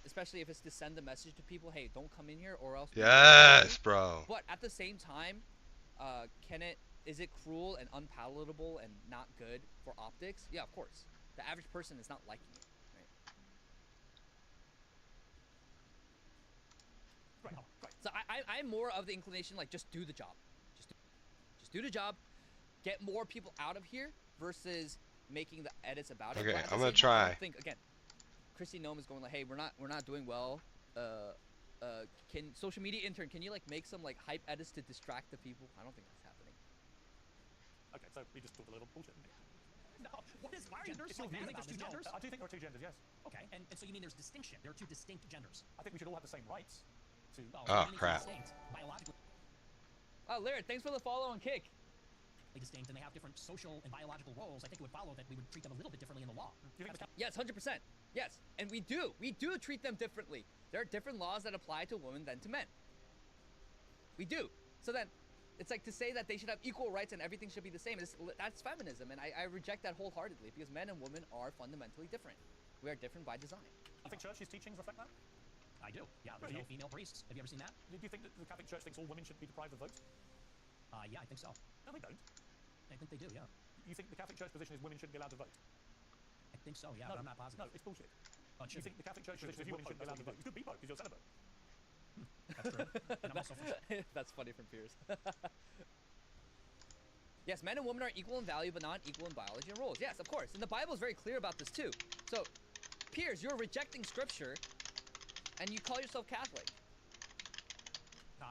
Especially if it's to send the message to people, hey, don't come in here or else. Yes, bro. But at the same time, is it cruel and unpalatable and not good for optics? Yeah, of course. The average person is not liking it, right? Right. So I'm more of the inclination, like, just do the job. Just do the job. Get more people out of here versus making the edits about it. Okay, But I'm gonna I try. don't think, again, Kristi Noem is going like, hey, we're not doing well. Can social media intern, can you like make some like hype edits to distract the people? I don't think that's happening. Okay, so we just talked a little bullshit. No, why are you nerds like mad about this? Genders? I do think there are two genders, yes. Okay, and so you mean there's distinction? There are two distinct genders. I think we should all have the same rights. Oh, crap. Biologically Oh, Laird, thanks for the follow and kick. distinct, and they have different social and biological roles. I think it would follow that we would treat them a little bit differently in the law. Yes, 100%. Yes, and we do treat them differently. There are different laws that apply to women than to men. We do. So then, it's like to say that they should have equal rights and everything should be the same. That's feminism, and I reject that wholeheartedly because men and women are fundamentally different. We are different by design. I think Church's teachings reflect that. I do. Yeah, there's no female priests. Have you ever seen that? Do you think that the Catholic Church thinks all women should be deprived of votes? Yeah, I think so. No, they don't. I think they do, yeah. You think the Catholic Church position is women shouldn't be allowed to vote? I think so, yeah, no, but I'm not positive. No, it's bullshit. Oh, You think the Catholic Church position is women shouldn't be allowed to vote? You could be both because you're a celibate. That's true. And I'm also That's funny from Piers. Yes, men and women are equal in value, but not equal in biology and roles. Yes, of course. And the Bible is very clear about this too. So, Piers, you're rejecting scripture, and you call yourself Catholic.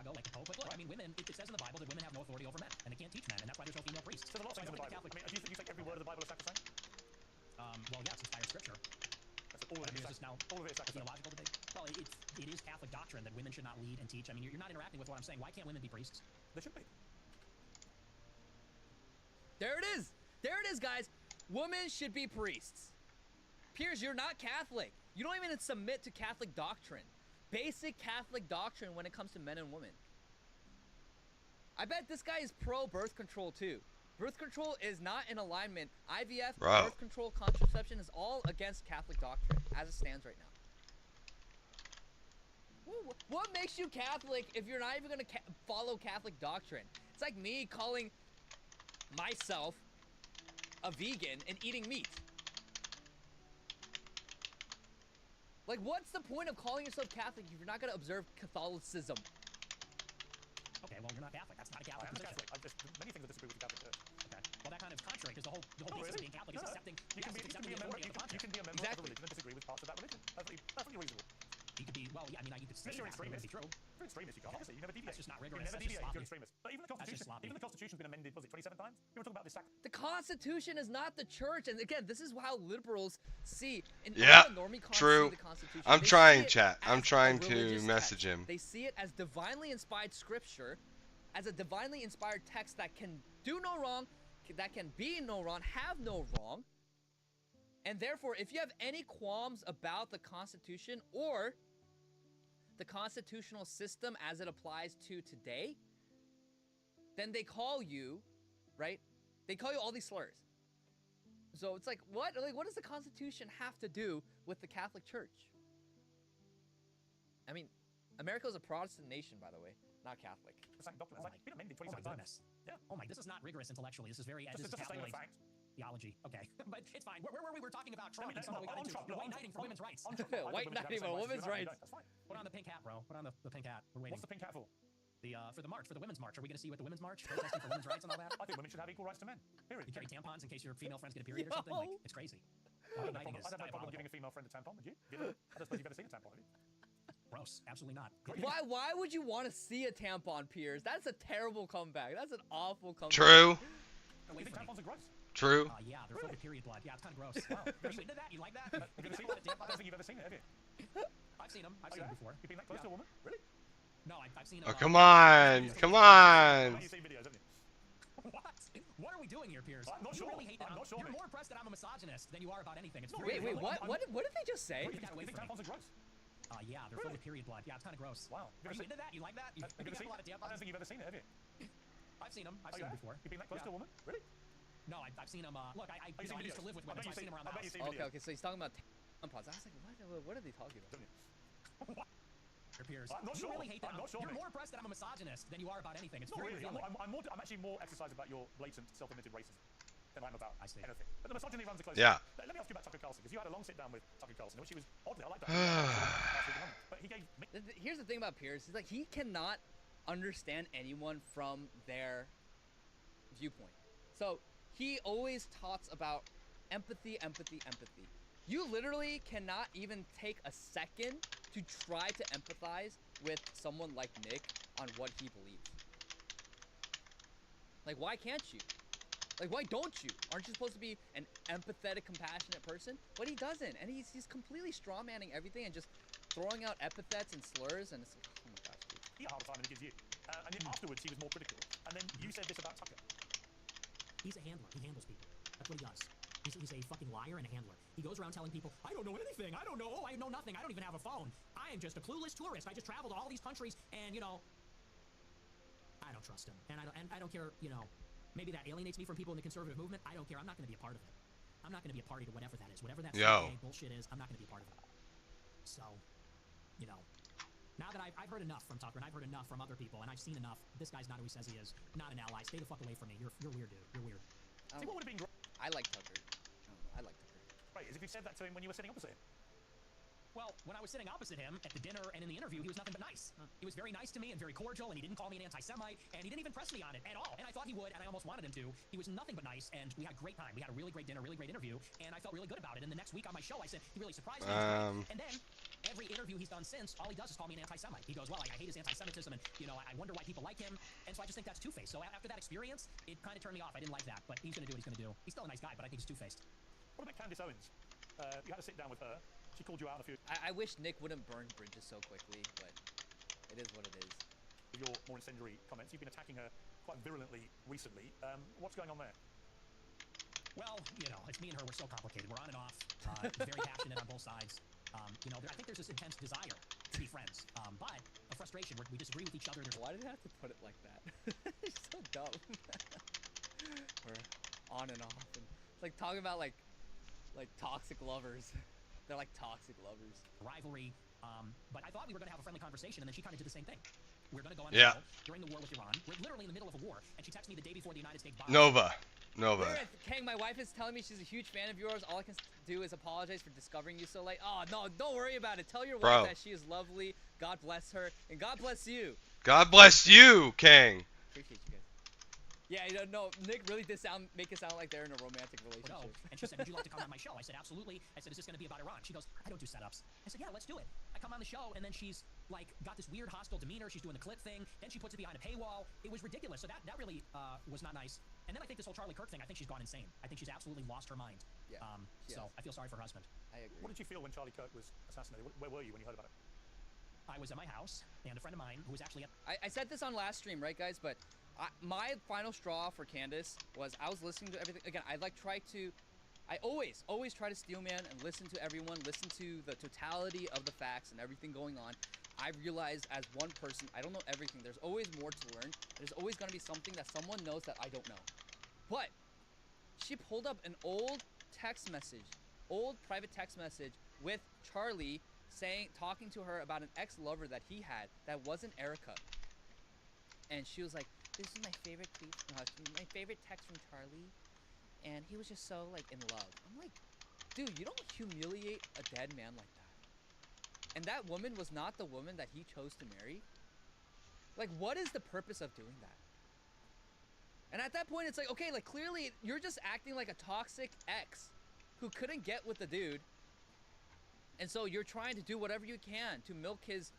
Like the Pope, but look, I mean, women. It says in the Bible that women have no authority over men, and they can't teach men, and that's why there's no female priests. So there's a lot of things in the Bible. I mean, do you think every word of the Bible is sacrosanct? Well, yeah, it's inspired scripture. That's all of it. All of it is a theological debate. Well, it is Catholic doctrine that women should not lead and teach. I mean, you're not interacting with what I'm saying. Why can't women be priests? They should be. There it is. There it is, guys. Women should be priests. Piers, you're not Catholic. You don't even submit to Catholic doctrine. Basic Catholic doctrine when it comes to men and women. I bet this guy is pro birth control too. Birth control is not in alignment. IVF, birth control, contraception is all against Catholic doctrine as it stands right now. What makes you Catholic if you're not even going to follow Catholic doctrine? It's like me calling myself a vegan and eating meat. Like, what's the point of calling yourself Catholic if you're not going to observe Catholicism? Okay, well, you're not Catholic. That's not a Catholic position. Many things I disagree with the Catholic Church. Okay. Well, that kind of contrary, because the whole basis of being Catholic is accepting. You can be a member of a religion and disagree with parts of that religion. Perfectly reasonable. You could be, well, yeah, I mean, you could say that, but it wouldn't be true. If you're extremist, you can't. Obviously, you never deviate. That's just not rigorous. You never deviate if you're extremist. But even the Constitution's been amended, was it 27 times? You want to talk about this sack? The Constitution is not the church, and again, this is how liberals see. Yeah, true. I'm trying, chat. I'm trying to message him. They see it as divinely inspired scripture, as a divinely inspired text that can do no wrong, that can be no wrong, have no wrong. And therefore, if you have any qualms about the Constitution or the constitutional system as it applies to today, then they call you, right? They call you all these slurs. So it's like, what? Like, what does the Constitution have to do with the Catholic Church? I mean, America is a Protestant nation, by the way, not Catholic. Yeah. Oh my, this is not rigorous intellectually. This is very this is tabloid theology. Okay, but it's fine. Where were we? We're talking about Trump and somehow we got into white knighting for women's rights. White knighting for women's rights. Put on the pink hat, bro. Put on the pink hat. We're waiting. What's the pink hat for? For the march, for the women's march. Are we going to see you at the women's march? Protesting for women's rights and all that? I think women should have equal rights to men. Period. You carry tampons in case your female friends get a period or something? Like, it's crazy. I'd have no problem giving a female friend a tampon, would you? I don't suppose you've ever seen a tampon, have you? Gross. Absolutely not. Why would you want to see a tampon, Piers? That's a terrible comeback. That's an awful comeback. True. You think tampons are gross? True. Yeah, they're filled with period blood. Yeah, it's kind of gross. Wow. Are you into that? You like that? I don't think you've ever seen it, have you? I've seen them. I've seen them before. You've been that close to a woman? Really? No, I've seen them. Oh, come on. Come on. You've seen videos, haven't you? What? What are we doing here, Piers? I'm not sure. You really hate that. I'm not sure. You're more impressed that I'm a misogynist than you are about anything. It's Wait, what? What did they just say? You think tampons are gross? Yeah, they're filled with period blood. Yeah, it's kind of gross. Wow. Are you into that? You like that? You I don't think you've ever seen it, have you? I've seen them. I've seen them before. You've been that close to a woman? Really? No, I've seen them. Look, I used to live with women, so I've seen them around the house. Okay, so he's talking about tampons. I was like, what are they talking about? What? Piers, I'm not sure. You really hate that. I'm not sure. You're more impressed that I'm a misogynist than you are about anything. It's not very really. revealing. I'm actually more exercised about your blatant self-admitted racism than I'm about anything. But the misogyny runs a close. Yeah. Let me ask you about Tucker Carlson, because you had a long sit down with Tucker Carlson, which he was oddly, I like that. But he gave me. Here's the thing about Piers. He's like, he cannot understand anyone from their viewpoint. So he always talks about empathy, empathy, empathy. You literally cannot even take a second to try to empathize with someone like Nick on what he believes. Like, why can't you? Like, why don't you? Aren't you supposed to be an empathetic, compassionate person? But he doesn't, and he's completely strawmanning everything and just throwing out epithets and slurs, and it's like, oh my gosh, dude. He had a harder time than he gives you. And then afterwards, he was more critical. And then you said this about Tucker. He's a handler. He handles people. That's what he does. He's a fucking liar and a handler. He goes around telling people, I don't know anything. I don't know. Oh, I know nothing. I don't even have a phone. I am just a clueless tourist. I just traveled to all these countries, and, you know, I don't trust him. And I don't care, you know, maybe that alienates me from people in the conservative movement. I don't care. I'm not going to be a part of it. I'm not going to be a party to whatever that is. Whatever that bullshit is, I'm not going to be a part of it. So, you know, now that I've heard enough from Tucker, and I've heard enough from other people, and I've seen enough, this guy's not who he says he is. Not an ally. Stay the fuck away from me. You're weird, dude. You're weird. See, what would have been great? I like Tucker. I like Tucker. Right, as if you said that to him when you were sitting opposite him. Well, when I was sitting opposite him at the dinner and in the interview, he was nothing but nice. He was very nice to me and very cordial, and he didn't call me an anti-Semite, and he didn't even press me on it at all. And I thought he would, and I almost wanted him to. He was nothing but nice, and we had a great time. We had a really great dinner, really great interview, and I felt really good about it. And the next week on my show, I said, he really surprised me. And then every interview he's done since, all he does is call me an anti-Semite. He goes, well, I hate his anti-Semitism, and, you know, I wonder why people like him. And so I just think that's two-faced. So after that experience, it kind of turned me off. I didn't like that, but he's going to do what he's going to do. He's still a nice guy, but I think he's two-faced. What about Candace Owens? You had to sit down with her. She called you out on a few. I wish Nick wouldn't burn bridges so quickly, but it is what it is. Your more incendiary comments. You've been attacking her quite virulently recently. What's going on there? Well, you know, it's me and her. We're so complicated. We're on and off. Very passionate on both sides. You know, I think there's this intense desire to be friends, but a frustration. We disagree with each other. Why did you have to put it like that? It's so dumb. We're on and off, and it's like talking about like toxic lovers. They're like toxic lovers. Rivalry. But I thought we were going to have a friendly conversation, and then she kind of did the same thing. We're going to go on Yeah. during the war with Iran. We're literally in the middle of a war, and she texted me the day before the United States bombed. Nova. Kang, my wife is telling me she's a huge fan of yours. All I can do is apologize for discovering you so late. Oh, no, don't worry about it. Tell your wife that she is lovely. God bless her, and God bless you. God bless you, Kang. Appreciate you guys. Yeah, you know, Nick really did make it sound like they're in a romantic relationship. No. And she said, would you like to come on my show? I said, absolutely. I said, is this going to be about Iran? She goes, I don't do setups. I said, yeah, let's do it. I come on the show, and then she's, like, got this weird hostile demeanor. She's doing the clip thing. Then she puts it behind a paywall. It was ridiculous. So that really was not nice. And then I think this whole Charlie Kirk thing, I think she's gone insane. I think she's absolutely lost her mind. Yeah. So I feel sorry for her husband. I agree. What did you feel when Charlie Kirk was assassinated? Where were you when you heard about it? I was at my house, and a friend of mine who was actually at... I said this on last stream, right, guys? But my final straw for Candace was I was listening to everything. Again, I always try to steel man and listen to everyone, listen to the totality of the facts and everything going on. I realized as one person, I don't know everything. There's always more to learn. There's always going to be something that someone knows that I don't know. But she pulled up an old private text message with Charlie talking to her about an ex-lover that he had that wasn't Erica. And she was like, this is my favorite tweet, my favorite text from Charlie, and he was just so, like, in love. I'm like, dude, you don't humiliate a dead man like that. And that woman was not the woman that he chose to marry. Like, what is the purpose of doing that? And at that point, it's like, okay, like, clearly, you're just acting like a toxic ex who couldn't get with the dude. And so you're trying to do whatever you can to milk his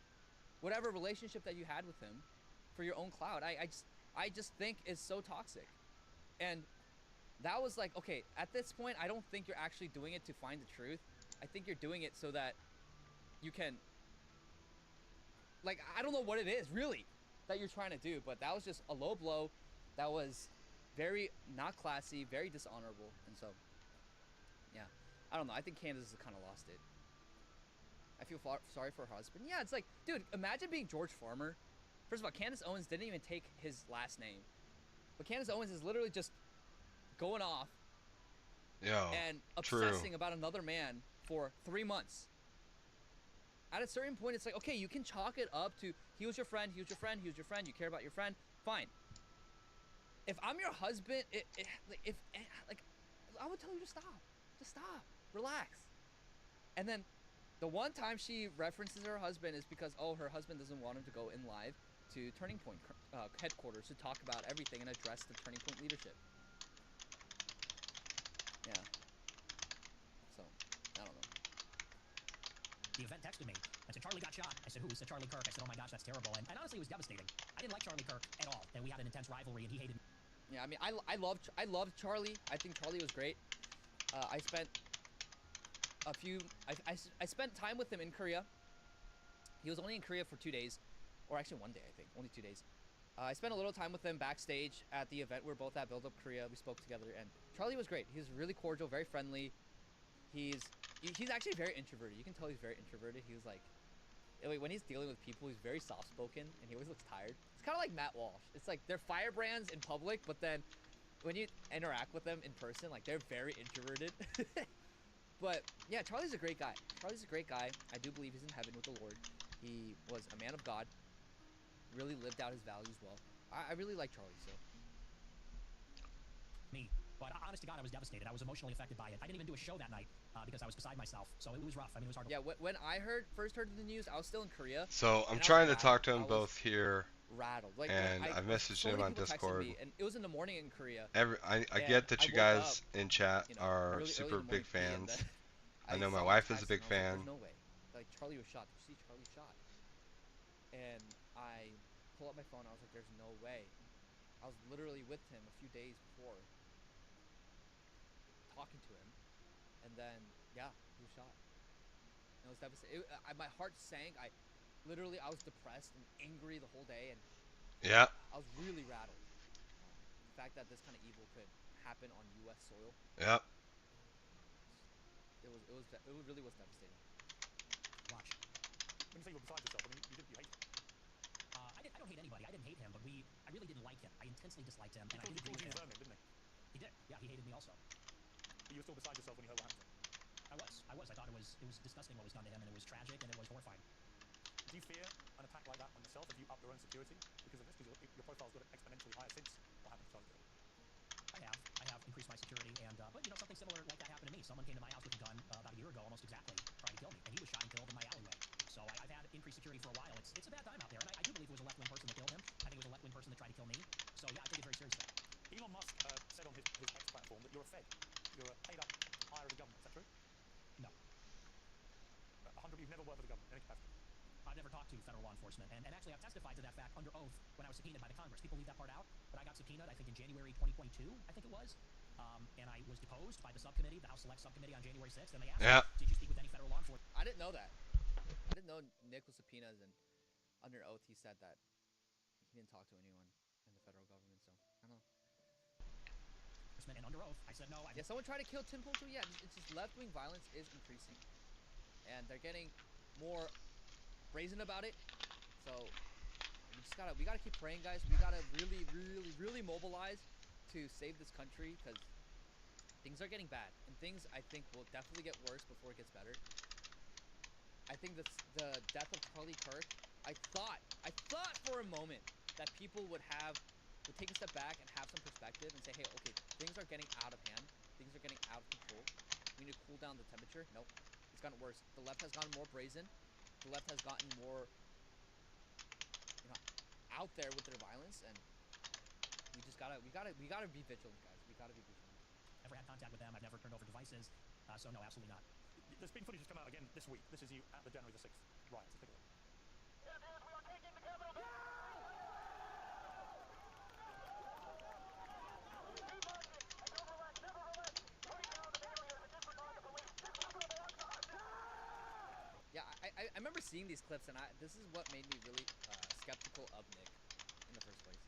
whatever relationship that you had with him for your own clout. I just think is so toxic. And that was like, okay, at this point, I don't think you're actually doing it to find the truth. I think you're doing it so that you can, like, I don't know what it is, really, that you're trying to do, but that was just a low blow. That was very not classy, very dishonorable. And so, yeah, I don't know. I think Candace has kind of lost it. I feel sorry for her husband. Yeah, it's like, dude, imagine being George Farmer. First of all, Candace Owens didn't even take his last name. But Candace Owens is literally just going off and obsessing about another man for 3 months. At a certain point, it's like, okay, you can chalk it up to he was your friend, he was your friend, he was your friend, you care about your friend, fine. If I'm your husband, I would tell you to stop. Just stop. Relax. And then the one time she references her husband is because, her husband doesn't want him to go in live to Turning Point headquarters to talk about everything and address the Turning Point leadership. Yeah. So, I don't know. The event texted me. I said, Charlie got shot. I said, who? He said, Charlie Kirk. I said, oh my gosh, that's terrible. And honestly, it was devastating. I didn't like Charlie Kirk at all. And we had an intense rivalry, and he hated me. Yeah, I mean, I loved Charlie. I think Charlie was great. I spent I spent time with him in Korea. He was only in Korea for 2 days, or actually 1 day, I think, only 2 days. I spent a little time with him backstage at the event. We were both at Build Up Korea. We spoke together, and Charlie was great. He was really cordial, very friendly. He's actually very introverted. You can tell he's very introverted. He was like, when he's dealing with people, he's very soft-spoken, and he always looks tired. It's kind of like Matt Walsh. It's like they're firebrands in public, but then when you interact with them in person, like they're very introverted. But yeah, Charlie's a great guy. Charlie's a great guy. I do believe he's in heaven with the Lord. He was a man of God. Really lived out his values well. I really like Charlie, so. Me. But honest to God, I was devastated. I was emotionally affected by it. I didn't even do a show that night because I was beside myself. So it was rough. I mean, it was hard. Yeah, when I first heard the news, I was still in Korea. So I'm and I was trying to rattled. talk to I them was both here. Rattled. Like, and when I messaged so him many on people texted Discord. me, and it was in the morning in Korea. I and get that you woke guys up, in chat you know, are early super in the big morning pee, and fans. then I know my saw the wife is a text, big and I was like, fan. There's no way. Like, Charlie was shot. Did you see Charlie shot? And I pull up my phone. I was like, there's no way. I was literally with him a few days before, talking to him, and then yeah, he was shot. And it was devastating. My heart sank. I was depressed and angry the whole day, and Yeah. I was really rattled. The fact that this kind of evil could happen on U.S. soil. Yep. It really was devastating. Watch. When you say you were beside yourself, I mean, you hate him. I don't hate anybody. I didn't hate him, but I really didn't like him. I intensely disliked him, and I didn't agree with him. Didn't he? He did. Yeah, he hated me also. But you were still beside yourself when you heard what happened. I was. I thought it was disgusting what was done to him, and it was tragic, and it was horrifying. Do you fear an attack like that on yourself? Have you upped your own security because of this? Because your profile's got exponentially higher since what happened to Charlie Kirk. I have increased my security, and but you know, something similar like that happened to me. Someone came to my house with a gun about a year ago, almost exactly, trying to kill me, and he was shot and killed in my alleyway. So I've had increased security for a while. It's a bad time out there, and I do believe it was a left-wing person that killed him. I think it was a left-wing person that tried to kill me. So yeah, I take it very seriously. Elon Musk said on his X platform that you're a Fed. You're a paid-up hire of the government. Is that true? No. 100. You've never worked for the government in any capacity. I've never talked to federal law enforcement, and actually I've testified to that fact under oath when I was subpoenaed by the Congress. People leave that part out, but I got subpoenaed, I think in January 2022, I think it was, and I was deposed by the subcommittee, the House Select Subcommittee on January 6th, and they asked me, did you speak with any federal law enforcement? I didn't know that. I didn't know Nick was subpoenaed, and under oath he said that he didn't talk to anyone in the federal government, so I don't know. And under oath, I said no. Yeah, someone tried to kill Tim Pool too. Yeah, it's just left-wing violence is increasing, and they're getting more brazen about it. So we gotta keep praying, guys. We gotta really mobilize to save this country, because things are getting bad, and things I think will definitely get worse before it gets better. I think the death of Charlie Kirk, I thought for a moment that people would take a step back and have some perspective and say, hey, okay, things are getting out of hand. Things are getting out of control. We need to cool down the temperature. Nope. It's gotten worse. The left has gotten more brazen. The left has gotten more, out there with their violence, and we gotta be vigilant, guys. We gotta be vigilant. Never had contact with them. I've never turned over devices. So no, absolutely not. There's been footage that's come out again this week. This is you at the January the 6th riots. Let's take a look. Here it is. We are taking the Capitol down. Yeah, I remember seeing these clips, and this is what made me really skeptical of Nick in the first place.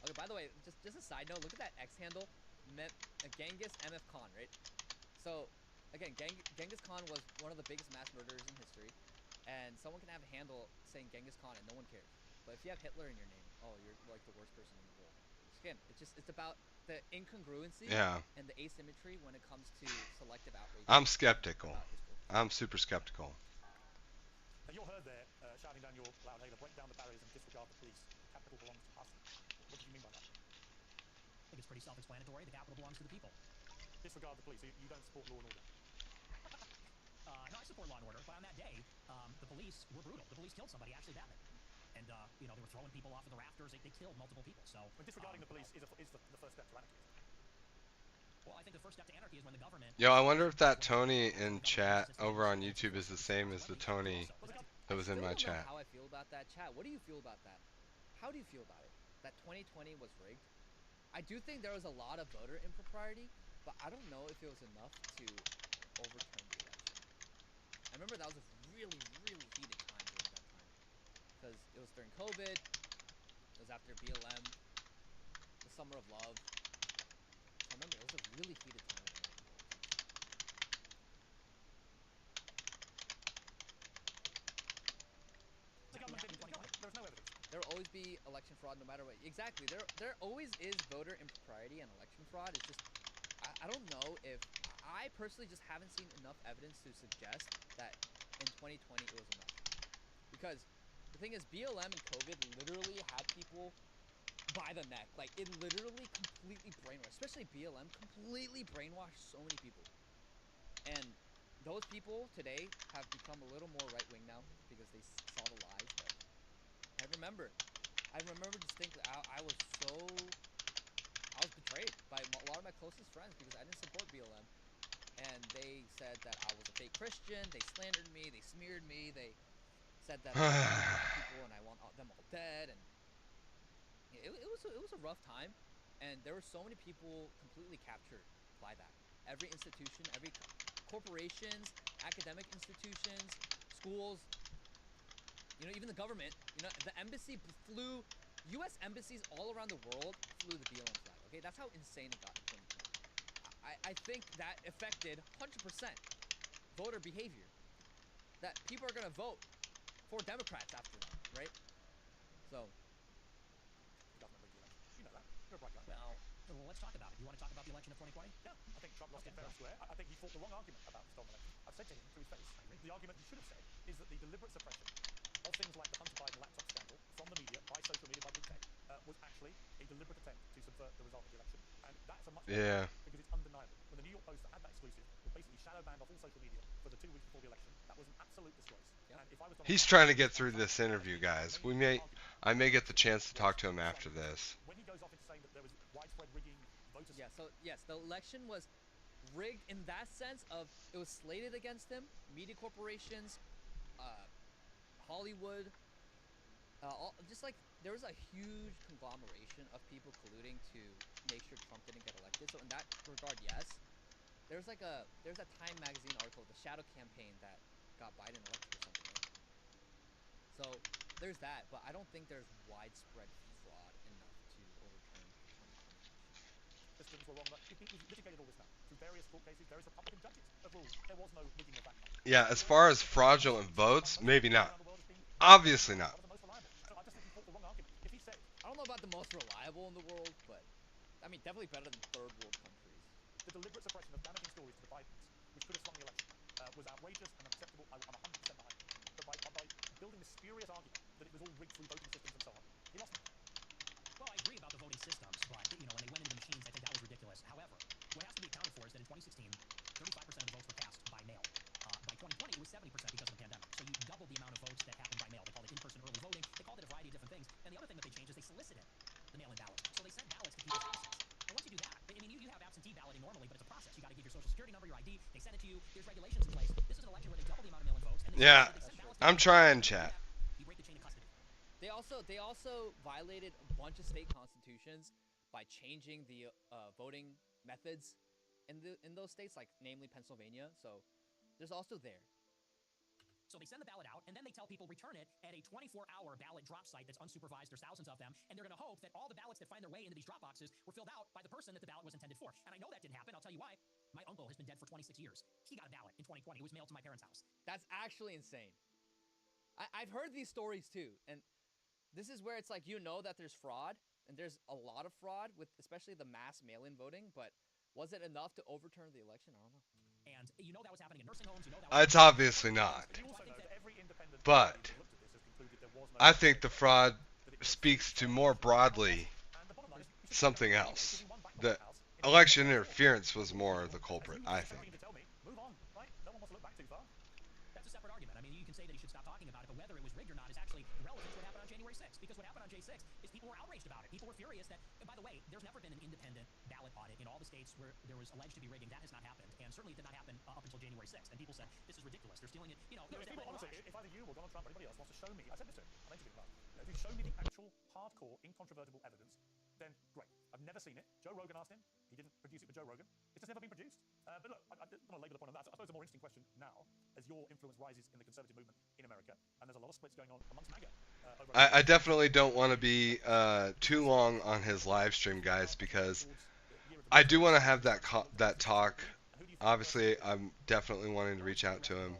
Okay, by the way, just a side note, look at that X handle, Genghis MF Khan, right? So, again, Genghis Khan was one of the biggest mass murderers in history, and someone can have a handle saying Genghis Khan and no one cares. But if you have Hitler in your name, oh, you're like the worst person in the world. Again, it's about the incongruency and the asymmetry when it comes to selective outrage. I'm skeptical. I'm super skeptical. Now you're heard there shouting down your loudhailer, break down the barriers and disregard the police. The capital belongs to us. What do you mean by that? I think it's pretty self-explanatory. The capital belongs to the people. Disregard the police. So you don't support law and order. No, I support law and order, but on that day, the police were brutal. The police killed somebody actually badly. And, they were throwing people off of the rafters. They killed multiple people, so... But disregarding the police is the first step to anarchy. Well, I think the first step to anarchy is when the government... Yo, I wonder if that Tony in chat over on YouTube is the same as the Tony that was in my chat. How I feel about that chat. What do you feel about that? How do you feel about it? That 2020 was rigged? I do think there was a lot of voter impropriety, but I don't know if it was enough to overturn the election. I remember that was a really heated time during that time. Because it was during COVID, it was after BLM, the Summer of Love. I remember it was a really heated time. There's no evidence. There will always be election fraud no matter what. Exactly. There always is voter impropriety and election fraud. It's just, I don't know if, I personally just haven't seen enough evidence to suggest that in 2020 it was enough. Because The thing is, BLM and COVID literally had people by the neck. Like, it literally completely brainwashed, especially BLM, completely brainwashed so many people. And those people today have become a little more right-wing now because they saw the lies. But I remember distinctly, I was betrayed by a lot of my closest friends because I didn't support BLM. And they said that I was a fake Christian, they slandered me, they smeared me, they said that I hate black people and I want them all dead, and it was a rough time, and there were so many people completely captured by that. Every institution, every corporations, academic institutions, schools, you know, even the government, you know, the embassy flew, U.S. embassies all around the world flew the BLM flag. Okay, that's how insane it got in 2020. I think that affected 100% voter behavior. That people are gonna vote for Democrats after that, right? So, the government rigged the election. You know that. You're a bright guy. Well, let's talk about it. You want to talk about the election of 2020? Yeah, I think Trump lost it fair and square. I think he fought the wrong argument about the stolen election. I've said to him to his face, the argument he should have said is that the deliberate suppression of things like the Hunter Biden laptop scandal from the media, by social media, by big tech, was actually a deliberate attempt to subvert the result of the election. And that's a much better because it's undeniable. When the New York Post that had that exclusive were basically shadow banned off all social media for the 2 weeks before the election, that was an absolute disgrace. Yep. And if I was He's trying to get through this interview, guys. I may get the chance to talk to him after this. When he goes off into saying that there was widespread rigging, voters. Yeah, so yes, the election was rigged in that sense of it was slated against him, media corporations, Hollywood, just like there was a huge conglomeration of people colluding to make sure Trump didn't get elected. So in that regard, yes. There's a Time magazine article, the shadow campaign that got Biden elected or something, right? So there's that, but I don't think there's widespread fraud enough to overturn the 2020 election. Systems were wrong, but we've litigated all this now through various court cases, various Republican judges have ruled there was no rigging of that kind. Yeah, as far as fraudulent votes, maybe not. Obviously not. I don't know about the most reliable in the world, but I mean definitely better than third world countries. The deliberate suppression of damaging stories to the Bidens, which could have swung the election, was outrageous and unacceptable. I'm 100% behind it. But by building this spurious argument that it was all rigged through voting systems and so on, he lost me. Well, I agree about the voting systems, but you know, when they went into the machines, I think that was ridiculous. However, what has to be accounted for is that in 2016, 35% of the votes were cast by mail. By 2020, it was 70% because of the pandemic. So you doubled the amount of votes that happened by mail. They called it in-person early voting. They called it a variety of different things. And the other thing that they changed is they solicited the mail-in ballots. So they sent ballots to people's houses. And once you do that, I mean, you have absentee balloting normally, but it's a process. You got to give your social security number, your ID. They send it to you. There's regulations in place. This is an election where they double the amount of mail-in votes. And Yeah, I'm trying, chat. You break the chain of custody. They also violated a bunch of state constitutions by changing the voting methods in those states, like namely Pennsylvania. So there's also there. So they send the ballot out, and then they tell people return it at a 24-hour ballot drop site that's unsupervised. There's thousands of them, and they're going to hope that all the ballots that find their way into these drop boxes were filled out by the person that the ballot was intended for. And I know that didn't happen. I'll tell you why. My uncle has been dead for 26 years. He got a ballot in 2020. It was mailed to my parents' house. That's actually insane. I've heard these stories too, and this is where it's like, you know that there's fraud, and there's a lot of fraud with especially the mass mail-in voting, but was it enough to overturn the election? I don't know. And you know that was happening in nursing homes. You know that was It's obviously not. But I think the fraud speaks to more broadly something else. The election interference was more the culprit, I think. That's a separate argument. I mean, you can say that he should stop talking about it, but whether it was rigged or not is actually relevant to what happened on January 6th. Because what happened on J6 is people were outraged about it. People were furious that, and by the way, there's never been an independent ballot audit in all the states where there was alleged to be rigging. That has not happened, and certainly it did not happen up until January 6th. And people said, this is ridiculous. They're stealing it. You know, there was that honestly, if either you or Donald Trump or anybody else wants to show me, I said this to him, I interviewed him last. If you show me the actual, hardcore, incontrovertible evidence, then great. I've never seen it. Joe Rogan asked him. He didn't produce it with Joe Rogan. It's just never been produced. But look, I don't want to labor the point on that. I suppose the more interesting question now, as your influence rises in the conservative movement in America, and there's a lot of splits going on amongst MAGA. I definitely don't want to be too long on his live stream, guys, because I do want to have that talk. Obviously, I'm definitely wanting to reach out to him.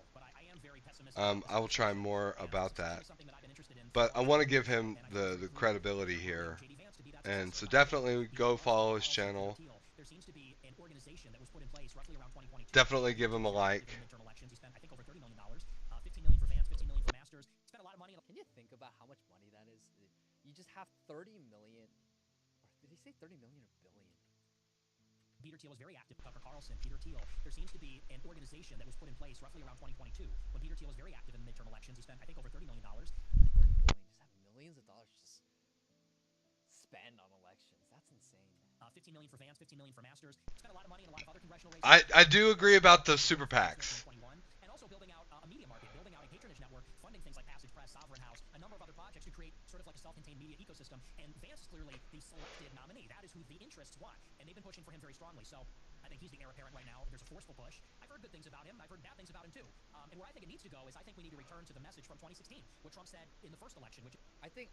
I will try more about that. But I want to give him the credibility here. And so definitely go follow his channel. Definitely give him a like. Can you think about about how much money that is? You just have 30 million. Or did he say 30 million or billion? Peter Thiel was very active. Tucker Carlson, Peter Thiel. There seems to be an organization that was put in place roughly around 2022 when Peter Thiel was very active in the midterm elections. He spent, I think, over $30 million. 30 million, just have millions of dollars just spend on elections. That's insane. 15 million for Vance, 15 million for Masters. Spent a lot of money in a lot of other congressional races. I do agree about the super PACs. And also building out a media market, building out a patronage network, funding things like Passage Press, Sovereign House, a number of other projects to create sort of like a self-contained media ecosystem. And Vance is clearly the selected nominee. That is who the interests want. And they've been pushing for him very strongly. So I think he's the heir apparent right now. There's a forceful push. I've heard good things about him. I've heard bad things about him too. And where I think it needs to go is I think we need to return to the message from 2016, what Trump said in the first election, which I think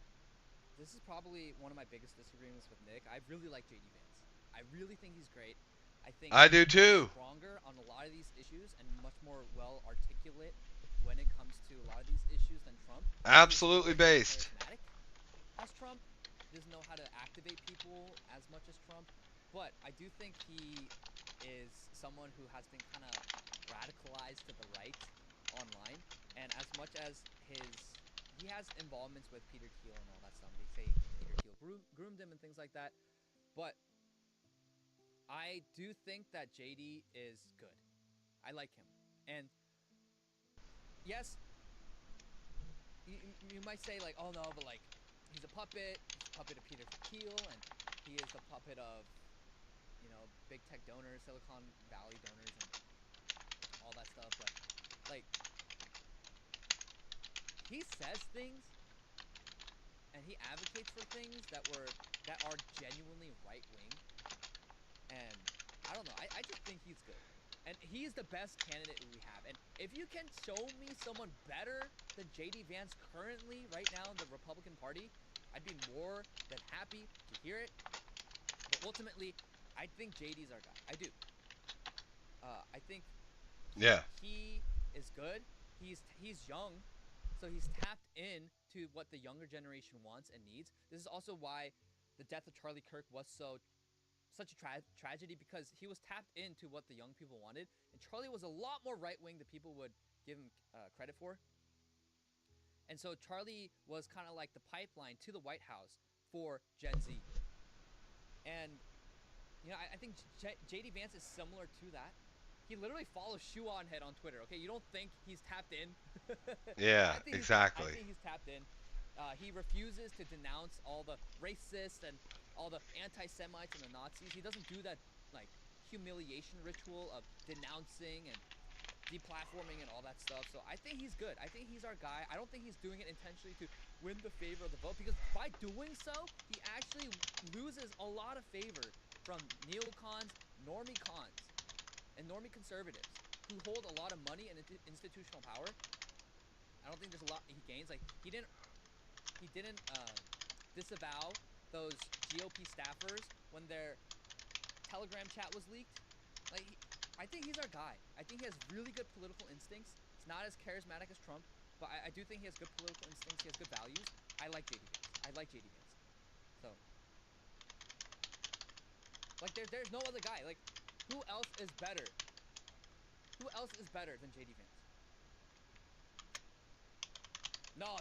this is probably one of my biggest disagreements with Nick. I really like JD Vance. I really think he's great. I do too. He's stronger on a lot of these issues and much more well articulate when it comes to a lot of these issues than Trump. Absolutely based. As Trump, doesn't know how to activate people as much as Trump, but I do think he is someone who has been kind of radicalized to the right online, and as much as he has involvements with Peter Thiel and all that stuff. They say Peter Thiel groomed him and things like that, but I do think that JD is good. I like him, and yes, you might say like, oh no, but like he's a puppet of Peter Thiel, and he is the puppet of, you know, big tech donors, Silicon Valley donors, and all that stuff. But like, he says things, and he advocates for things that are genuinely right wing. And I don't know, I just think he's good. And he's the best candidate we have. And if you can show me someone better than JD Vance currently right now in the Republican Party, I'd be more than happy to hear it. But ultimately, I think JD's our guy. I do. I think he is good. He's young, so he's tapped in to what the younger generation wants and needs. This is also why the death of Charlie Kirk was such a tragedy, because he was tapped into what the young people wanted, and Charlie was a lot more right-wing than people would give him credit for. And so Charlie was kind of like the pipeline to the White House for Gen Z. And, you know, I think JD Vance is similar to that. He literally follows Shoe on Head on Twitter, okay? You don't think he's tapped in? Yeah, exactly. I think he's tapped in. He refuses to denounce all the racists and all the anti-Semites and the Nazis. He doesn't do that, like, humiliation ritual of denouncing and deplatforming and all that stuff. So I think he's good. I think he's our guy. I don't think he's doing it intentionally to win the favor of the vote, because by doing so, he actually loses a lot of favor from neocons, normie cons, and normie conservatives who hold a lot of money and institutional power. I don't think there's a lot he gains. Like, he didn't disavow those GOP staffers when their Telegram chat was leaked. Like, I think he's our guy. I think he has really good political instincts. He's not as charismatic as Trump, but I do think he has good political instincts. He has good values. I like JD Vance. I like JD Vance. So, like, there's no other guy. Like, who else is better? Who else is better than JD Vance? No,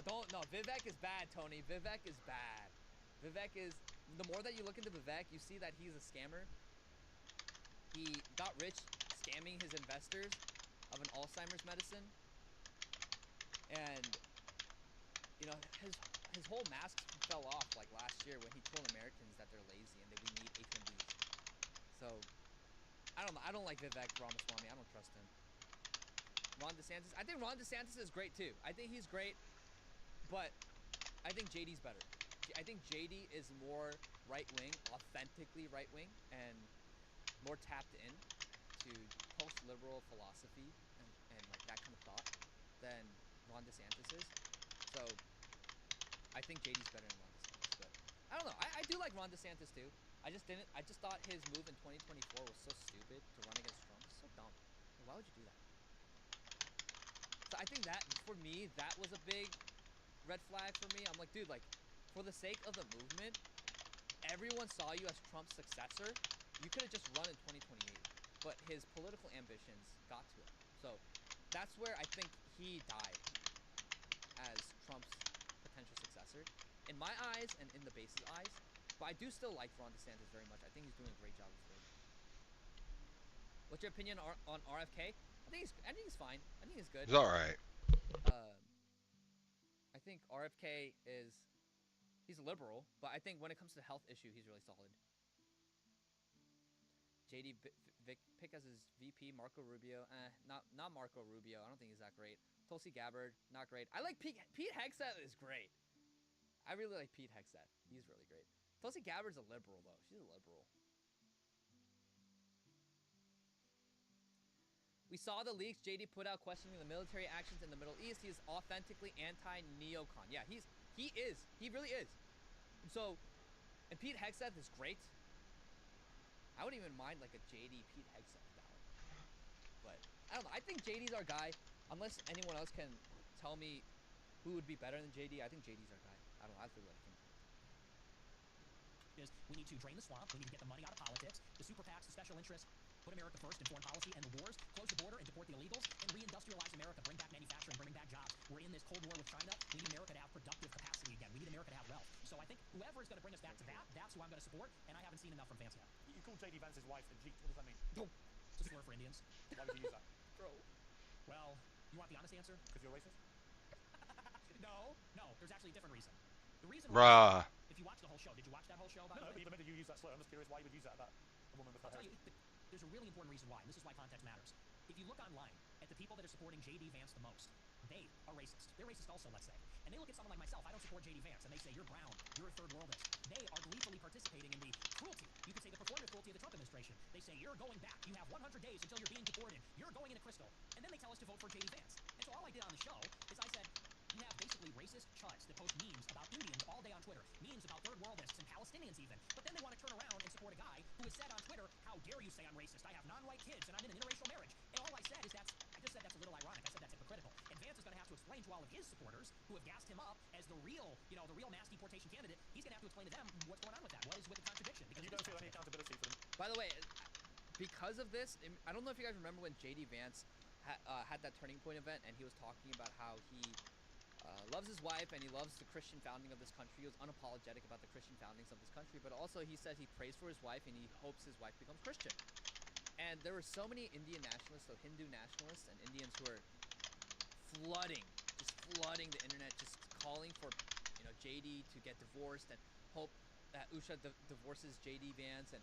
Vivek is bad, Tony. Vivek is bad. Vivek is, the more that you look into Vivek, you see that he's a scammer. He got rich scamming his investors of an Alzheimer's medicine. And, you know, his whole mask fell off, like, last year when he told Americans that they're lazy and that we need H-1Bs. So, I don't know. I don't like Vivek Ramaswamy. I don't trust him. Ron DeSantis. I think Ron DeSantis is great, too. I think he's great, but I think JD's better. I think JD is more right-wing, authentically right-wing, and more tapped in to post-liberal philosophy and like that kind of thought than Ron DeSantis is. So I think JD's better than Ron DeSantis, but I don't know. I do like Ron DeSantis too. I just thought his move in 2024 was so stupid to run against Trump. It's so dumb. Like, why would you do that? So I think that, for me, that was a big red flag for me. I'm like, dude, like, for the sake of the movement, everyone saw you as Trump's successor. You could have just run in 2028, but his political ambitions got to him. So that's where I think he died as Trump's potential successor, in my eyes and in the base's eyes. But I do still like Ron DeSantis very much. I think he's doing a great job as president. What's your opinion on RFK? I think he's fine. I think he's good. He's all right. I think RFK he's a liberal, but I think when it comes to the health issue, he's really solid. JD pick as his VP, Marco Rubio. Not Marco Rubio. I don't think he's that great. Tulsi Gabbard, not great. I like Pete Hegseth is great. I really like Pete Hegseth. He's really great. Tulsi Gabbard's a liberal, though. She's a liberal. We saw the leaks. JD put out questioning the military actions in the Middle East. He is authentically anti-neocon. Yeah, he is. He really is. And Pete Hegseth is great. I wouldn't even mind like a JD Pete Hegseth battle. But I don't know. I think JD's our guy. Unless anyone else can tell me who would be better than JD, I think JD's our guy. I don't know. I really like him. We need to drain the swamp. We need to get the money out of politics. The super PACs, the special interests, put America first in foreign policy and the wars, close the border and deport the illegals, and reindustrialize America, bring back manufacturing, bring back jobs. We're in this Cold War with China. We need America to have productive capacity again. We need America to have wealth. So I think whoever is going to bring us back to that, that's who I'm going to support, and I haven't seen enough from Vance yet. You call J.D. Vance's wife a Jeet. What does that mean? It's a slur for Indians. Why would you use that? Bro. Well, you want the honest answer? Because you're racist? No, there's actually a different reason. The reason Bruh. If you watch the whole show, did you watch that whole show? No, but even though you use that slur, I'm just curious why you would use that about a woman with I'll her tell you, there's a really important reason why, and this is why context matters. If you look online at the people that are supporting J.D. Vance the most, they are racist. They're racist also, let's say. And they look at someone like myself, I don't support J.D. Vance, and they say, you're brown, you're a third worldist. They are gleefully participating in the cruelty. You could say the performative cruelty of the Trump administration. They say, you're going back. You have 100 days until you're being deported. You're going into Crystal. And then they tell us to vote for J.D. Vance. And so all I did on the show is I said, you have basically racist chuds that post memes about Indians all day on Twitter, memes about third worldists and Palestinians even, but then they want to turn around and support a guy who has said on Twitter, how dare you say I'm racist, I have non-white kids and I'm in an interracial marriage. And all I said is I just said that's a little ironic, I said that's hypocritical. And Vance is going to have to explain to all of his supporters who have gassed him up as the real mass deportation candidate, he's going to have to explain to them what's going on with that, what is with the contradiction. And you don't feel any accountability for them? By the way, because of this, I don't know if you guys remember when J.D. Vance had that Turning Point event and he was talking about how he loves his wife and he loves the Christian founding of this country. He was unapologetic about the Christian foundings of this country, but also he said he prays for his wife and he hopes his wife becomes Christian. And there were so many Indian nationalists, so Hindu nationalists and Indians who are flooding the internet, just calling for JD to get divorced and hope that Usha divorces JD Vance and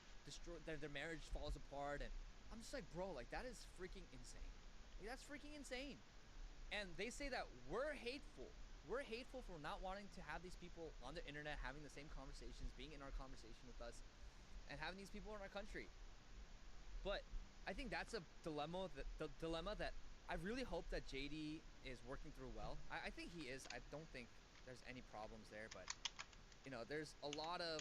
their marriage falls apart. And I'm just like, bro, like that is freaking insane. Like, that's freaking insane. And they say that we're hateful. We're hateful for not wanting to have these people on the internet having the same conversations, being in our conversation with us, and having these people in our country. But I think that's a dilemma that I really hope that JD is working through well. I think he is. I don't think there's any problems there, but there's a lot of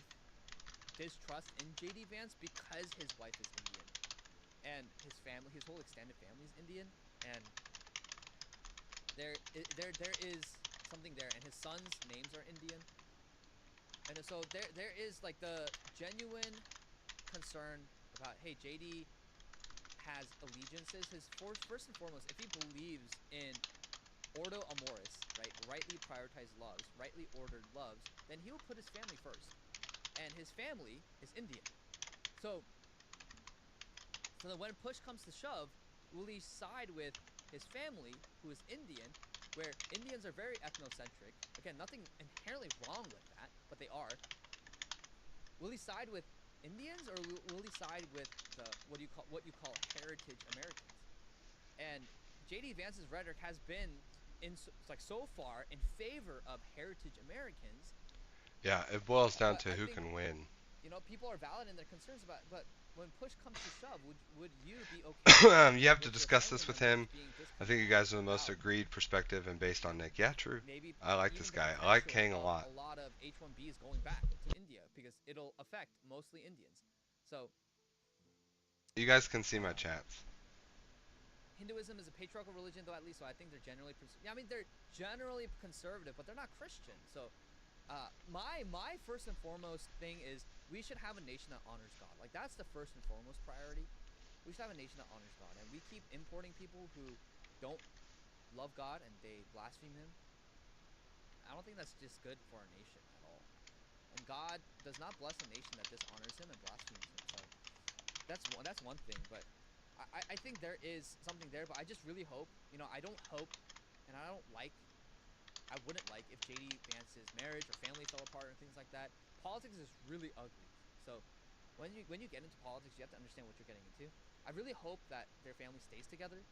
distrust in JD Vance because his wife is Indian and his family, his whole extended family is Indian, and there is something there, and his sons' names are Indian, and so there is like the genuine concern about, hey, JD has allegiances. His first and foremost, if he believes in ordo amoris, right, rightly prioritized loves, rightly ordered loves, then he will put his family first, and his family is Indian. So that when push comes to shove, will he side with his family, who is Indian, where Indians are very ethnocentric? Again, nothing inherently wrong with that, but they are. Will he side with Indians, or will he side with what you call heritage Americans? And JD Vance's rhetoric has been so far in favor of heritage Americans. Yeah, it boils down to who can win. People are valid in their concerns about, but when push comes to shove, would you be okay? You have to discuss this with him. I think you guys are the most agreed perspective and based on Nick. Yeah, true. I like this guy. I like Kang a lot. A lot of H-1Bs going back to India because it'll affect mostly Indians. So you guys can see my chats. Hinduism is a patriarchal religion, though, at least, so I think they're generally they're generally conservative, but they're not Christian. So my first and foremost thing is we should have a nation that honors God. Like, that's the first and foremost priority. We should have a nation that honors God, and we keep importing people who don't love God and they blaspheme him. I don't think that's just good for our nation at all. And God does not bless a nation that dishonors Him and blasphemes Him. So that's one thing. But I think there is something there. But I just really hope, you know, I don't hope, and I wouldn't like if JD Vance's marriage or family fell apart and things like that. Politics is really ugly. So when you get into politics, you have to understand what you're getting into. I really hope that their family stays together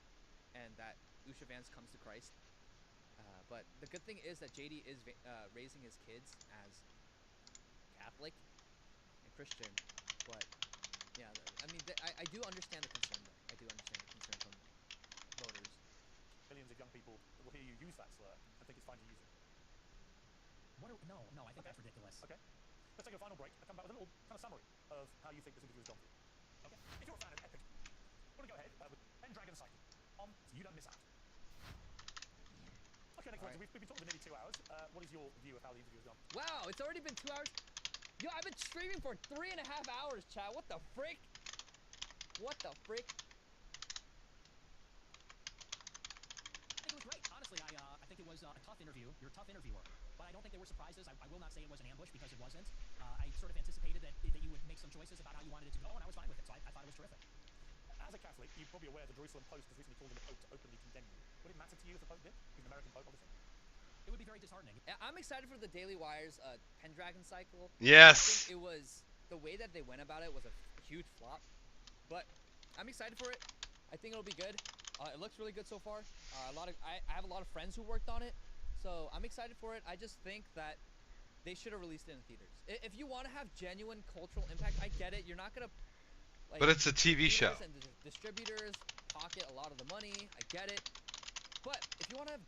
and that Usha Vance comes to Christ. But the good thing is that JD is raising his kids as Catholic and Christian. But yeah, I mean, I do understand the concern though. I do understand the concern from voters. Millions of young people will hear you use that slur and think it's fine to use it. No, I think that's ridiculous. Okay. Let's take a final break. I come back with a little kind of summary of how you think this interview has gone for you. Okay. If you're a fan of Epic, you want to go ahead with Pendragon Cycle so you don't miss out. Okay, Nick, right. We've been talking for nearly 2 hours. What is your view of how the interview has gone? Wow, it's already been 2 hours. Yo, I've been streaming for 3.5 hours, chat. What the frick? What the frick? I think it was great. Honestly, I think it was a tough interview. You're a tough interviewer. But I don't think there were surprises. I will not say it was an ambush because it wasn't. I sort of anticipated that you would make some choices about how you wanted it to go, and I was fine with it. So I thought it was terrific. As a Catholic, you're probably aware the Jerusalem Post has recently called on the Pope to openly condemn you. Would it matter to you if the Pope did? He's an American Pope, obviously. It would be very disheartening. I'm excited for the Daily Wire's Pendragon cycle. Yes. I think it was the way that they went about it was a huge flop, but I'm excited for it. I think it'll be good. It looks really good so far. I have a lot of friends who worked on it, so I'm excited for it. I just think that they should have released it in theaters. If you want to have genuine cultural impact, I get it. You're not gonna. Like, but it's a TV show. And the distributors pocket a lot of the money. I get it. But if you want to have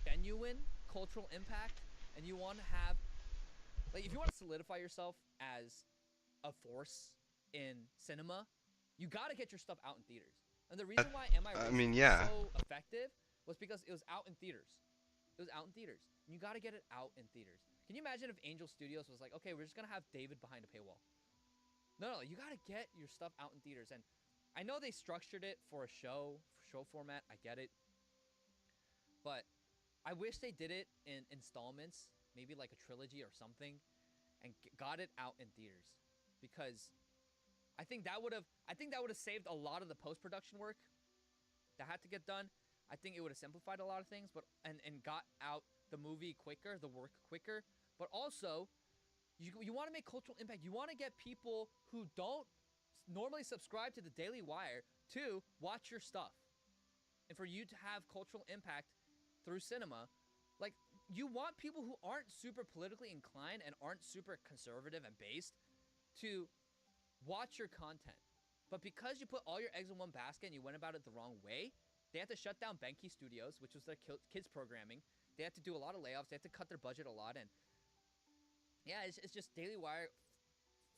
genuine cultural impact, and you want to have, like, if you want to solidify yourself as a force in cinema, you got to get your stuff out in theaters. And the reason why was so effective was because it was out in theaters. It was out in theaters. And you got to get it out in theaters. Can you imagine if Angel Studios was like, okay, we're just going to have David behind a paywall? No, you got to get your stuff out in theaters. And I know they structured it for a show format. I get it. But I wish they did it in installments, maybe like a trilogy or something, and got it out in theaters. Because I think that would have saved a lot of the post-production work that had to get done. I think it would have simplified a lot of things, but and got out the movie quicker, the work quicker. But also, you want to make cultural impact. You want to get people who don't normally subscribe to the Daily Wire to watch your stuff. And for you to have cultural impact through cinema, like, you want people who aren't super politically inclined and aren't super conservative and based to watch your content. But because you put all your eggs in one basket and you went about it the wrong way, they had to shut down Benki Studios, which was their kids programming. They had to do a lot of layoffs. They had to cut their budget a lot. And yeah, it's just Daily Wire.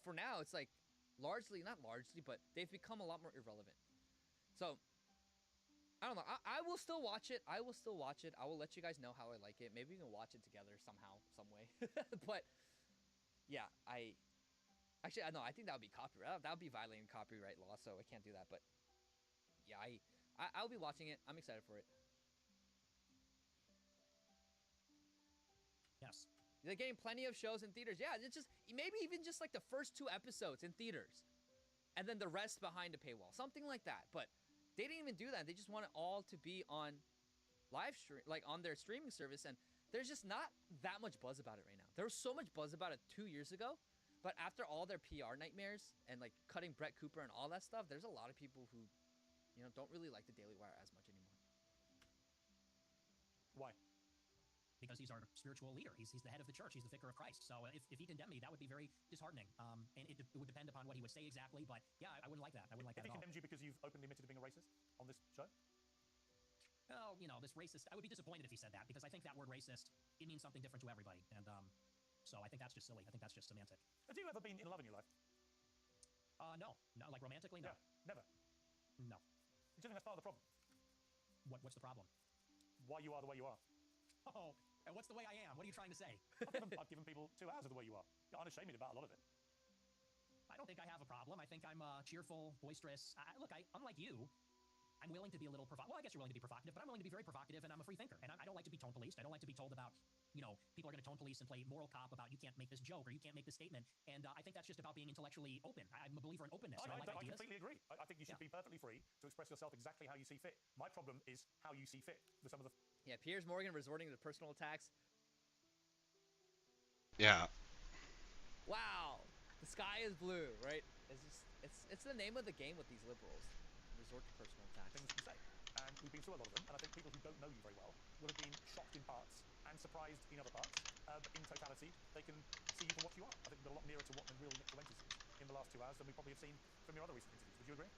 For now, it's like not largely, but they've become a lot more irrelevant. So I don't know. I will still watch it. I will let you guys know how I like it. Maybe we can watch it together somehow, some way. But yeah, I think that would be copyright. That would be violating copyright law, so I can't do that. But yeah, I'll be watching it. I'm excited for it. Yes. They're getting plenty of shows in theaters. Yeah, it's just maybe even just like the first 2 episodes in theaters, and then the rest behind a paywall, something like that. But they didn't even do that. They just want it all to be on live stream, like on their streaming service. And there's just not that much buzz about it right now. There was so much buzz about it 2 years ago, but after all their PR nightmares and like cutting Brett Cooper and all that stuff, there's a lot of people who, don't really like the Daily Wire as much anymore. Why? Because he's our spiritual leader. He's the head of the church. He's the vicar of Christ. So if he condemned me, that would be very disheartening. And it would depend upon what he would say exactly. But yeah, I wouldn't like that. I wouldn't like that at all. If he condemned you because you've openly admitted to being a racist on this show? Oh, this racist. I would be disappointed if he said that, because I think that word racist, it means something different to everybody. And so I think that's just silly. I think that's just semantic. Have you ever been in love in your life? No, like romantically, no. Yeah, never. No. Do you think that's part of the problem? What's the problem? Why you are the way you are. Oh, and what's the way I am? What are you trying to say? I've given people 2 hours of the way you are. You're unashamed about a lot of it. I don't think I have a problem. I think I'm cheerful, boisterous. Look, unlike you, I'm willing to be a little provocative. Well, I guess you're willing to be provocative, but I'm willing to be very provocative, and I'm a free thinker. And I don't like to be tone policed. I don't like to be told about, you know, people are going to tone police and play moral cop about you can't make this joke or you can't make this statement. And I think that's just about being intellectually open. I'm a believer in openness. I like ideas. completely agree. I think you should be perfectly free to express yourself exactly how you see fit. My problem is how you see fit for some of the. Yeah, Piers Morgan resorting to personal attacks. Yeah. Wow, the sky is blue, right? It's the name of the game with these liberals. Resort to personal attacks. Things to say, and we've been through a lot of them. And I think people who don't know you very well will have been shocked in parts and surprised in other parts. But in totality, they can see you for what you are. I think we're a lot nearer to what the real Nick Fuentes is in the last 2 hours than we probably have seen from your other recent interviews. Would you agree?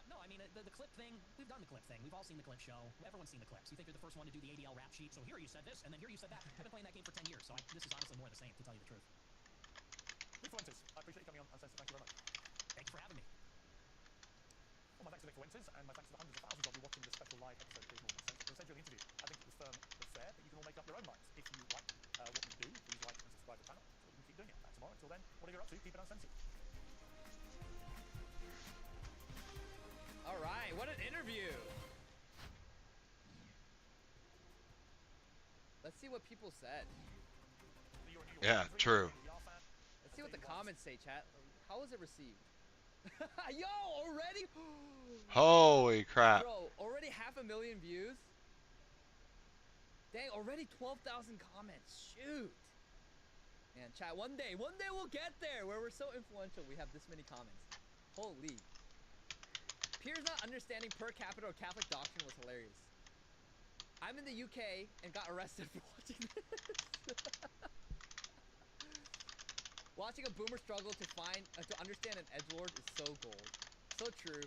No, I mean, the clip thing, we've done the clip thing. We've all seen the clip show. Everyone's seen the clips. You think you're the first one to do the ADL rap sheet, so here you said this, and then here you said that. I've been playing that game for 10 years, so this is honestly more of the same, to tell you the truth. Nick Fuentes, I appreciate you coming on Uncensored. Thank you very much. Thank you for having me. Well, my thanks to Nick Fuentes, and my thanks to the hundreds of thousands of you watching this special live episode of Piers Morgan Uncensored. Uncensored the interview. I think it was firm but fair, but you can all make up your own minds. If you like what we do, please like and subscribe to the channel so we can keep doing it. Back tomorrow. Until then, whatever you're up to, keep it uncensored. All right, what an interview. Let's see what people said. Yeah, true. Let's see what the comments say, chat. How was it received? Yo, already? Holy crap. Bro, already 500,000 views? Dang, already 12,000 comments. Shoot. Man, chat, one day we'll get there where we're so influential we have this many comments. Holy. Piers not understanding per capita or Catholic doctrine was hilarious. I'm in the UK and got arrested for watching this. Watching a boomer struggle to understand an edgelord is so gold. So true.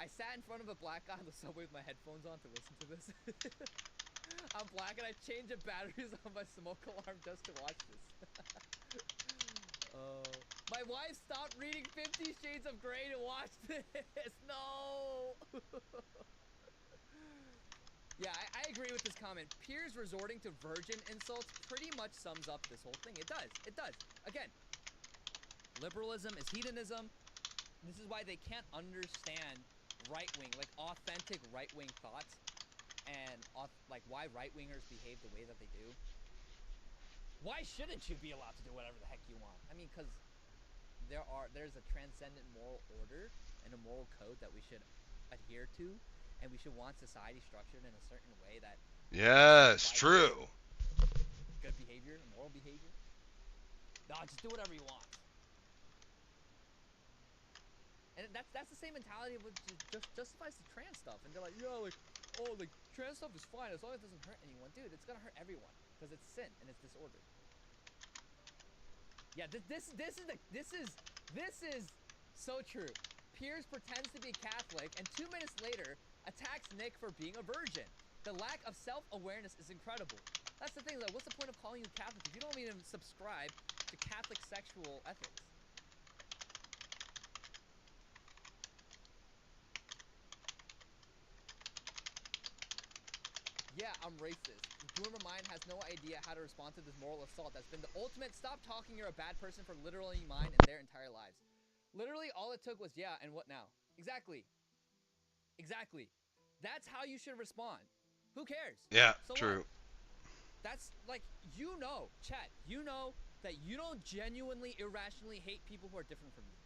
I sat in front of a black guy on the subway with my headphones on to listen to this. I'm black and I changed the batteries on my smoke alarm just to watch this. My wife stopped reading 50 Shades of Grey to watch this. No. Yeah, I agree with this comment. Piers resorting to virgin insults pretty much sums up this whole thing. It does. It does. Again, liberalism is hedonism. This is why they can't understand right-wing, like authentic right-wing thoughts, and like why right-wingers behave the way that they do. Why shouldn't you be allowed to do whatever the heck you want? I mean, because there's a transcendent moral order and a moral code that we should adhere to, and we should want society structured in a certain way that yes, true. Good behavior, moral behavior. No, just do whatever you want. And that's the same mentality of what just justifies the trans stuff. And they're like, yo, like, oh, like trans stuff is fine as long as it doesn't hurt anyone. Dude, it's gonna hurt everyone because it's sin and it's disorder. Yeah, this is so true. Piers pretends to be Catholic and 2 minutes later attacks Nick for being a virgin. The lack of self-awareness is incredible. That's the thing, like, what's the point of calling you Catholic if you don't even subscribe to Catholic sexual ethics? Yeah, I'm racist. The boomer mind has no idea how to respond to this moral assault that's been the ultimate stop talking you're a bad person for literally mine in their entire lives. Literally all it took was yeah, and what now? Exactly. Exactly. That's how you should respond. Who cares? Yeah, so true. What? That's like, you know, chat, you know that you don't genuinely, irrationally hate people who are different from you.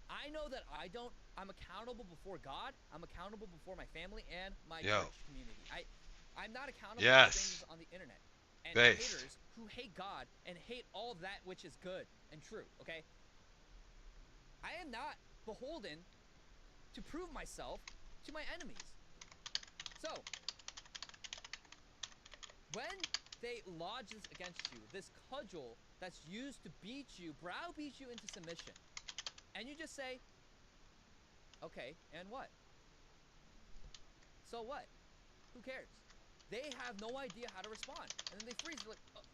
I know that I don't. I'm accountable before God. I'm accountable before my family and my church community. I'm not accountable to strangers on the internet. And haters who hate God and hate all that which is good and true, okay? I am not beholden to prove myself to my enemies. So, when they lodge this against you, this cudgel that's used to beat you, browbeat you into submission, and you just say, okay, and what? So what? Who cares? They have no idea how to respond. And then they freeze. They're like, oh,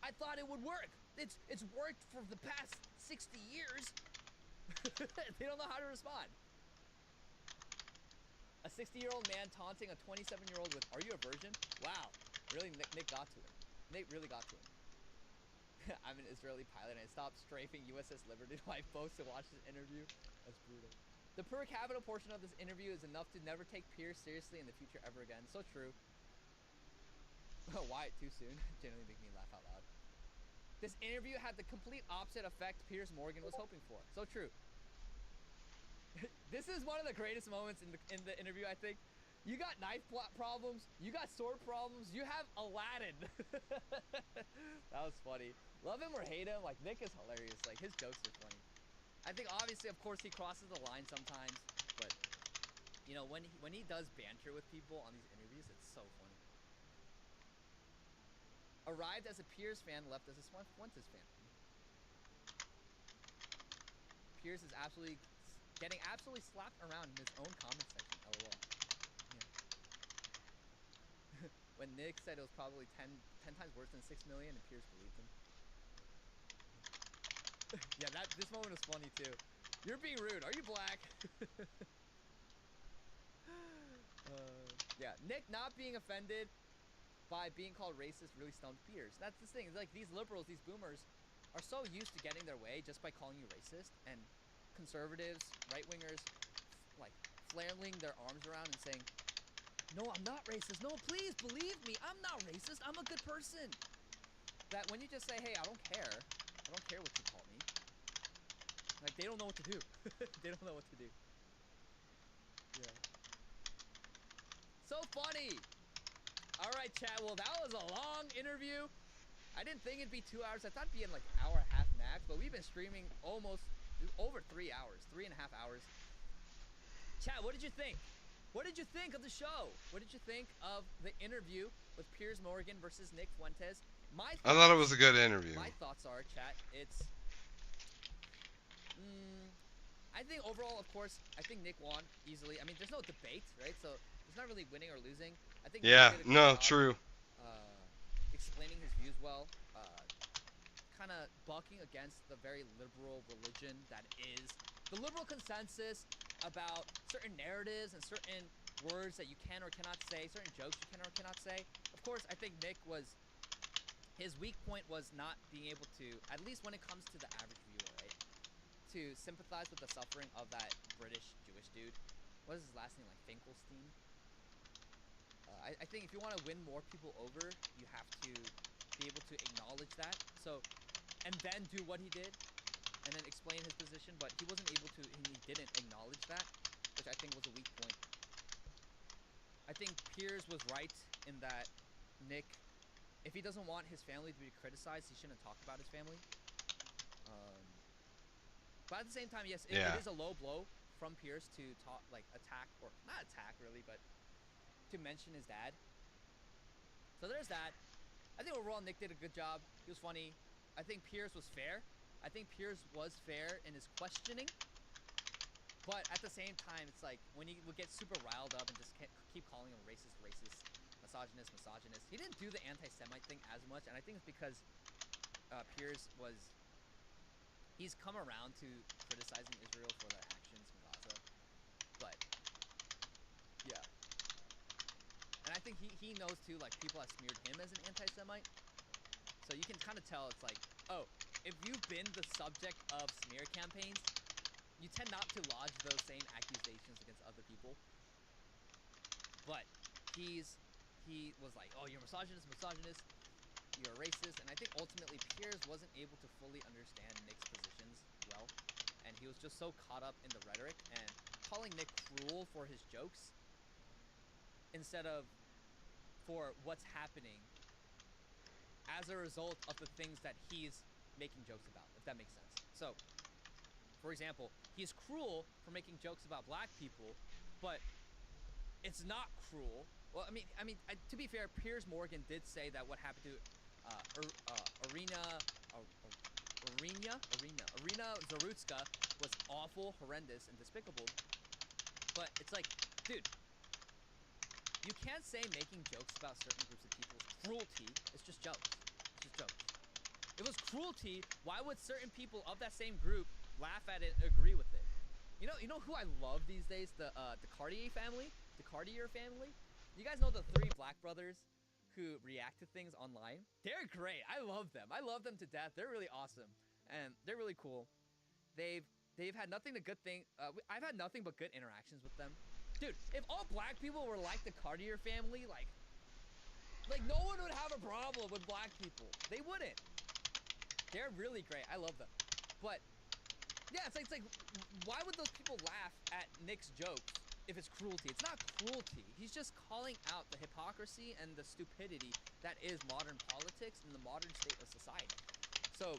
I thought it would work. It's worked for the past 60 years. They don't know how to respond. A 60-year-old man taunting a 27-year-old with, are you a virgin? Wow. Really, Nick got to him. Nick really got to him. I'm an Israeli pilot and I stopped strafing USS Liberty to my folks to watch this interview. That's brutal. The per capita portion of this interview is enough to never take Piers seriously in the future ever again. So true. Why too soon? Genuinely make me laugh out loud. This interview had the complete opposite effect Piers Morgan was hoping for. So true. This is one of the greatest moments in the interview, I think. You got knife problems. You got sword problems. You have Aladdin. That was funny. Love him or hate him, like Nick is hilarious. Like his jokes are funny. I think obviously, of course, he crosses the line sometimes, but you know when he does banter with people on these interviews, it's so funny. Arrived as a Piers fan, left as a Fuentes fan. Piers is getting absolutely slapped around in his own comment section. LOL. Yeah. When Nick said it was probably 10 times worse than 6 million, and Piers believed him. Yeah, this moment was funny too. You're being rude. Are you black? Yeah, Nick not being offended by being called racist really stumped Piers. That's the thing. It's like these liberals, these boomers, are so used to getting their way just by calling you racist, and conservatives, right-wingers, like flailing their arms around and saying, "No, I'm not racist. No, please believe me. I'm not racist. I'm a good person." That when you just say, "Hey, I don't care. I don't care what you call me." Like they don't know what to do. They don't know what to do. Yeah. So funny. All right, chat. Well, that was a long interview. I didn't think it'd be 2 hours. I thought it'd be in like an hour and a half max, but we've been streaming almost over 3 hours, 3.5 hours. Chat, what did you think? What did you think of the show? What did you think of the interview with Piers Morgan versus Nick Fuentes? I thought it was a good interview. My thoughts are, chat, it's... I think overall, of course, I think Nick won easily. I mean, there's no debate, right? So there's not really winning or losing. I think yeah, Nick did a good no, job, true. Explaining his views well, kind of bucking against the very liberal religion that is the liberal consensus about certain narratives and certain words that you can or cannot say, certain jokes you can or cannot say. Of course, I think Nick his weak point was not being able to, at least when it comes to the average viewer, right, to sympathize with the suffering of that British Jewish dude. What is his last name, like Finkelstein? I think if you want to win more people over, you have to be able to acknowledge that. So, and then do what he did, and then explain his position. But he wasn't able to, and he didn't acknowledge that, which I think was a weak point. I think Piers was right in that Nick, if he doesn't want his family to be criticized, he shouldn't talk about his family. But at the same time, yes, it is a low blow from Piers to talk, like attack, or not attack really, but to mention his dad. So there's that. I think overall Nick did a good job. He was funny. I think Piers was fair. I think Piers was fair in his questioning. But at the same time, it's like when he would get super riled up and just keep calling him racist, misogynist. He didn't do the anti-Semite thing as much, and I think it's because Piers he's come around to criticizing Israel for their actions in Gaza. But yeah. And I think he knows too, like, people have smeared him as an anti-Semite. So you can kind of tell, it's like, oh, if you've been the subject of smear campaigns, you tend not to lodge those same accusations against other people. But he was like, oh, you're misogynist, you're a racist. And I think ultimately Piers wasn't able to fully understand Nick's positions well. And he was just so caught up in the rhetoric and calling Nick cruel for his jokes instead of for what's happening as a result of the things that he's making jokes about, if that makes sense. So, for example, he's cruel for making jokes about black people, but it's not cruel. Well, I mean, to be fair, Piers Morgan did say that what happened to Irina Zarutska was awful, horrendous, and despicable. But it's like, dude, you can't say making jokes about certain groups of people is cruelty. It's just jokes. It's just jokes. If it was cruelty, why would certain people of that same group laugh at it, agree with it? You know who I love these days? The Cartier family. The Cartier family. You guys know the 3 black brothers who react to things online? They're great. I love them. I love them to death. They're really awesome. And they're really cool. They've they've had nothing but good thing. I've had nothing but good interactions with them. Dude, if all black people were like the Cartier family, like no one would have a problem with black people. They wouldn't. They're really great. I love them. But yeah, it's like, why would those people laugh at Nick's jokes if it's cruelty? It's not cruelty. He's just calling out the hypocrisy and the stupidity that is modern politics and the modern state of society. So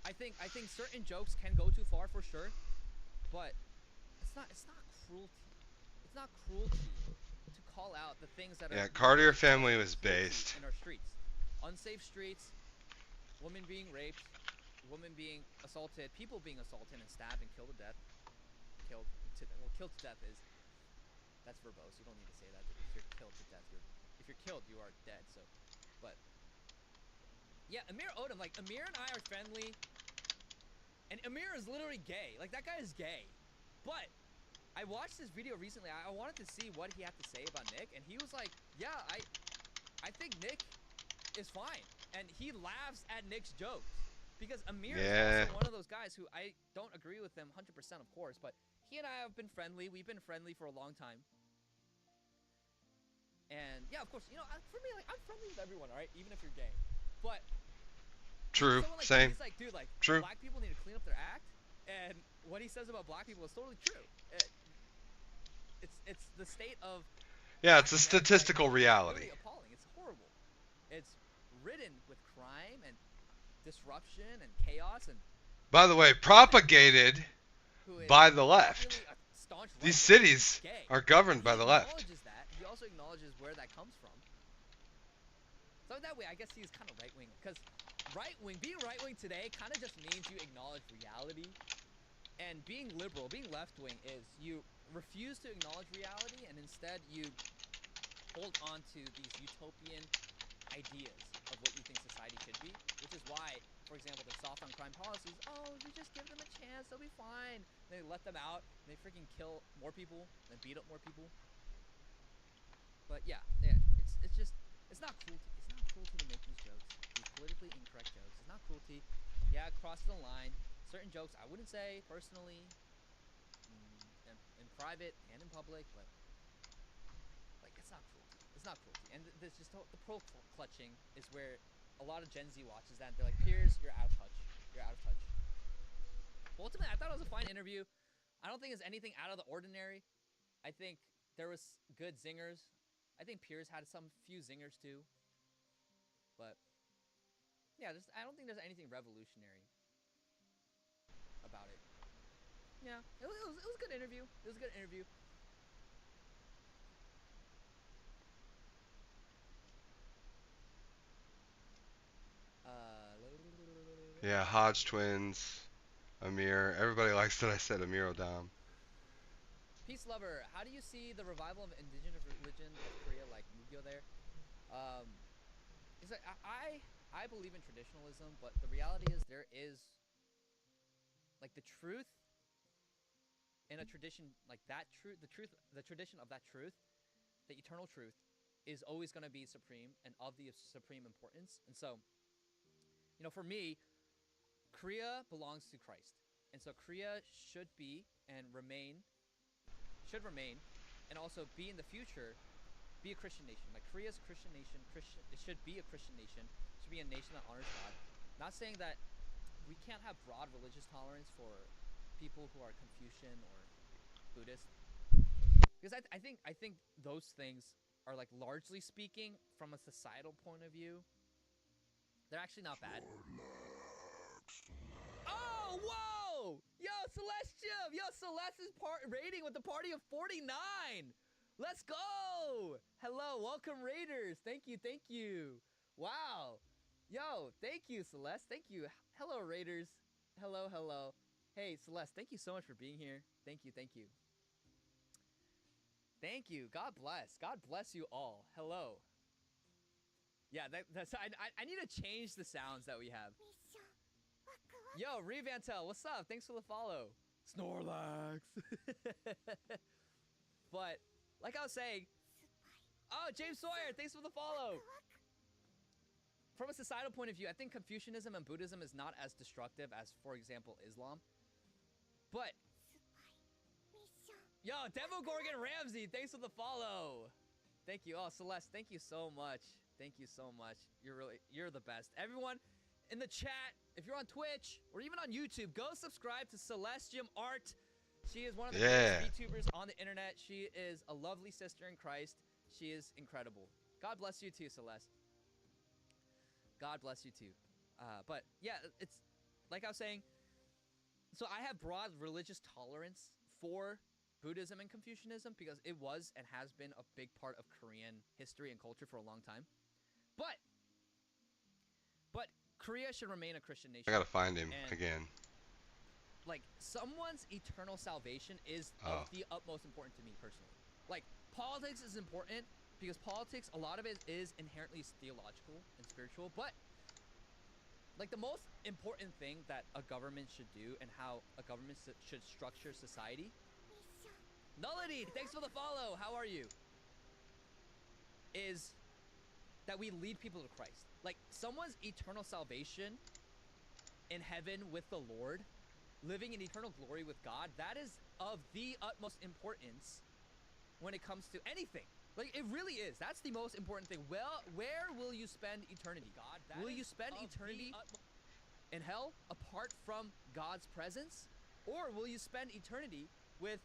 I think certain jokes can go too far for sure, but it's not cruelty. It's not cruelty to call out the things that are. Yeah, Cartier family was based in our streets, unsafe streets, women being raped, women being assaulted, people being assaulted and stabbed and killed to death. Killed to death that's verbose. You don't need to say that. If you're killed to death, if you're killed, you are dead. So, but yeah, Amir Odom, like Amir and I are friendly, and Amir is literally gay. Like that guy is gay, but I watched this video recently. I wanted to see what he had to say about Nick, and he was like, "Yeah, I think Nick is fine," and he laughs at Nick's jokes because Amir is also one of those guys who I don't agree with him 100%, of course, but he and I have been friendly. We've been friendly for a long time, and yeah, of course, you know, for me, like I'm friendly with everyone, all right, even if you're gay, but true, like same, he's like, dude, like true. Black people need to clean up their act, and what he says about black people is totally true. It's the state of. Yeah, it's a statistical reality. Really appalling. It's horrible. It's ridden with crime and disruption and chaos and. By the way, propagated by the left. These cities are governed by the left. He acknowledges that. He also acknowledges where that comes from. So that way, I guess he's kind of right-wing. Because being right-wing today kind of just means you acknowledge reality. And being liberal, being left-wing is you refuse to acknowledge reality and instead you hold on to these utopian ideas of what you think society should be, which is why, for example, the soft on crime policies, oh, we just give them a chance, they'll be fine. And they let them out and they freaking kill more people and beat up more people. But yeah, it's not cruelty. It's not cruelty to make these jokes, these politically incorrect jokes. It's not cruelty. Yeah, it crosses the line. Certain jokes I wouldn't say personally, in private and in public, but like it's not cruelty. It's not cruelty. And there's just the pearl clutching is where a lot of Gen Z watches that and they're like, Piers, you're out of touch. You're out of touch. But ultimately, I thought it was a fine interview. I don't think it's anything out of the ordinary. I think there was good zingers. I think Piers had some few zingers too. But yeah, I don't think there's anything revolutionary about it. Yeah, it was a good interview. It was a good interview. Yeah, Hodge twins, Amir. Everybody likes that I said Amir Odom. Peace lover, how do you see the revival of indigenous religion of Korea, like Mugyo there? It's like I believe in traditionalism, but the reality is there is like the truth in a tradition like that the tradition of that truth, the eternal truth, is always going to be supreme and of the supreme importance. And so, you know, for me, Korea belongs to Christ, and so Korea should remain, and also be in the future, be a Christian nation. Like Korea's a Christian nation. It should be a Christian nation. It should be a nation that honors God. Not saying that we can't have broad religious tolerance for people who are Confucian or Buddhist, because I think those things are, like, largely speaking, from a societal point of view, they're actually not bad. Oh, whoa! Yo, Celestium! Yo, Celeste is raiding with the party of 49! Let's go! Hello, welcome Raiders! Thank you, thank you! Wow! Yo, thank you, Celeste, thank you! Hello, Raiders! Hello, hello. Hey, Celeste, thank you so much for being here. Thank you, thank you. Thank you, God bless. God bless you all. Hello. Yeah, that's I need to change the sounds that we have. Yo, Revantel, what's up? Thanks for the follow. Snorlax. But, like I was saying, oh, James Sawyer, thanks for the follow. From a societal point of view, I think Confucianism and Buddhism is not as destructive as, for example, Islam. But yo, Demogorgon Ramsey, thanks for the follow. Thank you. Oh, Celeste, thank you so much. Thank you so much. You're the best. Everyone in the chat, if you're on Twitch or even on YouTube, go subscribe to Celestium Art. She is one of the greatest VTubers on the internet. She is a lovely sister in Christ. She is incredible. God bless you too, Celeste. God bless you too. But yeah, it's like I was saying. So I have broad religious tolerance for Buddhism and Confucianism because it was and has been a big part of Korean history and culture for a long time. But Korea should remain a Christian nation. I gotta find him and, again. Like, someone's eternal salvation is of the utmost important to me personally. Like, politics is important because politics, a lot of it is inherently theological and spiritual, but like the most important thing that a government should do and how a government should structure society. Nullity, thanks for the follow. How are you? Is that we lead people to Christ. Like, someone's eternal salvation in heaven with the Lord, living in eternal glory with God, that is of the utmost importance when it comes to anything. Like, it really is. That's the most important thing. Well, where will you spend eternity? God, will you spend eternity in hell apart from God's presence? Or will you spend eternity with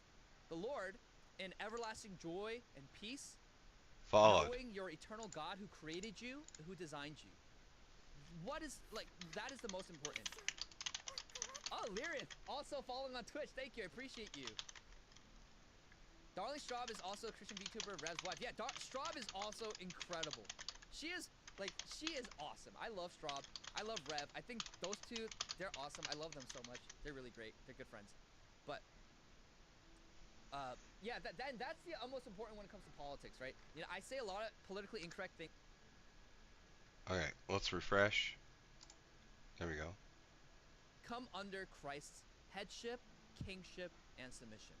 the Lord in everlasting joy and peace? Knowing your eternal God who created you, who designed you. What is, like, that is the most important. Oh, Lyrith, also following on Twitch. Thank you, I appreciate you. Darling Straub is also a Christian VTuber, Rev's wife. Yeah, Straub is also incredible. She is awesome. I love Straub. I love Rev. I think those two, they're awesome. I love them so much. They're really great. They're good friends. But, yeah, that's the most important when it comes to politics, right? You know, I say a lot of politically incorrect things. Okay, let's refresh. There we go. Come under Christ's headship, kingship, and submission.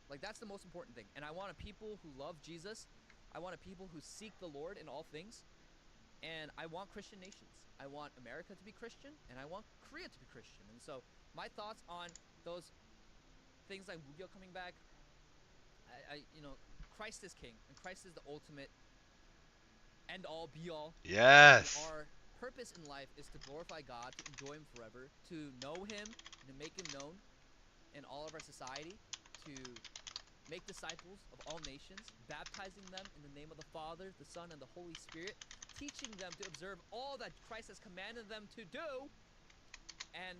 Like, that's the most important thing. And I want a people who love Jesus. I want a people who seek the Lord in all things. And I want Christian nations. I want America to be Christian, and I want Korea to be Christian. And so my thoughts on those things like Mugyo coming back, you know, Christ is king, and Christ is the ultimate end all be all. Yes. And our purpose in life is to glorify God, to enjoy him forever, to know him, and to make him known in all of our society, to make disciples of all nations, baptizing them in the name of the Father, the Son, and the Holy Spirit, teaching them to observe all that Christ has commanded them to do. And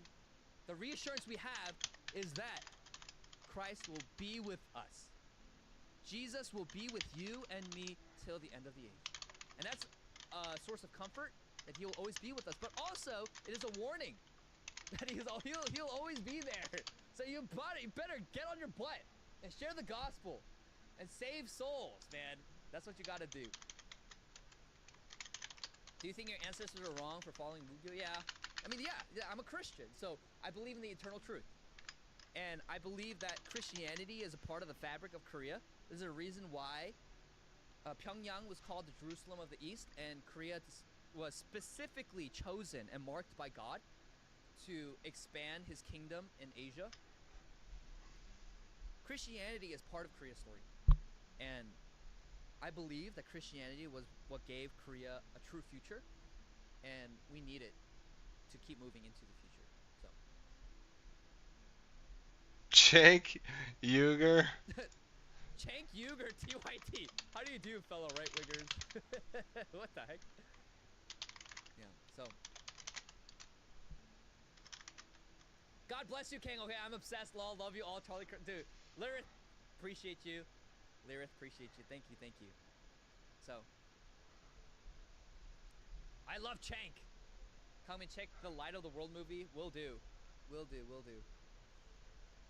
the reassurance we have is that Christ will be with us. Jesus will be with you and me till the end of the age. And that's a source of comfort, that he will always be with us. But also, it is a warning that he'll always be there. So you better get on your butt and share the gospel and save souls, man. That's what you gotta do. Do you think your ancestors are wrong for following Mugyo? Yeah. I mean, yeah, I'm a Christian, so I believe in the eternal truth. And I believe that Christianity is a part of the fabric of Korea. There's a reason why Pyongyang was called the Jerusalem of the East, and Korea was specifically chosen and marked by God to expand his kingdom in Asia. Christianity is part of Korea's story. And I believe that Christianity was what gave Korea a true future, and we need it to keep moving into the future. So. Cenk Uyghur. Cenk Uyghur TYT. How do you do, fellow right-wingers? What the heck? Yeah, so. God bless you, King. Okay, I'm obsessed. Lol, love you all. Charlie, dude. Lyrith, appreciate you. Lyrith, appreciate you. Thank you, thank you. So. I love Cenk. Come and check the Light of the World movie. Will do. Will do, will do.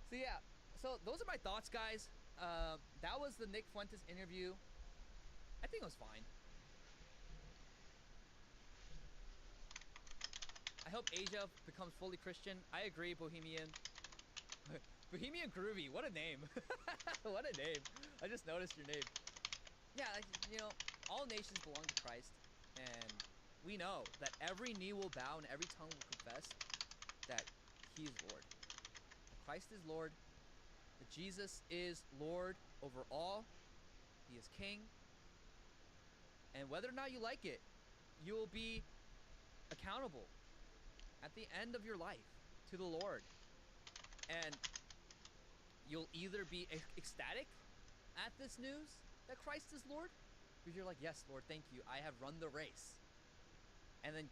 So yeah, so those are my thoughts, guys. That was the Nick Fuentes interview. I think it was fine. I hope Asia becomes fully Christian. I agree, Bohemian. Bohemian Groovy, what a name. What a name. I just noticed your name. Yeah, you know, all nations belong to Christ. And we know that every knee will bow and every tongue will confess that he is Lord. Christ is Lord, that Jesus is Lord over all. He is King. And whether or not you like it, you'll be accountable at the end of your life to the Lord. And you'll either be ecstatic at this news that Christ is Lord, because you're like, yes, Lord, thank you. I have run the race. And then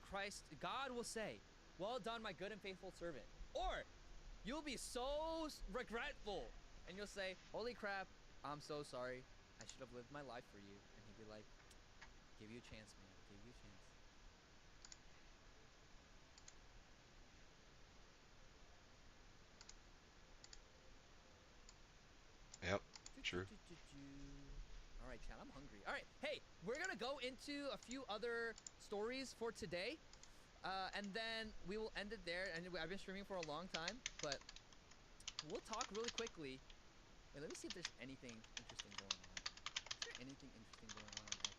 God will say, well done, my good and faithful servant. Or you'll be so regretful and you'll say, holy crap, I'm so sorry. I should have lived my life for you. And he'd be like, give you a chance, man. Give you a chance. Yep, true. All right, chat, I'm hungry. All right, hey, we're gonna go into a few other stories for today, and then we will end it there. And I've been streaming for a long time, but we'll talk really quickly. Wait, let me see if there's anything interesting going on. Is there anything interesting going on X?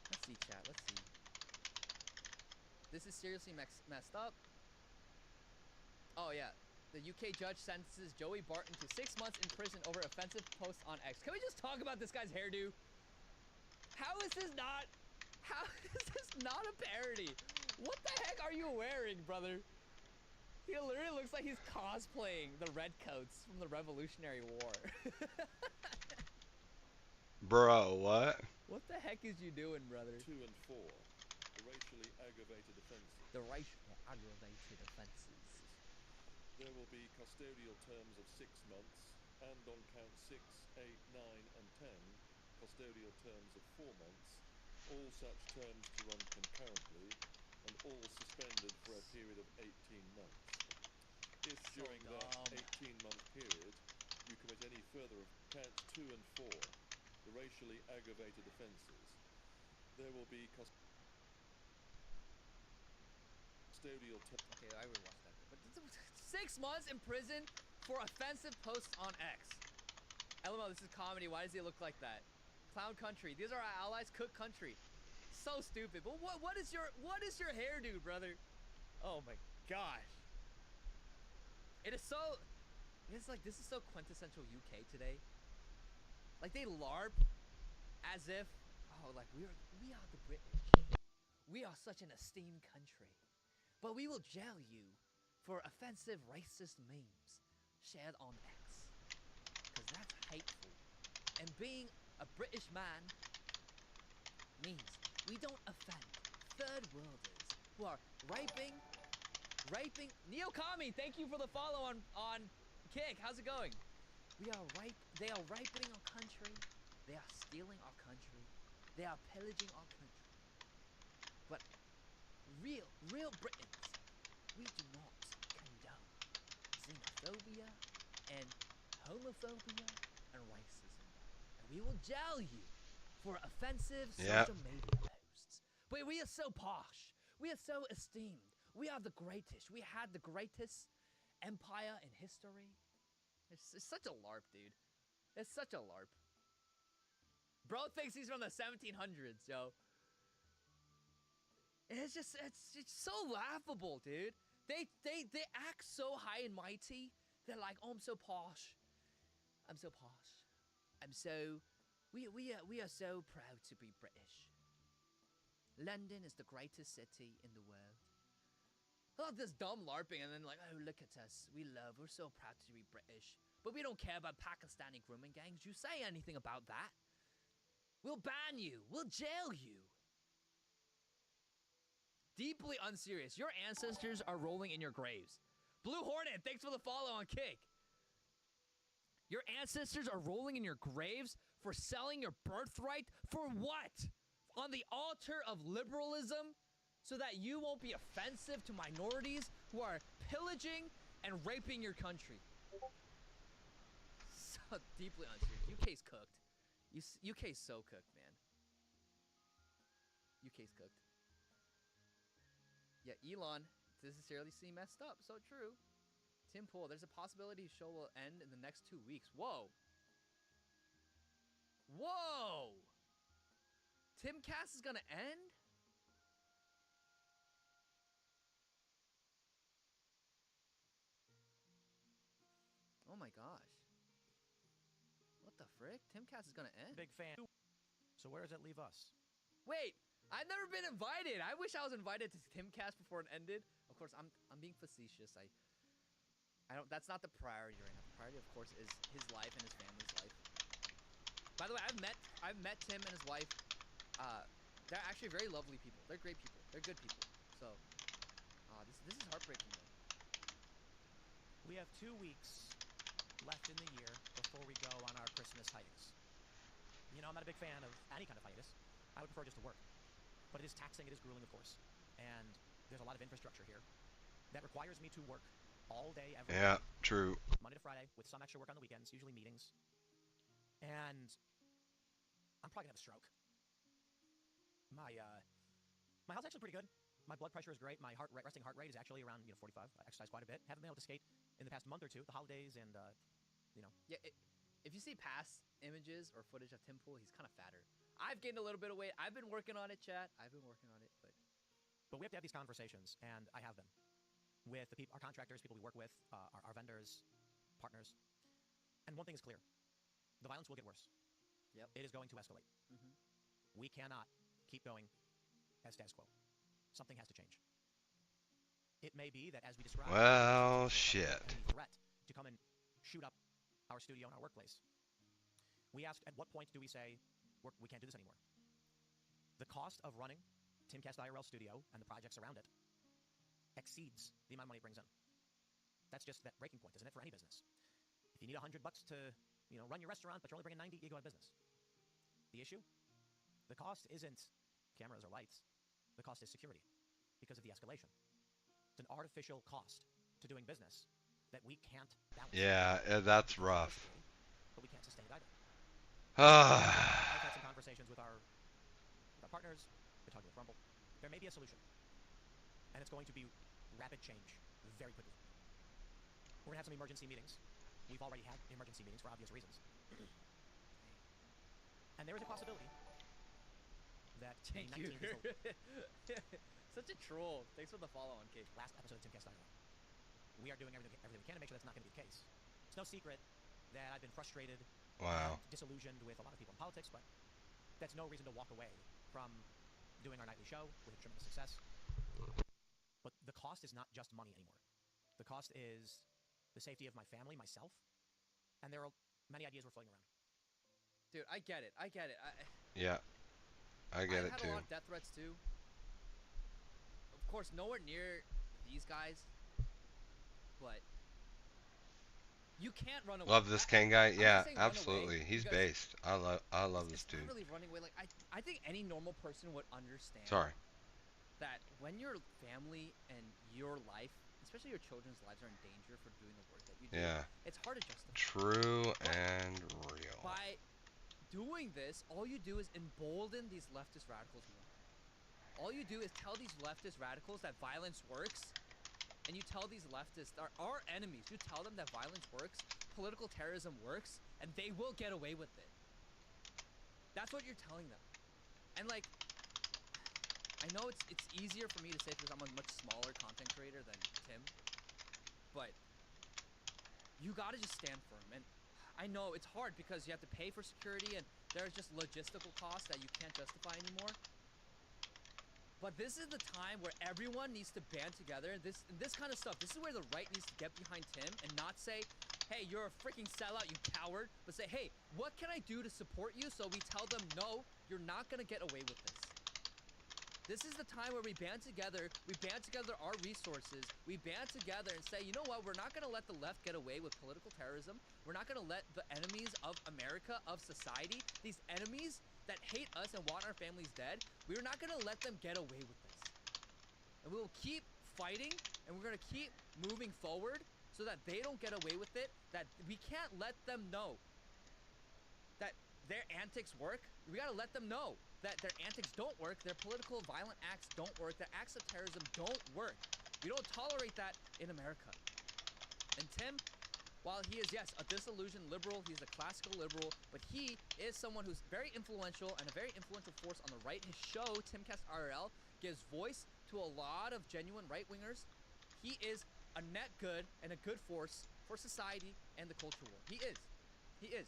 Let's see, chat, let's see. This is seriously messed up. Oh, yeah. The UK judge sentences Joey Barton to 6 months in prison over offensive posts on X. Can we just talk about this guy's hairdo? How is this not a parody? What the heck are you wearing, brother? He literally looks like he's cosplaying the redcoats from the Revolutionary War. Bro, what? What the heck is you doing, brother? 2 and 4. The racially aggravated offences. The racially aggravated offences. There will be custodial terms of 6 months, and on count 6, 8, 9, and 10, custodial terms of 4 months, all such terms to run concurrently, and all suspended for a period of 18 months. If during that 18-month period you commit any further of counts 2 and 4, the racially aggravated offences, there will be custodial terms. Okay, I would watch that. But 6 months in prison for offensive posts on X. LMO, this is comedy. Why does he look like that? Clown country. These are our allies. Cook country. So stupid. But what is your hairdo, brother? Oh my gosh. It is so. It's like this is so quintessential UK today. Like they LARP as if like we are the British. We are such an esteemed country. But we will jail you for offensive racist memes shared on X. Because that's hateful. And being a British man means we don't offend third worlders who are raping. Neokami, thank you for the follow on Kick. How's it going? They are raping our country. They are stealing our country. They are pillaging our country. But real Britons, we do not condone xenophobia and homophobia and racism. And we will jail you for offensive social media posts. But we are so posh. We are so esteemed. We are the greatest. We had the greatest empire in history. It's such a LARP, dude. It's such a LARP. Bro thinks he's from the 1700s, yo. It's so laughable, dude. They act so high and mighty. They're like, oh, I'm so posh. I'm so posh. We are so proud to be British. London is the greatest city in the world. I love this dumb LARPing and then like, oh, look at us. We're so proud to be British. But we don't care about Pakistani grooming gangs. You say anything about that, we'll ban you. We'll jail you. Deeply unserious. Your ancestors are rolling in your graves. Blue Hornet, thanks for the follow on Kick. Your ancestors are rolling in your graves for selling your birthright for what? On the altar of liberalism so that you won't be offensive to minorities who are pillaging and raping your country. So deeply unserious. UK's cooked. UK's so cooked, man. UK's cooked. Yeah, Elon, this is seriously messed up. So true. Tim Pool, there's a possibility the show will end in the next 2 weeks. Whoa. Whoa. Timcast is gonna end? Oh my gosh. What the frick? Timcast is gonna end. Big fan. So where does that leave us? Wait, I've never been invited. I wish I was invited to Timcast before it ended. Of course, I'm being facetious. I don't. That's not the priority right now. The priority, of course, is his life and his family's life. By the way, I've met Tim and his wife. They're actually very lovely people. They're great people. They're good people. So, this is heartbreaking though. We have 2 weeks left in the year before we go on our Christmas hiatus. You know, I'm not a big fan of any kind of hiatus. I would prefer just to work. But it is taxing, it is grueling, of course. And there's a lot of infrastructure here that requires me to work all day, every day. Yeah, true. Monday to Friday, with some extra work on the weekends, usually meetings. And I'm probably gonna have a stroke. My health's actually pretty good. My blood pressure is great. My resting heart rate is actually around 45. I exercise quite a bit. Haven't been able to skate in the past month or two, the holidays, and Yeah, if you see past images or footage of Tim Pool, he's kind of fatter. I've gained a little bit of weight. I've been working on it, chat. I've been working on it, but we have to have these conversations, and I have been with the people, our contractors, people we work with, our vendors, partners. And one thing is clear: the violence will get worse. Yep. It is going to escalate. Mhm. We cannot keep going as status quo. Something has to change. It may be that, as we described, Well, shit. any threat to come and shoot up our studio and our workplace. We asked, at what point do we say we can't do this anymore? The cost of running Timcast IRL Studio and the projects around it exceeds the amount of money it brings in. That's just that breaking point, isn't it, for any business? If you need $100 to, run your restaurant, but you're only bringing 90, you go out of business. The issue? The cost isn't cameras or lights. The cost is security because of the escalation. It's an artificial cost to doing business that we can't balance. Yeah, that's rough. But we can't sustain it either. I've had some conversations with our partners. We're talking with Rumble. There may be a solution. And it's going to be rapid change very quickly. We're going to have some emergency meetings. We've already had emergency meetings for obvious reasons. And there is a possibility that Thank you. Such a troll. Thanks for the follow-on, Kate. Last episode of Timcast IRL. We are doing everything we can to make sure that's not going to be the case. It's no secret that I've been frustrated, wow, disillusioned with a lot of people in politics, but that's no reason to walk away from doing our nightly show with a tremendous success. But the cost is not just money anymore. The cost is the safety of my family, myself, and there are many ideas we're floating around. Dude, I get it. Yeah, I get it had too. A lot of death threats too. Of course, nowhere near these guys, but you can't run away. Love this Ken guy. Yeah, absolutely. He's based. I love this dude. Not really running away. Like I think any normal person would understand. Sorry. That when your family and your life, especially your children's lives, are in danger for doing the work that you do, yeah, it's hard to justify. True and real. By doing this, all you do is embolden these leftist radicals more. All you do is tell these leftist radicals that violence works, and you tell these leftists, our enemies, you tell them that violence works, political terrorism works, and they will get away with it. That's what you're telling them. And like, I know it's easier for me to say because I'm a much smaller content creator than Tim, but you gotta just stand firm. And I know it's hard because you have to pay for security and there's just logistical costs that you can't justify anymore. But this is the time where everyone needs to band together. This kind of stuff, this is where the right needs to get behind Tim and not say, hey, you're a freaking sellout, you coward, but say, hey, what can I do to support you? So we tell them, no, you're not gonna get away with this. This is the time where we band together our resources, we band together and say, you know what, we're not gonna let the left get away with political terrorism. We're not gonna let the enemies of America, of society, these enemies that hate us and want our families dead, we're not gonna let them get away with this. And we will keep fighting, and we're gonna keep moving forward so that they don't get away with it, that we can't let them know that their antics work. We gotta let them know that their antics don't work, their political violent acts don't work, their acts of terrorism don't work. We don't tolerate that in America. And Tim, while he is, yes, a disillusioned liberal, he's a classical liberal, but he is someone who's very influential and a very influential force on the right. His show, Timcast IRL, gives voice to a lot of genuine right-wingers. He is a net good and a good force for society and the culture war. He is. He is.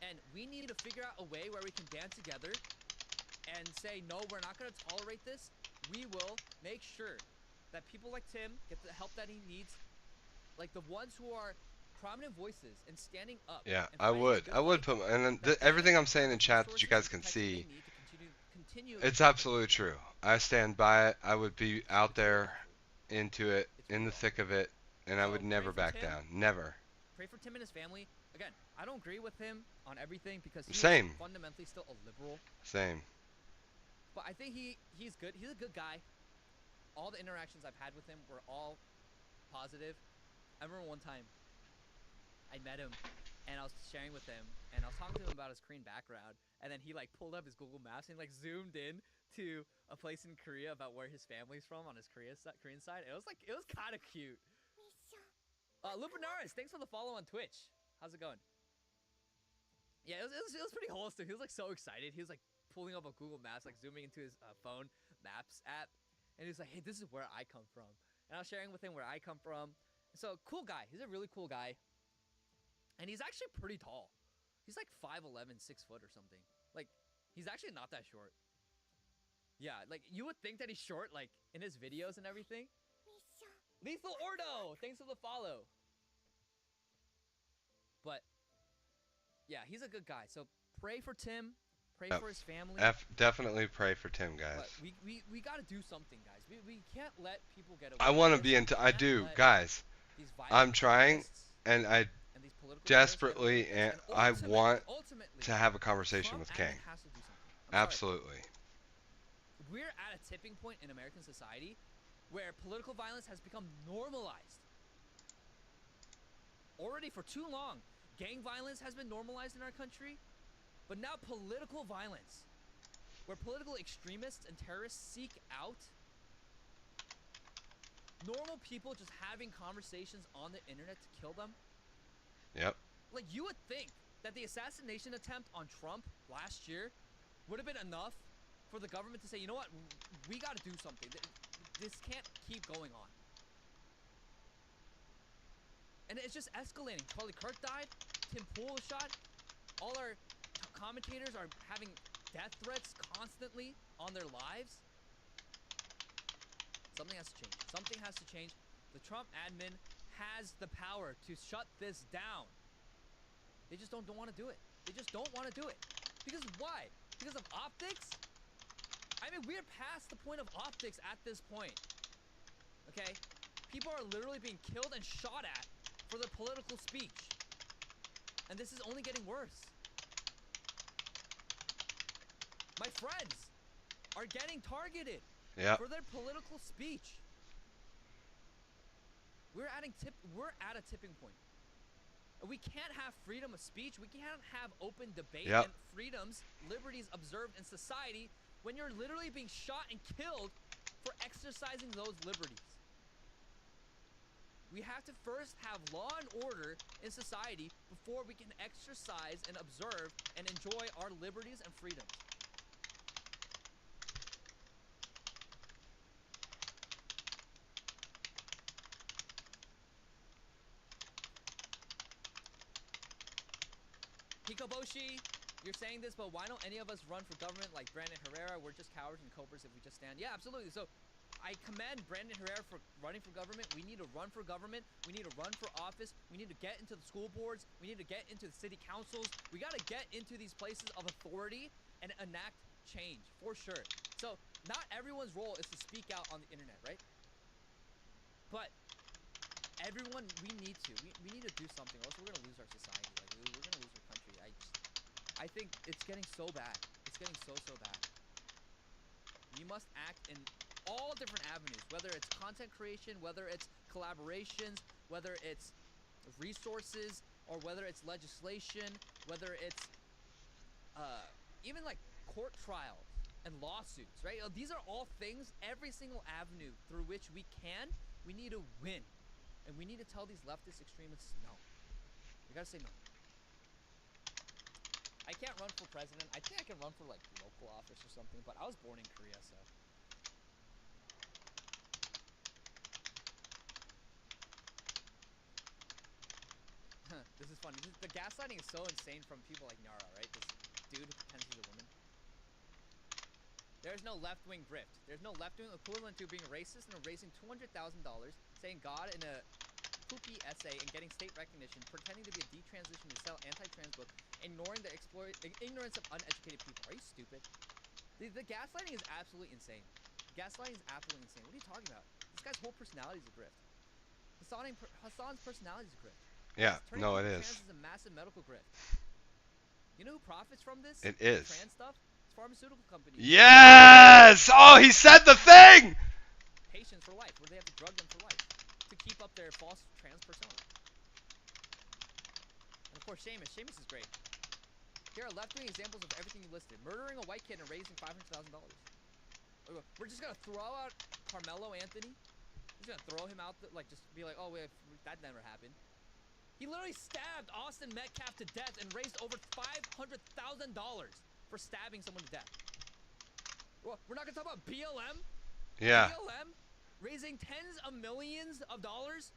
And we need to figure out a way where we can band together and say, no, we're not going to tolerate this. We will make sure that people like Tim get the help that he needs. Like the ones who are prominent voices and standing up. Yeah, and I would put my, and then everything I'm saying in chat that you guys can see, it's absolutely true. I stand by it. I would be out there into it, in the thick of it, and I would never back down. Never. Pray for Tim and his family. Again, I don't agree with him on everything because he's fundamentally still a liberal. Same. But I think he's good. He's a good guy. All the interactions I've had with him were all positive. I remember one time I met him and I was sharing with him and I was talking to him about his Korean background, and then he like pulled up his Google Maps and like zoomed in to a place in Korea about where his family's from on his Korean side. It was kind of cute. Lupinaris, thanks for the follow on Twitch. How's it going? Yeah, it was pretty wholesome. He was like so excited. He was like pulling up a Google Maps, like zooming into his phone maps app, and he was like, "Hey, this is where I come from." And I was sharing with him where I come from. So cool guy. He's a really cool guy, and he's actually pretty tall. He's like 5'11", 6 foot or something. Like he's actually not that short. Yeah, like you would think that he's short, like in his videos and everything. Lethal Ordo, thanks for the follow. But yeah, he's a good guy. So pray for Tim, pray for his family. Definitely pray for Tim, guys. But we got to do something, guys. We can't let people get away. I want to be into. I do, guys. I'm trying, and I desperately, and I want to have a conversation with King. Absolutely. We're at a tipping point in American society where political violence has become normalized. Already for too long, gang violence has been normalized in our country, but now political violence, where political extremists and terrorists seek out normal people just having conversations on the internet to kill them. Yep. Like, you would think that the assassination attempt on Trump last year would have been enough for the government to say, you know what, we got to do something. This can't keep going on. And it's just escalating. Charlie Kirk died. Tim Pool was shot. All our commentators are having death threats constantly on their lives. Something has to change. Something has to change. The Trump admin has the power to shut this down. They just don't want to do it. They just don't want to do it. Because why? Because of optics? I mean, we're past the point of optics at this point. Okay? People are literally being killed and shot at for their political speech. And this is only getting worse. My friends are getting targeted for their political speech. We're at a tipping point. We can't have freedom of speech. We can't have open debate and freedoms, liberties observed in society when you're literally being shot and killed for exercising those liberties. We have to first have law and order in society before we can exercise and observe and enjoy our liberties and freedoms. Hikoboshi, you're saying this, but why don't any of us run for government like Brandon Herrera? We're just cowards and cobras if we just stand. Yeah, absolutely. So I commend Brandon Herrera for running for government. We need to run for government. We need to run for office. We need to get into the school boards. We need to get into the city councils. We got to get into these places of authority and enact change, for sure. So not everyone's role is to speak out on the internet, right? But everyone, we need to. We need to do something, or else we're going to lose our society. Like, we're going to lose our country. I think it's getting so bad. It's getting so bad. We must act in all different avenues, whether it's content creation, whether it's collaborations, whether it's resources, or whether it's legislation, whether it's even like court trials and lawsuits, right? These are all things, every single avenue through which we need to win. And we need to tell these leftist extremists no. We gotta say no. I can't run for president. I think I can run for like local office or something, but I was born in Korea, so. This is funny. The gaslighting is so insane from people like Nyara, right? This dude who pretends he's a woman. There's no left-wing grift. There's no left-wing equivalent to being racist and raising $200,000, saying God in a poopy essay and getting state recognition, pretending to be a detransition to sell anti-trans book, ignoring the ignorance of uneducated people. Are you stupid? The gaslighting is absolutely insane. Gaslighting is absolutely insane. What are you talking about? This guy's whole personality is a grift. Hassan's personality is a grift. Yeah, no, it Trans is. is a massive medical grift. You know who profits from this? It is. Trans stuff? It's pharmaceutical companies. Yes! Oh, he said the thing! Patients for life, where they have to drug them for life to keep up their false trans persona. And of course, Seamus. Seamus is great. Here are left-wing examples of everything you listed. Murdering a white kid and raising $500,000. We're just gonna throw out Carmelo Anthony. We're just gonna throw him out, like just be like, oh wait, that never happened. He literally stabbed Austin Metcalf to death and raised over $500,000 for stabbing someone to death. We're not gonna talk about BLM? Yeah. BLM raising tens of millions of dollars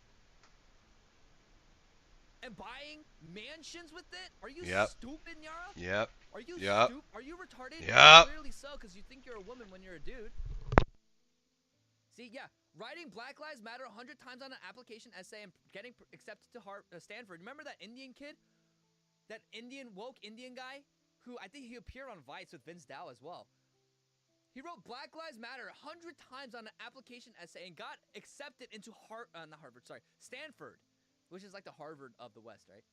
and buying mansions with it? Are you stupid, Nyara? Yep. Are you Yep. stupid? Are you retarded? Yep. Clearly so, because you think you're a woman when you're a dude. See, yeah, writing Black Lives Matter 100 times on an application essay and getting accepted to Stanford. Remember that Indian kid? That woke Indian guy? Who I think he appeared on Vice with Vince Dow as well. He wrote Black Lives Matter 100 times on an application essay and got accepted into Stanford, which is like the Harvard of the West, right?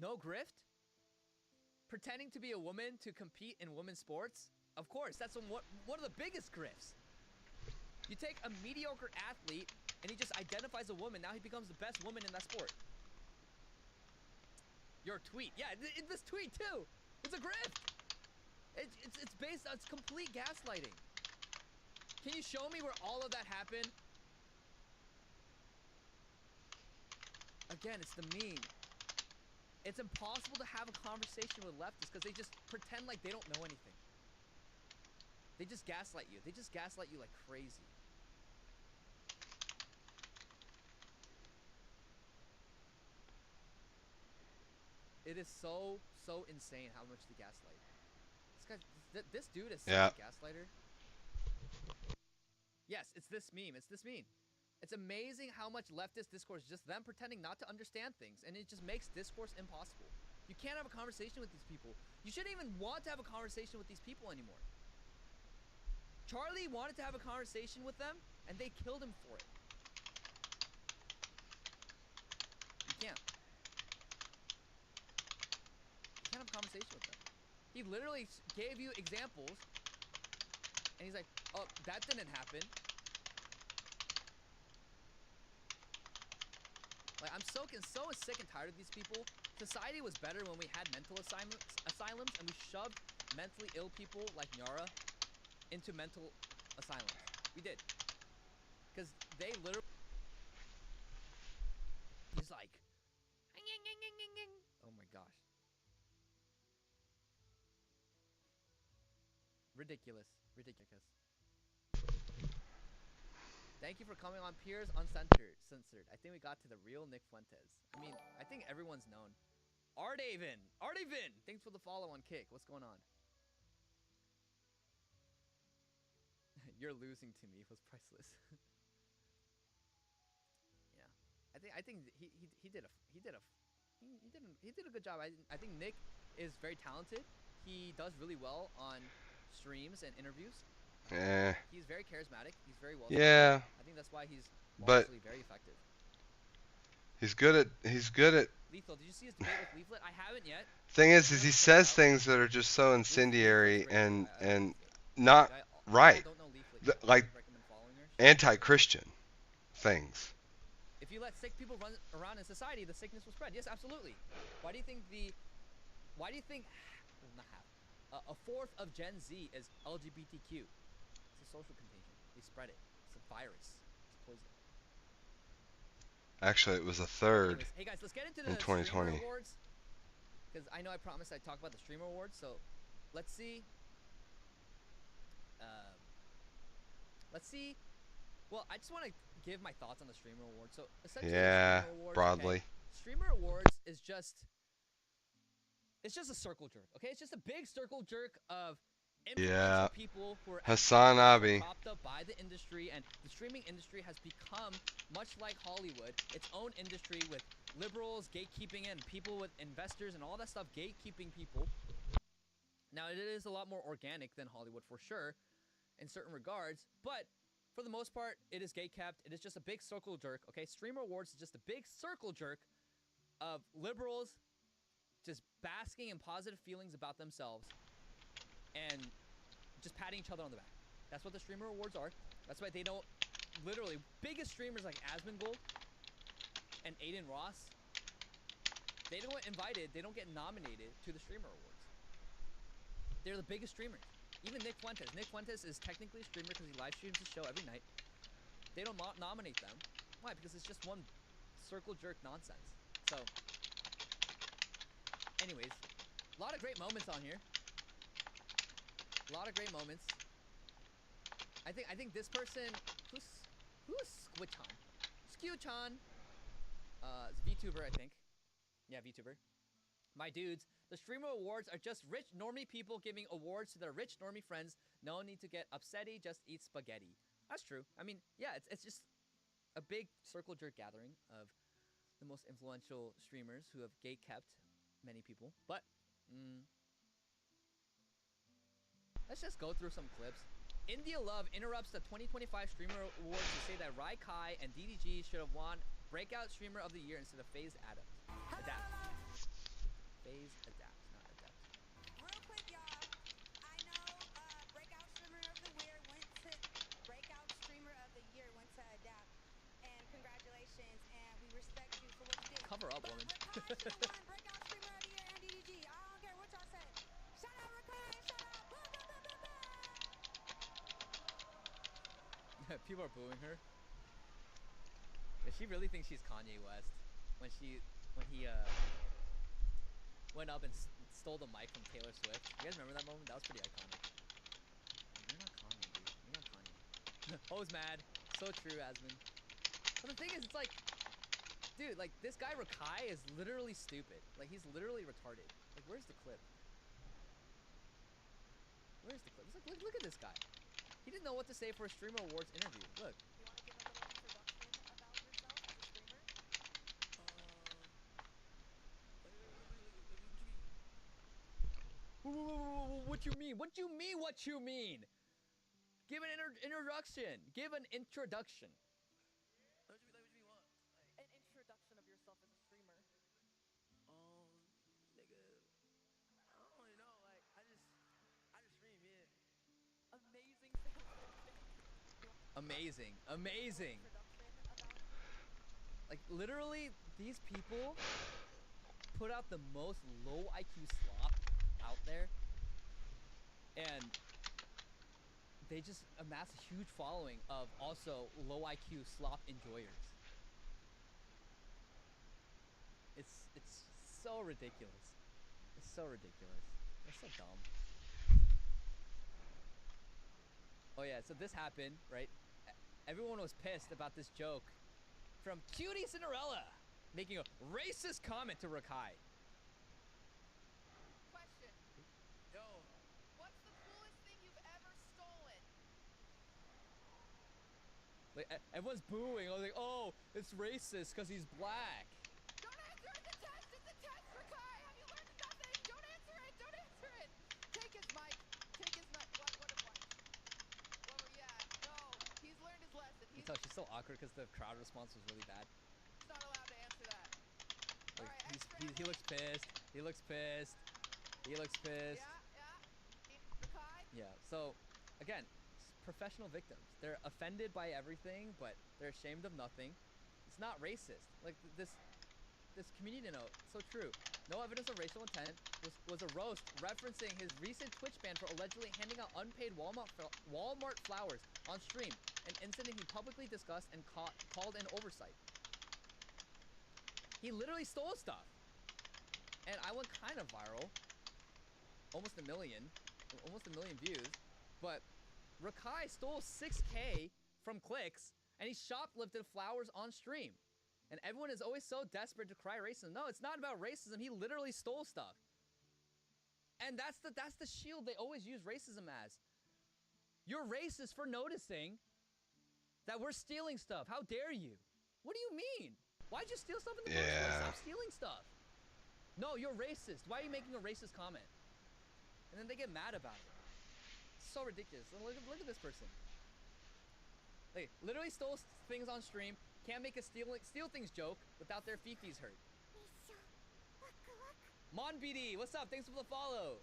No grift? Pretending to be a woman to compete in women's sports? Of course, that's one of the biggest grifts. You take a mediocre athlete and he just identifies a woman, now he becomes the best woman in that sport. Your tweet, yeah, this tweet too. It's a grift. It's based on, it's complete gaslighting. Can you show me where all of that happened? Again, it's the meme. It's impossible to have a conversation with leftists because they just pretend like they don't know anything. They just gaslight you. They just gaslight you like crazy. It is so insane how much they gaslight. This dude is such a gaslighter. Yes, it's this meme. It's this meme. It's amazing how much leftist discourse is just them pretending not to understand things, and it just makes discourse impossible. You can't have a conversation with these people. You shouldn't even want to have a conversation with these people anymore. Charlie wanted to have a conversation with them, and they killed him for it. You can't. You can't have a conversation with them. He literally gave you examples, and he's like, oh, that didn't happen. Like, I'm so sick and tired of these people. Society was better when we had mental asylums, and we shoved mentally ill people like Nyara into mental asylums. We did. Because they literally... He's like... Oh my gosh. Ridiculous. Ridiculous. Thank you for coming on Piers Uncensored. I think we got to the real Nick Fuentes. I mean, I think everyone's known. Ardaven! Thanks for the follow on Kick. What's going on? You're losing to me was priceless. Yeah. I think he did a good job. I think Nick is very talented. He does really well on streams and interviews. He's very charismatic. He's very well. Yeah. I think that's why he's honestly very effective. He's good at. Lethal, did you see his debate with Leaflet? I haven't yet. Thing is he says things that are just so incendiary and not right, like anti-Christian things. If you let sick people run around in society, the sickness will spread. Yes, absolutely. Why do you think well, not half, a fourth of Gen Z is LGBTQ? It's a social contagion. They spread it. It's a virus. It's poison. Actually, it was a third. Anyways, hey guys, let's get into the in 2020. awards. Because I know I promised I'd talk about the streamer awards, so let's see. Well, I just want to give my thoughts on the Streamer Awards. So essentially, Yeah, the Streamer Awards, broadly. okay, Streamer Awards is just, it's just a circle jerk. Okay, it's just a big circle jerk of influential people who are Hassan Abi. propped up by the industry, and the streaming industry has become much like Hollywood, its own industry with liberals gatekeeping and people with investors and all that stuff gatekeeping people. Now it is a lot more organic than Hollywood for sure, in certain regards, but for the most part, it is gatekept. It is just a big circle jerk. Okay, Streamer Awards is just a big circle jerk of liberals just basking in positive feelings about themselves and just patting each other on the back. That's what the Streamer Awards are. That's why they don't, literally, biggest streamers like Asmongold and Aiden Ross, they don't get invited, they don't get nominated to the Streamer Awards. They're the biggest streamers. Even Nick Fuentes. Nick Fuentes is technically a streamer because he live streams his show every night. They don't nominate them. Why? Because it's just one circle jerk nonsense. So, anyways, a lot of great moments on here. A lot of great moments. I think this person, who's Squichan? Squichan. It's a VTuber, I think. Yeah, VTuber. My dudes, the Streamer Awards are just rich normie people giving awards to their rich normie friends. No need to get upsetty, just eat spaghetti. That's true. I mean, yeah, it's just a big circle jerk gathering of the most influential streamers who have gate-kept many people. But, let's just go through some clips. India Love interrupts the 2025 Streamer Awards to say that Rai Kai and DDG should have won Breakout Streamer of the Year instead of FaZe Adapt. FaZe Adapt, not Adapt. Real quick, y'all. I know Breakout Streamer of the Year went to Adapt. And congratulations, and we respect you for what you did. Cover up, woman. Breakout Streamer of the Year and DDG. I don't care what y'all say. Shout out Rakai, shout out. Blah, blah, blah, blah, blah. People are booing her. Does she really think she's Kanye West when he went up and stole the mic from Taylor Swift? You guys remember that moment? That was pretty iconic. You're not Kanye, dude. You're not Kanye. Always mad. So true, Asmon. But the thing is, it's like, dude, like, this guy Rakai is literally stupid. Like, he's literally retarded. Like, where's the clip? Where's the clip? It's like, look at this guy. He didn't know what to say for a Streamer Awards interview. Look. What you mean? What you mean? What you mean? Give an introduction. Give an introduction. An introduction of yourself as a streamer. Nigga, I don't really know. Like, I just stream, yeah. Amazing. Amazing. Amazing. Like, literally, these people put out the most low IQ slop out there, and they just amass a huge following of also low IQ slop enjoyers. It's so ridiculous. It's so ridiculous. It's so dumb. Oh yeah, so this happened, right? Everyone was pissed about this joke from Cutie Cinderella making a racist comment to Rakai. Question. Yo. What's the coolest thing you've ever stolen? Like, everyone's booing. I was like, oh, it's racist because he's black. Don't answer it! The test is the test, Rakai! Have you learned nothing? Don't answer it! Don't answer it! Take his mic. Take his mic. What a blank. Well, yeah, no. He's learned his lesson. You tell she's so awkward because the crowd response was really bad. He's not allowed to answer that. Like, he looks pissed. He looks pissed. He looks pissed. Rakai? Yeah, so, again, professional victims. They're offended by everything, but they're ashamed of nothing. It's not racist. Like, this community note, so true. No evidence of racial intent was a roast referencing his recent Twitch ban for allegedly handing out unpaid Walmart flowers on stream, an incident he publicly discussed and called an oversight. He literally stole stuff. And I went kind of viral. Almost a million views. But Rakai stole 6K from clicks and he shoplifted flowers on stream. And everyone is always so desperate to cry racism. No, it's not about racism. He literally stole stuff. And that's the shield they always use racism as. You're racist for noticing that we're stealing stuff. How dare you? What do you mean? Why'd you steal stuff in the first place? Stop stealing stuff. No, you're racist. Why are you making a racist comment? And then they get mad about it. It's so ridiculous. Look at this person. Like, literally stole things on stream. Can't make a steal things joke without their fifis hurt. Mon BD, what's up? Thanks for the follow.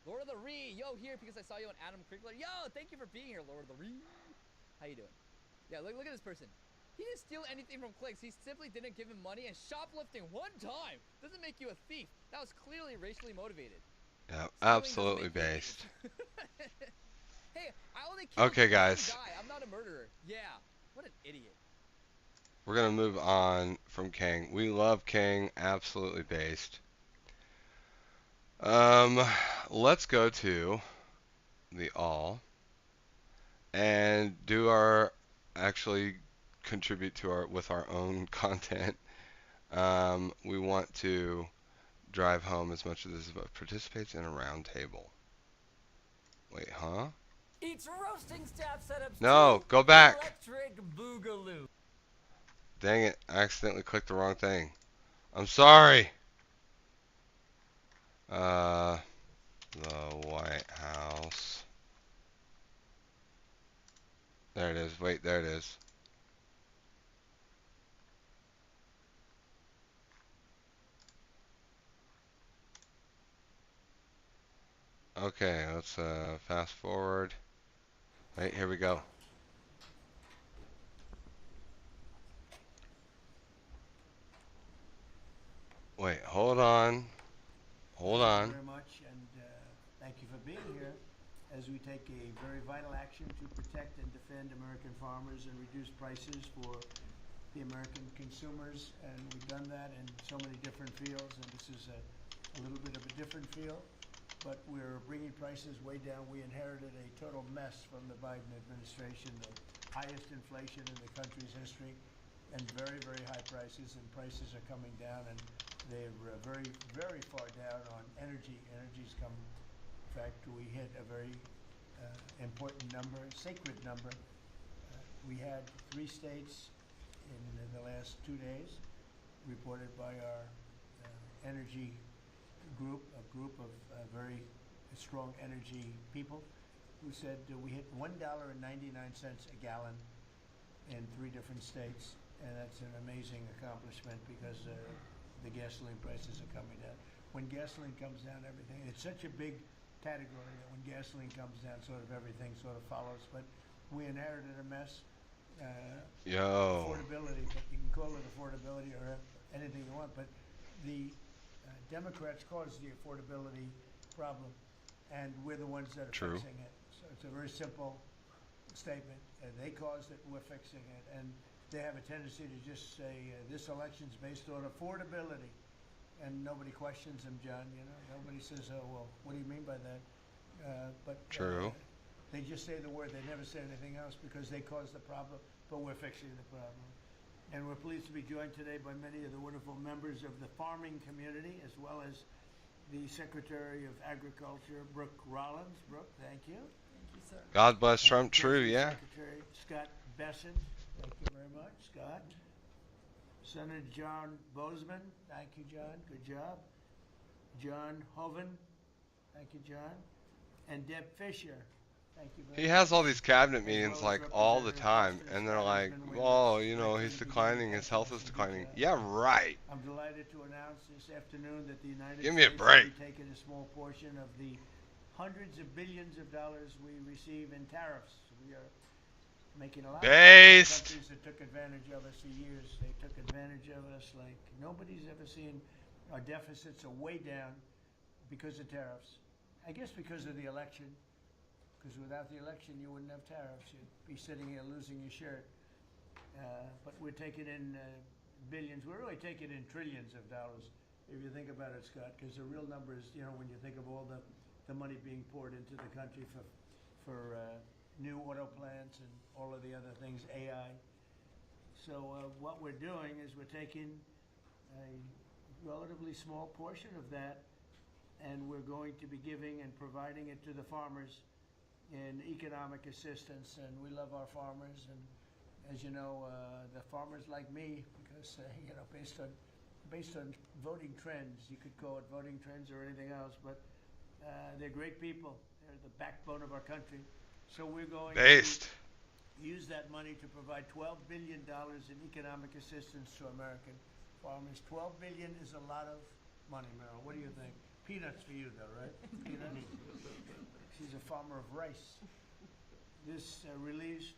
Lord of the Ree, yo, here because I saw you on Adam Crickler. Yo, thank you for being here, Lord of the Ree. How you doing? Yeah, look at this person. He didn't steal anything from clicks. He simply didn't give him money, and shoplifting one time doesn't make you a thief. That was clearly racially motivated. Yeah, absolutely based. Hey, I only killed Okay, guys. one guy. I'm not a murderer. Yeah, what an idiot. We're gonna move on from King. We love King, absolutely based. Let's go to the all and do our actually contribute to our with our own content. We want to drive home as much of this as participates in a round table. Wait, huh? Each roasting staff setups. No, go back. Electric boogaloo. Dang it, I accidentally clicked the wrong thing. I'm sorry. The White House. There it is. Wait, there it is. Okay, let's fast forward. Right, here we go. Wait, hold on. Hold on. Thank you very much, and thank you for being here as we take a very vital action to protect and defend American farmers and reduce prices for the American consumers. And we've done that in so many different fields, and this is a little bit of a different field, but we're bringing prices way down. We inherited a total mess from the Biden administration, the highest inflation in the country's history, and very, very high prices, and prices are coming down, and they're very, very far down on energy. Energy's come, in fact, we hit a very important number, sacred number. We had 3 states in the last 2 days, reported by our energy group, a group of very strong energy people, who said we hit $1.99 a gallon in 3 different states, and that's an amazing accomplishment because the gasoline prices are coming down. When gasoline comes down, everything, it's such a big category that when gasoline comes down, sort of everything sort of follows. But we inherited a mess. Affordability, but you can call it affordability or anything you want, but the Democrats caused the affordability problem, and we're the ones that are fixing it. So it's a very simple statement. They caused it, we're fixing it. And they have a tendency to just say this election's based on affordability, and nobody questions them, John. You know, nobody says, "Oh, well, what do you mean by that?" True. They just say the word. They never say anything else because they caused the problem, but we're fixing the problem. And we're pleased to be joined today by many of the wonderful members of the farming community, as well as the Secretary of Agriculture, Brooke Rollins. Brooke, thank you. Thank you, sir. God bless Trump. True, yeah. Secretary Scott Bessent. Thank you very much, Scott. Senator John Bozeman. Thank you, John. Good job. John Hoeven. Thank you, John. And Deb Fisher. Thank you very much. He has all these cabinet meetings like all the time, and they're like, "Oh, you know, he's declining. His health is declining." Yeah, right. I'm delighted to announce this afternoon that the United Give me a States break. will be taking a small portion of the hundreds of billions of dollars we receive in tariffs. We are making a lot Based. of countries that took advantage of us for years. They took advantage of us like nobody's ever seen. Our deficits are way down because of tariffs. I guess because of the election. Because without the election, you wouldn't have tariffs. You'd be sitting here losing your shirt. But we're taking in billions. We're really taking in trillions of dollars, if you think about it, Scott. Because the real numbers, you know, when you think of all the money being poured into the country for new auto plants and all of the other things, AI, So what we're doing is we're taking a relatively small portion of that, and we're going to be giving and providing it to the farmers in economic assistance. And we love our farmers, and as you know, the farmers like me, because you know, based on voting trends, you could call it voting trends or anything else, but they're great people. They're the backbone of our country. So we're going to use that money to provide $12 billion in economic assistance to American farmers. $12 billion is a lot of money, Meryl. What do you think? Peanuts for you, though, right? Peanuts. She's a farmer of rice. This relief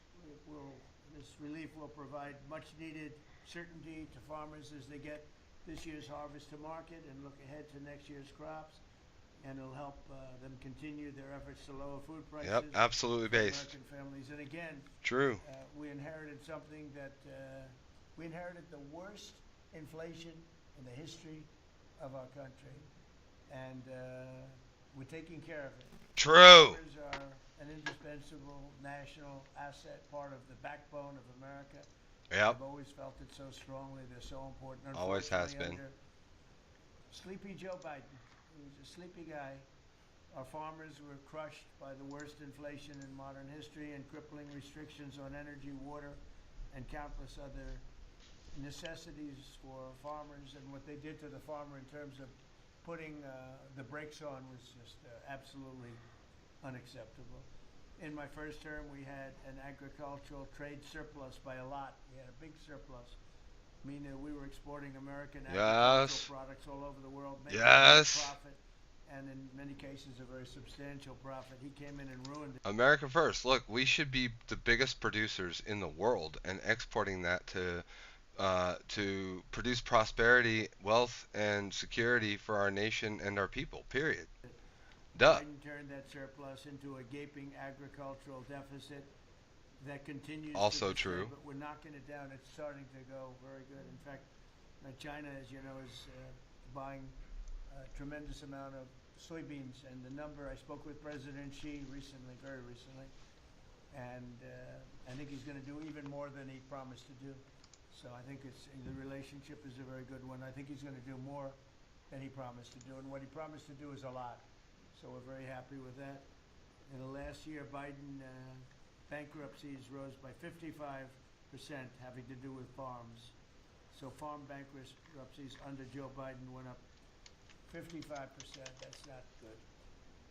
will provide much-needed certainty to farmers as they get this year's harvest to market and look ahead to next year's crops, and it'll help them continue their efforts to lower food prices. Yep, absolutely based. American families, and again, true. We inherited something that we inherited the worst inflation in the history of our country, and we're taking care of it. True. Farmers are an indispensable national asset, part of the backbone of America. Yep. I've always felt it so strongly. They're so important. Always has been. Sleepy Joe Biden. He was a sleepy guy. Our farmers were crushed by the worst inflation in modern history and crippling restrictions on energy, water, and countless other necessities for farmers. And what they did to the farmer in terms of putting the brakes on was just absolutely unacceptable. In my first term, we had an agricultural trade surplus by a lot. We had a big surplus, meaning that we were exporting American agricultural products all over the world, making a profit, and in many cases a very substantial profit. He came in and ruined it. America first. Look, we should be the biggest producers in the world and exporting that to produce prosperity, wealth, and security for our nation and our people, period. Duh. Biden turned that surplus into a gaping agricultural deficit that continues. Also to true. But we're knocking it down. It's starting to go very good. In fact, China, as you know, is buying a tremendous amount of soybeans. And the number, I spoke with President Xi recently, very recently, and I think he's going to do even more than he promised to do. So I think the relationship is a very good one. I think he's going to do more than he promised to do. And what he promised to do is a lot. So we're very happy with that. In the last year, Biden bankruptcies rose by 55%, having to do with farms. So farm bankruptcies under Joe Biden went up 55%. That's not good.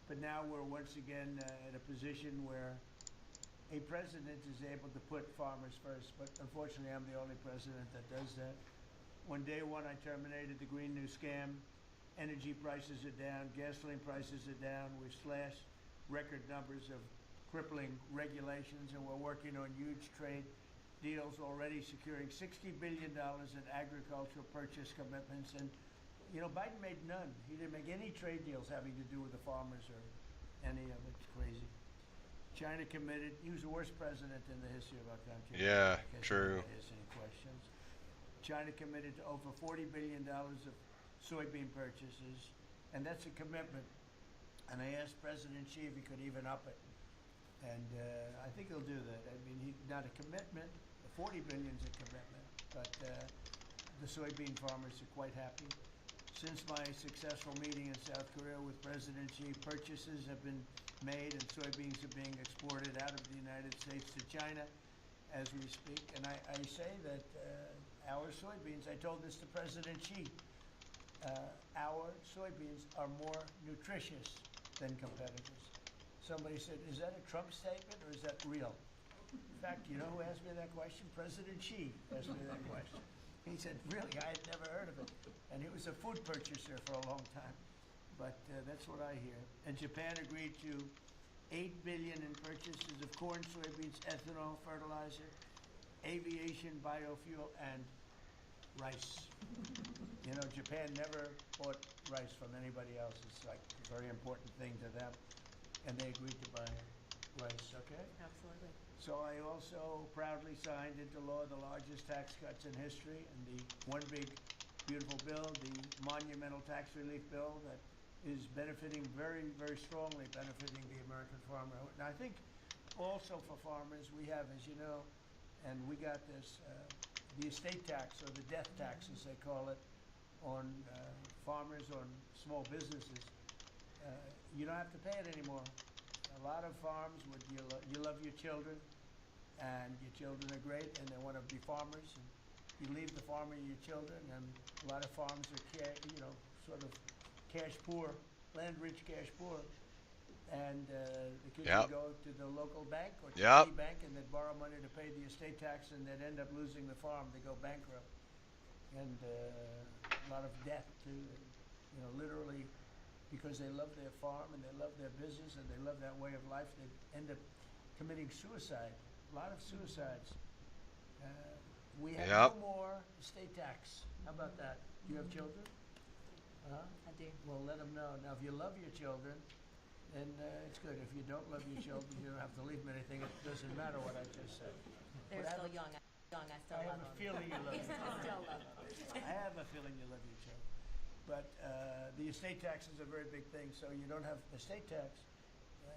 But now we're once again in a position where a president is able to put farmers first. But unfortunately, I'm the only president that does that. On day one, I terminated the Green New Scam. Energy prices are down, gasoline prices are down. We've slashed record numbers of crippling regulations, and we're working on huge trade deals already, securing $60 billion in agricultural purchase commitments. And, you know, Biden made none. He didn't make any trade deals having to do with the farmers or any of it. It's crazy. China committed. He was the worst president in the history of our country. Yeah, true. Any questions? China committed to over $40 billion of soybean purchases, and that's a commitment. And I asked President Xi if he could even up it, and I think he'll do that. I mean, not a commitment. The $40 billion is a commitment, but the soybean farmers are quite happy. Since my successful meeting in South Korea with President Xi, purchases have been made and soybeans are being exported out of the United States to China as we speak. And I say that our soybeans, I told this to President Xi, our soybeans are more nutritious than competitors. Somebody said, is that a Trump statement or is that real? In fact, you know who asked me that question? President Xi asked me that question. He said, really, I had never heard of it. And he was a food purchaser for a long time. But that's what I hear. And Japan agreed to $8 billion in purchases of corn, soybeans, ethanol, fertilizer, aviation, biofuel, and rice. You know, Japan never bought rice from anybody else. It's like a very important thing to them. And they agreed to buy rice, okay? Absolutely. So I also proudly signed into law the largest tax cuts in history, and the one big, beautiful bill, the monumental tax relief bill that is benefiting very, very strongly, benefiting the American farmer. And I think also for farmers, we have, as you know, and we got this the estate tax, or the death tax as they call it, on farmers, on small businesses, you don't have to pay it anymore. A lot of farms, you love your children, and your children are great, and they want to be farmers. And you leave the farm and your children, and a lot of farms are, sort of cash poor, land-rich cash poor. And the kids would go to the local bank or to any bank, and they'd borrow money to pay the estate tax, and they'd end up losing the farm. They go bankrupt. And a lot of debt, too. Literally, because they love their farm and they love their business and they love that way of life, they end up committing suicide. A lot of suicides. We have no more estate tax. How about that? Do you have children? I do. Well, let them know. Now, if you love your children, then it's good. If you don't love your children, you don't have to leave them anything. It doesn't matter what I just said. They're still young. I still love them. I have a feeling you love them. I still love them. I have a feeling you love your children. But the estate tax is a very big thing. So you don't have estate tax.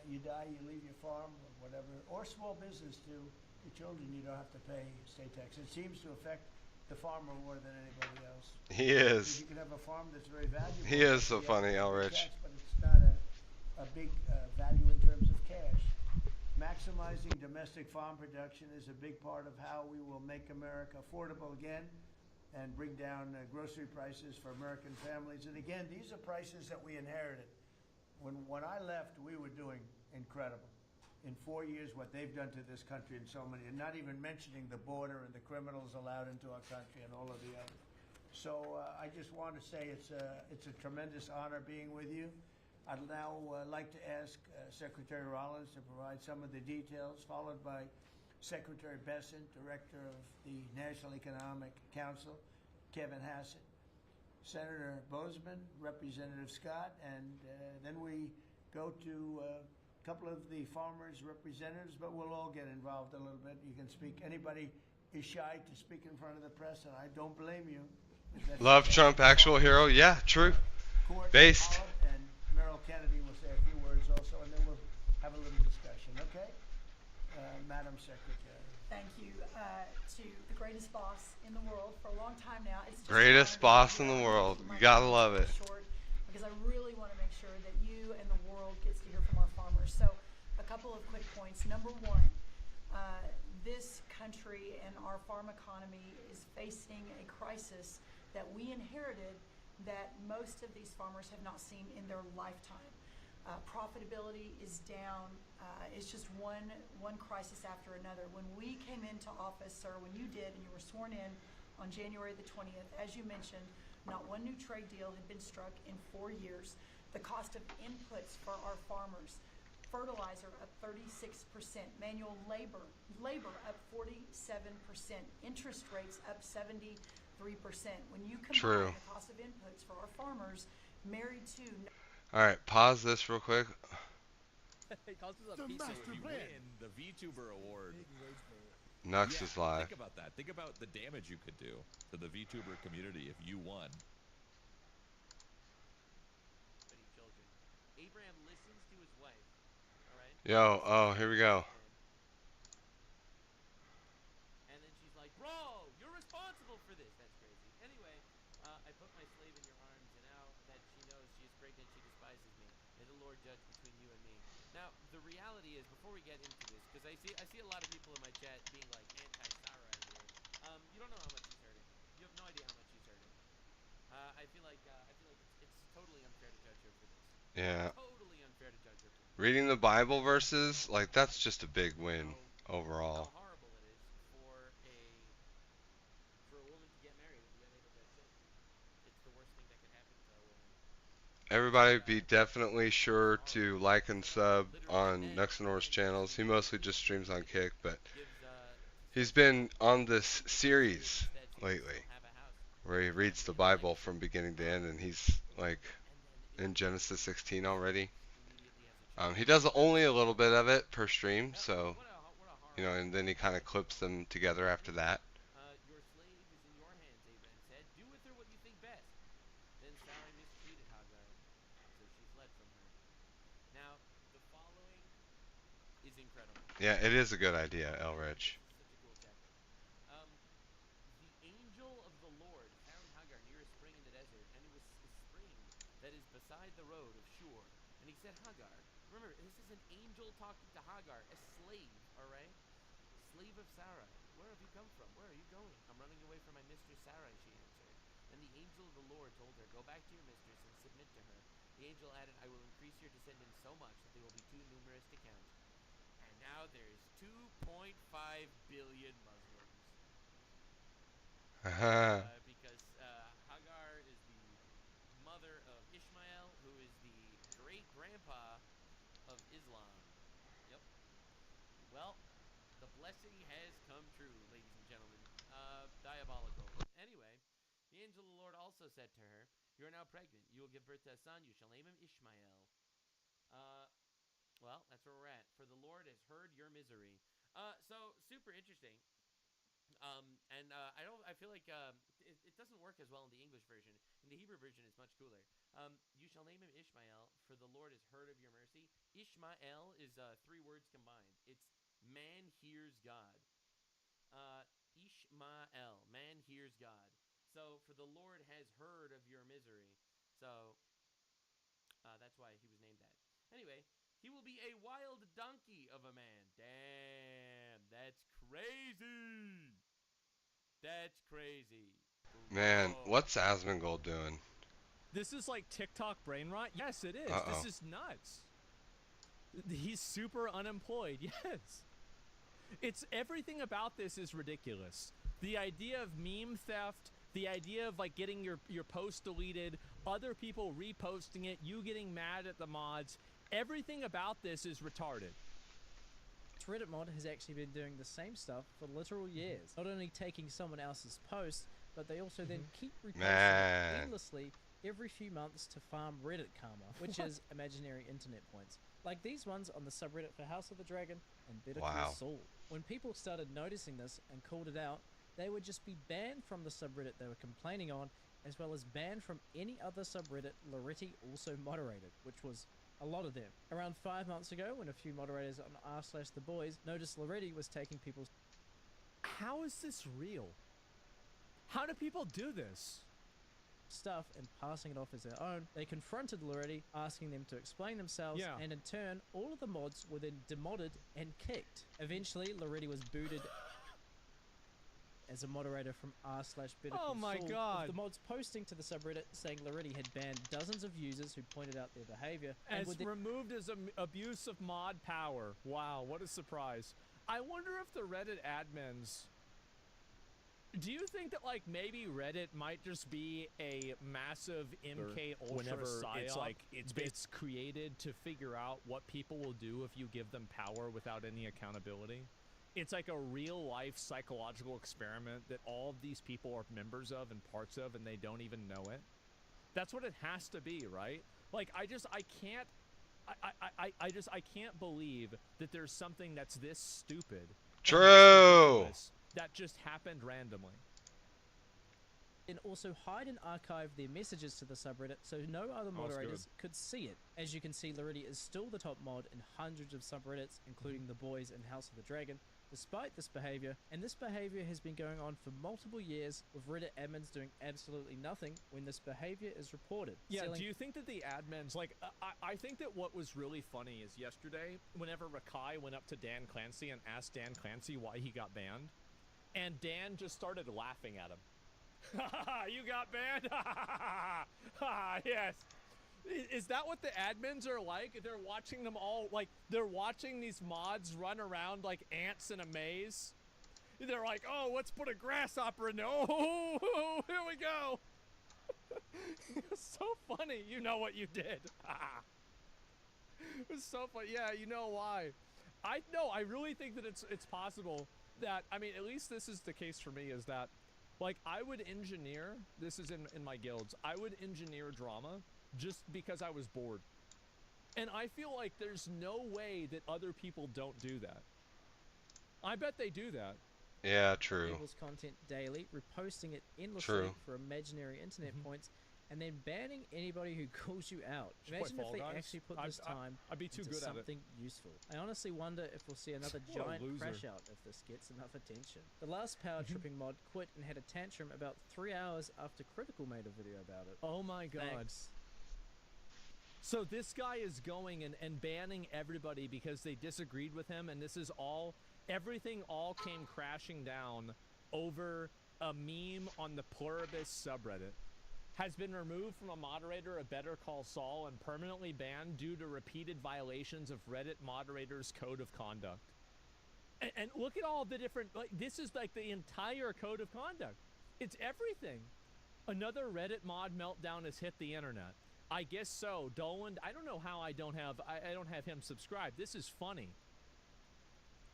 You die, you leave your farm or whatever, or small business too. Your children, you don't have to pay estate tax. It seems to affect the farmer more than anybody else. He is. You can have a farm that's very valuable. He is so funny, Elrich. But it's not a big value in terms of cash. Maximizing domestic farm production is a big part of how we will make America affordable again and bring down grocery prices for American families. And again, these are prices that we inherited. When I left, we were doing incredible. In 4 years, what they've done to this country and so many, and not even mentioning the border and the criminals allowed into our country and all of the others. So I just want to say it's a tremendous honor being with you. I'd now like to ask Secretary Rollins to provide some of the details, followed by Secretary Bessent, Director of the National Economic Council, Kevin Hassett, Senator Bozeman, Representative Scott, and then we go to a couple of the farmers' representatives, but we'll all get involved a little bit. You can speak. Anybody is shy to speak in front of the press, and I don't blame you. Love Trump, actual hero. Yeah, true. Based. And Merrill Kennedy will say a few words also, and then we'll have a little discussion, okay? Madam Secretary. Thank you to the greatest boss in the world for a long time now. It's just Greatest boss in the world. You gotta love it. Short, because I really want to make sure that you and the world gets to hear from our farmers. So a couple of quick points. Number one, this country and our farm economy is facing a crisis that we inherited that most of these farmers have not seen in their lifetime. Profitability is down. It's just one crisis after another. When we came into office, sir, when you did, and you were sworn in on January the 20th, as you mentioned, not one new trade deal had been struck in 4 years. The cost of inputs for our farmers, fertilizer up 36%, manual labor up 47%, interest rates up 73%. When you combine the cost of inputs for our farmers, married to... All right, pause this real quick. You win the VTuber award. Nux is live. Think about that. Think about the damage you could do to the VTuber community if you won. Abraham listens to his wife. All right. Yo, oh, here we go. And then she's like, "Bro, you're responsible for this." That's crazy. Anyway, I put my slave in your arms, and now that she knows she is pregnant, she despises me. May the Lord judge between you and me. Now, the reality is, before we get into this, because I see a lot of people in my chat being like anti-Sarah here. You don't know how much he's hurting. You have no idea how much he's hurting. I feel like it's totally unfair to judge her for this. Yeah. Totally unfair to judge her for this. Reading the Bible verses, like, that's just a big win overall. How horrible it is for a woman to get married and be unable to have children. It's the worst thing that could happen to a woman. Everybody be definitely sure to like and sub on Nexanor's channels. He mostly just streams on Kick, but he's been on this series lately where he reads the Bible from beginning to end, and he's like in Genesis 16 already. He does only a little bit of it per stream, so you know, and then he kind of clips them together after that. Your slave is in your hands, Abraham said. Do with her what you think best. Then Sarai mistreated Hagar, so she fled from her. Now, the following is incredible. Yeah, it is a good idea, Elrich. Such a cool chapter. The that is beside the road of Shur. And he said, Hagar. Remember, this is an angel talking to Hagar, a slave, all right? Slave of Sarai. Where have you come from? Where are you going? I'm running away from my mistress Sarai, she answered. And the angel of the Lord told her, go back to your mistress and submit to her. The angel added, I will increase your descendants so much that they will be too numerous to count. And now there's 2.5 billion Muslims. Because Hagar is the mother of Ishmael, who is the great-grandpa of Islam. Yep. Well, the blessing has come true, ladies and gentlemen. Diabolical. Anyway, the angel of the Lord also said to her, you are now pregnant. You will give birth to a son. You shall name him Ishmael. Well, that's where we're at. For the Lord has heard your misery. So super interesting. I feel like it doesn't work as well in the English version. In the Hebrew version, it's much cooler. You shall name him Ishmael, for the Lord has heard of your mercy. Ishmael is 3 words combined. It's man hears God. Ishmael, man hears God. So, for the Lord has heard of your misery. So, that's why he was named that. Anyway, he will be a wild donkey of a man. Damn, that's crazy. That's crazy. Man, what's Asmongold doing? This is like TikTok brain rot? Yes, it is. This is nuts. He's super unemployed. Yes. It's everything about this is ridiculous. The idea of meme theft, the idea of like getting your post deleted, other people reposting it, you getting mad at the mods, everything about this is retarded. Reddit mod has actually been doing the same stuff for literal years. Not only taking someone else's post, but they also then keep reposting it endlessly every few months to farm Reddit karma, which is imaginary internet points. Like these ones on the subreddit for House of the Dragon and Better Call Saul. When people started noticing this and called it out, they would just be banned from the subreddit they were complaining on, as well as banned from any other subreddit Loretti also moderated, which was a lot of them. Around 5 months ago, when a few moderators on r/theboys noticed Loretti was taking people's... How is this real? How do people do this? Stuff and passing it off as their own, they confronted Loretti, asking them to explain themselves, and in turn, all of the mods were then demodded and kicked. Eventually, Loretti was booted as a moderator from r/Better Call Oh my Saul, god. with the mods posting to the subreddit saying Loretti had banned dozens of users who pointed out their behavior. As removed as abuse of mod power. Wow, what a surprise. I wonder if the Reddit admins... Do you think that, like, maybe Reddit might just be a massive MK Ultra Whenever psyop? it's like It's created to figure out what people will do if you give them power without any accountability? It's like a real-life psychological experiment that all of these people are members of and parts of, and they don't even know it? That's what it has to be, right? Like, I can't believe that there's something that's this stupid. True. That just happened randomly. And also hide and archive their messages to the subreddit so no other moderators could see it. As you can see, Loretti is still the top mod in hundreds of subreddits, including The Boys and House of the Dragon, despite this behavior, and this behavior has been going on for multiple years, with Reddit admins doing absolutely nothing when this behavior is reported. Yeah, do you think that the admins, like, I think that what was really funny is yesterday, whenever Rakai went up to Dan Clancy and asked Dan Clancy why he got banned, and Dan just started laughing at him. You got banned? Yes. Is that what the admins are like? They're watching them all, like, they're watching these mods run around like ants in a maze. They're like, oh, let's put a grasshopper in there. Oh, here we go. It's so funny. You know what you did. It was so funny. Yeah, you know why. I really think that it's possible that, I mean, at least this is the case for me, is that, like, I would engineer, this is in my guilds, I would engineer drama just because I was bored. And I feel like there's no way that other people don't do that. I bet they do that. Yeah, true. People's content daily, reposting it endlessly for imaginary internet points, and then banning anybody who calls you out. Imagine if they actually put this time I'd be too into good at it. something useful. I honestly wonder if we'll see another What a giant loser. crash out if this gets enough attention. The last power tripping mod quit and had a tantrum about 3 hours after Critical made a video about it. Oh my god. Thanks. So this guy is going and banning everybody because they disagreed with him, and this is all, everything all came crashing down over a meme on the Pluribus subreddit. Has been removed from a moderator of Better Call Saul and permanently banned due to repeated violations of Reddit moderator's code of conduct. And look at all the different, like, this is like the entire code of conduct. It's everything. Another Reddit mod meltdown has hit the internet. I guess so. Dolan, I don't know how I don't have him subscribed. This is funny.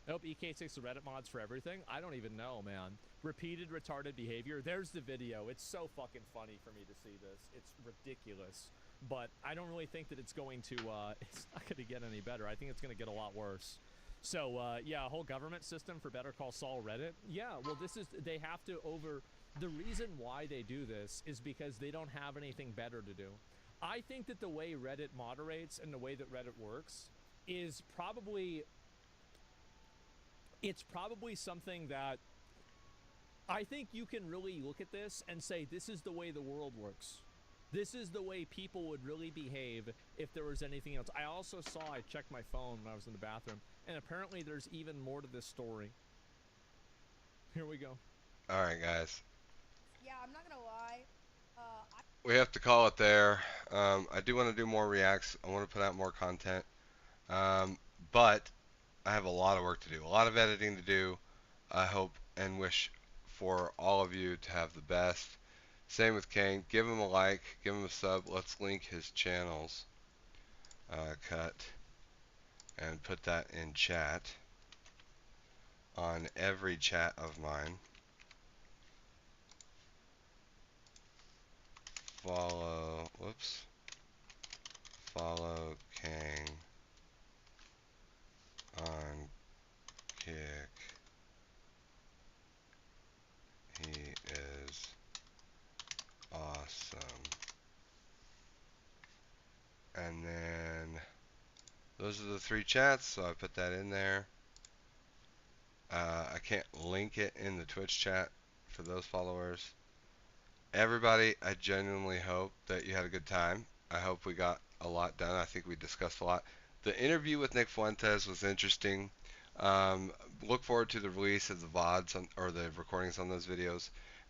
I hope EK6 the Reddit mods for everything. I don't even know, man. Repeated retarded behavior. There's the video. It's so fucking funny for me to see this. It's ridiculous. But I don't really think that it's going to, it's not going to get any better. I think it's going to get a lot worse. So, yeah, a whole government system for Better Call Saul Reddit. Yeah, well, this is, they have to the reason why they do this is because they don't have anything better to do. I think that the way Reddit moderates and the way that Reddit works is probably, it's probably something that I think you can really look at this and say, this is the way the world works. This is the way people would really behave if there was anything else. I also saw, I checked my phone when I was in the bathroom, and apparently there's even more to this story. Here we go. All right, guys. Yeah, I'm not gonna lie. We have to call it there. I do want to do more reacts. I want to put out more content. But I have a lot of work to do, a lot of editing to do. I hope and wish for all of you to have the best. Same with Kane. Give him a like, give him a sub. Let's link his channels. Cut and put that in chat on every chat of mine. Follow, whoops. Follow Kang on Kick. He is awesome. And then those are the 3 chats, so I put that in there. I can't link it in the Twitch chat for those followers. Everybody, I genuinely hope that you had a good time. I hope we got a lot done. I think we discussed a lot. The interview with Nick Fuentes was interesting. Look forward to the release of the VODs or the recordings on those videos.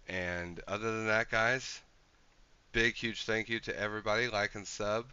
And other than that, guys, big, huge thank you to everybody. Like and sub.